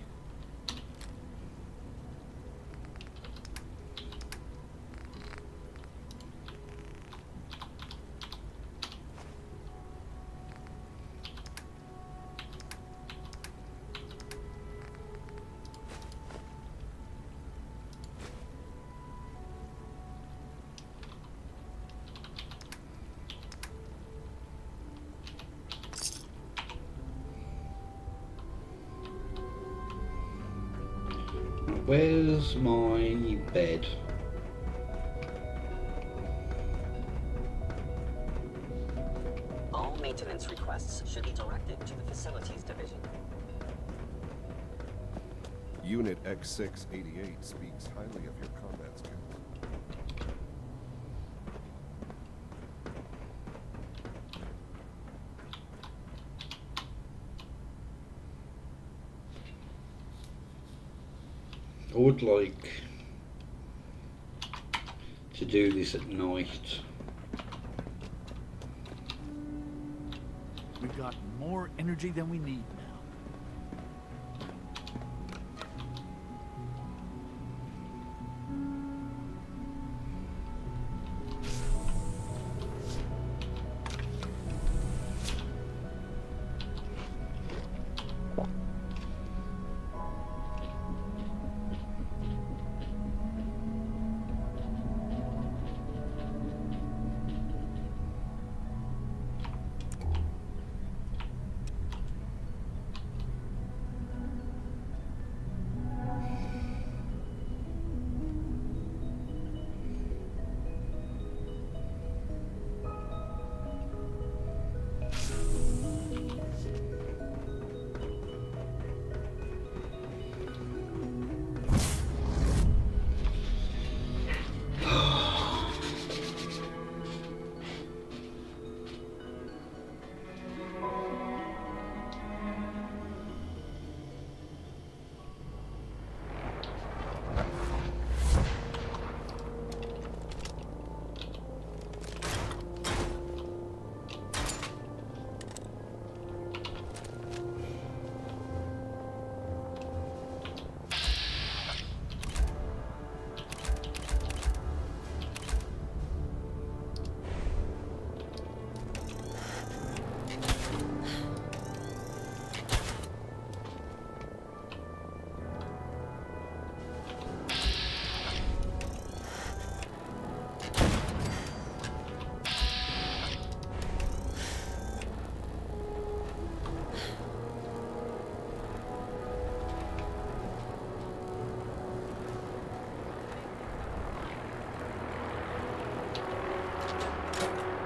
Where's my bed? All maintenance requests should be directed to the Facilities Division. Unit X688 speaks highly of your combat skills. I would like to do this at night. We got more energy than we need now.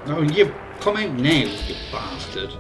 Oh, you Come out now, you bastard.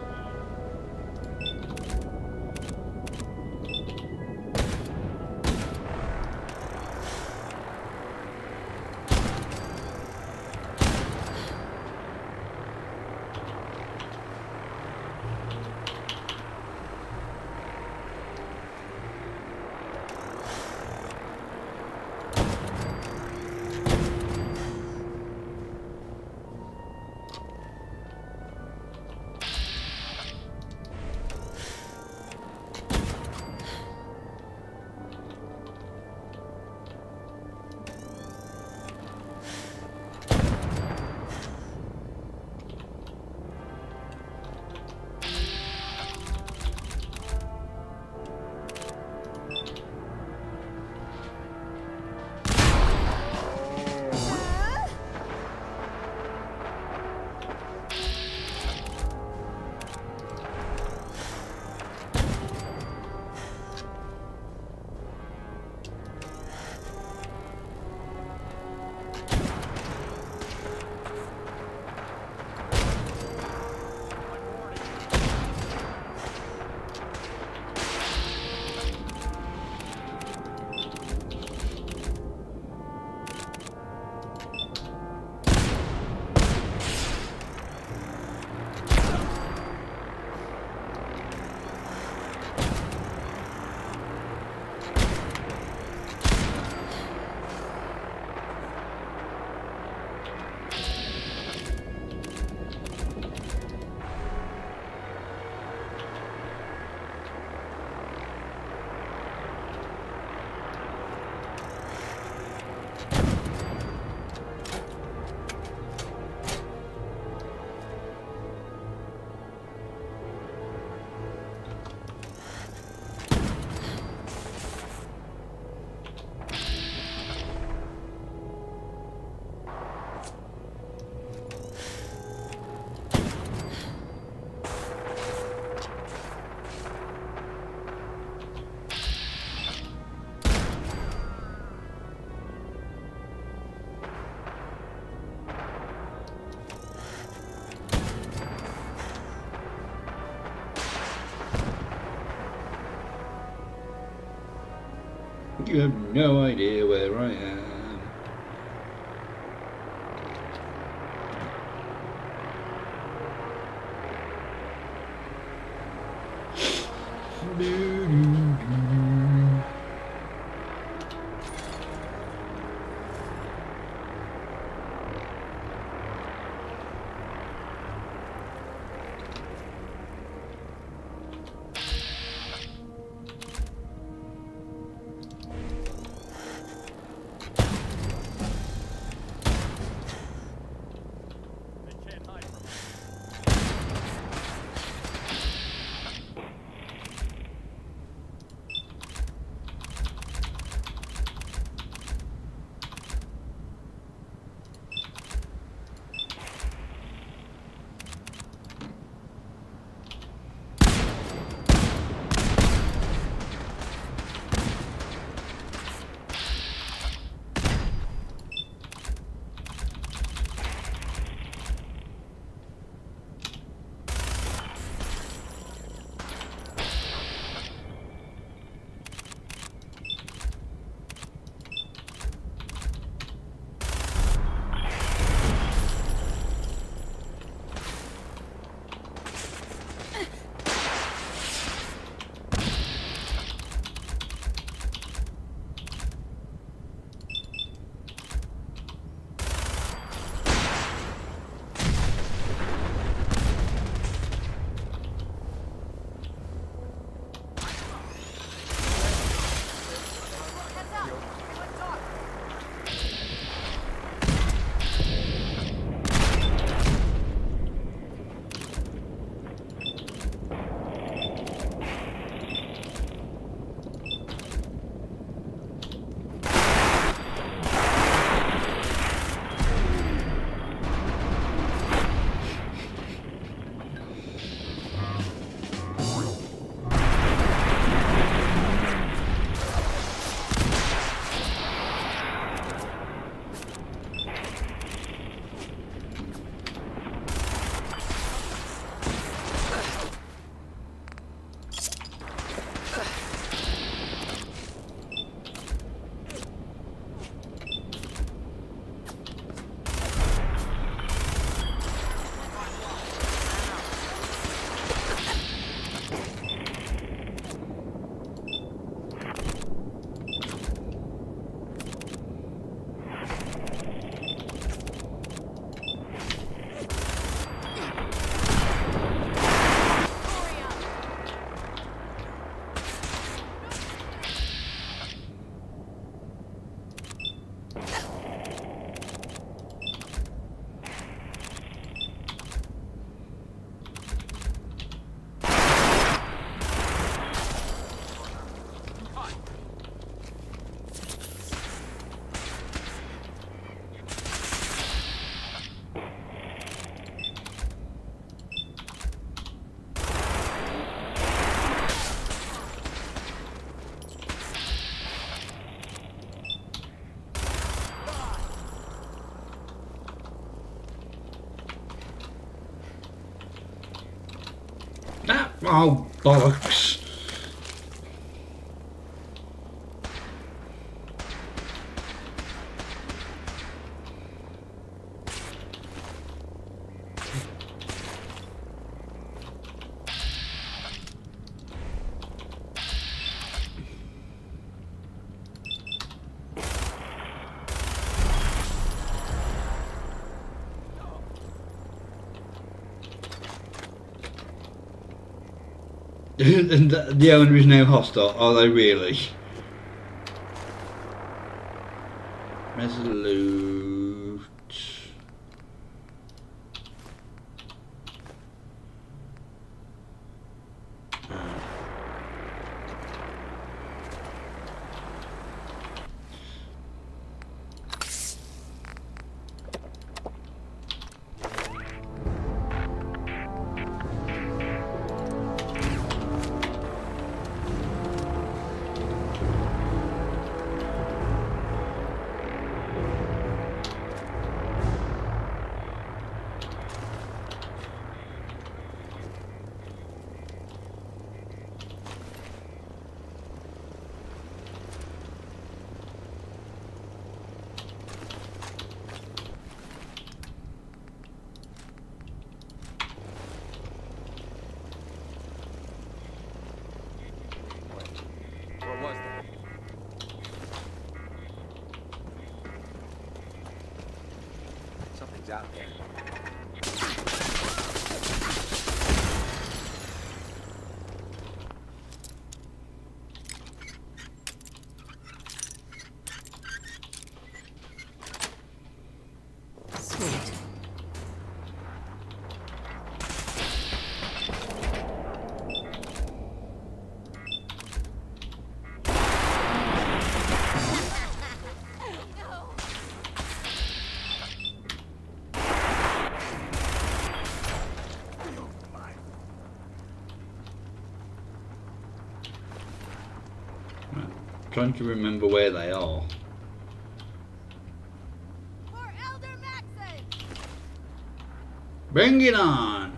You have no idea where I am. Oh, bollocks. And the owner is now hostile, are they really? Resolute. What was that? Something's out there. Sweet. Trying to remember where they are. Bring it on!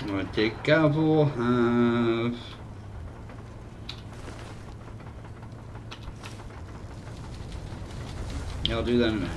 What did Gavel have? Yeah, I'll do that in a minute.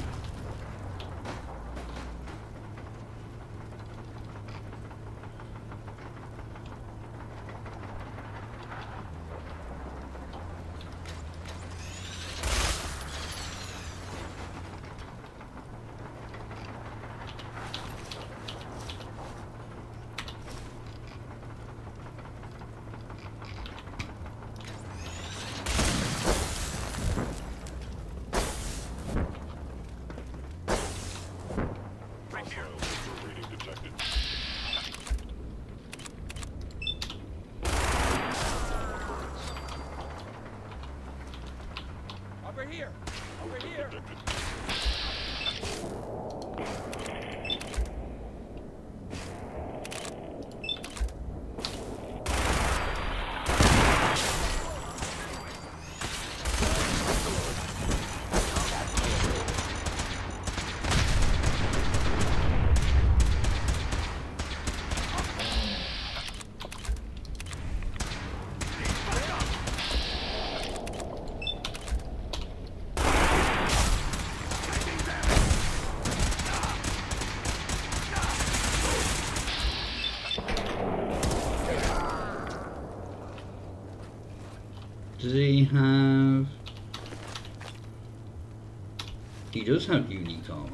Does he have... He does have unique armor.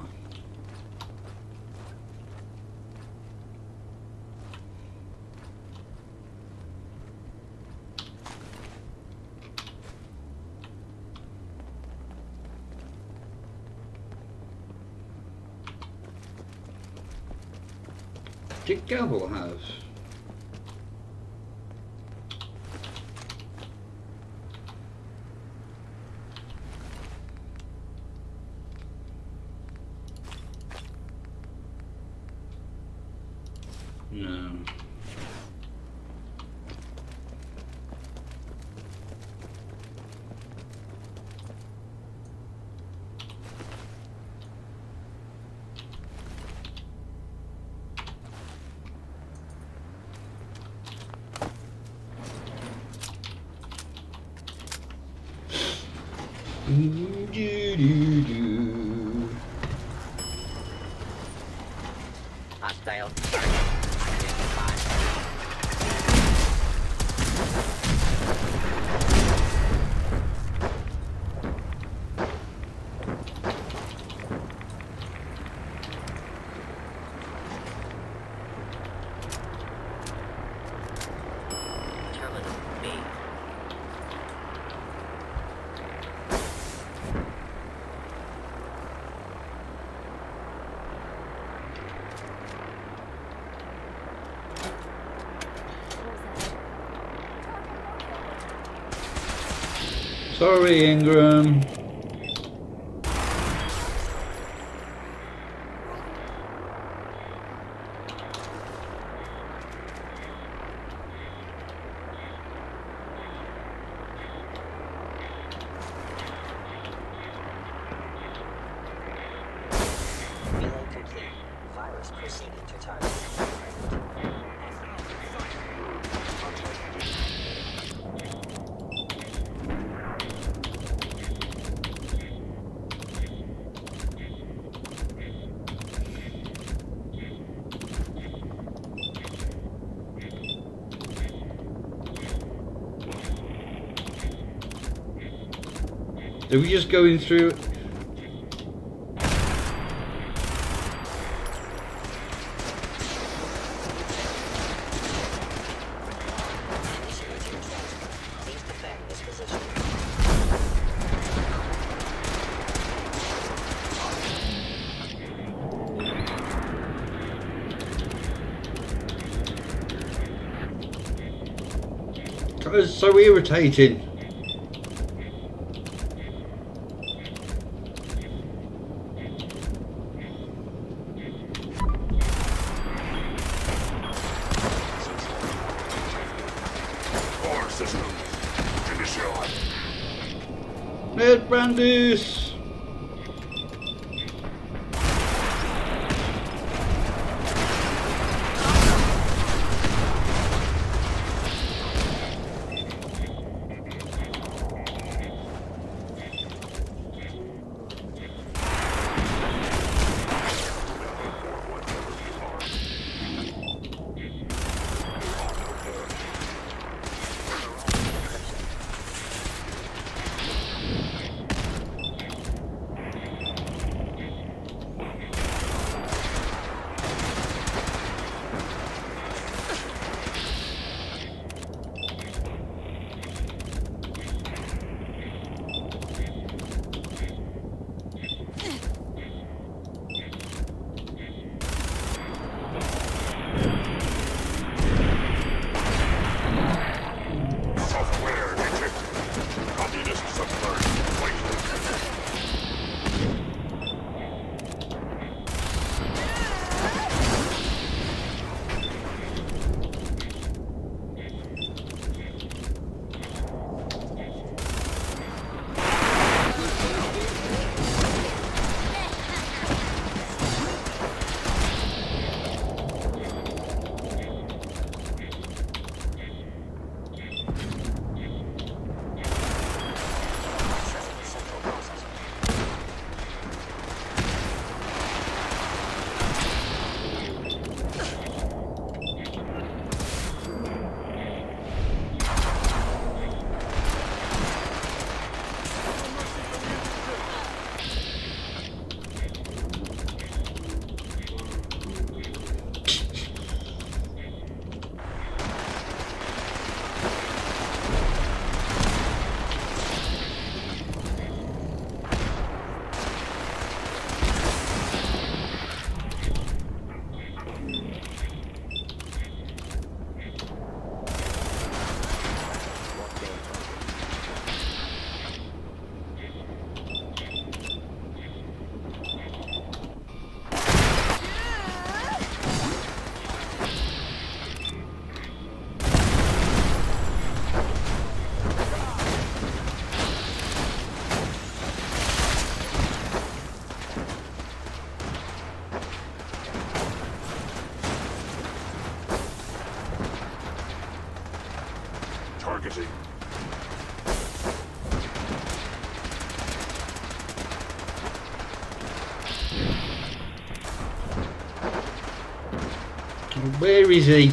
Did Gavel have? No. Hostile. Terminal B. Sorry, Ingram. Reload complete. Virus proceeding to target. Are we just going through? Please defend this position. That was so irritating. Core system. Initial. Ned Brandis. Easy. Where is he?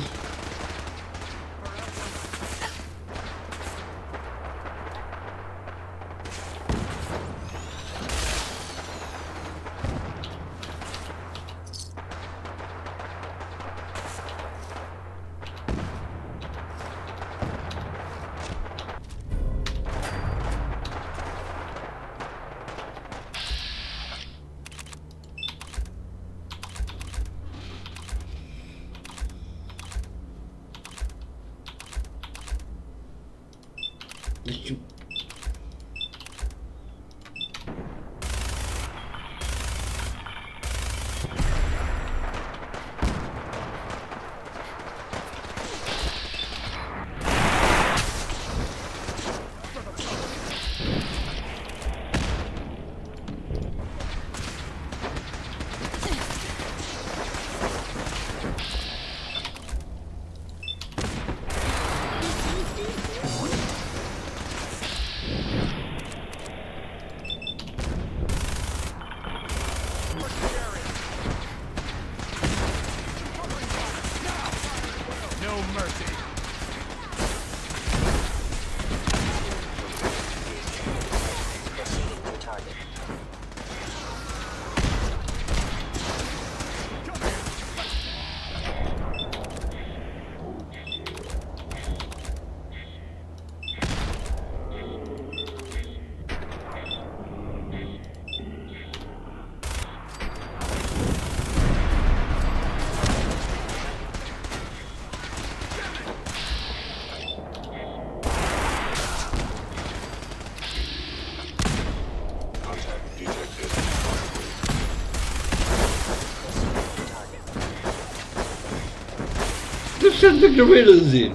They've sent the gorillas in.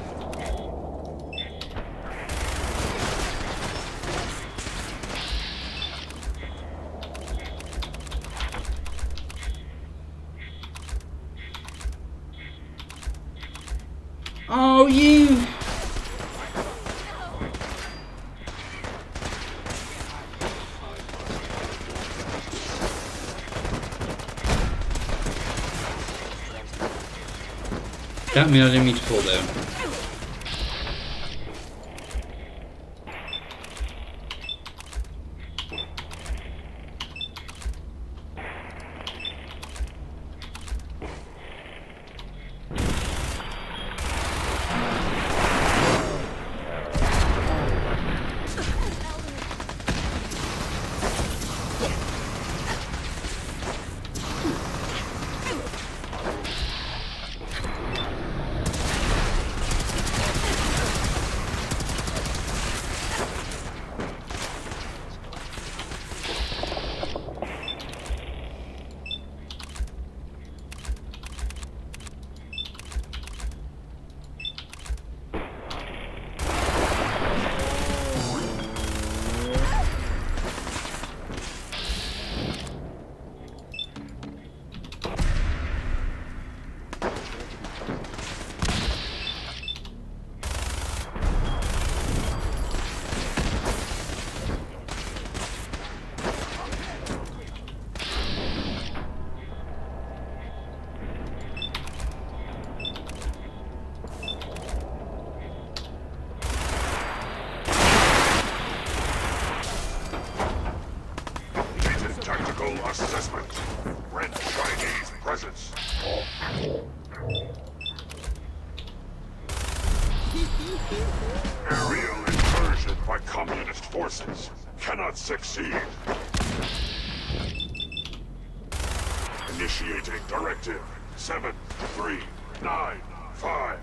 Oh, you! Damn me, I didn't mean to fall down. Assessment. Red Chinese presence. Aerial incursion by communist forces cannot succeed. Initiating directive 7395.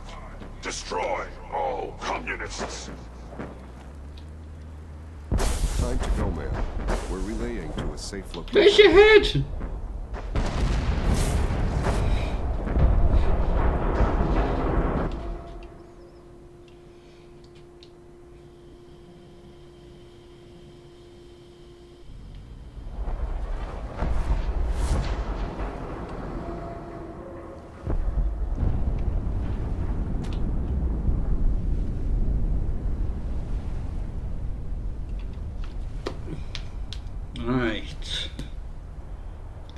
Destroy all communists. Time to go, man. We're relaying to a safe location. Where's your head?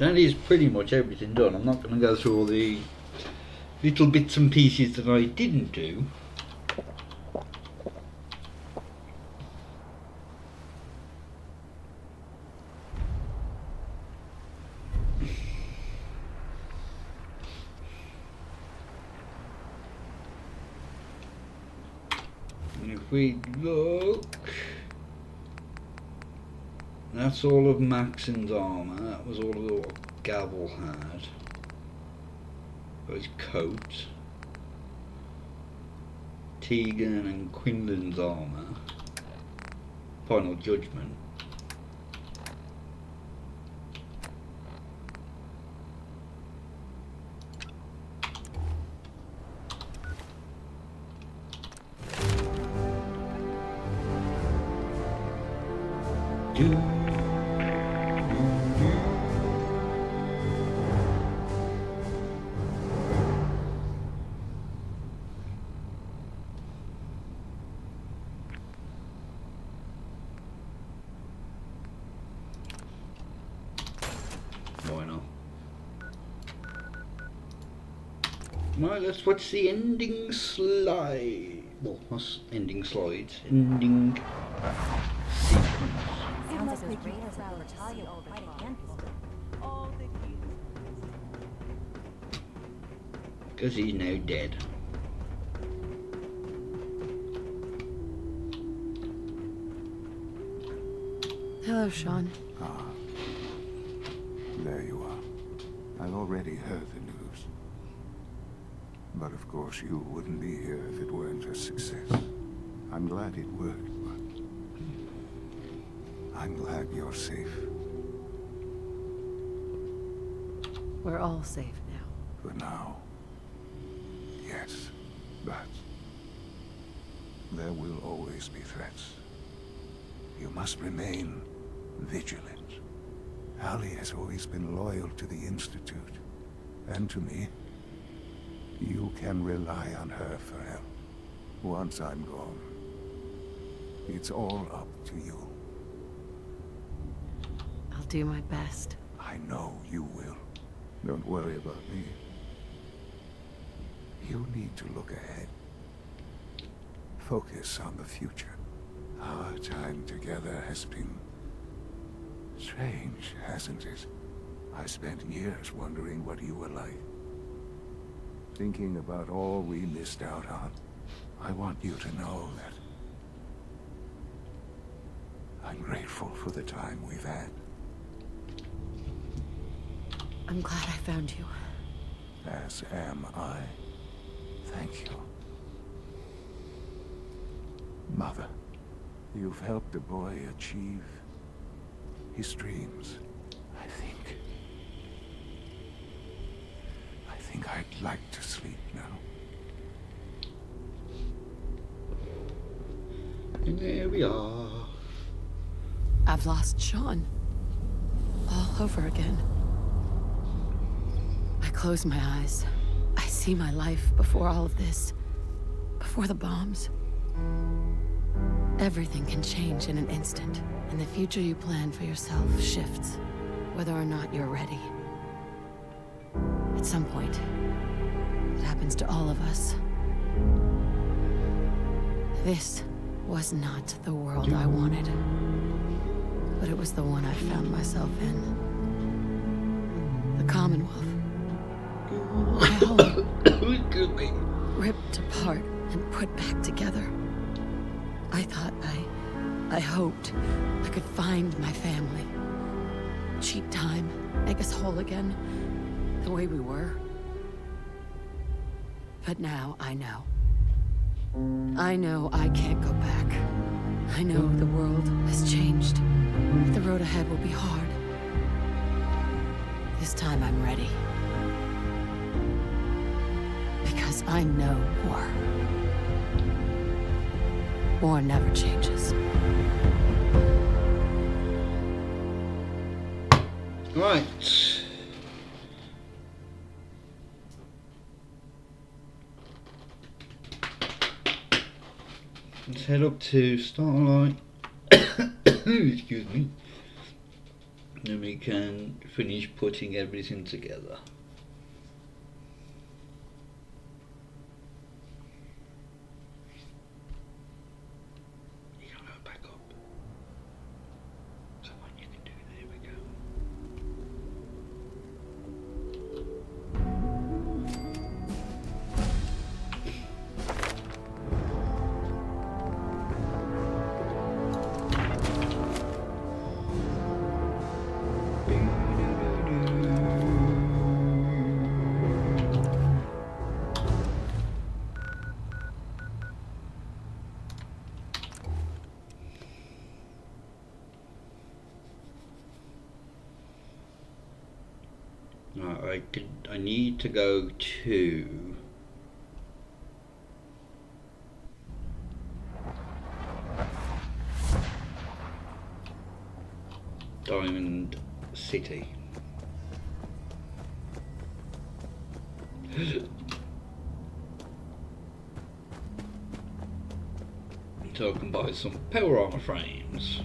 That is pretty much everything done. I'm not going to go through all the little bits and pieces that I didn't do. And if we look, that's all of Maxon's armour. That was all of what Gavel had. Got his coat. Tegan and Quinlan's armour. Final Judgment. Why not? Right, let's watch the ending slide. Well, not ending slides. Ending sequence. Sounds like those raiders are retaliating quite against all the Because he's now dead. Hello, Sean. Ah, there you are. I've already heard the news. But of course you wouldn't be here if it weren't a success. I'm glad it worked, but I'm glad you're safe. We're all safe now. For now. Yes, but there will always be threats. You must remain vigilant. Allie has always been loyal to the Institute, and to me. You can rely on her for help. Once I'm gone, it's all up to you. I'll do my best. I know you will. Don't worry about me. You need to look ahead. Focus on the future. Our time together has been strange, hasn't it? I spent years wondering what you were like. Thinking about all we missed out on. I want you to know that I'm grateful for the time we've had. I'm glad I found you. As am I. Thank you. Mother, you've helped a boy achieve his dreams. I think I'd like to sleep now. And there we are. I've lost Sean. All over again. I close my eyes. I see my life before all of this. Before the bombs. Everything can change in an instant, and the future you plan for yourself shifts, whether or not you're ready. At some point, it happens to all of us. This was not the world I wanted, but it was the one I found myself in. The Commonwealth. My home. Ripped apart and put back together. I thought I hoped I could find my family. Cheat time, make us whole again, the way we were. But now I know. I know I can't go back. I know the world has changed. The road ahead will be hard. This time I'm ready. Because I know war. War never changes. Right. Let's head up to Starlight. Excuse me. Then we can finish putting everything together. You can go back up. Come on, you can do it. There we go. I need to go to Diamond City. So I can buy some power armor frames.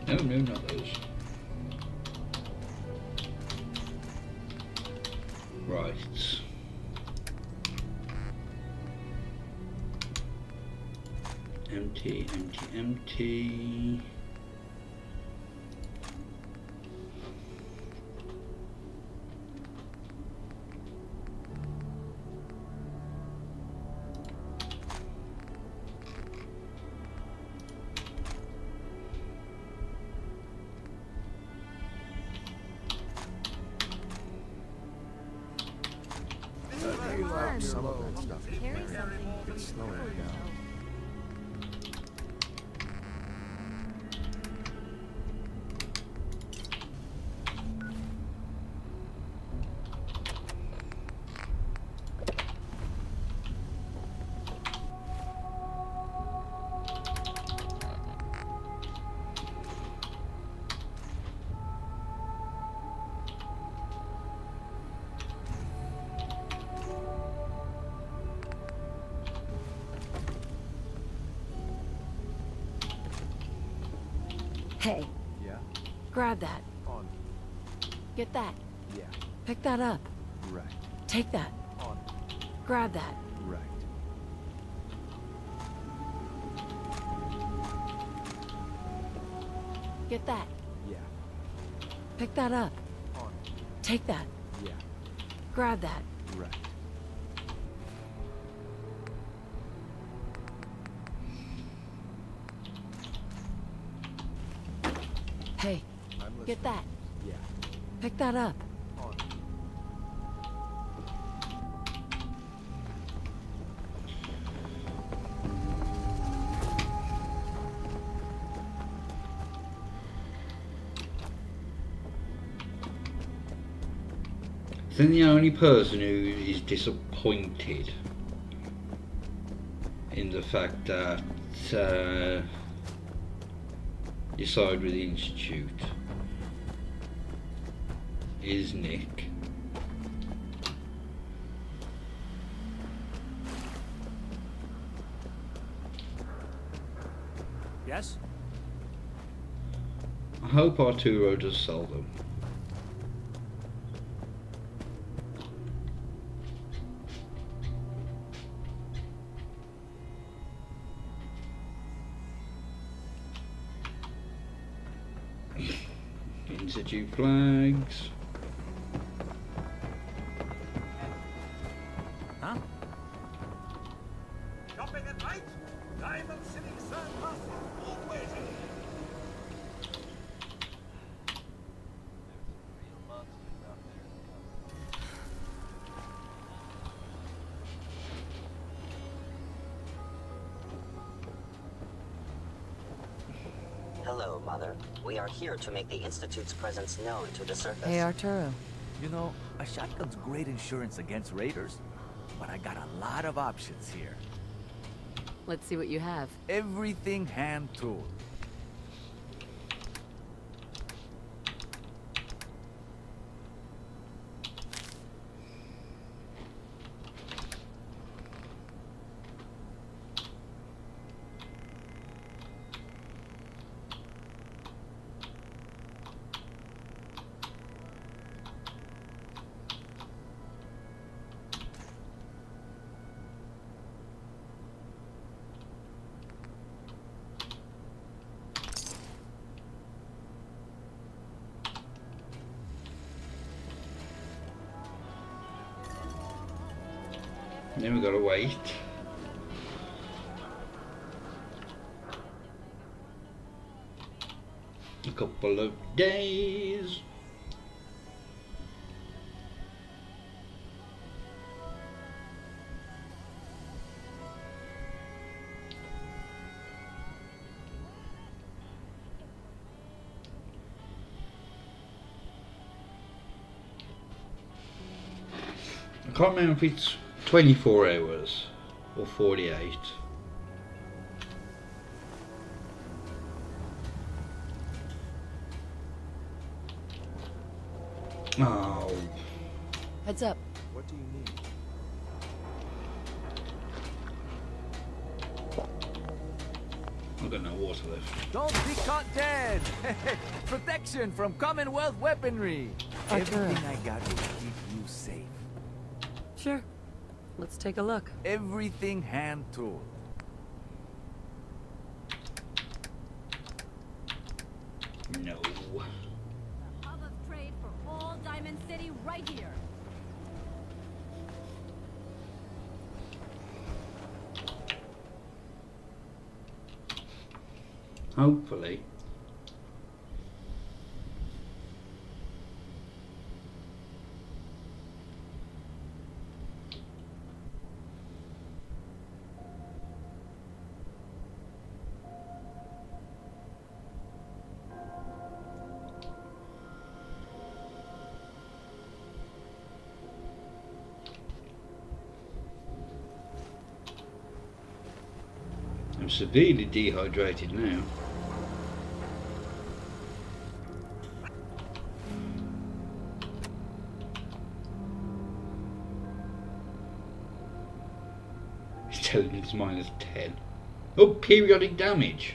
No, not those. Right. Empty, empty, empty. Some of that stuff is Carry wearing. something. It's slowing it down. Hey, Yeah? grab that. On. Get that. Yeah. Pick that up. Right. Take that. On. Grab that. Right. Get that. Yeah. Pick that up. On. Take that. Yeah. Grab that. Right. Hey, I'm listening. get that. Yeah. Pick that up. On. I think the only person who is disappointed in the fact that you side with the Institute is Nick. Yes? I hope Arturo does sell them. Institute flags. Hello, Mother. We are here to make the Institute's presence known to the surface. Hey, Arturo. You know, a shotgun's great insurance against raiders, but I got a lot of options here. Let's see what you have. Everything hand-tooled. Then we gotta wait. A couple of days. I can't remember if it's 24 hours or 48. Oh. Heads up. What do you need? I've got no water left. Don't be caught dead! Protection from Commonwealth weaponry! Arturo. Everything I got will keep you safe. Sure. Let's take a look. Everything hand-tooled. No. The hub of trade for all Diamond City right here. Hopefully. I'm severely dehydrated now. It's telling me it's minus 10. Oh, periodic damage.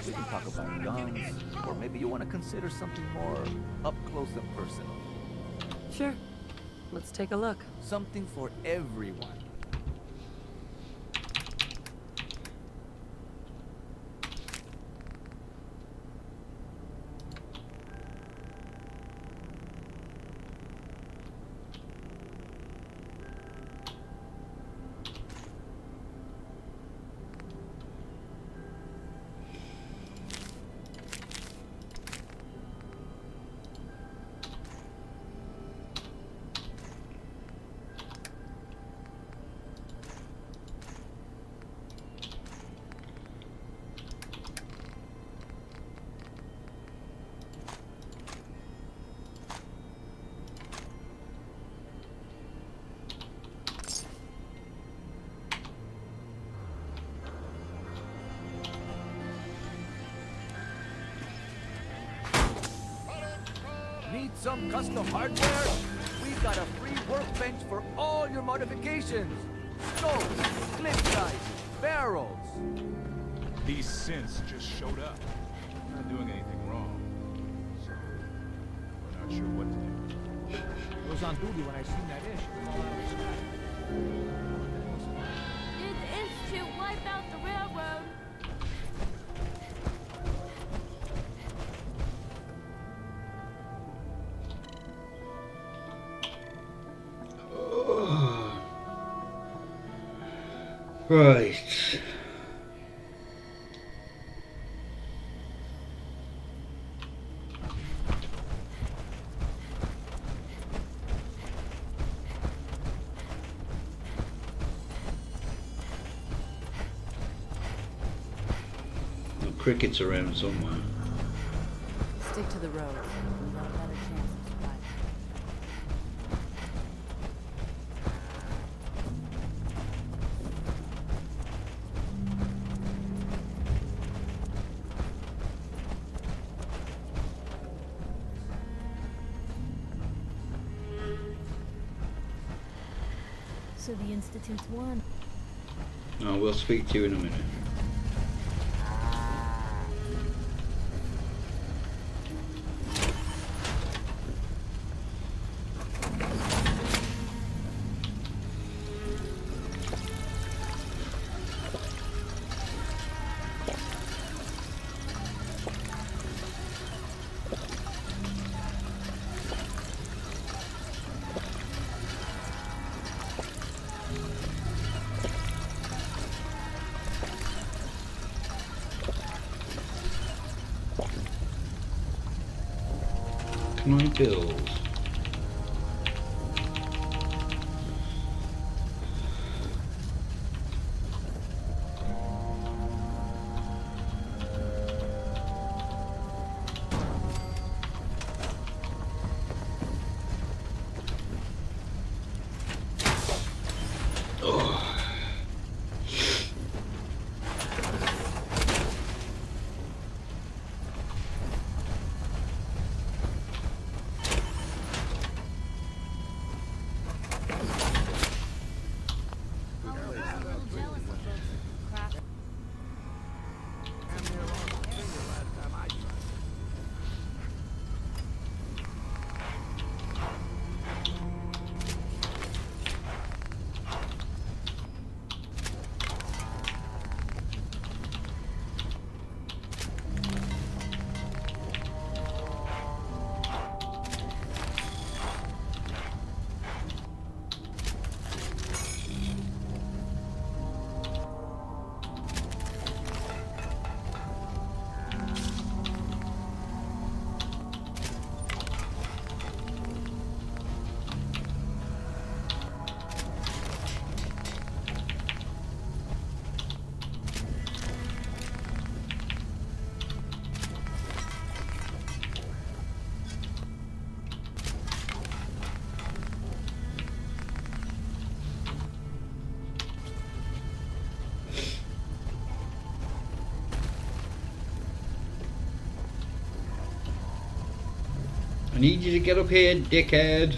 We can talk about guns, or maybe you want to consider something more up close and personal. Sure. Let's take a look. Something for everyone. Need some custom hardware? We've got a free workbench for all your modifications. Scopes, clip sizes, barrels. These synths just showed up. Not doing anything wrong. So, we're not sure what to do. He was on duty when I seen that ish. Did the Institute wipe out the railroad? Right. The cricket's around somewhere. Stick to the road. We've got a better chance of surviving. So the Institute's won. Oh, we'll speak to you in a minute. Can I build? I need you to get up here, dickhead.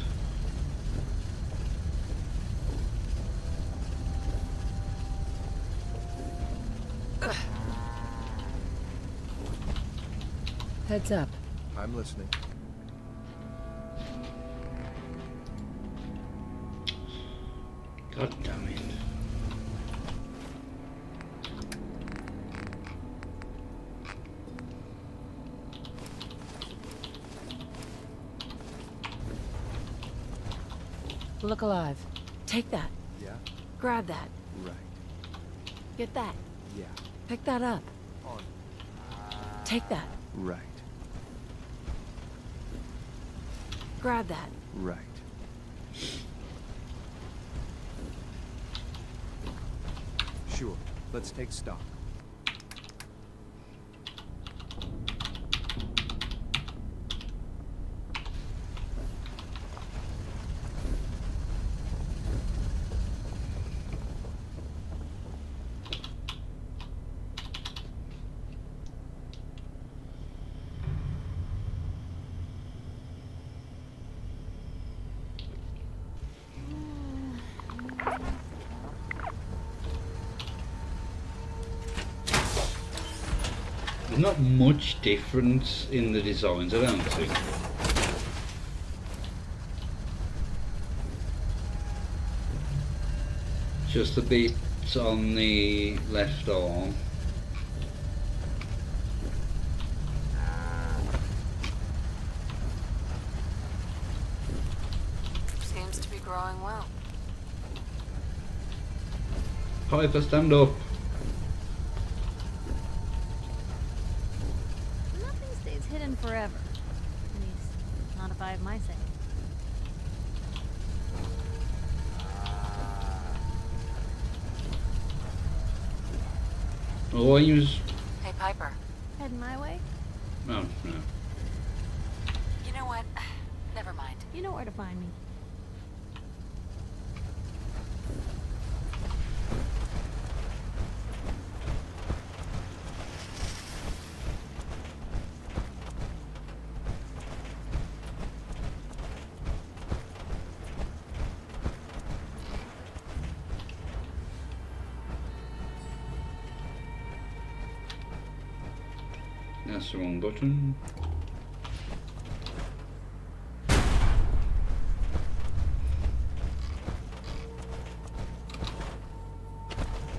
Heads up. I'm listening. God damn it. Look alive. Take that. Yeah? Grab that. Right. Get that. Yeah. Pick that up. On. Take that. Right. Grab that. Right. Sure. Let's take stock. There's not much difference in the designs, I don't think. Just a bit on the left arm. Seems to be growing well. Piper, stand up. Nothing stays hidden forever. At least, not if I have my say. Oh, I use... Hey, Piper. Heading my way? Oh, no. You know what? Never mind. You know where to find me. That's the wrong button.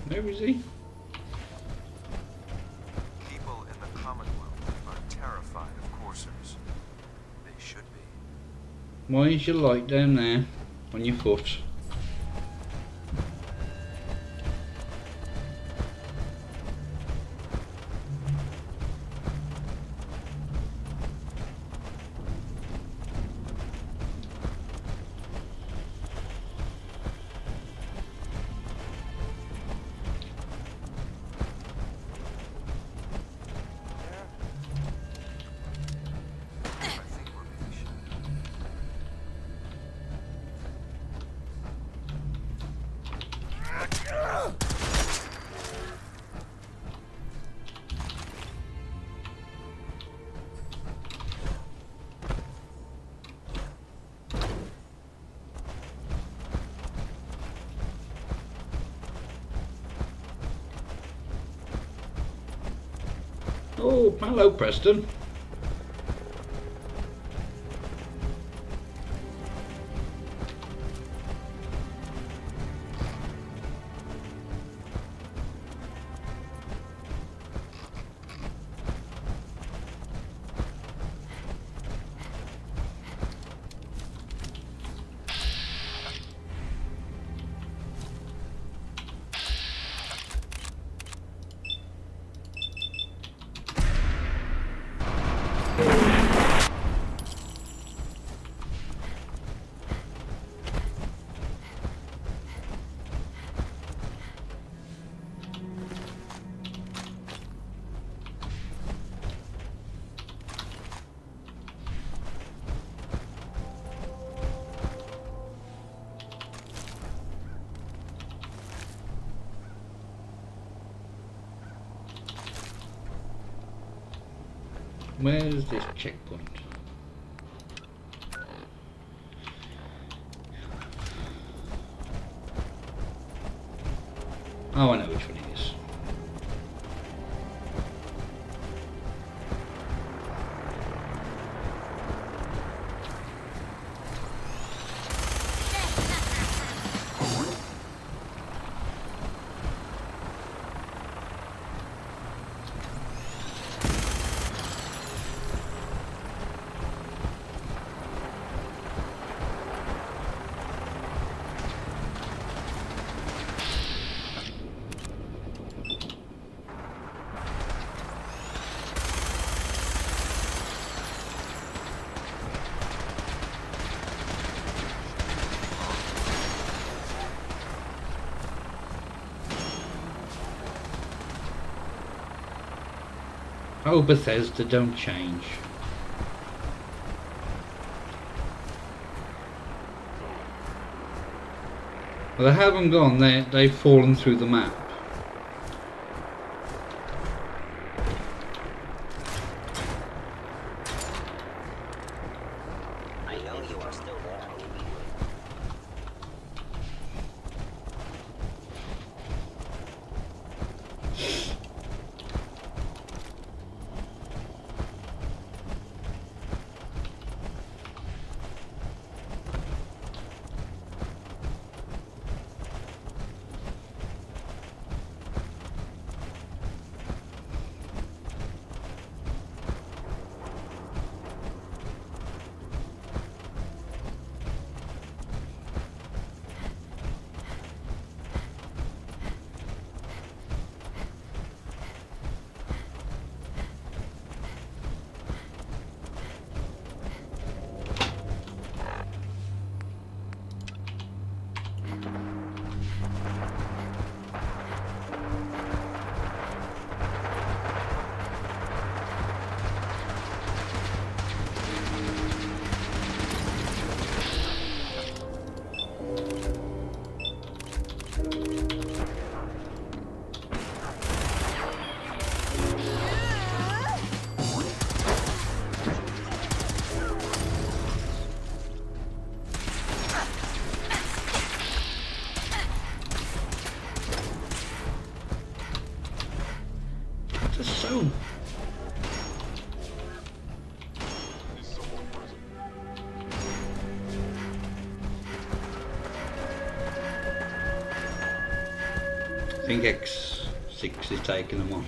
Where is he? People in the Commonwealth are terrified of coursers. They should be. Why is your light down there on your foot? Oh, hello, Preston. Where's this checkpoint? Oh, I know which one it is. Oh, Bethesda, don't change. Well, they haven't gone, they've fallen through the map. I know you are still there. Just so. I think X6 is taking them on.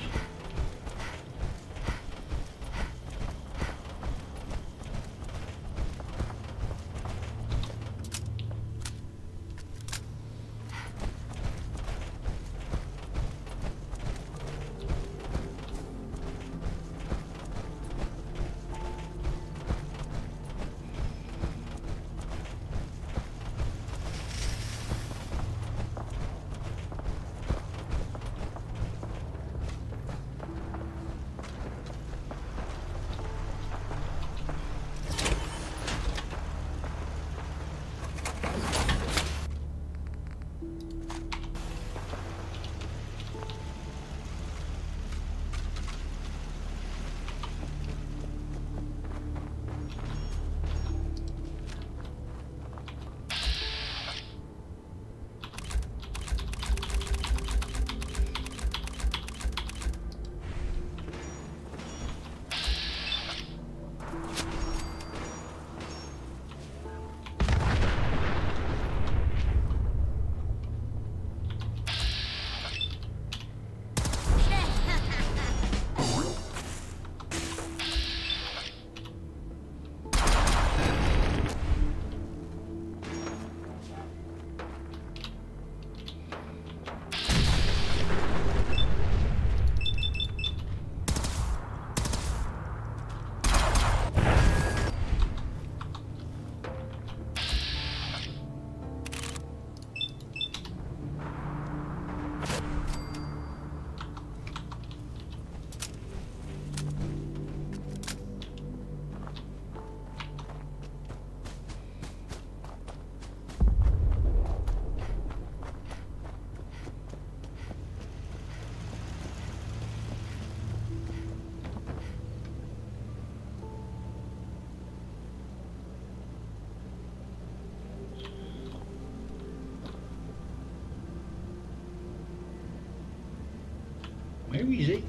Where is it?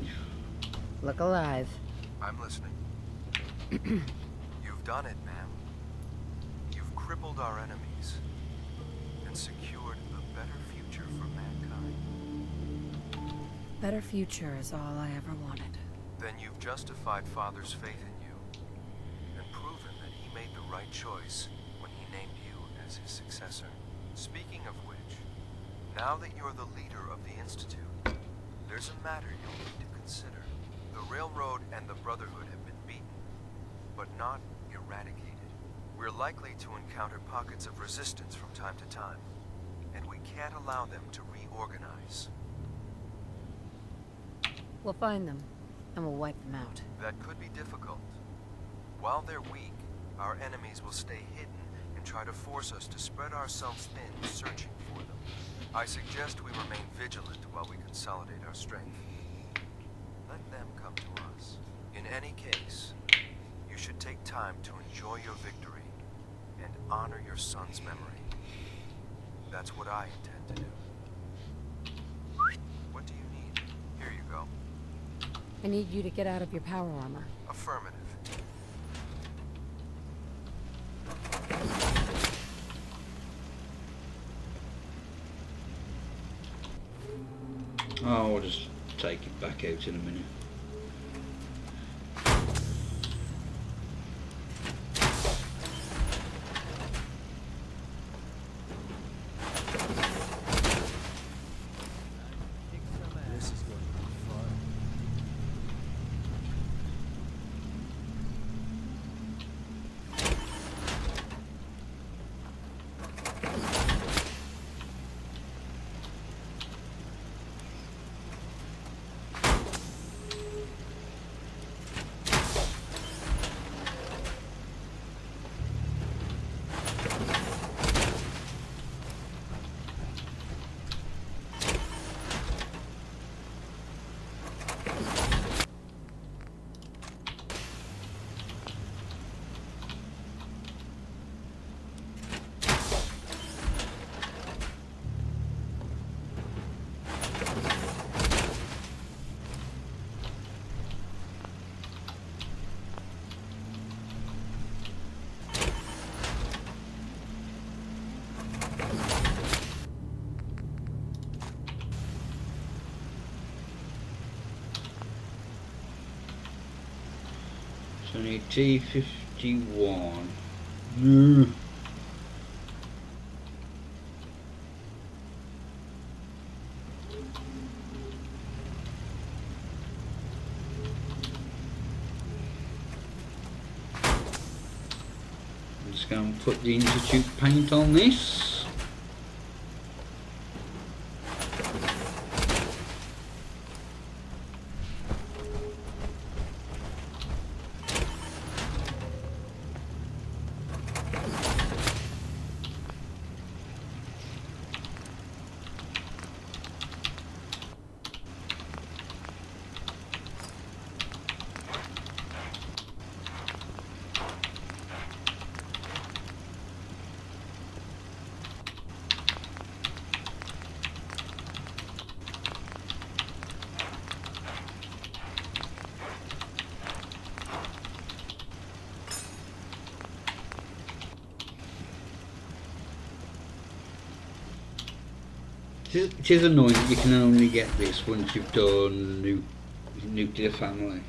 Look alive. I'm listening. You've done it, ma'am. You've crippled our enemies and secured a better future for mankind. Better future is all I ever wanted. Then you've justified Father's faith in you and proven that he made the right choice when he named you as his successor. Speaking of which, now that you're the leader of the Institute, there's a matter you'll need to consider. The Railroad and the Brotherhood have been beaten, but not eradicated. We're likely to encounter pockets of resistance from time to time, and we can't allow them to reorganize. We'll find them, and we'll wipe them out. That could be difficult. While they're weak, our enemies will stay hidden and try to force us to spread ourselves thin searching for them. I suggest we remain vigilant while we consolidate our strength. Let them come to us. In any case, you should take time to enjoy your victory and honor your son's memory. That's what I intend to do. What do you need? Here you go. I need you to get out of your power armor. Affirmative. Oh, I'll just take it back out in a minute. This is going to be fun. So I need T51. No. I'm just going to put the Institute paint on this. It is annoying that you can only get this once you've done nuclear family.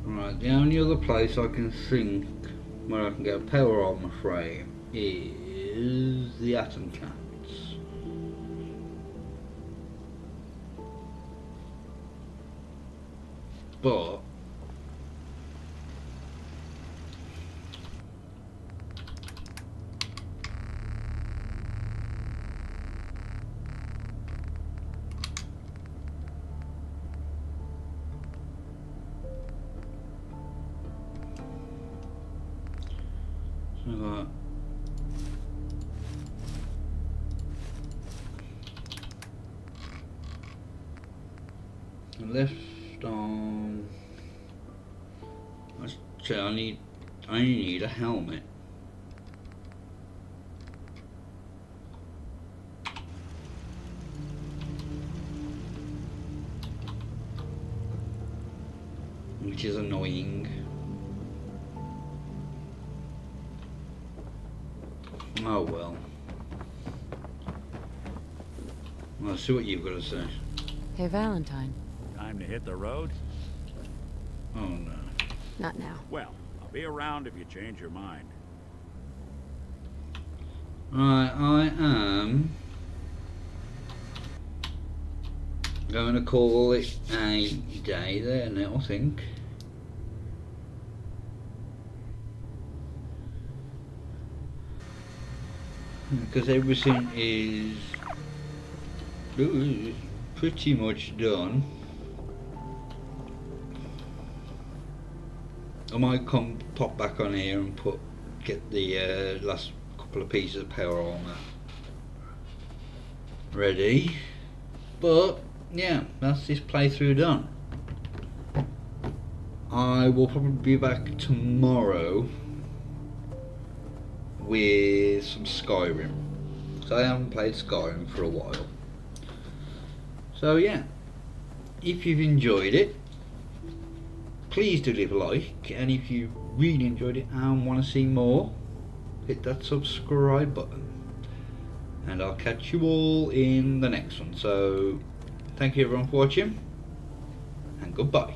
Right, the only other place I can think where I can get a power armor frame is the Atom Cats. But left arm. Actually, I need a helmet. Which is annoying. Oh well. Well, see what you've got to say. Hey, Valentine. Time to hit the road? Oh no. Not now. Well, I'll be around if you change your mind. Right, I am going to call it a day there now, I think. Because everything is pretty much done. I might pop back on here and get the last couple of pieces of power armor ready. But yeah, that's this playthrough done. I will probably be back tomorrow with some Skyrim. So I haven't played Skyrim for a while. So yeah, if you've enjoyed it, please do leave a like, and if you really enjoyed it and want to see more, hit that subscribe button, and I'll catch you all in the next one. So thank you everyone for watching, and goodbye.